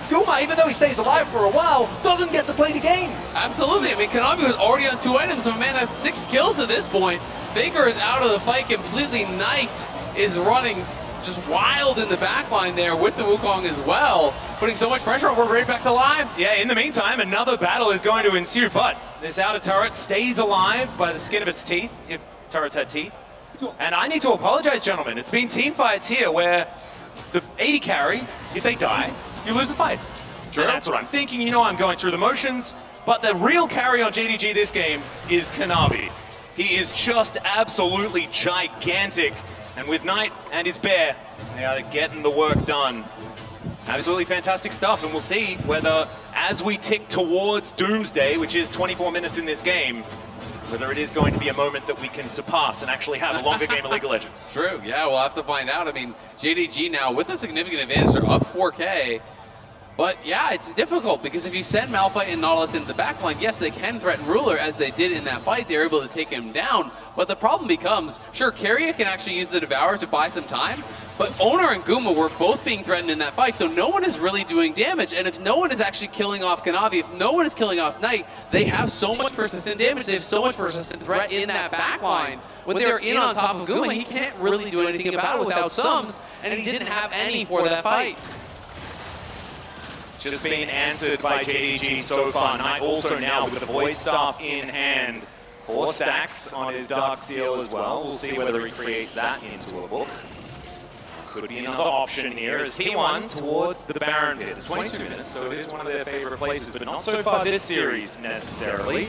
Guma, even though he stays alive for a while, doesn't get to play the game. Absolutely. I mean, Kanavi was already on 2 items, so man has 6 kills at this point. Faker is out of the fight completely. Knight is running just wild in the backline there with the Wukong as well, putting so much pressure on. We're right back to live. Yeah, in the meantime, another battle is going to ensue, but this outer turret stays alive by the skin of its teeth, if turrets had teeth. And I need to apologize, gentlemen. It's been team fights here where the 80 carry, if they die, you lose the fight. True. And that's what I'm thinking. You know, I'm going through the motions. But the real carry on JDG this game is Kanavi. He is just absolutely gigantic. And with Knight and his bear, they are getting the work done. Absolutely fantastic stuff. And we'll see whether, as we tick towards Doomsday, which is 24 minutes in this game, whether it is going to be a moment that we can surpass and actually have a longer game of League of Legends. True, yeah, we'll have to find out. I mean, JDG now with a significant advantage, they're up 4K. But yeah, it's difficult because if you send Malphite and Nautilus into the backline, yes, they can threaten Ruler as they did in that fight. They're able to take him down. But the problem becomes, sure, Keria can actually use the Devourer to buy some time, but Owner and Guma were both being threatened in that fight, so no one is really doing damage. And if no one is actually killing off Kanavi, if no one is killing off Knight, they have so much persistent damage, they have so much persistent threat in that backline. When they're in on top of Guma, he can't really do anything about it without sums, and he didn't have any for that fight. Just being answered by JDG so far. Knight also now with the Void Staff in hand. 4 stacks on his Dark Steel as well. We'll see whether he creates that into a book. Could be another option here as T1 towards the Baron Pit. It's 22 minutes, so it is one of their favorite places, but not so far this series necessarily.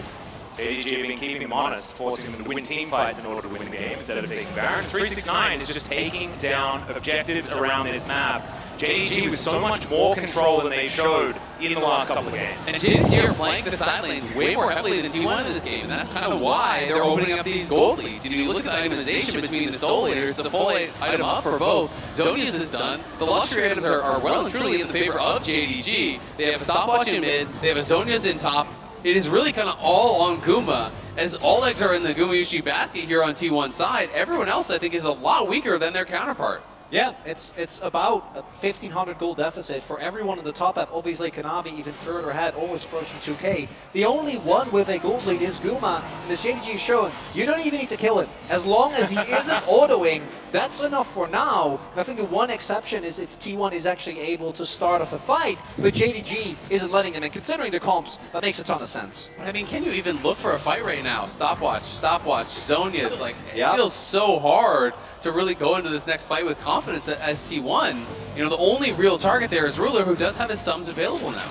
JDG have been keeping him honest, forcing them to win team fights in order to win the game instead of taking Baron. 369 is just taking down objectives around this map. JDG with so much more control than they showed in the last couple of games. And JDG are playing the side lanes way more heavily than T1 in this game, and that's kind of why they're opening up these gold leads. If you look at the itemization between the Soul Leaders, it's a full item up for both. Zonius is done. The luxury items are well and truly in the favor of JDG. They have a stopwatch in mid, they have a Zonius in top. It is really kind of all on Guma, as all eggs are in the Gumayushi basket here on T1 side. Everyone else, I think, is a lot weaker than their counterpart. Yeah, it's about a 1,500 gold deficit for everyone in the top half. Obviously, Kanavi even further ahead, always approaching 2K. The only one with a gold lead is Guma, and as JDG is showing, you don't even need to kill him. As long as he isn't autoing, that's enough for now. I think the one exception is if T1 is actually able to start off a fight, but JDG isn't letting him, and considering the comps, that makes a ton of sense. I mean, can you even look for a fight right now? Stopwatch, Zonius, like, it feels so hard to really go into this next fight with confidence as T1. You know, the only real target there is Ruler, who does have his sums available now.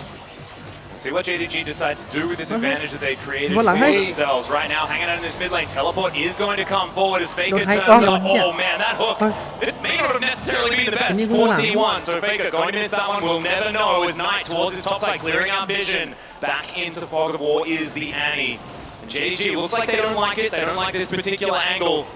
See what JDG decide to do with this advantage that they created for themselves. Right now, hanging out in this mid lane, Teleport is going to come forward as Faker turns up. Oh man, that hook, it may not have necessarily been the best for T1, so Faker going to miss that one. We'll never know as Knight towards his top side, clearing out vision. Back into Fog of War is the Annie. And JDG looks like they don't like it, they don't like this particular angle.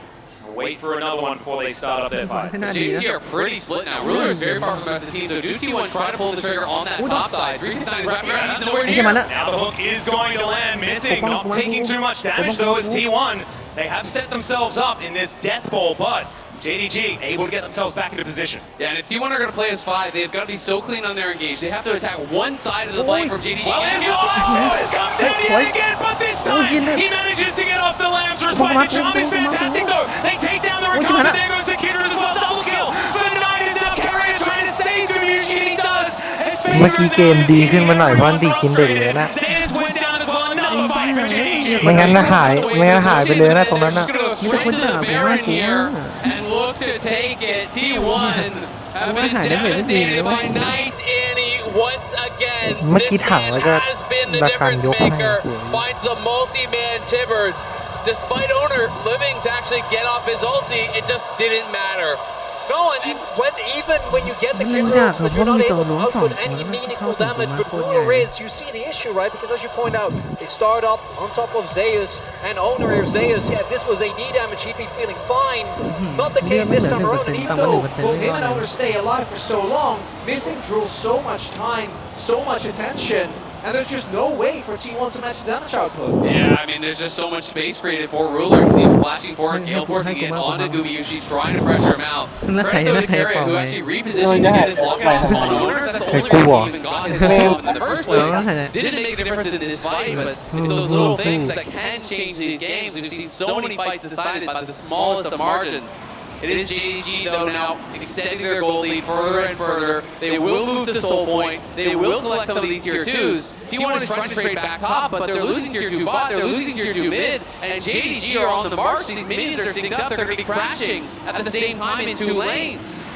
Wait for another one before they start up their fight. JDG are pretty split now. Ruler is very far from the rest of the team, so do T1 try to pull the trigger on that top side. 369 is wrapping around, he's nowhere near. Now the hook is going to land, missing, not taking too much damage though as T1. They have set themselves up in this death ball, but JDG able to get themselves back into position. Yeah, and if T1 are going to play as 5, they've got to be so clean on their engage. They have to attack one side of the lane from JDG. Well, his Lambs comes down yet again, but this time he manages to get off the Lambs. Respite the charm is fantastic though. They take down the recovery. There goes the Kidder as well. Double kill for Knight is now carrying, trying to save Gumayushi, and he does. เมื่อกี้เกมดีขึ้นมาหน่อยเพราะดีกินเด็กเลยนะไม่งั้นหายไปเลยนะตรงนั้นนะ Look to take it. T1 have been devastated by Knight Annie once again. This man has been the difference maker. Finds the multi-man Tibbers. Despite Owner living to actually get off his ulti, it just didn't matter. No, and even when you get the criminals, but you're not able to output any meaningful damage with Ruler is, you see the issue, right? Because as you point out, they start up on top of Zeus and Owner here. Zeus, yeah, if this was AD damage, he'd be feeling fine. Not the case this time around, and even though both him and Owner stay alive for so long, missing Drool so much time, so much attention, and there's just no way for T1 to match the damage output. Yeah, I mean, there's just so much space created for Ruler. You see him flashing forward, Gale forcing it onto Gumayushi, trying to pressure him out. Credit to Carrot, who actually repositioned to get his lock off on Owner. That's the only reason he even got his lock off in the first place. Didn't make a difference in this fight, but it's those little things that can change these games. We've seen so many fights decided by the smallest of margins. It is JDG though now extending their gold lead further and further. They will move to Soul Point. They will collect some of these tier 2s. T1 is trying to trade back top, but they're losing tier 2 bot, they're losing tier 2 mid, and JDG are on the march. These minions are synced up, they're going to be crashing at the same time in 2 lanes.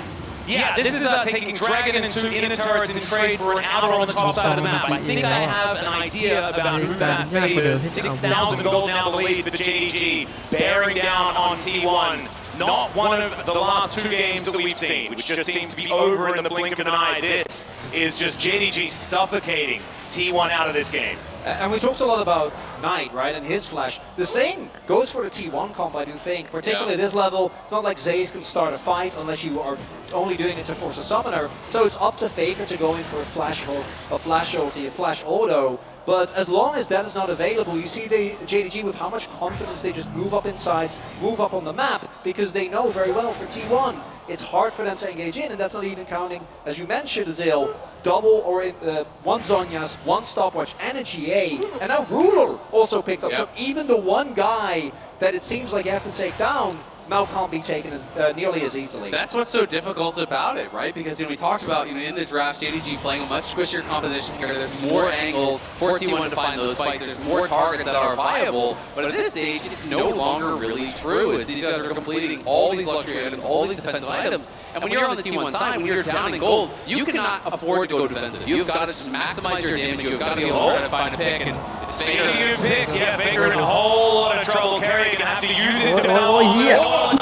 Yeah, this is taking Dragon and 2 inner turrets in trade for an outer on the top side of the map. I think I have an idea about who that favors. 6,000 gold now the lead for JDG, bearing down on T1. Not one of the last 2 games that we've seen, which just seems to be over in the blink of an eye. This is just JDG suffocating T1 out of this game. And we talked a lot about Knight, right, and his flash. The same goes for the T1 comp, I do think. Particularly at this level, it's not like Zaze can start a fight unless you are only doing it to force a summoner. So it's up to Faker to go in for a flash ulti, a flash auto. But as long as that is not available, you see the JDG with how much confidence they just move up in sides, move up on the map, because they know very well for T1, it's hard for them to engage in, and that's not even counting, as you mentioned, Azil, double or 1 Zhonya's, 1 stopwatch, and a GA, and now Ruler also picked up. So even the one guy that it seems like you have to take down now can't be taken nearly as easily. That's what's so difficult about it, right? Because we talked about in the draft, JDG playing a much squishier composition here. There's more angles for T1 to find those fights. There's more targets that are viable. But at this stage, it's no longer really true. As these guys are completing all these luxury items, all these defensive items. And when you're on the T1 side, when you're down in gold, you cannot afford to go defensive. You've got to just maximize your damage. You've got to be able to try to find a pick. And it's Speaking of picks, yeah, Faker in a whole lot of trouble. Kerry gonna have to use his power. He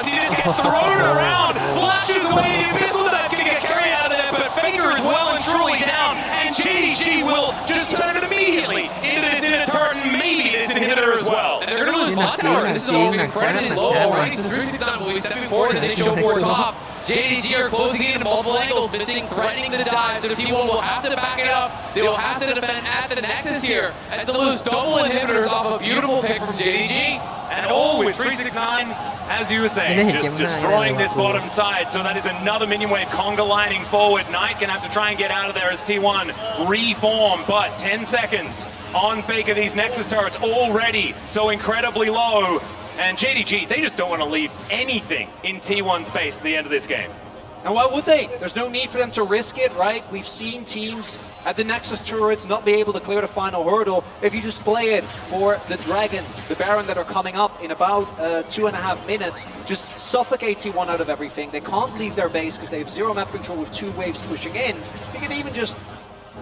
just gets thrown around, flashes away the missile that's gonna get Kerry out of there, but Faker is well and truly down, and JDG will just turn it immediately into this inner turret and maybe this inhibitor as well. And they're gonna lose bot tower. This is all incredibly low already. So 369 will be stepping forward as they show for top. JDG are closing in at multiple angles, missing, threatening the dive, so T1 will have to back it up. They will have to defend at the Nexus here, as they lose double inhibitors off a beautiful pick from JDG. And all with 369, as you were saying, just destroying this bottom side. So that is another minion wave conga lining forward. Knight gonna have to try and get out of there as T1 reform, but 10 seconds on Faker. These Nexus turrets already so incredibly low. And JDG, they just don't want to leave anything in T1 space at the end of this game. And why would they? There's no need for them to risk it, right? We've seen teams at the Nexus turrets not be able to clear the final hurdle. If you just play it for the Dragon, the Baron that are coming up in about 2.5 minutes, just suffocate T1 out of everything. They can't leave their base because they have 0 map control with 2 waves pushing in. You can even just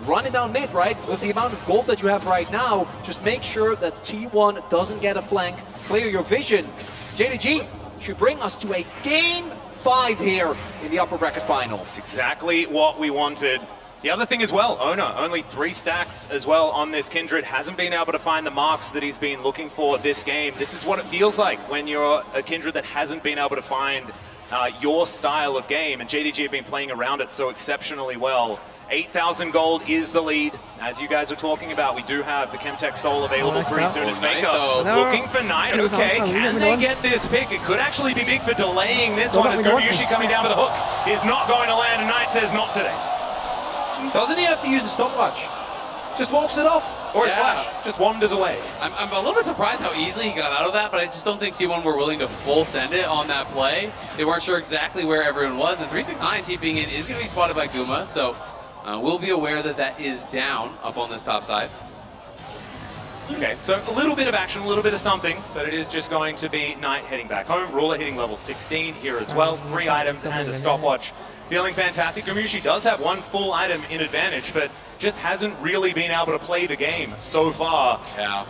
run it down mid, right? With the amount of gold that you have right now, just make sure that T1 doesn't get a flank. Clear your vision. JDG should bring us to a Game 5 here in the upper bracket final. It's exactly what we wanted. The other thing as well, Owner, only 3 stacks as well on this Kindred, hasn't been able to find the marks that he's been looking for this game. This is what it feels like when you're a Kindred that hasn't been able to find your style of game, and JDG have been playing around it so exceptionally well. 8,000 gold is the lead. As you guys are talking about, we do have the Chemtech Soul available pretty soon as Faker looking for Knight. Okay, can they get this pick? It could actually be big for delaying this one, as Goryushi coming down with a hook is not going to land, and Knight says not today. Doesn't he have to use the stopwatch? Just walks it off. Or a slash, just wanders away. I'm a little bit surprised how easily he got out of that, but I just don't think T1 were willing to full send it on that play. They weren't sure exactly where everyone was, and 369 TPing in is going to be spotted by Guma, so we'll be aware that that is down up on this top side. Okay, so a little bit of action, a little bit of something, but it is just going to be Knight heading back home. Ruler hitting level 16 here as well. 3 items and a stopwatch. Feeling fantastic. Goryushi does have 1 full item in advantage, but just hasn't really been able to play the game so far. Yeah.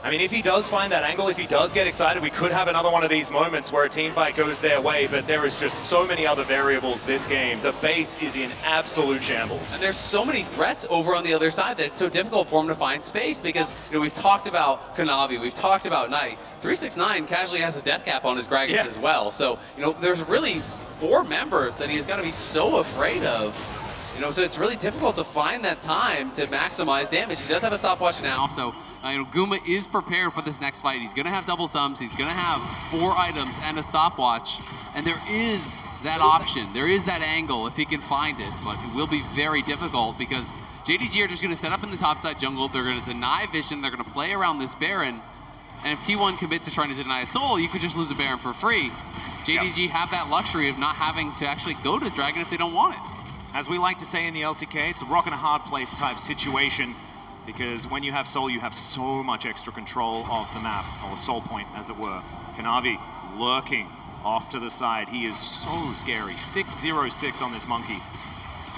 I mean, if he does find that angle, if he does get excited, we could have another one of these moments where a team fight goes their way, but there is just so many other variables this game. The base is in absolute shambles. And there's so many threats over on the other side that it's so difficult for him to find space because, we've talked about Kanavi, we've talked about Knight. 369 casually has a death cap on his Gragas as well. So, there's really 4 members that he's got to be so afraid of. So it's really difficult to find that time to maximize damage. He does have a stopwatch now, so Guma is prepared for this next fight. He's going to have double sums. He's going to have 4 items and a stopwatch. And there is that option. There is that angle if he can find it. But it will be very difficult because JDG are just going to set up in the topside jungle. They're going to deny vision. They're going to play around this Baron. And if T1 commits to trying to deny a soul, you could just lose a Baron for free. JDG have that luxury of not having to actually go to Dragon if they don't want it. As we like to say in the LCK, it's a rock and a hard place type situation because when you have Soul, you have so much extra control of the map, or Soul Point as it were. Kanavi lurking off to the side. He is so scary. 6-0-6 on this monkey.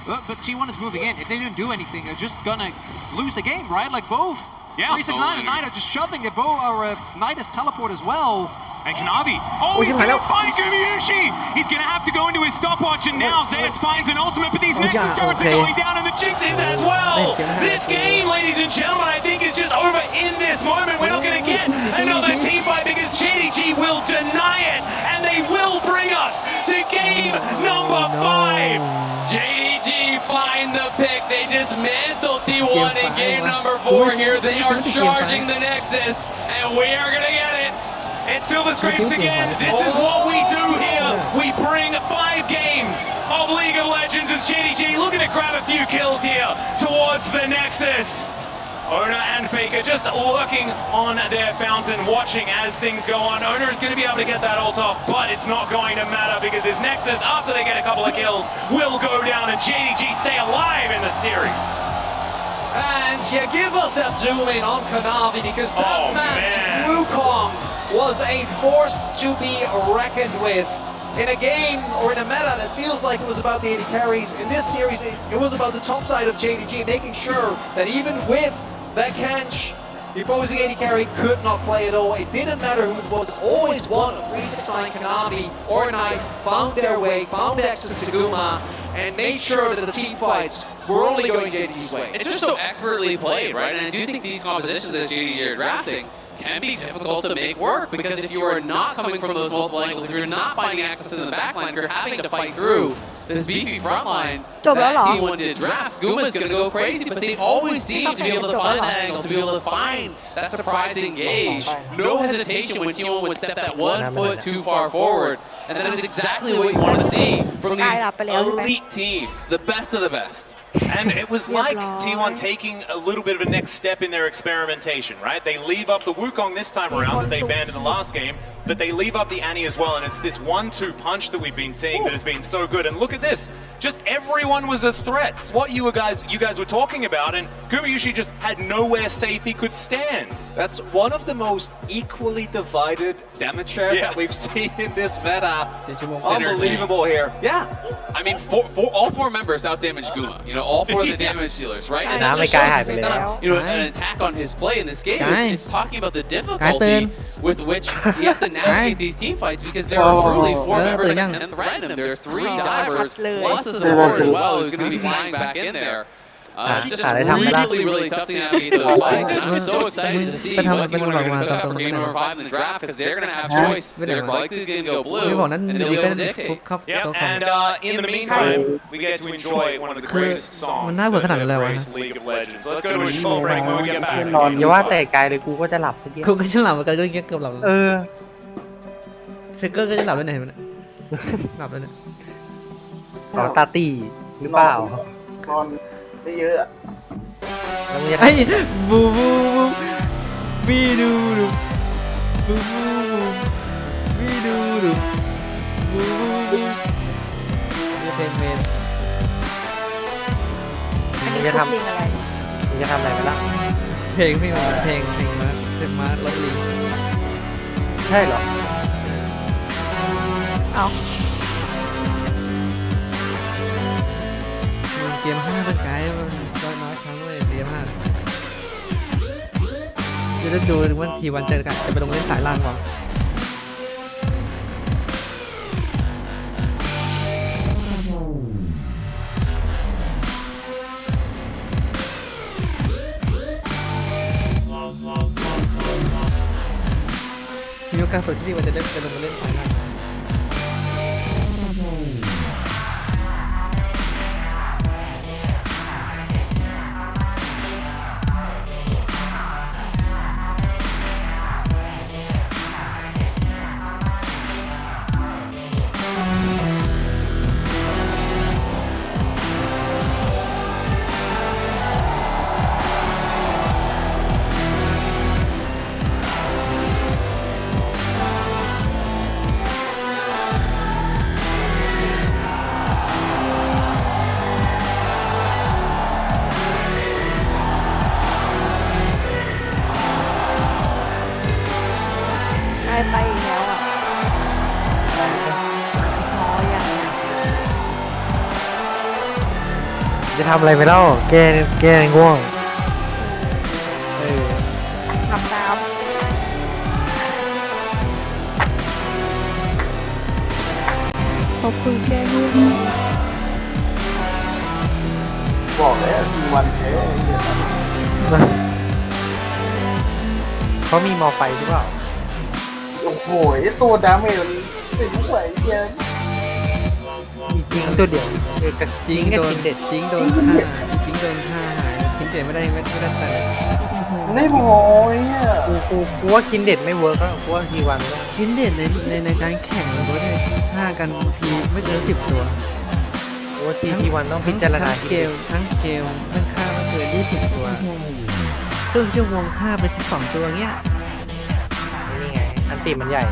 But T1 is moving in. If they didn't do anything, they're just gonna lose the game, right? Like both. Yeah. 369 and Knight are just shoving it. Knight is teleport as well. And Kanavi, he's going to find Gumayushi! He's going to have to go into his stopwatch, and now Zeus finds an ultimate, but these Nexus turrets are going down, and the Jinx is as well! This game, ladies and gentlemen, I think is just over in this moment. We're not going to get another team fight because JDG will deny it, and they will bring us to game number 5. JDG find the pick. They dismantle T1 in game number 4 here. They are charging the Nexus, and we are going to get it. It's Silver Scrapes again. This is what we do here. We bring 5 games of League of Legends as JDG looking to grab a few kills here towards the Nexus. Owner and Faker just lurking on their fountain, watching as things go on. Owner is going to be able to get that ult off, but it's not going to matter because this Nexus, after they get a couple of kills, will go down and JDG stay alive in the series. And give us that zoom in on Kanavi because that match, Wukong, was a force to be reckoned with in a game or in a meta that feels like it was about the 80 carries. In this series, it was about the top side of JDG, making sure that even with that Kench, the opposing 80 carry could not play at all. It didn't matter who it was. Always one of 369 Kanavi or Knight found their way, found access to Guma, and made sure that the team fights were only going JDG's way. It's just so expertly played, right? And I do think these compositions that JDG are drafting can be difficult to make work because if you are not coming from those multiple angles, if you're not finding access in the backline, if you're having to fight through this beefy front line that T1 did draft, Guma's going to go crazy, but they always seem to be able to find that angle, to be able to find that surprising gauge. No hesitation when T1 would step that 1 foot too far forward, and that is exactly what you want to see from these elite teams, the best of the best. And it was like T1 taking a little bit of a next step in their experimentation, right? They leave up the Wukong this time around that they banned in the last game, but they leave up the Annie as well, and it's this 1-2 punch that we've been seeing that has been so good. And look at this, just everyone was a threat. It's what you guys were talking about, and Gumayushi just had nowhere safe he could stand. That's one of the most equally divided damage shares that we've seen in this meta. Unbelievable here. Yeah. I mean, all 4 members outdamaged Guma. You know, all 4 of the damage dealers, right? And that just shows he's done, an attack on his play in this game. It's talking about the difficulty with which he has to navigate these team fights because there are truly 4 members that can threaten him. There's 3 divers plus the support as well who's going to be flying back in there. It's just really tough to navigate those fights, and I'm so excited to see what team are going to cook up for game number 5 in the draft because they're going to have choice. They're likely going to go blue, and they'll be able to dictate. And in the meantime, we get to enjoy one of the greatest songs that embrace League of Legends. So let's go to a short break when we get back. อย่าว่าแต่ไกลเลยกูก็จะหลับเมื่อกี้ กูก็จะหลับเหมือนกันก็เกือบหลับเฟกเกอร์ก็จะหลับได้ไหนมันหลับแล้วเนี่ย ตาตีหรือเปล่า นอนไม่เยอะ ไอ้บูบูบีดูดูบูบูบีดูดูบูบูนี่เพลงเมน มึงจะทำอะไรไปล่ะ เพลงพี่มันเพลงมาลบลีใช่เหรอเอาเกม5เป็นไกด์มันก็น้อยครั้งเลยเกม5จะดูว่าทีวันเจอกันจะไปลงเล่นสายล่างก่อนมีโอกาสสุดที่วันจะได้ไปลงเล่นสายล่าง ทำอะไรไปแล้วแกง่วงทำน้ำขอบคุณแกด้วยบอกแล้วทีวันแท้เขามีมอไฟหรือเปล่าโอ้โหตัวดาเมจมันเป็นผู้ใหญ่เย็นจริงตัวเดียวจริงโดนจริงโดนฆ่าจริงโดนฆ่าหายคินเด็ดไม่ได้แต่ไม่พอเนี่ยกูว่าคินเด็ดไม่เวิร์กแล้วกูว่าทีวันคินเด็ดในการแข่งมันก็ได้ฆ่ากันทีไม่เกิน10 ตัวกูว่าทีวันต้องพิจารณาทั้งเกมมันฆ่าไม่เกิน20 ตัวครึ่งชั่วโมงฆ่าไป12 ตัวเงี้ยนี่ไงอันตีมันใหญ่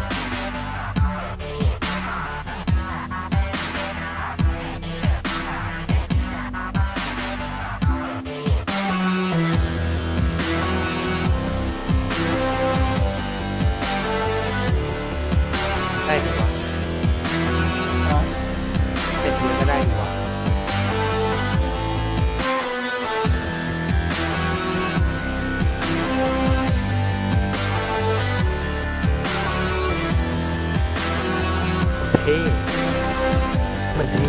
ได้ดีกว่าเป็นเยอะก็ได้ดีกว่าเท่เหมือนที่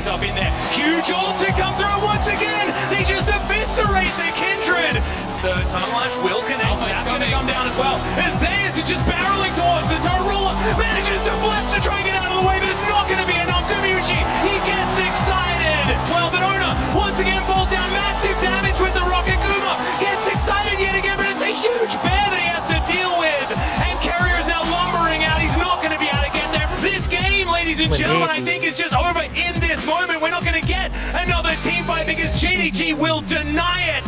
himself in there. Huge ult to come through once again. They just eviscerate the Kindred. The Tunnel Lash will connect. That's going to come down as well. As Zeus is just barreling towards the turret ruler. Manages to flash to try and get out of the way, but it's not going to be enough. Kamushi, he gets excited. Well, but Ona once again falls down. Massive damage with the Rocket Kuma. Gets excited yet again, but it's a huge bear that he has to deal with. And Carrier is now lumbering out. He's not going to be able to get there. This game, ladies and gentlemen, I think is just over in this moment. We're not going to get another team fight because JDG will deny it.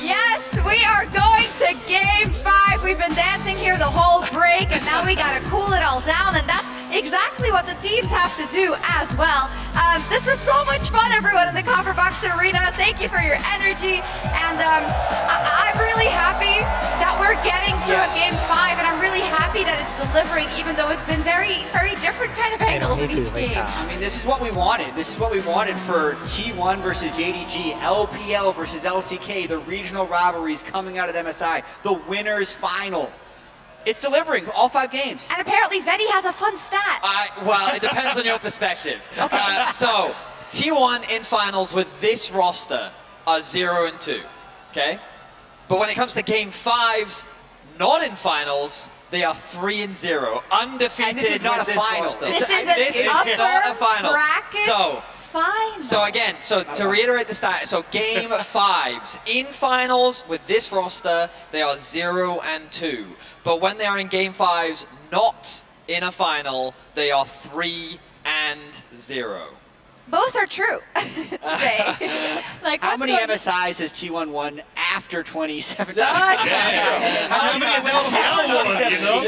Yes, we are going to Game 5. We've been dancing here the whole break, and now we gotta cool it all down, and that's exactly what the teams have to do as well. This was so much fun, everyone, in the Copper Box Arena. Thank you for your energy, and I'm really happy that we're getting to a Game 5, and I'm really happy that it's delivering, even though it's been very, very different kind of angles in each game. I mean, this is what we wanted. This is what we wanted for T1 versus JDG, LPL versus LCK, the regional rivalries coming out of MSI, the winners final. It's delivering all 5 games. And apparently Vedi has a fun stat. Well, it depends on your perspective. So, T1 in finals with this roster are 0-2, okay? But when it comes to Game 5s, not in finals, they are 3-0, undefeated. And this is not a final. This is not a final. So again, to reiterate the stat, so Game 5s in finals with this roster, they are 0-2. But when they are in Game 5s, not in a final, they are 3-0. Both are true today. Like, how many MSIs has T1 won after 2017? How many has LPL won, you know?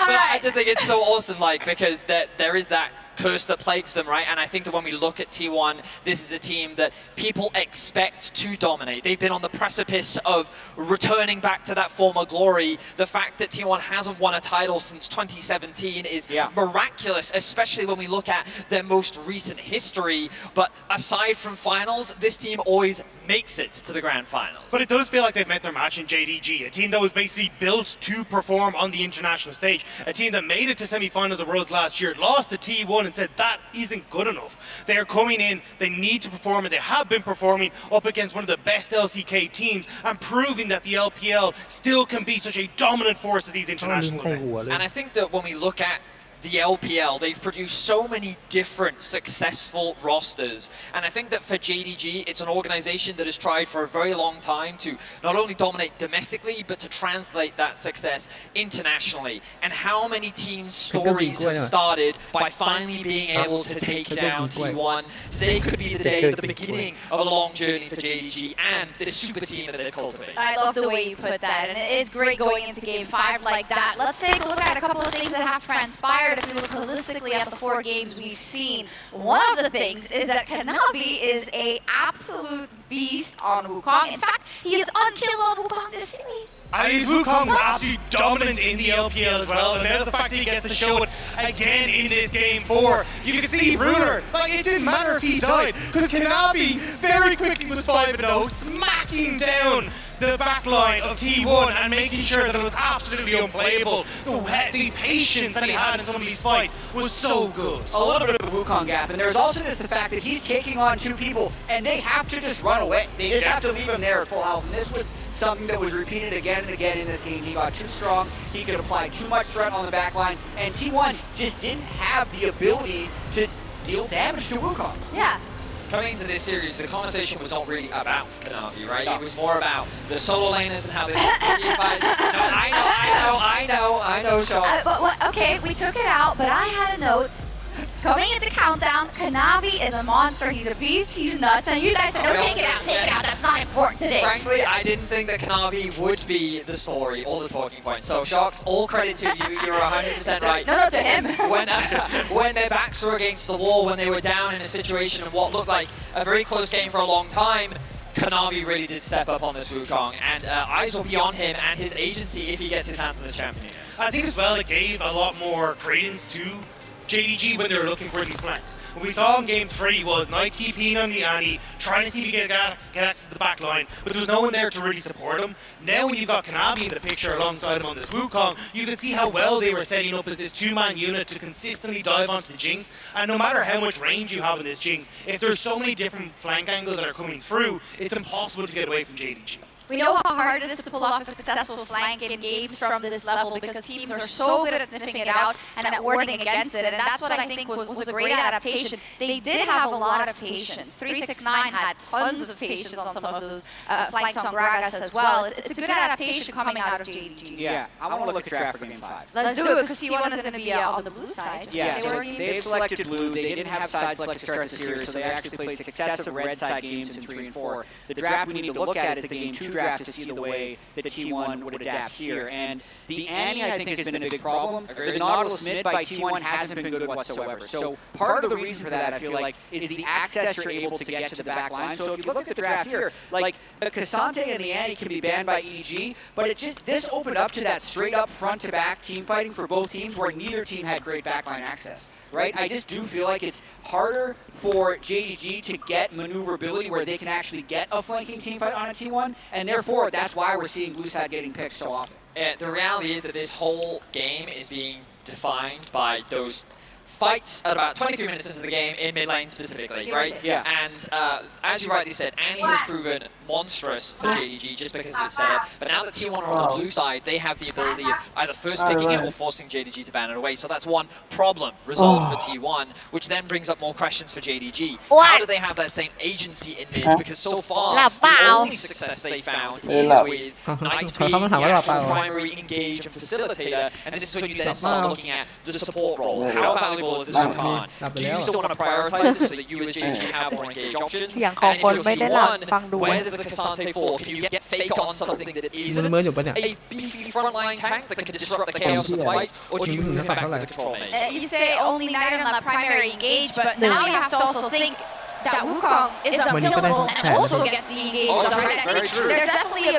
I just think it's so awesome, like, because there is that curse that plagues them, right? And I think that when we look at T1, this is a team that people expect to dominate. They've been on the precipice of returning back to that former glory. The fact that T1 hasn't won a title since 2017 is miraculous, especially when we look at their most recent history. But aside from finals, this team always makes it to the grand finals. But it does feel like they've met their match in JDG, a team that was basically built to perform on the international stage, a team that made it to semi-finals of Worlds last year, lost to T1 and said that isn't good enough. They are coming in, they need to perform, and they have been performing up against one of the best LCK teams and proving that the LPL still can be such a dominant force at these international events. And I think that when we look at the LPL, they've produced so many different successful rosters. And I think that for JDG, it's an organization that has tried for a very long time to not only dominate domestically, but to translate that success internationally. And how many teams' stories have started by finally being able to take down T1. Today could be the day, the beginning of a long journey for JDG and this super team that they've cultivated. I love the way you put that, and it's great going into Game 5 like that. Let's take a look at a couple of things that have transpired scared if you look holistically at the 4 games we've seen. One of the things is that Kanavi is a absolute beast on Wukong. In fact, he is unkilled on Wukong this series. And his Wukong was absolutely dominant in the LPL as well, and now the fact that he gets to show it again in this game 4. You can see Runer, like it didn't matter if he died, because Kanavi very quickly was 5-0, smacking down the backline of T1 and making sure that it was absolutely unplayable. The patience that he had in some of these fights was so good. A little bit of a Wukong gap, and there's also just the fact that he's taking on 2 people, and they have to just run away. They just have to leave him there at full health, and this was something that was repeated again and again in this game. He got too strong, he could apply too much threat on the backline, and T1 just didn't have the ability to deal damage to Wukong. Yeah. Coming into this series, the conversation was not really about Kanavi, right? It was more about the solo laners and how this. I know, Sean. Okay, we took it out, but I had a note. Coming into Countdown, Kanavi is a monster, he's a beast, he's nuts, and you guys said, no, take it out, that's not important today. Frankly, I didn't think that Kanavi would be the story or the talking point. So, Sharks, all credit to you, you're 100% right. No, to him. When their backs were against the wall, when they were down in a situation of what looked like a very close game for a long time, Kanavi really did step up on this Wukong, and eyes will be on him and his agency if he gets his hands on this champion. I think as well it gave a lot more credence to JDG when they were looking for these flanks. What we saw in game 3 was Knight TPing on the Annie, trying to see if he could get access to the back line, but there was no one there to really support him. Now when you've got Kanavi in the picture alongside him on this Wukong, you can see how well they were setting up as this 2-man unit to consistently dive onto the Jinx, and no matter how much range you have in this Jinx, if there's so many different flank angles that are coming through, it's impossible to get away from JDG. We know how hard it is to pull off a successful flank in games from this level because teams are so good at sniffing it out and at warding against it, and that's what I think was a great adaptation. They did have a lot of patience. 369 had tons of patience on some of those flanks on Gragas as well. It's a good adaptation coming out of JDG. Yeah, I want to look at draft for game 5. Let's do it, because T1 is going to be on the blue side. Yeah, so they've selected blue. They didn't have side select to start the series, so they actually played successive red side games in 3 and 4. The draft we need to look at is the game 2 draft to see the way that T1 would adapt here. And the Annie, I think, has been a big problem. The Nautilus mid by T1 hasn't been good whatsoever. So part of the reason for that, I feel like, is the access you're able to get to the back line. So if you look at the draft here, like, the Cassante and the Annie can be banned by EDG, but this opened up to that straight-up front-to-back team fighting for both teams where neither team had great backline access. Right? I just do feel like it's harder for JDG to get maneuverability where they can actually get a flanking team fight on a T1, and therefore that's why we're seeing blue side getting picked so often. The reality is that this whole game is being defined by those fights at about 23 minutes into the game in mid lane specifically, right? Yeah. And as you rightly said, Annie has proven monstrous for JDG just because of its setup. But now that T1 are on the blue side, they have the ability of either first picking it or forcing JDG to ban it away. So that's one problem resolved for T1, which then brings up more questions for JDG. How do they have that same agency in mid? Because so far, the only success they found is with Knight being the actual primary engage and facilitator. And this is when you then start looking at the support role. How valuable is this Khan? Do you still want to prioritize this so that you as JDG have more engage options? And if you're T1, where does the Cassante fall? Can you get fake on something that isn't a beefy frontline tank that can disrupt the chaos of the fight, or do you move him back to the control main? You say only Knight on that primary engage, but now you have to also think that Wukong is unkillable and also gets the engage. I think there's definitely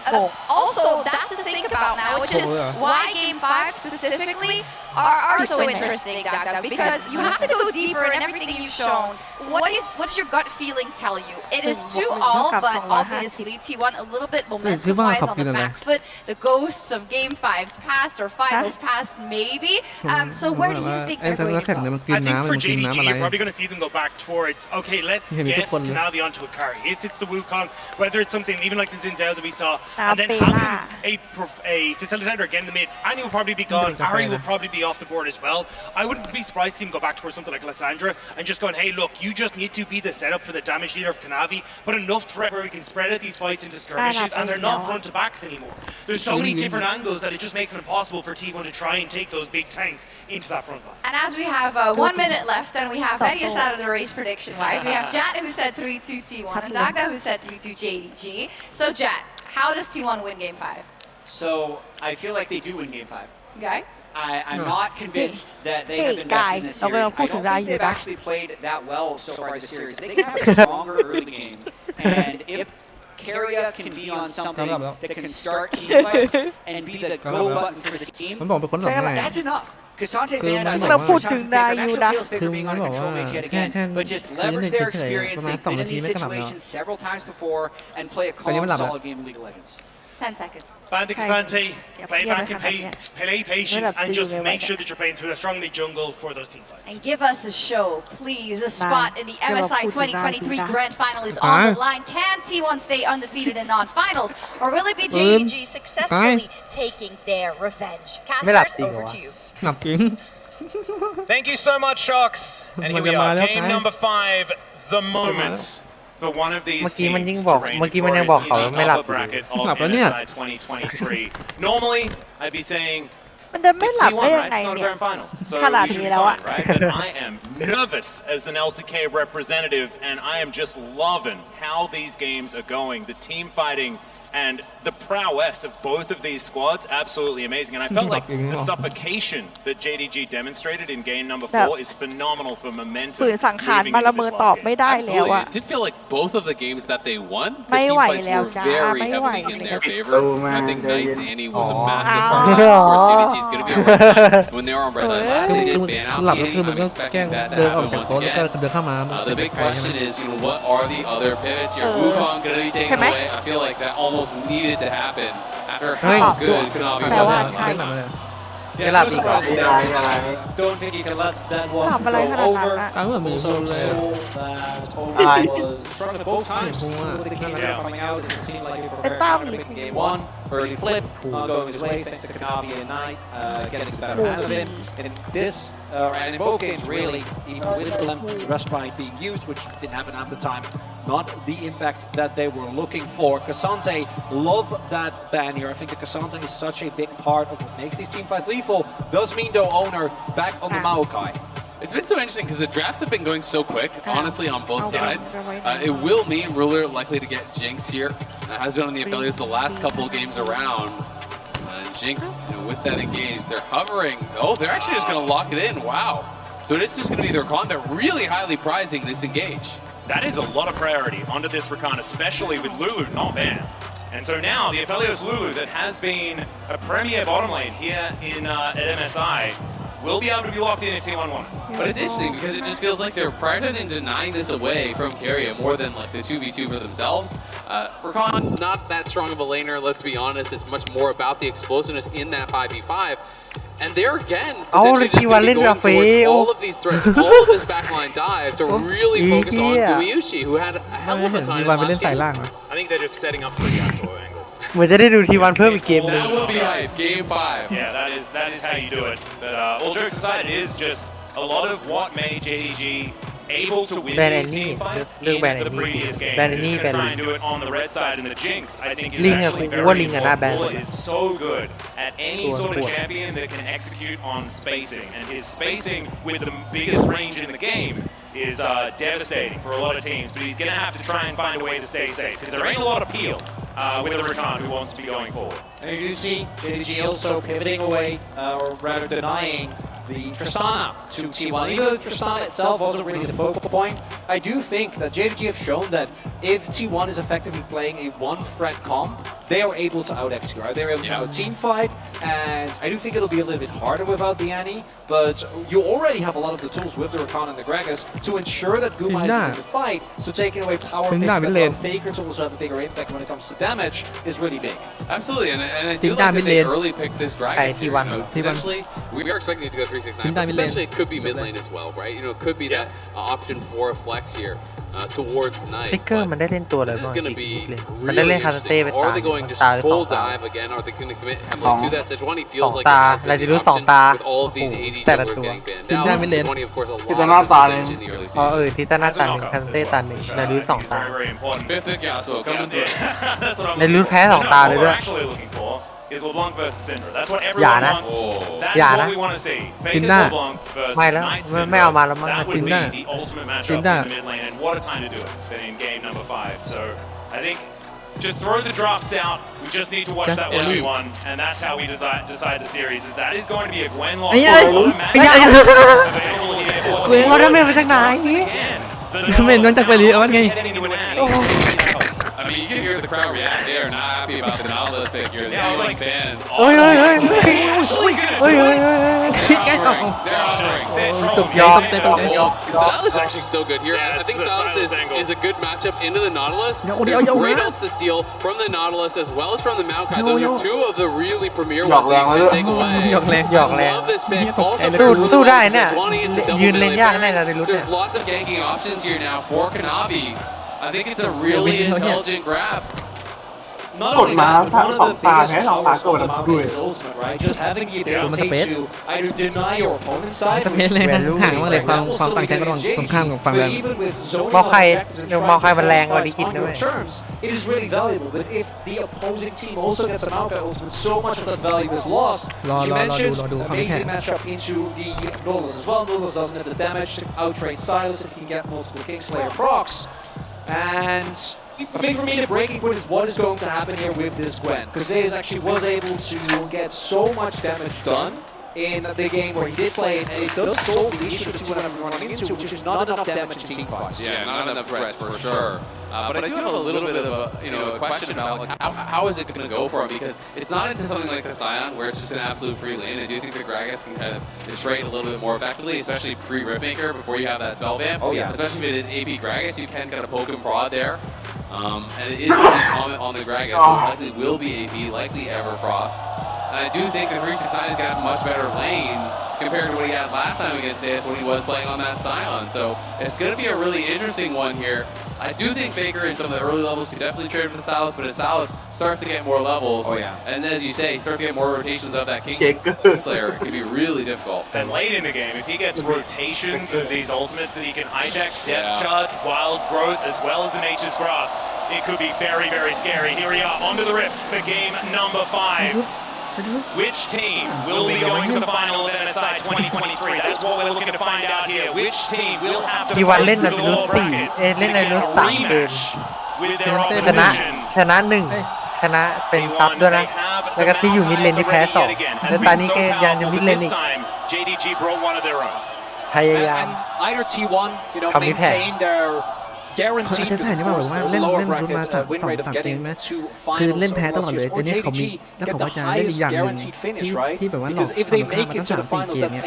also that to think about now, which is why Game 5 specifically are so interesting, Daka, because you have to go deeper in everything you've shown. What does your gut feeling tell you? It is 2-all, but obviously T1 a little bit momentum-wise on the back foot. The ghosts of Game 5's past or Finals past, maybe. So where do you think they're going to go? I think for JDG, you're probably going to see them go back towards, okay, let's get Kanavi onto a carry. If it's the Wukong, whether it's something even like the Xin Zhao that we saw, and then having a facilitator again in the mid, Annie will probably be gone, Ari will probably be off the board as well. I wouldn't be surprised to see him go back towards something like Lysandra and just going, hey, look, you just need to be the setup for the damage leader of Kanavi, but enough threat where we can spread out these fights into skirmishes, and they're not front to backs anymore. There's so many different angles that it just makes it impossible for T1 to try and take those big tanks into that front line. And as we have 1 minute left, and we have Verius out of the race prediction-wise, we have Jat who said 3-2 T1, and Daka who said 3-2 JDG. So Jat, how does T1 win Game 5? So I feel like they do win Game 5. Okay. I'm not convinced that they have been best in this series. I don't think they've actually played that well so far this series. They can have a stronger early game, and if Carrier can be on something that can start team fights and be the go button for the team, มันบอกเป็นคนหลังไง that's enough. Kasante คือ Band, มั I นบ like อก พู ว่า ดถึงได้อยู่นะ คือมันบอกว่าแค่ but just ยืนหนึ่ leverage ง their เฉย experience. ประมาณ They've 2 been นา in ที these ไม่ขนาดนั้น situations several times before and play a ตอนนี้ calm, มันหลับแล้ว solid game in League of Legends. 10 seconds. Band Casante, play back and play patient and just make sure that you're playing through the strongly jungle for those team fights. And give us a show, please. A spot in the MSI 2023 Grand Final is on the line. Can T1 stay undefeated in non-finals, or will it be JDG successfully taking their revenge? Casters, over to you. หนับจริง Thank you so much, Sharks. And here we are, game number 5, the moment for one of these teams to reign victorious in the upper bracket of MSI 2023. Normally, I'd be saying, มันจะไม่ it's หลับ T1, ได้ยัง right? ไง It's not a เนี่ย grand final. So ขนาด we should นี้ be แล้วอะ fine, right? But I am nervous as an LCK representative, and I am just loving how these games are going. The team fighting and the prowess of both of these squads, absolutely amazing. And I felt like the suffocation that JDG demonstrated in game number 4 is phenomenal for momentum. ฝืนสังขารมาละเมอตอบไม่ได้แล้ว Absolutely. อะ It did feel like both of the games that they won, the ไม่ team ไหว fights แล้ว were จ้า very ไม่ไหว heavily in แล้ their ว favor. I think Knight's Annie was a massive part of it. Of course, JDG is going to be a red line. When they were on red line last, they คือ did ban out หลับ the ก็คือ Annie. มัน I'm ก็แกล้ง expecting that to เดินออก happen จาก once โต๊ะแล้วก็ again. เดินเข้ามา The big question is, what are the other pivots here? Wukong going to be taken away? I feel like that almost needed to happen after how good Konami was at last. Yeah, no surprise. Don't think you can let that one go over. Also saw that Omen was struggling both times with the game coming out. It seemed like they were preparing to pick game 1. Early flip, going his way thanks to Konami and Knight, getting the better hand of him. And in this, and in both games really, even with the respite being used, which didn't happen half the time, not the impact that they were looking for. Kasante, love that ban here. I think that Kasante is such a big part of what makes these team fights lethal. Does mean though owner back on the Maokai. It's been so interesting because the drafts have been going so quick, honestly, on both sides. It will mean Ruler likely to get Jinx here. Has been on the affiliates the last couple of games around. Jinx, with that engaged, they're hovering. Oh, they're actually just going to lock it in. Wow. So it is just going to be their con. They're really highly prizing this engage. That is a lot of priority onto this Rakan, especially with Lulu not banned. And so now the Aphelios Lulu that has been a premier bottom lane here in at MSI will be able to be locked in at T11. But it's interesting because it just feels like they're prioritizing denying this away from Carrier more than like the 2v2 for themselves. Rakan, not that strong of a laner, let's be honest. It's much more about the explosiveness in that 5v5. And there again, potentially just going to be going towards all of these threats, all of this backline dive to really focus on Gumayushi, who had a hell of a time in last game. I think they're just setting up for the Yasuo angle. เหมือนจะได้ดูทีวันเพิ่มอีกเกมนึง That will be nice, game 5. Yeah, that is how you do it. But all jokes aside, it is just a lot of what made JDG able to win these team fights in the previous game. They're just going to try and do it on the red side, and the Jinx, I think, is actually very important. Bullet is so good at any sort of champion that can execute on spacing, and his spacing with the biggest range in the game is devastating for a lot of teams, but he's going to have to try and find a way to stay safe, because there ain't a lot of peel with a Rakan who wants to be going forward. And you do see JDG also pivoting away, or rather denying the Tristana to T1. Even though Tristana itself wasn't really the focal point, I do think that JDG have shown that if T1 is effectively playing a one-threat comp, they are able to out-execute, right? They're able to out-team fight, and I do think it'll be a little bit harder without the Annie, but you already have a lot of the tools with the Rakan and the Gragas to ensure that Guma is in the fight, so taking away power picks that allow Faker to also have a bigger impact when it comes to damage is really big. Absolutely, and I do like that they early picked this Gragas here. Potentially, we are expecting it to go 369, but potentially it could be mid lane as well, right? It could be that option for a flex here. Towards Knight. ฟิกเกอร์มันได้เล่นตัวอะไร This บ้าง is going to be มันได้เล่น really คาสเต้ interesting. ไป Are they going just full dive again? Are they going to commit heavily to that Sejuani? Feels like it has been the option with all of these AD junglers getting banned. Now, Sejuani, of course, a lot of disadvantage in the early อ๋อ stages. ทิตาหน้าตาหนึ่งคาสเต้ตาหนึ่งในรุ่น2 ตา Fifth pick, Yasuo coming through. That's what I'm ในรุ่นแพ้2 ตาเลย What ด้ we're วย actually looking for is LeBlanc versus Syndra. That's what อย่า everyone นะ wants. That อย่า is นะ what we want to see. จิ Faker's นด้า LeBlanc versus ไม่แล้ว Knight ไม่เอามา Syndra. แล้วมั้ง That จิ would น be ด้า the ultimate matchup จิ in นด้า the mid lane, and what a time to do it than in game number 5. So I think just throw the drafts out. We just need to watch that 1v1, and that's how we decide the series. Is that is going to be a Gwen lock available here for เว้ยเขาทำไมมาจากไหน เมนมันจากไปรีเอาไง I mean, you can hear the crowd react. They are not happy about the Nautilus pick here. The Ling fans. Silas is actually so good here. I think Silas is a good matchup into the Nautilus. There's great ults to steal from the Nautilus as well as from the Maokai. Those are two of the really premier ones that you can take away. หยอกแรง Love this pick. Also, สู้ได้เนี่ยยืนเลนยากแน่เลยรุ่น there's lots of ganking options here now for Kanabi. I think it's a really intelligent grab. กดมาสองตาแพ้สองตากดด้วย Just having the ability to either deny your opponent's dive. สเปซแรงห่างมากเลยความต่างใจระหว่างตรงข้ามกับฝั่งแรง มอใครมันแรงกว่าดีกินด้วย It is really valuable, but if the opposing team also gets a Maokai ultimate, so much of that value is lost. You mentioned amazing matchup into the Nautilus as well. Nautilus doesn't have the damage to outtrain Silas if he can get multiple Kingslayer procs. And I think for me the breaking point is what is going to happen here with this Gwen. Because Zeus actually was able to get so much damage done in the game where he did play it, and it does solve the issue that T1 have been running into, which is not enough damage in team fights. Yeah, not enough threats for sure. But I do have a little bit of a question about like how is it going to go for him, because it's not into something like the Scion where it's just an absolute free lane. I do think the Gragas can kind of trade a little bit more effectively, especially pre-Ripmaker before you have that spell vamp. Oh yeah. Especially if it is AP Gragas, you can kind of poke him prod there. And it is really comment on the Gragas, so it likely will be AP, likely Everfrost. And I do think the 369 has got a much better lane compared to what he had last time against this when he was playing on that Scion. So it's going to be a really interesting one here. I do think Faker in some of the early levels could definitely trade with Salas, but as Salas starts to get more levels, and as you say, starts to get more rotations of that Kingslayer, it can be really difficult. Then late in the game, if he gets rotations of these ultimates that he can hijack, Depth Charge, Wild Growth, as well as the Nature's Grasp, it could be very, very scary. Here we are onto the Rift for game number 5. Which team will be going to the final of MSI 2023? That's what we're looking to find out here. Which team will have to fight through the lower bracket to get a rematch with their opposition? ชนะ1ชนะเป็นซับด้วยนะแล้วก็ที่อยู่มิดเลนที่แพ้2แล้วตอนนี้ก็ยังอยู่มิดเลนอีก JDG brought one of their own. พยายาม Either T1, maintain their อาจจะถ่ายนี่มาแบบว่าเล่นรุนมา3 เกมไหมคือเล่นแพ้ตลอดเลยแต่นี่เขามีแล้วเขาก็จะเล่นอีกอย่างนึงที่แบบว่าหลอกฝั่งข้ามมาตั้ง3-4 เกมเนี่ย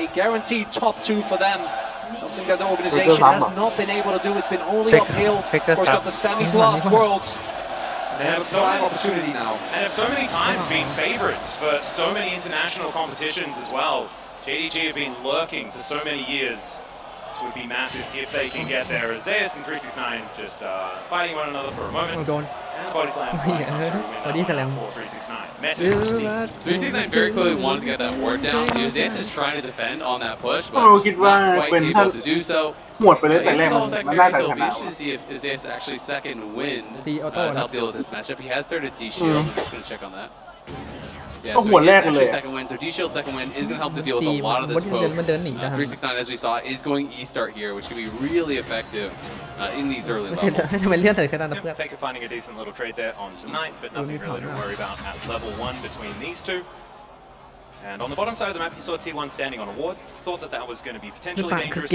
something that the organization has not been able to do. It's been only uphill. Of course, got the semis last Worlds. They have so many opportunity now. And have so many times been favorites for so many international competitions as well. JDG have been lurking for so many years. This would be massive if they can get there. As Zeus and 369 just fighting one another for a moment. And the body slam. Body slam. 369. Message received. 369 very clearly wanted to get that ward down. Zeus is trying to defend on that push, but not quite able to do so. หมดไปเลยแต่แรกมันน่าจะช So นะ it'll be interesting to see if Zeus actually second wind to help deal with this matchup. He has started D-Shield. I'm just going to check on that. Yeah, so he is actually second win. So D-Shield second win is going to help to deal with a lot of this poke. 369, as we saw, is going E-Start here, which can be really effective in these early levels. ทำไมเลื่อนเถิดขนาดนั้นเพื่อน Faker finding a decent little trade there on tonight, but nothing really to worry about at level 1 between these two. And on the bottom side of the map, you saw T1 standing on a ward. Thought that was going to be potentially dangerous,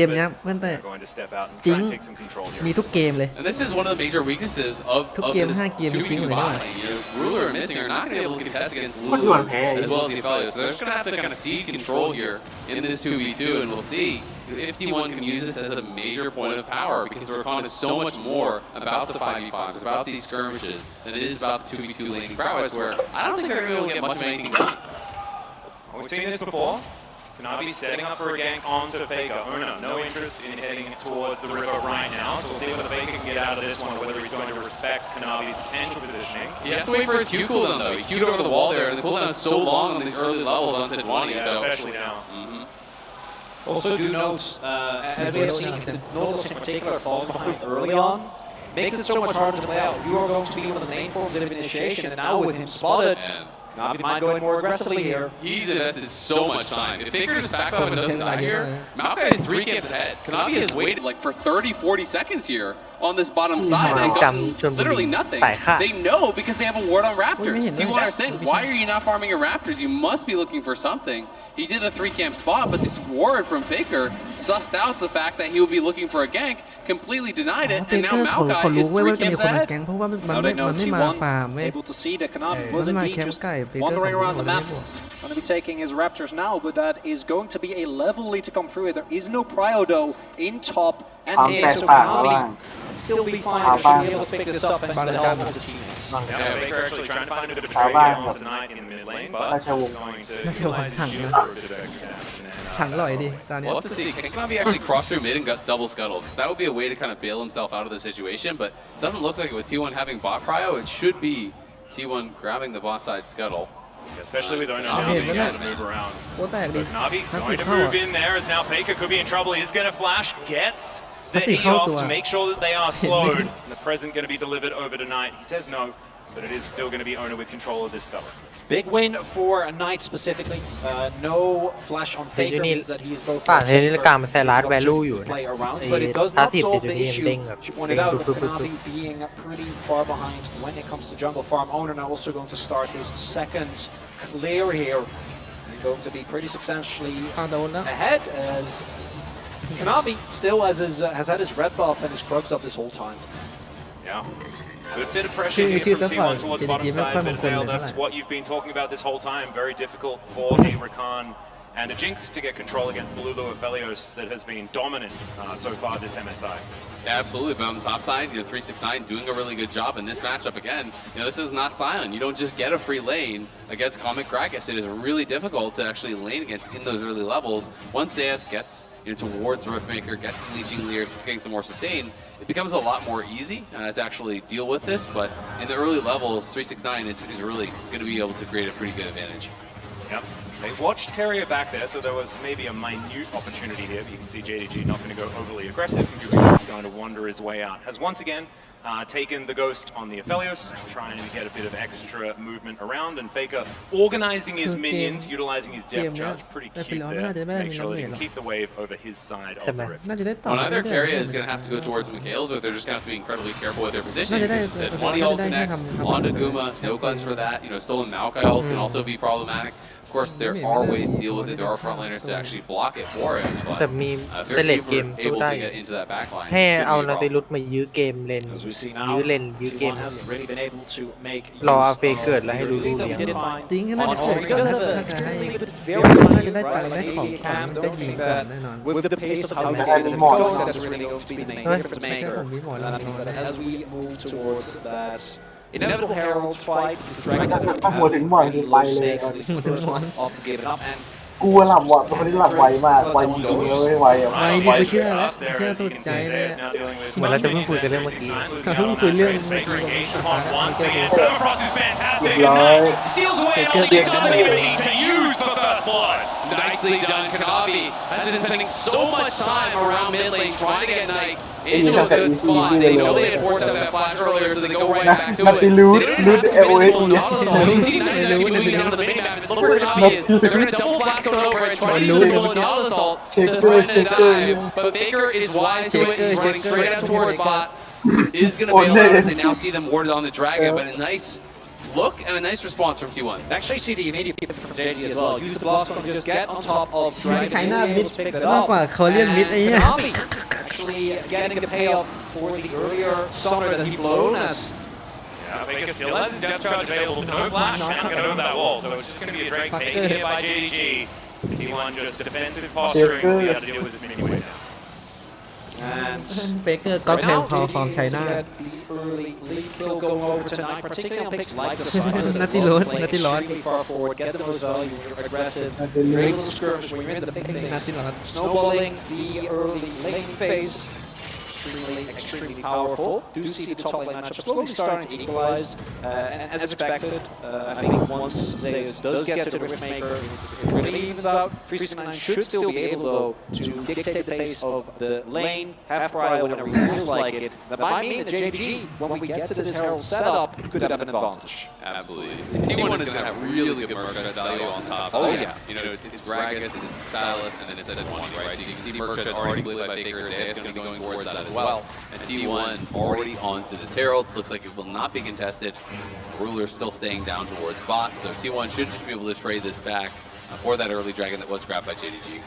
but they're going to step out and try and take some control here. มีทุกเกมเลย And this is one of the major weaknesses of this 2v2 bot lane. Ruler and Missing are not going to be able to contest against Lulu as well as the Aphelios. So they're just going to have to kind of cede control here in this 2v2, and we'll see if T1 can use this as a major point of power, because the Recon is so much more about the 5v5s, about these skirmishes, than it is about the 2v2 laning prowess, where I don't think they're going to be able to get much of anything done. We've seen this before. Kanabi setting up for a gank onto Faker. Owner, no interest in heading towards the river right now, so we'll see whether Faker can get out of this one, or whether he's going to respect Kanabi's potential positioning. He has to wait for his Q cooldown though. He Q'd over the wall there, and the cooldown is so long on these early levels on Sejuani. Yeah, especially now. Also do note, as we have seen, the Nautilus in particular falling behind early on, makes it so much harder to play out. You are going to be one of the main forms of initiation, and now with him spotted, Kanabi might going more aggressively here. He's invested so much time. If Faker just backs up and doesn't die here, Maokai is 3 camps ahead. Kanabi has waited like for 30-40 seconds here on this bottom side and gotten literally nothing. They know because they have a ward on Raptors. T1 are saying, why are you not farming your Raptors? You must be looking for something. He did the 3-camp spot, but this ward from Faker sussed out the fact that he would be looking for a gank, completely denied it, and now Maokai is 3 camps ahead. เพราะว่ามันไม่มาฟาร์มเว้ย Able to see that Kanavi was มันมา indeed แคม just ป์ไก่เฟเกอร์ wandering ของ around ค the นเล่ map. นบวก Going to be taking his Raptors now, but that is going to be a level lead to come through. There is no prio though in top and mid, so Kanavi still be fine. Should be able to pick this up thanks to the help of his teammates. Yeah, Baker actually trying to find a bit of a trade down tonight in the mid lane, but he's going to utilize his shield for a bit of extra damage. ถังลอยดิตอนนี้ We'll have to see. Can Kanavi actually cross through mid and got double scuttle? Because that would be a way to kind of bail himself out of the situation, but it doesn't look like it with T1 having bot prio. It should be T1 grabbing the bot side scuttle. Especially with Ono now being able to move around. So Kanavi going to move in there as now Faker could be in trouble. He's going to flash, gets the E off to make sure that they are slowed. And the present going to be delivered over tonight. He says no, but it is still going to be Ono with control of this scuttle. Big win for Knight specifically. No flash on Faker means that he's both ฝั่งเทนนิสการมันใช้ลาร์ดแวลูอยู่นะ play around, but it does ถ้า not ติด solve อยู่ the ที่ issue. เด้งแบบ She pointed out with Kanavi being pretty far behind when it comes to jungle farm. Owner now also going to start his second clear here. And going to be pretty substantially ahead as Kanavi still has had his red buff and his Krugs up this whole time. Yeah. Good bit of pressure here from T1 towards bottom side. Vinzale, that's what you've been talking about this whole time. Very difficult for a Rakan and a Jinx to get control against the Lulu of Felios that has been dominant so far this MSI. Yeah, absolutely. But on the top side, 369 doing a really good job in this matchup again. This is not silent. You don't just get a free lane against Comet Krakus. It is really difficult to actually lane against in those early levels. Once AS gets towards Riftmaker, gets his Leeching Leers, getting some more sustain, it becomes a lot more easy to actually deal with this. But in the early levels, 369 is really going to be able to create a pretty good advantage. Yep. They watched Carrier back there, so there was maybe a minute opportunity here, but you can see JDG not going to go overly aggressive. He's going to wander his way out. Has once again taken the Ghost on the Aphelios, trying to get a bit of extra movement around, and Faker organizing his minions, utilizing his depth charge. Pretty cute there to make sure that he can keep the wave over his side of the rift. Well, either Carrier is going to have to go towards Mikhail's, or they're just going to have to be incredibly careful with their positioning. Money ult connects, onto Guma, no cleanse for that. Stolen Maokai ult can also be problematic. Of course, there are ways to deal with it. There are frontliners to actually block it for him, แต่มี but เตเล if ตเก they're มสู้ able ได้ to get into that back line, ให้ it's เอา going to นา be a ติ problem. ลุตมายื้อเกมเลน As we see ยื้อ now, เลนยื้อเกม T1 hasn't really been able to make รอ use อาเฟเกิดแล้วให้รู้ of เลี้ยง the define จริงก็น่าจะเกิด because ถ้า of the จะให้ extremely but เดี๋ยว very น่าจะได้ right, ตังค์ได้ but ของ AD ขวัญ Cam ได้ don't ยิง think ก่อน that แน่นอน with the pace of how these That's games have more. been going, that's really going to be the main Huh? difference That's maker. more. More. That means that as we move towards that inevitable Herald fight, the Dragons That's have what I'm waiting for. really low stakes in this first one, often given up, and กูหลับว่ะคนนี้หลับไวมากไวจริงๆเลยไวอ่ะ ไวดิไม่เชื่อแล้วเชื่อสุดใจเลย เหมือนเราจะเพิ่งคุยกันเรื่องเมื่อกี้เราเพิ่งคุยเรื่องเมื่อกี้ Steals away an ult, he doesn't even need to use the first blood. Nicely done, Kanavi has been spending so much time around mid lane trying to get Knight into a good spot. They know they had forced up that flash earlier, so they go right back to it. They don't even have to convince full Yellow Assault. You see Knight is actually moving down to the minimap, and look where Kanavi is. They're going to double blast going over and try to use the full Yellow Assault to threaten a dive, but Faker is wise to it. He's running straight up towards bot. Is going to bail out as they now see them warded on the dragon, but a nice look and a nice response from T1. actually see the immediate pivot from JD as well. Use the blast and just get on top of Dragon. ใช้หน้า Really มิด able to pick that มาก up. กว่าเขาเรียนมิดไอ้ And เหี้ย Kanavi actually getting the payoff for the earlier summoner that he blown as Yeah, Faker still has his depth charge available, no flash, and going to own that wall, so it's just going to be a Drake taken here by JDG. T1 just defensive posturing, will be able to deal with this mini wave now. and เฟเกอร์ก็ right แพล now พอฟอร์ม JDG ใช้หน้า get the early lead kill going over tonight, particularly on picks like the Cyclones that Natty will Lord, play Natty Lord. extremely far forward, get the most value when you're aggressive, you're able to skirmish when you're in the thick of things. Snowballing the early lane phase, extremely powerful. Do see the top lane matchup slowly starting to equalize, and as expected, I think once Zeus does get to the Riftmaker, it really evens out. 369 should still be able though to dictate the pace of the lane, half prio whenever he feels like it. That might mean that JDG, when we get to this Herald setup, could have an advantage. Absolutely. T1 is going to have really good Merchant value on top. Oh, yeah. It's Gragas, it's Silas, and then it's at 20, right? So you can see Merchant already played by Faker. It's going to be going towards that as well. And T1 already onto this Herald. Looks like it will not be contested. Ruler still staying down towards bot, so T1 should just be able to trade this back for that early dragon that was grabbed by JDG.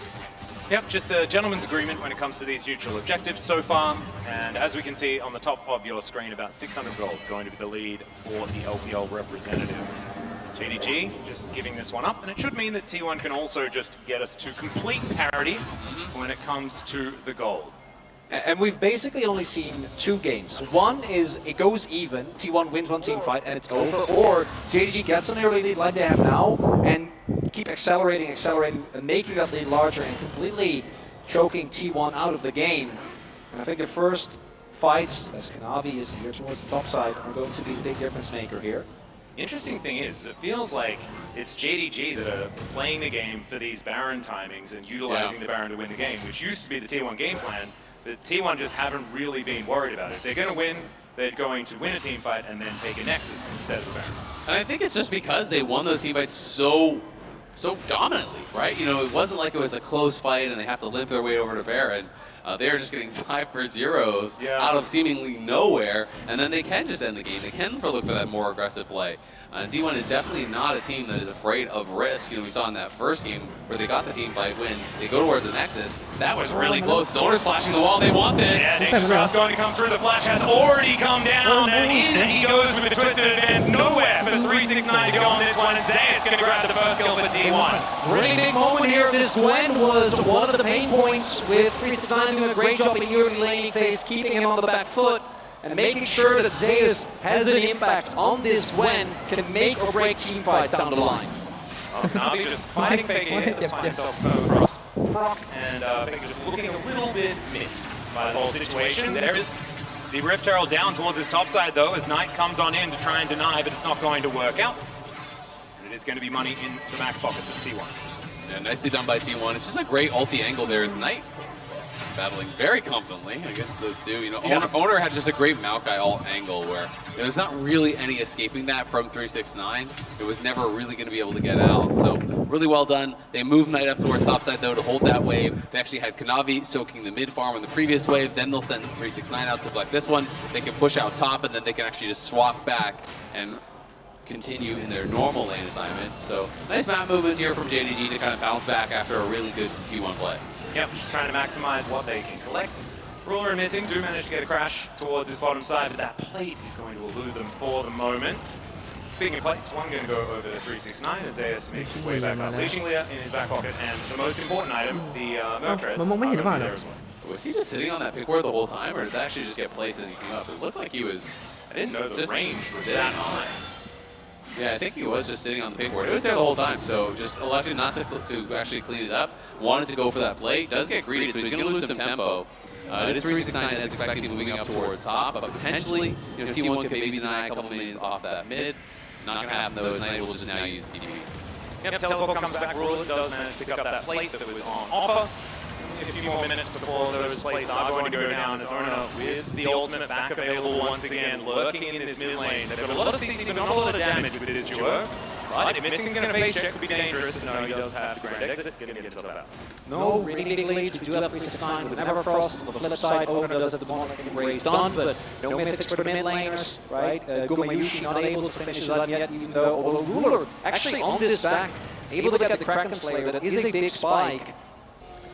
Yep, just a gentleman's agreement when it comes to these neutral objectives so far. And as we can see on the top of your screen, about 600 gold going to be the lead for the LPL representative. JDG just giving this one up, and it should mean that T1 can also just get us to complete parity when it comes to the gold. And we've basically only seen 2 games. One is it goes even, T1 wins one team fight and it's over, or JDG gets an early lead like they have now and keep accelerating, and making that lead larger and completely choking T1 out of the game. And I think the first fights, as Kanavi is here towards the top side, are going to be the big difference maker here. Interesting thing is, it feels like it's JDG that are playing the game for these Baron timings and utilizing the Baron to win the game, which used to be the T1 game plan, but T1 just haven't really been worried about it. They're going to win, they're going to win a team fight and then take a Nexus instead of the Baron. And I think it's just because they won those team fights so dominantly, right? You know, it wasn't like it was a close fight and they have to limp their way over to Baron. They're just getting 5-0s out of seemingly nowhere, and then they can just end the game. They can look for that more aggressive play. T1 is definitely not a team that is afraid of risk. You know, we saw in that first game where they got the team fight when they go towards the Nexus. That was really close. Zoner's flashing the wall. They want this. Yeah, Nature's Craft's going to come through. The flash has already come down, and in he goes with the twisted advance. Nowhere for 369 to go on this one, and Zayas going to grab the first kill for T1. Really big moment here. This Gwen was one of the main points, with 369 doing a great job in the early laning phase, keeping him on the back foot and making sure that Zayas has an impact on this Gwen, can make or break team fights down the line. Navi just fighting Faker here, just find himself across Brock, and Faker just looking a little bit miffed by the whole situation. There is the Rift Herald down towards his top side though, as Knight comes on in to try and deny, but it's not going to work out. And it is going to be money in the back pockets of T1. Yeah, nicely done by T1. It's just a great ulti angle there as Knight battling very confidently against those two. You know, Owner had just a great Maokai ult angle where there's not really any escaping that from 369. It was never really going to be able to get out. So really well done. They moved Knight up towards topside though to hold that wave. They actually had Kanavi soaking the mid farm on the previous wave. Then they'll send 369 out to block this one. They can push out top, and then they can actually just swap back and continue in their normal lane assignments. So nice map movement here from JDG to kind of bounce back after a really good T1 play. Yep, just trying to maximize what they can collect. Ruler missing, do manage to get a crash towards his bottom side, but that plate is going to elude them for the moment. Speaking of plates, one going to go over the 369 as Zayas makes his way back up. Leashing Leah in his back pocket, and the most important item, the Merc Treads, are going to be there as well. Was he just sitting on that pick ward the whole time, or did that actually just get placed as he came up? It looked like he was... I didn't know the range was that high. Yeah, I think he was just sitting on the pick board. It was there the whole time, so just elected not to actually clean it up. Wanted to go for that play. Does get greedy, so he's going to lose some tempo. It is 369 as expected moving up towards top, but potentially, you know, T1 could maybe deny a couple minions off that mid. Not going to happen though, as Knight will just now use TDP. Yep, teleport comes back. Ruler does manage to pick up that plate that was on offer. A few more minutes before those plates are going to go down as Owner with the ultimate back available once again, lurking in this mid lane. They've got a lot of CC, but not a lot of damage with this duo. But if Missing's going to face check, could be dangerous, but no, he does have the grand exit, going to get himself out. No, really big lead to do that 369 with Neverfrost. On the flip side, Owner does have the ball like Ray's done, but no mythics for the mid laners, right? Gumayushi not able to finish that yet, even though, although Ruler actually on this back, able to get the Kraken Slayer, that is a big spike.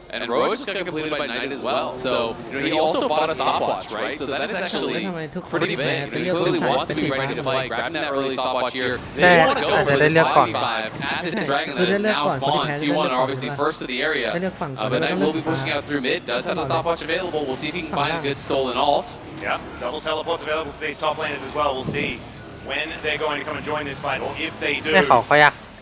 And Roach just got completed by Knight as well. So, you know, he also bought a stopwatch, right? So that is actually pretty big. He clearly wants to be ready to fight. Grabbing that early stopwatch here. They want to go for this 5v5 at his dragon that is now spawned. T1 are obviously first to the area. But Knight will be pushing out through mid. Does have the stopwatch available. We'll see if he can find a good stolen ult. Yeah, double teleports available for these top laners as well. We'll see when they're going to come and join this fight, or if they do.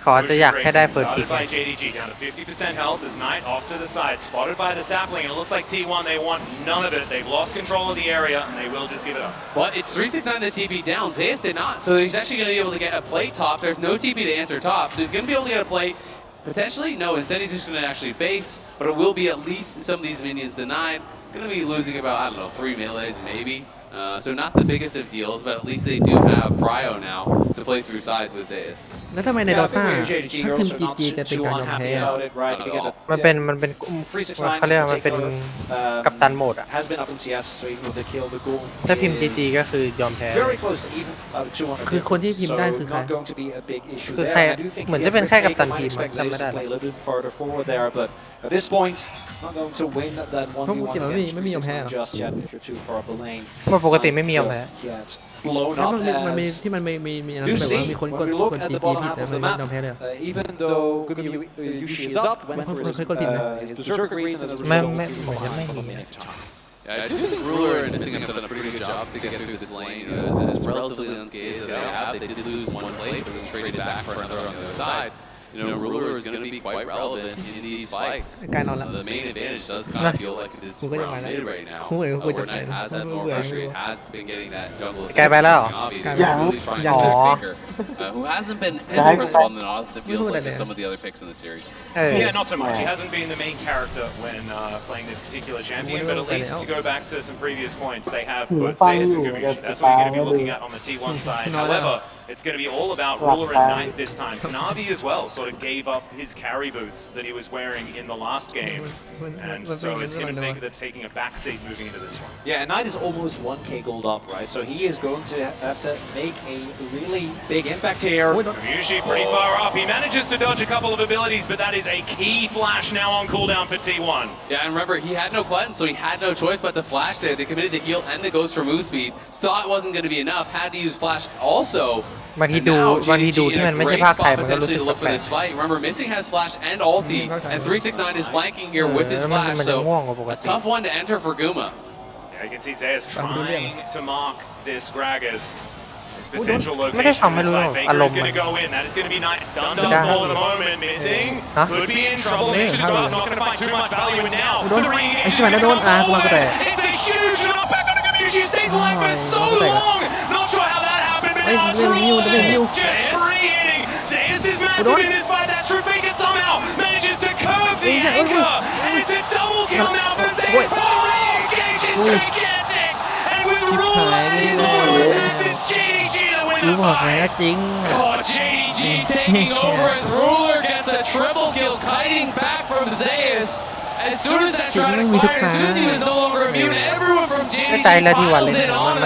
เขาจะอยากให้ได้เฟิร์สพิก Spotted by JDG down to 50% health. This Knight off to the side, spotted by the sapling, and it looks like T1 they want none of it. They've lost control of the area, and they will just give it up. But it's 369 that TP down. Zayas did not, so he's actually going to be able to get a plate top. There's no TP to answer top, so he's going to be able to get a plate. Potentially, no. Instead, he's just going to actually face, but it will be at least some of these minions denied. Going to be losing about, I don't know, 3 melees maybe. So not the biggest of deals, but at least they do have Prio now to play through sides with Zeus. แล้วทำไมในดอต้าถ้าทีม GG จะเป็นการยอมแพ้อะ มันเป็นเขาเรียกว่ามันเป็นกัปตันโหมดอ่ะถ้าพิมพ์ GG ก็คือยอมแพ้คือคนที่พิมพ์ได้คือใครคือใครเหมือนจะเป็นแค่กัปตันทีมจำไม่ได้ At this point, not going to win that เพราะปกติมันไม่มียอมแพ้หรอ just yet if you're too far up the lane. ว่าปกติไม่มียอมแพ้ Blown แล้ว up มันมี as ที่มันมีอะไรแบบว่ามีคนกด GG ผิดแต่มันไม่ยอมแพ้เลย even though Yushi is up, went for his berserker reasons as a ไม่ result. เหมือนจะไม่มี Yeah, I do think Ruler and Missing have done a pretty good job to get through this lane. You know, as relatively unscathed as they have, they did lose one plate, but it was traded back for another on the other side. You know, Ruler is going to be quite relevant in these fights. The main advantage does kind of feel like it is around mid right now. Where Knight has had more pressure, has been getting that jungle assist. Really trying to pick Faker, who hasn't been as impressive on the Nautilus, it feels like, as some of the other picks in the series. Yeah, not so much. He hasn't been the main character when playing this particular champion, but at least to go back to some previous points, they have both Zeus and Gumiushi. That's what you're going to be looking at on the T1 side. However, it's going to be all about Ruler and Knight this time. Kanavi as well sort of gave up his carry boots that he was wearing in the last game. And so it's him and Faker that's taking a backseat moving into this one. Yeah, and Knight is almost 1k gold up, right? So he is going to have to make a really big impact here. Gumiushi pretty far up. He manages to dodge a couple of abilities, but that is a key flash now on cooldown for T1. Yeah, and remember, he had no button, so he had no choice but to flash there. They committed the heal and the ghost for move speed. Saw it wasn't going to be enough, had to use flash also. บางทีดูที่มันไม่ใช่ภาคไทยมันก็รู้สึกแปลก Remember, Missing has flash and ulti, and 369 is flanking here with his flash, so a tough one to enter for Guma. Yeah, you can see Zeus trying to mark this Gragas. His potential ไม่ได้ location ฟังไม่ this รู้ fight. อา Faker รม is ณ์ going to go in. That is going to be Knight stunned up for the moment. Missing could be in trouble. Nature's Grasp not going to find too much value in now. But the re-engagement it's a huge knockback on Gumiushi. Stays alive for so long. Not sure how that happened, but now it's just free-hitting. Zeus is massive in this fight. That's true. Faker somehow manages to curve the anchor. And it's a double kill now for Zeus. But the re-engage is gigantic. And with Ruler and his auto attacks, it's JDG that win the fight. Oh, JDG taking over as Ruler gets a triple kill, kiting back from Zeus. As soon as that shot expired, as soon as he was no longer immune, everyone from JDG piles in on him.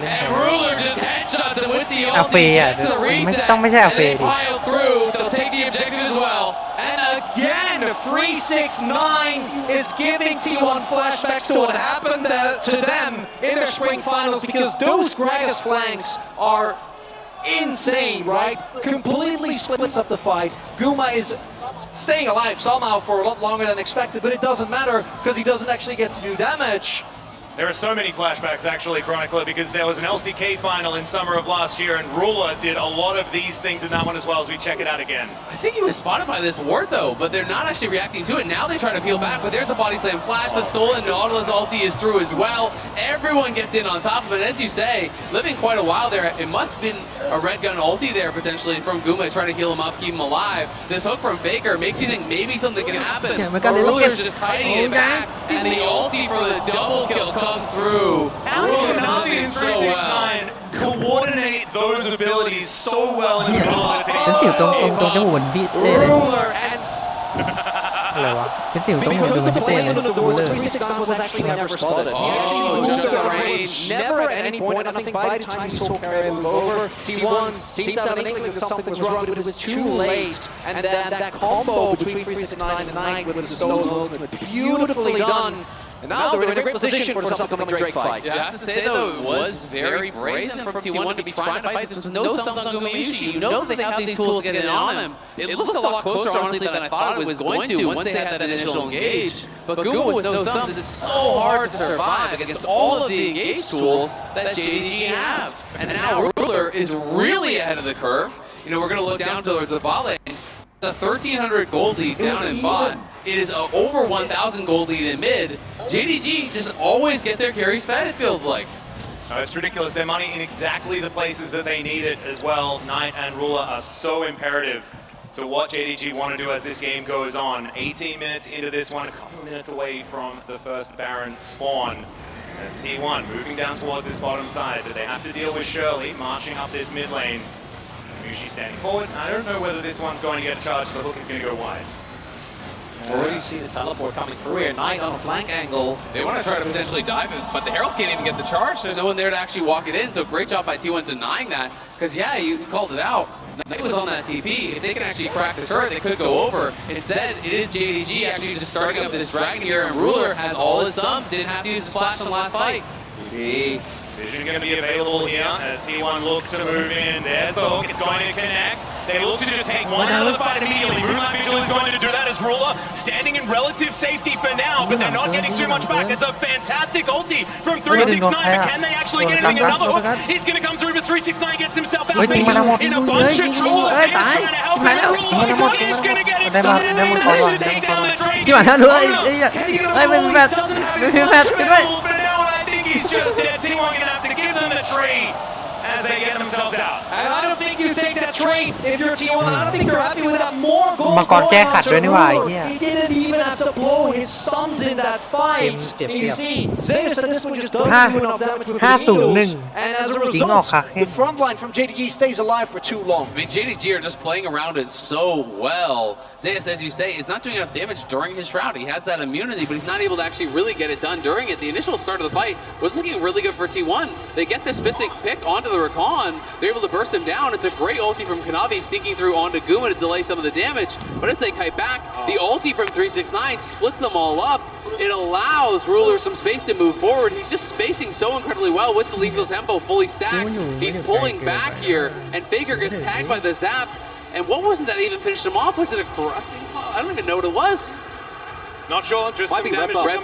And Ruler just headshots him with the ulti, gets the reset, and they pile through. They'll take the objective as well. And again, 369 is giving T1 flashbacks to what happened to them in their spring finals, because those Gragas flanks are insane, right? Completely splits up the fight. Guma is staying alive somehow for a lot longer than expected, but it doesn't matter because he doesn't actually get to do damage. There are so many flashbacks actually, Chronicler, because there was an LCK final in summer of last year, and Ruler did a lot of these things in that one as well. As we check it out again. I think he was spotted by this ward though, but they're not actually reacting to it. Now they try to peel back, but there's the body slam flash. The stolen Nautilus ulti is through as well. Everyone gets in on top of it. As you say, living quite a while there. It must have been a red gun ulti there potentially from Guma trying to heal him up, keep him alive. This hook from Faker makes you think maybe something can happen. But Ruler's just hiding it back, and the ulti for the double kill comes through. How can Navi and 369 coordinate those abilities so well in the middle of the team? เป็นสิวตรงจมูกเหมือนพี่เต้เลย อะไรวะเป็นสิวตรงจมูกเหมือนพี่เต้เลยรู้เลย 369 was actually never spotted. He actually was just at range. Never at any point, and I think by the time he saw Carry move over, T1 seemed to have an inkling that something was wrong, but it was too late. And then that combo between 369 and Knight with the stolen ultimate, beautifully done. And now they're in a great position for this upcoming Drake fight. Yeah, I have to say though, it was very brazen from T1 to be trying to fight this with no sums on Gumiushi. You know they have these tools to get in on him. It looked a lot closer, honestly, than I thought it was going to once they had that initial engage. But Guma with no sums is so hard to survive against all of the engage tools that JDG have. And now Ruler is really ahead of the curve. You know, we're going to look down towards the bot lane. The 1,300 gold lead down in bot. It is over 1,000 gold lead in mid. JDG just always get their carries fed, it feels like. It's ridiculous. Their money in exactly the places that they need it as well. Knight and Ruler are so imperative to what JDG want to do as this game goes on. 18 minutes into this one, a couple of minutes away from the first Baron spawn. As T1 moving down towards this bottom side, but they have to deal with Shirley marching up this mid lane. Mushi standing forward. I don't know whether this one's going to get charged. The hook is going to go wide. Already see the teleport coming through here. Knight on a flank angle. They want to try to potentially dive it, but the Herald can't even get the charge. There's no one there to actually walk it in, so great job by T1 denying that. Because, yeah, you called it out. Knight was on that TP. If they can actually crack the turret, they could go over. Instead, it is JDG actually just starting up this dragon here, and Ruler has all his sums. Didn't have to use his flash on the last fight. Vision going to be available here as T1 look to move in. There's the hook, it's going to connect. They look to just take one out of the fight immediately. Moonlight Vigil is going to do that as Ruler standing in relative safety for now, but they're not getting too much back. It's a fantastic ulti from 369, but can they actually get anything? Another hook, he's going to come through, but 369 gets himself out. Faker in a bunch of trouble as he's trying to help him. Ruler is going to get excited. They manage to take down the Drake. ที่มาแล้วด้วยเป็นแบบHe's just dead. T1 gonna have to give them the trade as they get themselves out. And I don't think you take that trade if you're T1. I don't think you're happy with that. More gold. มังกรแก้ขัดด้วยนี่หว่าไอ้เหี้ย He didn't even have to blow his sums in that fight. You see, Zeus said this one just doesn't do enough damage with the needles. And as a result, the front line from JDG stays alive for too long. I mean, JDG are just playing around it so well. Zeus, as you say, is not doing enough damage during his shroud. He has that immunity, but he's not able to actually really get it done during it. The initial start of the fight was looking really good for T1. They get this Mystic pick onto the Recon. They're able to burst him down. It's a great ulti from Kanavi sneaking through onto Guma to delay some of the damage. But as they kite back, the ulti from 369 splits them all up. It allows Ruler some space to move forward. He's just spacing so incredibly well with the lethal tempo fully stacked. He's pulling back here, and Faker gets tagged by the zap. And what was it that even finished him off? Was it a corrupting? I don't even know what it was. Not sure, just Might some be damage red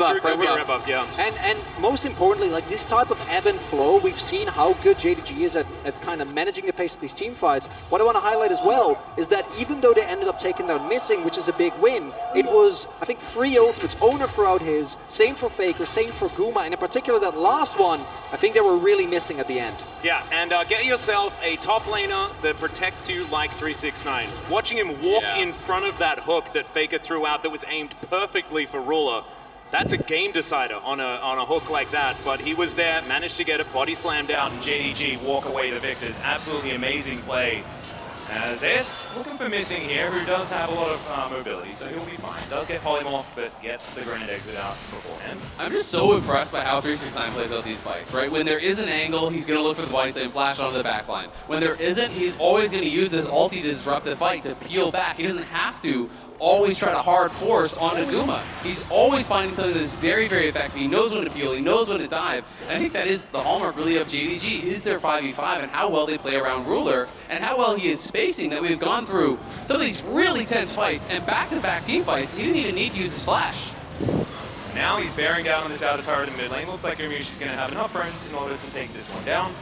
buff, yeah. And most importantly, like this type of ebb and flow, we've seen how good JDG is at kind of managing the pace of these team fights. What I want to highlight as well is that even though they ended up taking down Missing, which is a big win, it was, I think, 3 ultimates, Owner throughout his, same for Faker, same for Guma, and in particular that last one, I think they were really missing at the end. Yeah, and get yourself a top laner that protects you like 369. Watching him walk in front of that hook that Faker threw out that was aimed perfectly for Ruler, that's a game decider on a hook like that, but he was there, managed to get it, body slammed out, and JDG walk away the victors. Absolutely amazing play. As S looking for Missing here, who does have a lot of mobility, so he'll be fine. Does get polymorph, but gets the grand exit out beforehand. I'm just so impressed by how 369 plays out these fights, right? When there is an angle, he's going to look for the body slam, flash onto the back line. When there isn't, he's always going to use this ulti to disrupt the fight, to peel back. He doesn't have to always try to hard force onto Guma. He's always finding something that is very, very effective. He knows when to peel, he knows when to dive. And I think that is the hallmark really of JDG, is their 5v5 and how well they play around Ruler and how well he is spacing that we've gone through some of these really tense fights and back-to-back team fights. He didn't even need to use his flash. Now he's bearing down on this outer turret in mid lane. Looks like Umushi's going to have enough friends in order to take this one down.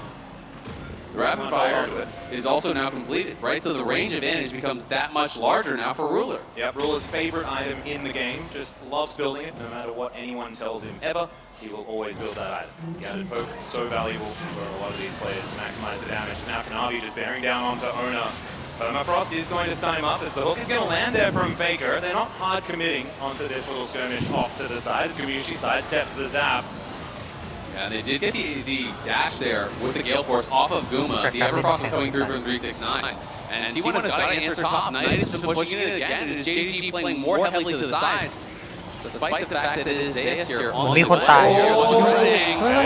The rapid fire is also now completed, right? So the range advantage becomes that much larger now for Ruler. Yep, Ruler's favorite item in the game. Just loves building it, no matter what anyone tells him ever. He will always build that item. Gathered poke is so valuable for a lot of these players to maximize the damage. Now Kanavi just bearing down onto Owner. Permafrost is going to stun him up as the hook is going to land there from Faker. They're not hard committing onto this little skirmish off to the side. Gumayushi sidesteps the zap. Yeah, they did get the dash there with the Gale Force off of Guma. The Everfrost was coming through from 369. And T1 has got to answer top. Knight is pushing it again. It is JDG playing more heavily to the sides. Despite the fact that it is Zeus here on the way.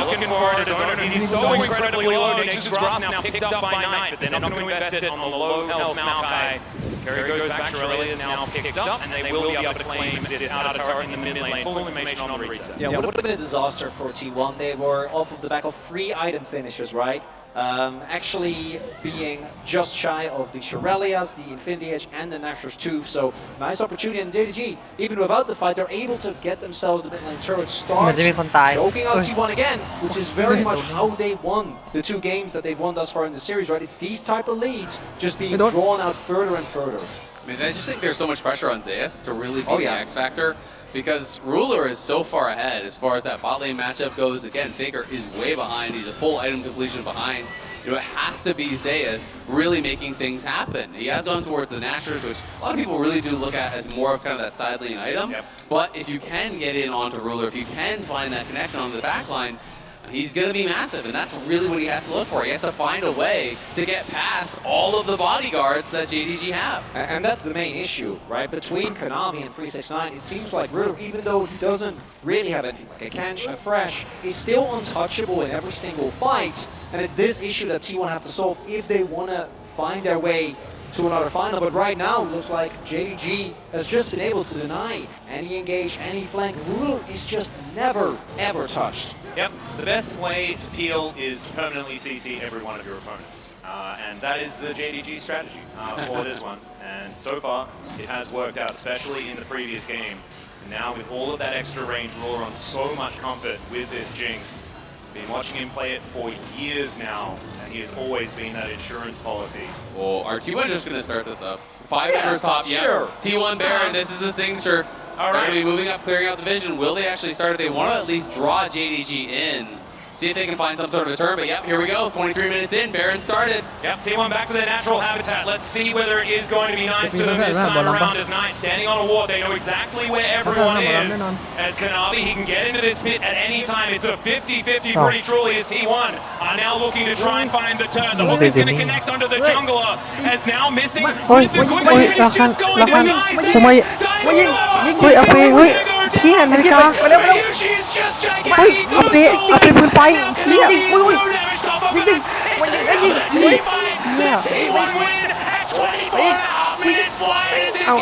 Looking forward as Owner. He's so incredibly low. Nature's Grasp now picked up by Knight, but they're not going to invest it on the low health Maokai. Carry goes back, Shirley is now picked up, and they will be able to claim this outer turret in the mid lane. Full information on the reset. Yeah, what would have been a disaster for T1? They were off of the back of 3 item finishes, right? Actually being just shy of the Shirelias, the Infinity Edge, and the Nashor's Tooth. So nice opportunity in JDG. Even without the fight, they're able to get themselves the mid lane turret start, choking out T1 again, which is very much how they won the 2 games that they've won thus far in the series, right? It's these type of leads just being drawn out further and further. I mean, I just think there's so much pressure on Zeus to really be the X factor. because Ruler is so far ahead as far as that bot lane matchup goes. Again, Faker is way behind. He's a full item completion behind. It has to be Zeus really making things happen. He has gone towards the Nashers, which a lot of people really do look at as more of kind of that side lane item. But if you can get in onto Ruler, if you can find that connection on the back line, he's going to be massive, and that's really what he has to look for. He has to find a way to get past all of the bodyguards that JDG have. And that's the main issue, right? Between Konami and 369, it seems like Ruler, even though he doesn't really have anything like a Kench, a Fresh, he's still untouchable in every single fight. And it's this issue that T1 have to solve if they want to find their way to another final. But right now, it looks like JDG has just been able to deny any engage, any flank. Ruler is just never, ever touched. Yep, the best way to peel is permanently CC every one of your opponents. And that is the JDG strategy for this one. And so far, it has worked out, especially in the previous game. And now with all of that extra range, Ruler on so much comfort with this Jinx. Been watching him play it for years now, and he has always been that insurance policy. Well, are T1 just going to start this up? 5 members top, yeah. Sure. T1 Baron, this is the signature. All right. They're going to be moving up, clearing out the vision. Will they actually start it? They want to at least draw JDG in. See if they can find some sort of a turn, but yep, here we go. 23 minutes in, Baron started. Yep, T1 back to their natural habitat. Let's see whether it is going to be nice to them this time around as Knight standing on a wall. They know exactly where everyone is. As Konami, he can get into this pit at any time. It's a 50-50 pretty truly as T1 are now looking to try and find the turn. The hook is going to connect onto the jungler as now missing with the quick wave. It's just going to die. She's just gigantic. เอาไปปืนไฟเฮียอุ้ยเอา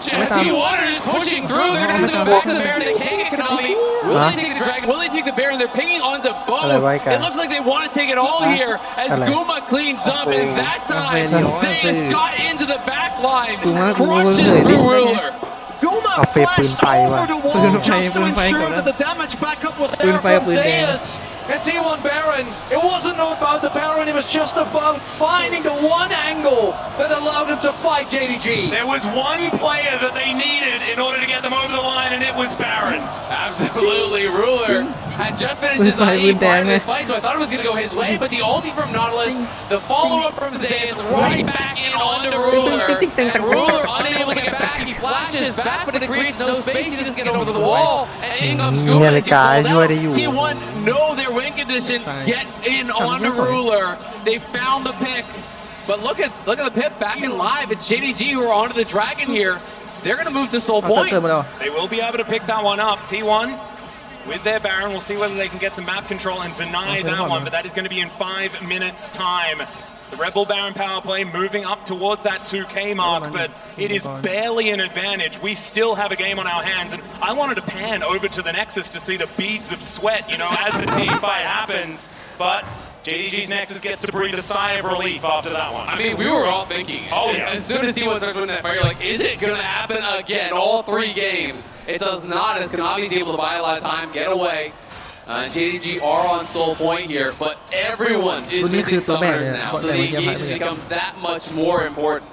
T1 are just pushing through. They're going to have to go back to the Baron. They can't get Konami. Will they take the Dragon? Will they take the Baron? They're pinging onto both. It looks like they want to take it all here as Guma cleans up. And that time, Zeus got into the back line, crushes through Ruler. Guma flashed over the wall just to ensure that the damage backup was there from Zeus. And T1 Baron, it wasn't about the Baron, it was just about finding the one angle that allowed him to fight JDG. There was one player that they needed in order to get them over the line, and it was Baron. Absolutely, Ruler had just finished his IE part of this fight, so I thought it was going to go his way, but the ulti from Nautilus, the follow-up from Zeus, right back in onto Ruler, and Ruler unable to get back, he flashes back, but it creates no space, he doesn't get over the wall, and in comes Guma as he pulled out. T1 know their win condition, get in onto Ruler, they found the pick, but look at the pip back in live, it's JDG who are onto the Dragon here, they're going to move to Soul Point. They will be able to pick that one up, T1. With their Baron, we'll see whether they can get some map control and deny that one, but that is going to be in 5 minutes' time. The Red Bull Baron power play moving up towards that 2K mark, but it is barely an advantage. We still have a game on our hands, and I wanted to pan over to the Nexus to see the beads of sweat, you know, as the team fight happens, but JDG's Nexus gets to breathe a sigh of relief after that one. I mean, we were all thinking, as soon as T1 starts winning that fight, you're like, is it going to happen again? All 3 games. It does not, as Konami's able to buy a lot of time, get away. JDG are on Soul Point here, but everyone is missing summoners now, so the engage has become that much more important.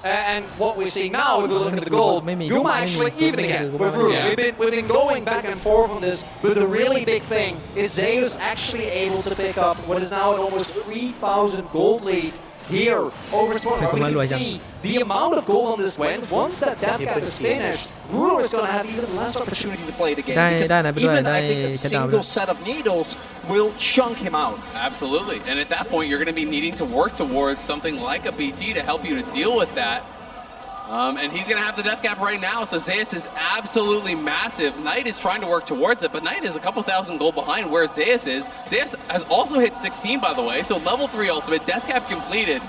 And what we see now, if we look at the goal, Guma actually evening it with Ruler. We've been going back and forth on this, but the really big thing is Zeus actually able to pick up what is now an almost 3,000 gold lead here over Sport. We can see the amount of gold on this win. Once that death cap is finished, Ruler is going to have even less opportunity to play the game. Because even I think a single set of needles will chunk him out. Absolutely, and at that point, you're going to be needing to work towards something like a BT to help you to deal with that. And he's going to have the death cap right now, so Zeus is absolutely massive. Knight is trying to work towards it, but Knight is a couple thousand gold behind where Zeus is. Zeus has also hit 16, by the way, so level 3 ultimate, death cap completed.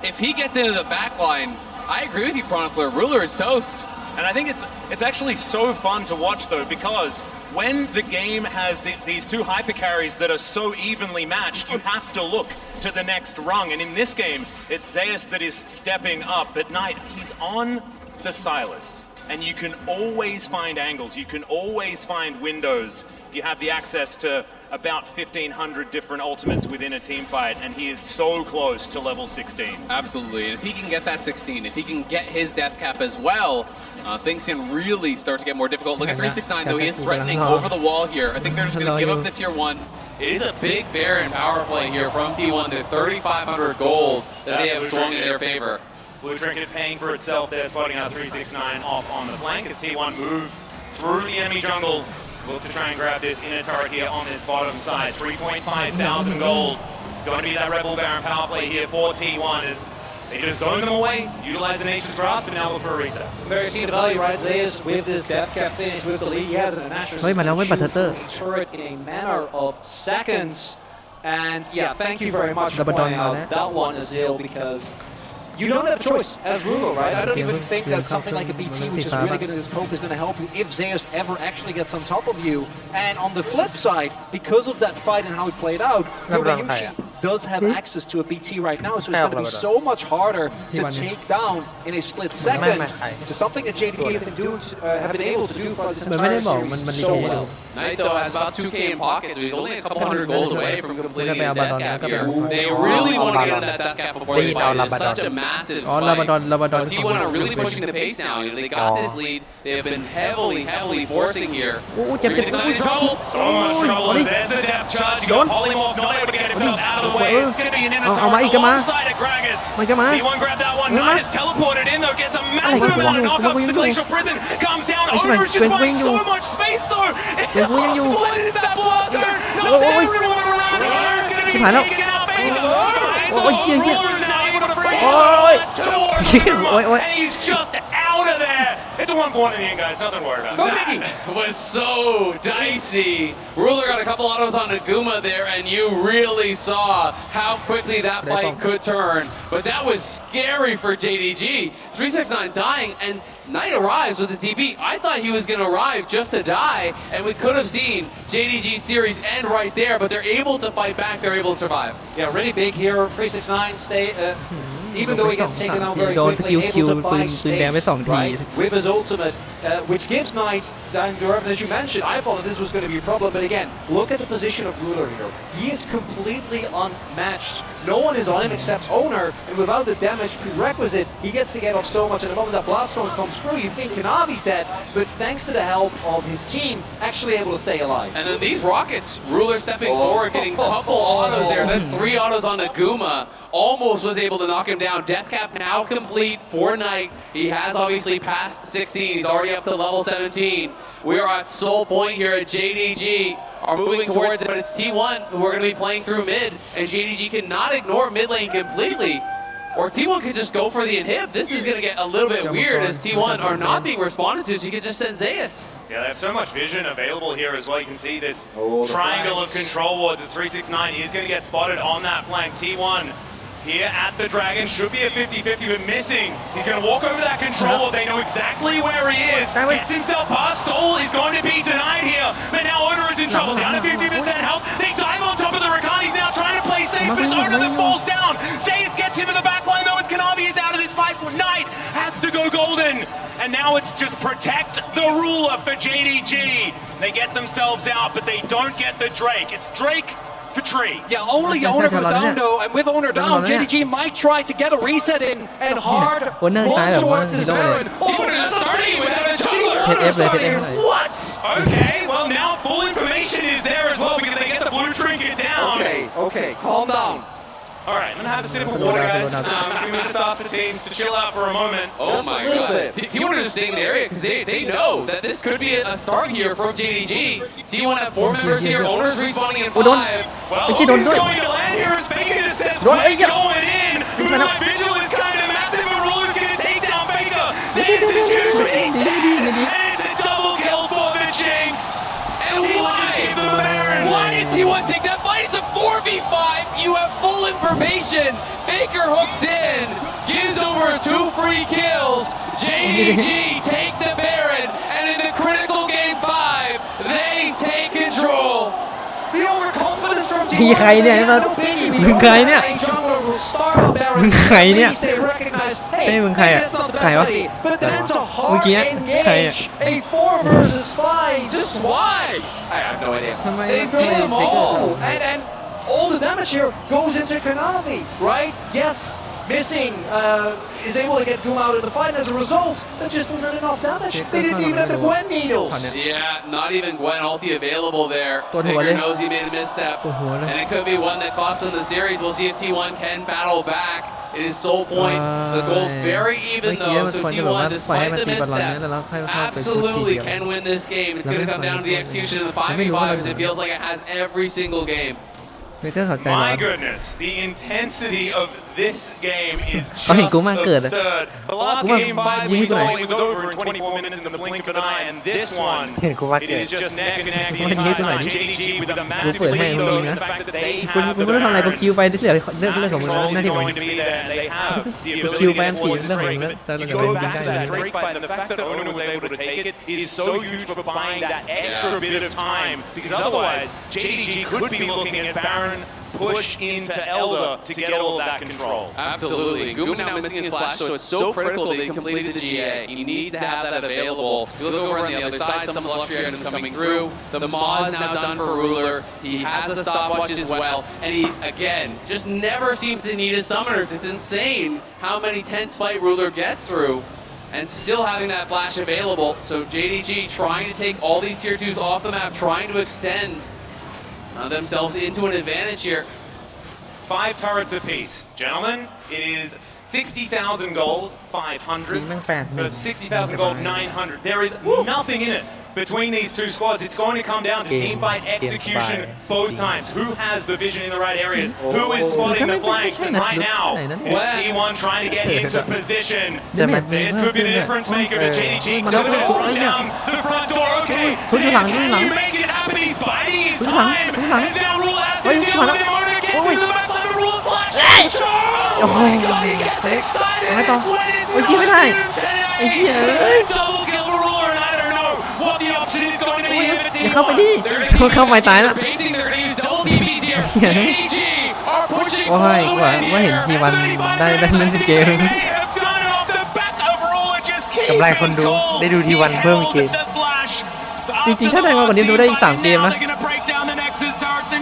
If he gets into the back line, I agree with you, Chronicler, Ruler is toast. And I think it's actually so fun to watch, though, because when the game has these 2 hyper carries that are so evenly matched, you have to look to the next rung. And in this game, it's Zeus that is stepping up. At Knight, he's on the Silas. and you can always find angles, you can always find windows if you have the access to about 1,500 different ultimates within a team fight, and he is so close to level 16. Absolutely, and if he can get that 16, if he can get his death cap as well, things can really start to get more difficult. Look at 369 though, he is threatening over the wall here. I think they're just going to give up the tier 1. It is a big bear and power play here from T1. The 3,500 gold that they have swung in their favor. Blue Trinket paying for itself there, spotting out 369 off on the flank as T1 move through the enemy jungle. Look to try and grab this inner turret here on this bottom side. 3.5 thousand gold. It's going to be that Rebel Baron power play here for T1 as they just zone them away, utilize the Nature's Grasp, and now look for a reset. Very seen the value, right? Zeus with this death cap finish with the lead. He has an Asher's turret in a matter of seconds. And yeah, thank you very much for pointing out that one, Azil, because you don't have a choice as ruler, right? I don't even think that something like a BT, which is really good in this poke, is going to help you if Zeus ever actually gets on top of you. And on the flip side, because of that fight and how it played out, Yobayushi does have access to a BT right now, so it's going to be so much harder to take down in a split second to something that JDG have been able to do for this entire series so well. Naito has about 2k in pockets, so he's only a couple hundred gold away from completing his death cap here. They really want to get on that death cap before they fight. It's such a massive spike. But T1 are really pushing the pace now. You know, they got this lead. They have been heavily forcing here. So much trouble. There's the depth charge. You got Polymorph not able to get himself out of the way. It's going to be an inner turret alongside of Gragas. T1 grabbed that one. Knight is teleported in though. Gets a massive amount of knockups to the Glacial Prison. Comes down. Owner is just buying so much space though. What is that blaster? Knocks everyone around. Owner's going to be taken out. And he's just out of there. It's a 1 point in the end, guys. Nothing to worry about. That was so dicey. Ruler got a couple autos on Naguma there, and you really saw how quickly that fight could turn. But that was scary for JDG. 369 dying, and Knight arrives with the TP. I thought he was going to arrive just to die, and we could have seen JDG series end right there, but they're able to fight back. They're able to survive. Yeah, really big here. 369 stay. Even though he gets taken out very quickly, able to buy space, right, with his ultimate, which gives Knight down Durham, as you mentioned. I thought that this was going to be a problem, but again, look at the position of Ruler here. He is completely unmatched. No one is on him except Owner, and without the damage prerequisite, he gets to get off so much. And the moment that Blast Storm comes through, you think Kanavi's dead, but thanks to the help of his team, actually able to stay alive. And then these rockets, Ruler stepping forward, getting a couple autos there. That's 3 autos on Naguma. Almost was able to knock him down. Death cap now complete for Knight. He has obviously passed 16. He's already up to level 17. We are at Soul Point here at JDG. Are moving towards it, but it's T1 who are going to be playing through mid, and JDG cannot ignore mid lane completely. Or T1 could just go for the inhib. This is going to get a little bit weird as T1 are not being responded to, so you can just send Zeus. Yeah, they have so much vision available here as well. You can see this triangle of control wards as 369 is going to get spotted on that flank. T1 here at the Dragon should be a 50-50, but missing. He's going to walk over that control ward. They know exactly where he is. Gets himself past. Soul is going to be denied here, but now Owner is in trouble. Down to 50% health. They dive on top of the Rakan. He's now trying to play safe, but it's Owner that falls down. Zeus gets him in the back line though as Kanavi is out of this fight. For Knight has to go golden. And now it's just protect the ruler for JDG. They get themselves out, but they don't get the Drake. It's Drake for Tree. Yeah, only Owner goes down though, and with Owner down, JDG might try to get a reset in, and hard moves towards this Baron. Owner is starting without a jungler. What? Okay, well now full information is there as well because they get the blue trinket down. Okay, calm down. All right, I'm gonna have a sip of water, guys. We may just ask the teams to chill out for a moment. Oh my god. T1 are just staying in the area because they know that this could be a start here from JDG. T1 have 4 members here, Owners respawning in 5. Well, who's going to land here as Baker just says, Blake going in. Moonlight Vigil is kind of massive, and Ruler's gonna take down Baker. Zeus is huge, he's dead, and it's a double kill for the Jinx. And T1 just gave them a Baron. Why did T1 take that fight? It's a 4v5. You have full information. Baker hooks in, gives over 2 free kills. JDG take the Baron, and in the critical game 5, they take control. The overconfidence from T1 ใครเนี่ยมึงใครเนี่ยมึงใครเนี่ยเฮ้ยมึงใครอ่ะใครวะ engage a 4 versus 5. Just why? I have no idea. They throw them all, and all the damage here goes into Konami, right? Yes, missing is able to get Goom out of the fight. As a result, that just isn't enough damage. They didn't even have the Gwen needles. Yeah, not even Gwen ulti available there. Faker knows he made a misstep, and it could be one that cost them the series. We'll see if T1 can battle back. It is Soul Point. The goal very even though, so T1, despite the misstep, absolutely can win this game. It's going to come down to the execution of the 5v5s. It feels like it has every single game. My goodness, the intensity of this game is just absurd. The last game 5 we saw it was over in 24 minutes in the blink of an eye, and this one, it is just neck and neck the entire time. JDG with a massive lead though, and the fact that they have the barrier is going to be there, and they have the ability to get towards this Drake, but you go back to that Drake fight, and the fact that Owner was able to take it is so huge for buying that extra bit of time, because otherwise, JDG could be looking at Baron push into Elder to get all of that control. Absolutely. Goom now missing his flash, so it's so critical that he completed the GA. He needs to have that available. If you look over on the other side, some of the luxury items coming through. The Maw is now done for Ruler. He has the stopwatch as well. And he, again, just never seems to need his summoners. It's insane how many tense fight Ruler gets through. And still having that flash available. So JDG trying to take all these tier 2s off the map, trying to extend themselves into an advantage here. 5 turrets apiece. Gentlemen, it is 60,000 gold, 500. Versus 60,000 gold, 900. There is nothing in it between these two squads. It's going to come down to team fight execution both times. Who has the vision in the right areas? Who is spotting the flanks? And right now, it's T1 trying to get into position. This could be the difference maker, but JDG could have just run down the front door. Okay, can you make it happen? He's biding his time. And now Rule has to deal with him. Owner gets into the backline. Rule flashes. Oh my God, he gets excited. Double kill for Ruler, and I don't know what the option is going to be if it's T1. They're going to use double TVs here. JDG are pushing forward. They have done it off the back of Ruler, just keeping goal. Even with the flash. จริงๆถ้าได้มากกว่านี้ดูได้อีก3 เกมนะ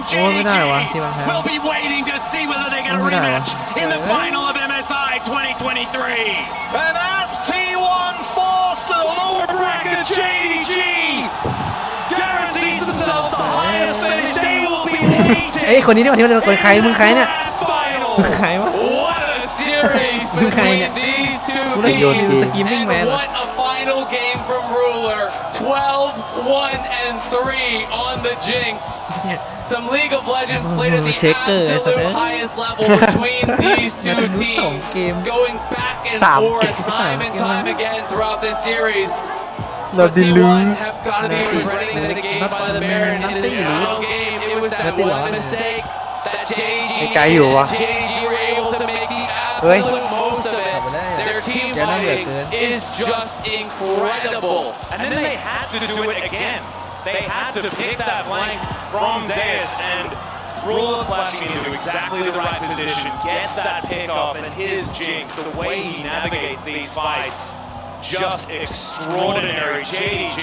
โอ้ไม่ได้วะที่มันแพ้ Will be waiting to see whether they get a rematch in the final of MSI 2023. And that's T1 forced to the lower bracket. JDG guarantees themselves the highest finish. They will be waiting. เอ้ยคนนี้นี่ว่าที่มันใครมึงใครเนี่ยมึงใครวะ What a series between these two teams. And what a final game from Ruler. 12-1-3 on the Jinx. Some League of Legends played at the absolute highest level between these two teams, going back and forth time and time again throughout this series. But T1 have got to be regretting the game by the Baron in this final game. It was that one mistake that JDG were able to make the absolute most of it. Their team fighting is just incredible. And then they had to do it again. They had to pick that flank from Zeus, and Ruler flashing into exactly the right position, gets that pick off, and his Jinx, the way he navigates these fights, just extraordinary. JDG,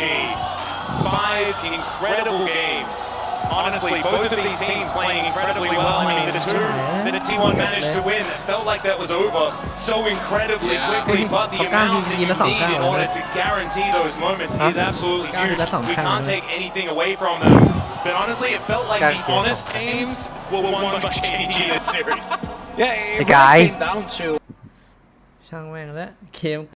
5 incredible games. Honestly, both of these teams playing incredibly well. I mean, the 2 that T1 managed to win, it felt like that was over so incredibly quickly, but the amount that you need in order to guarantee those moments is absolutely huge. We can't take anything away from them. But honestly, it felt like the honest games were won by JDG in this series. Yeah, it came down to ช่างแม่งแล้วเกม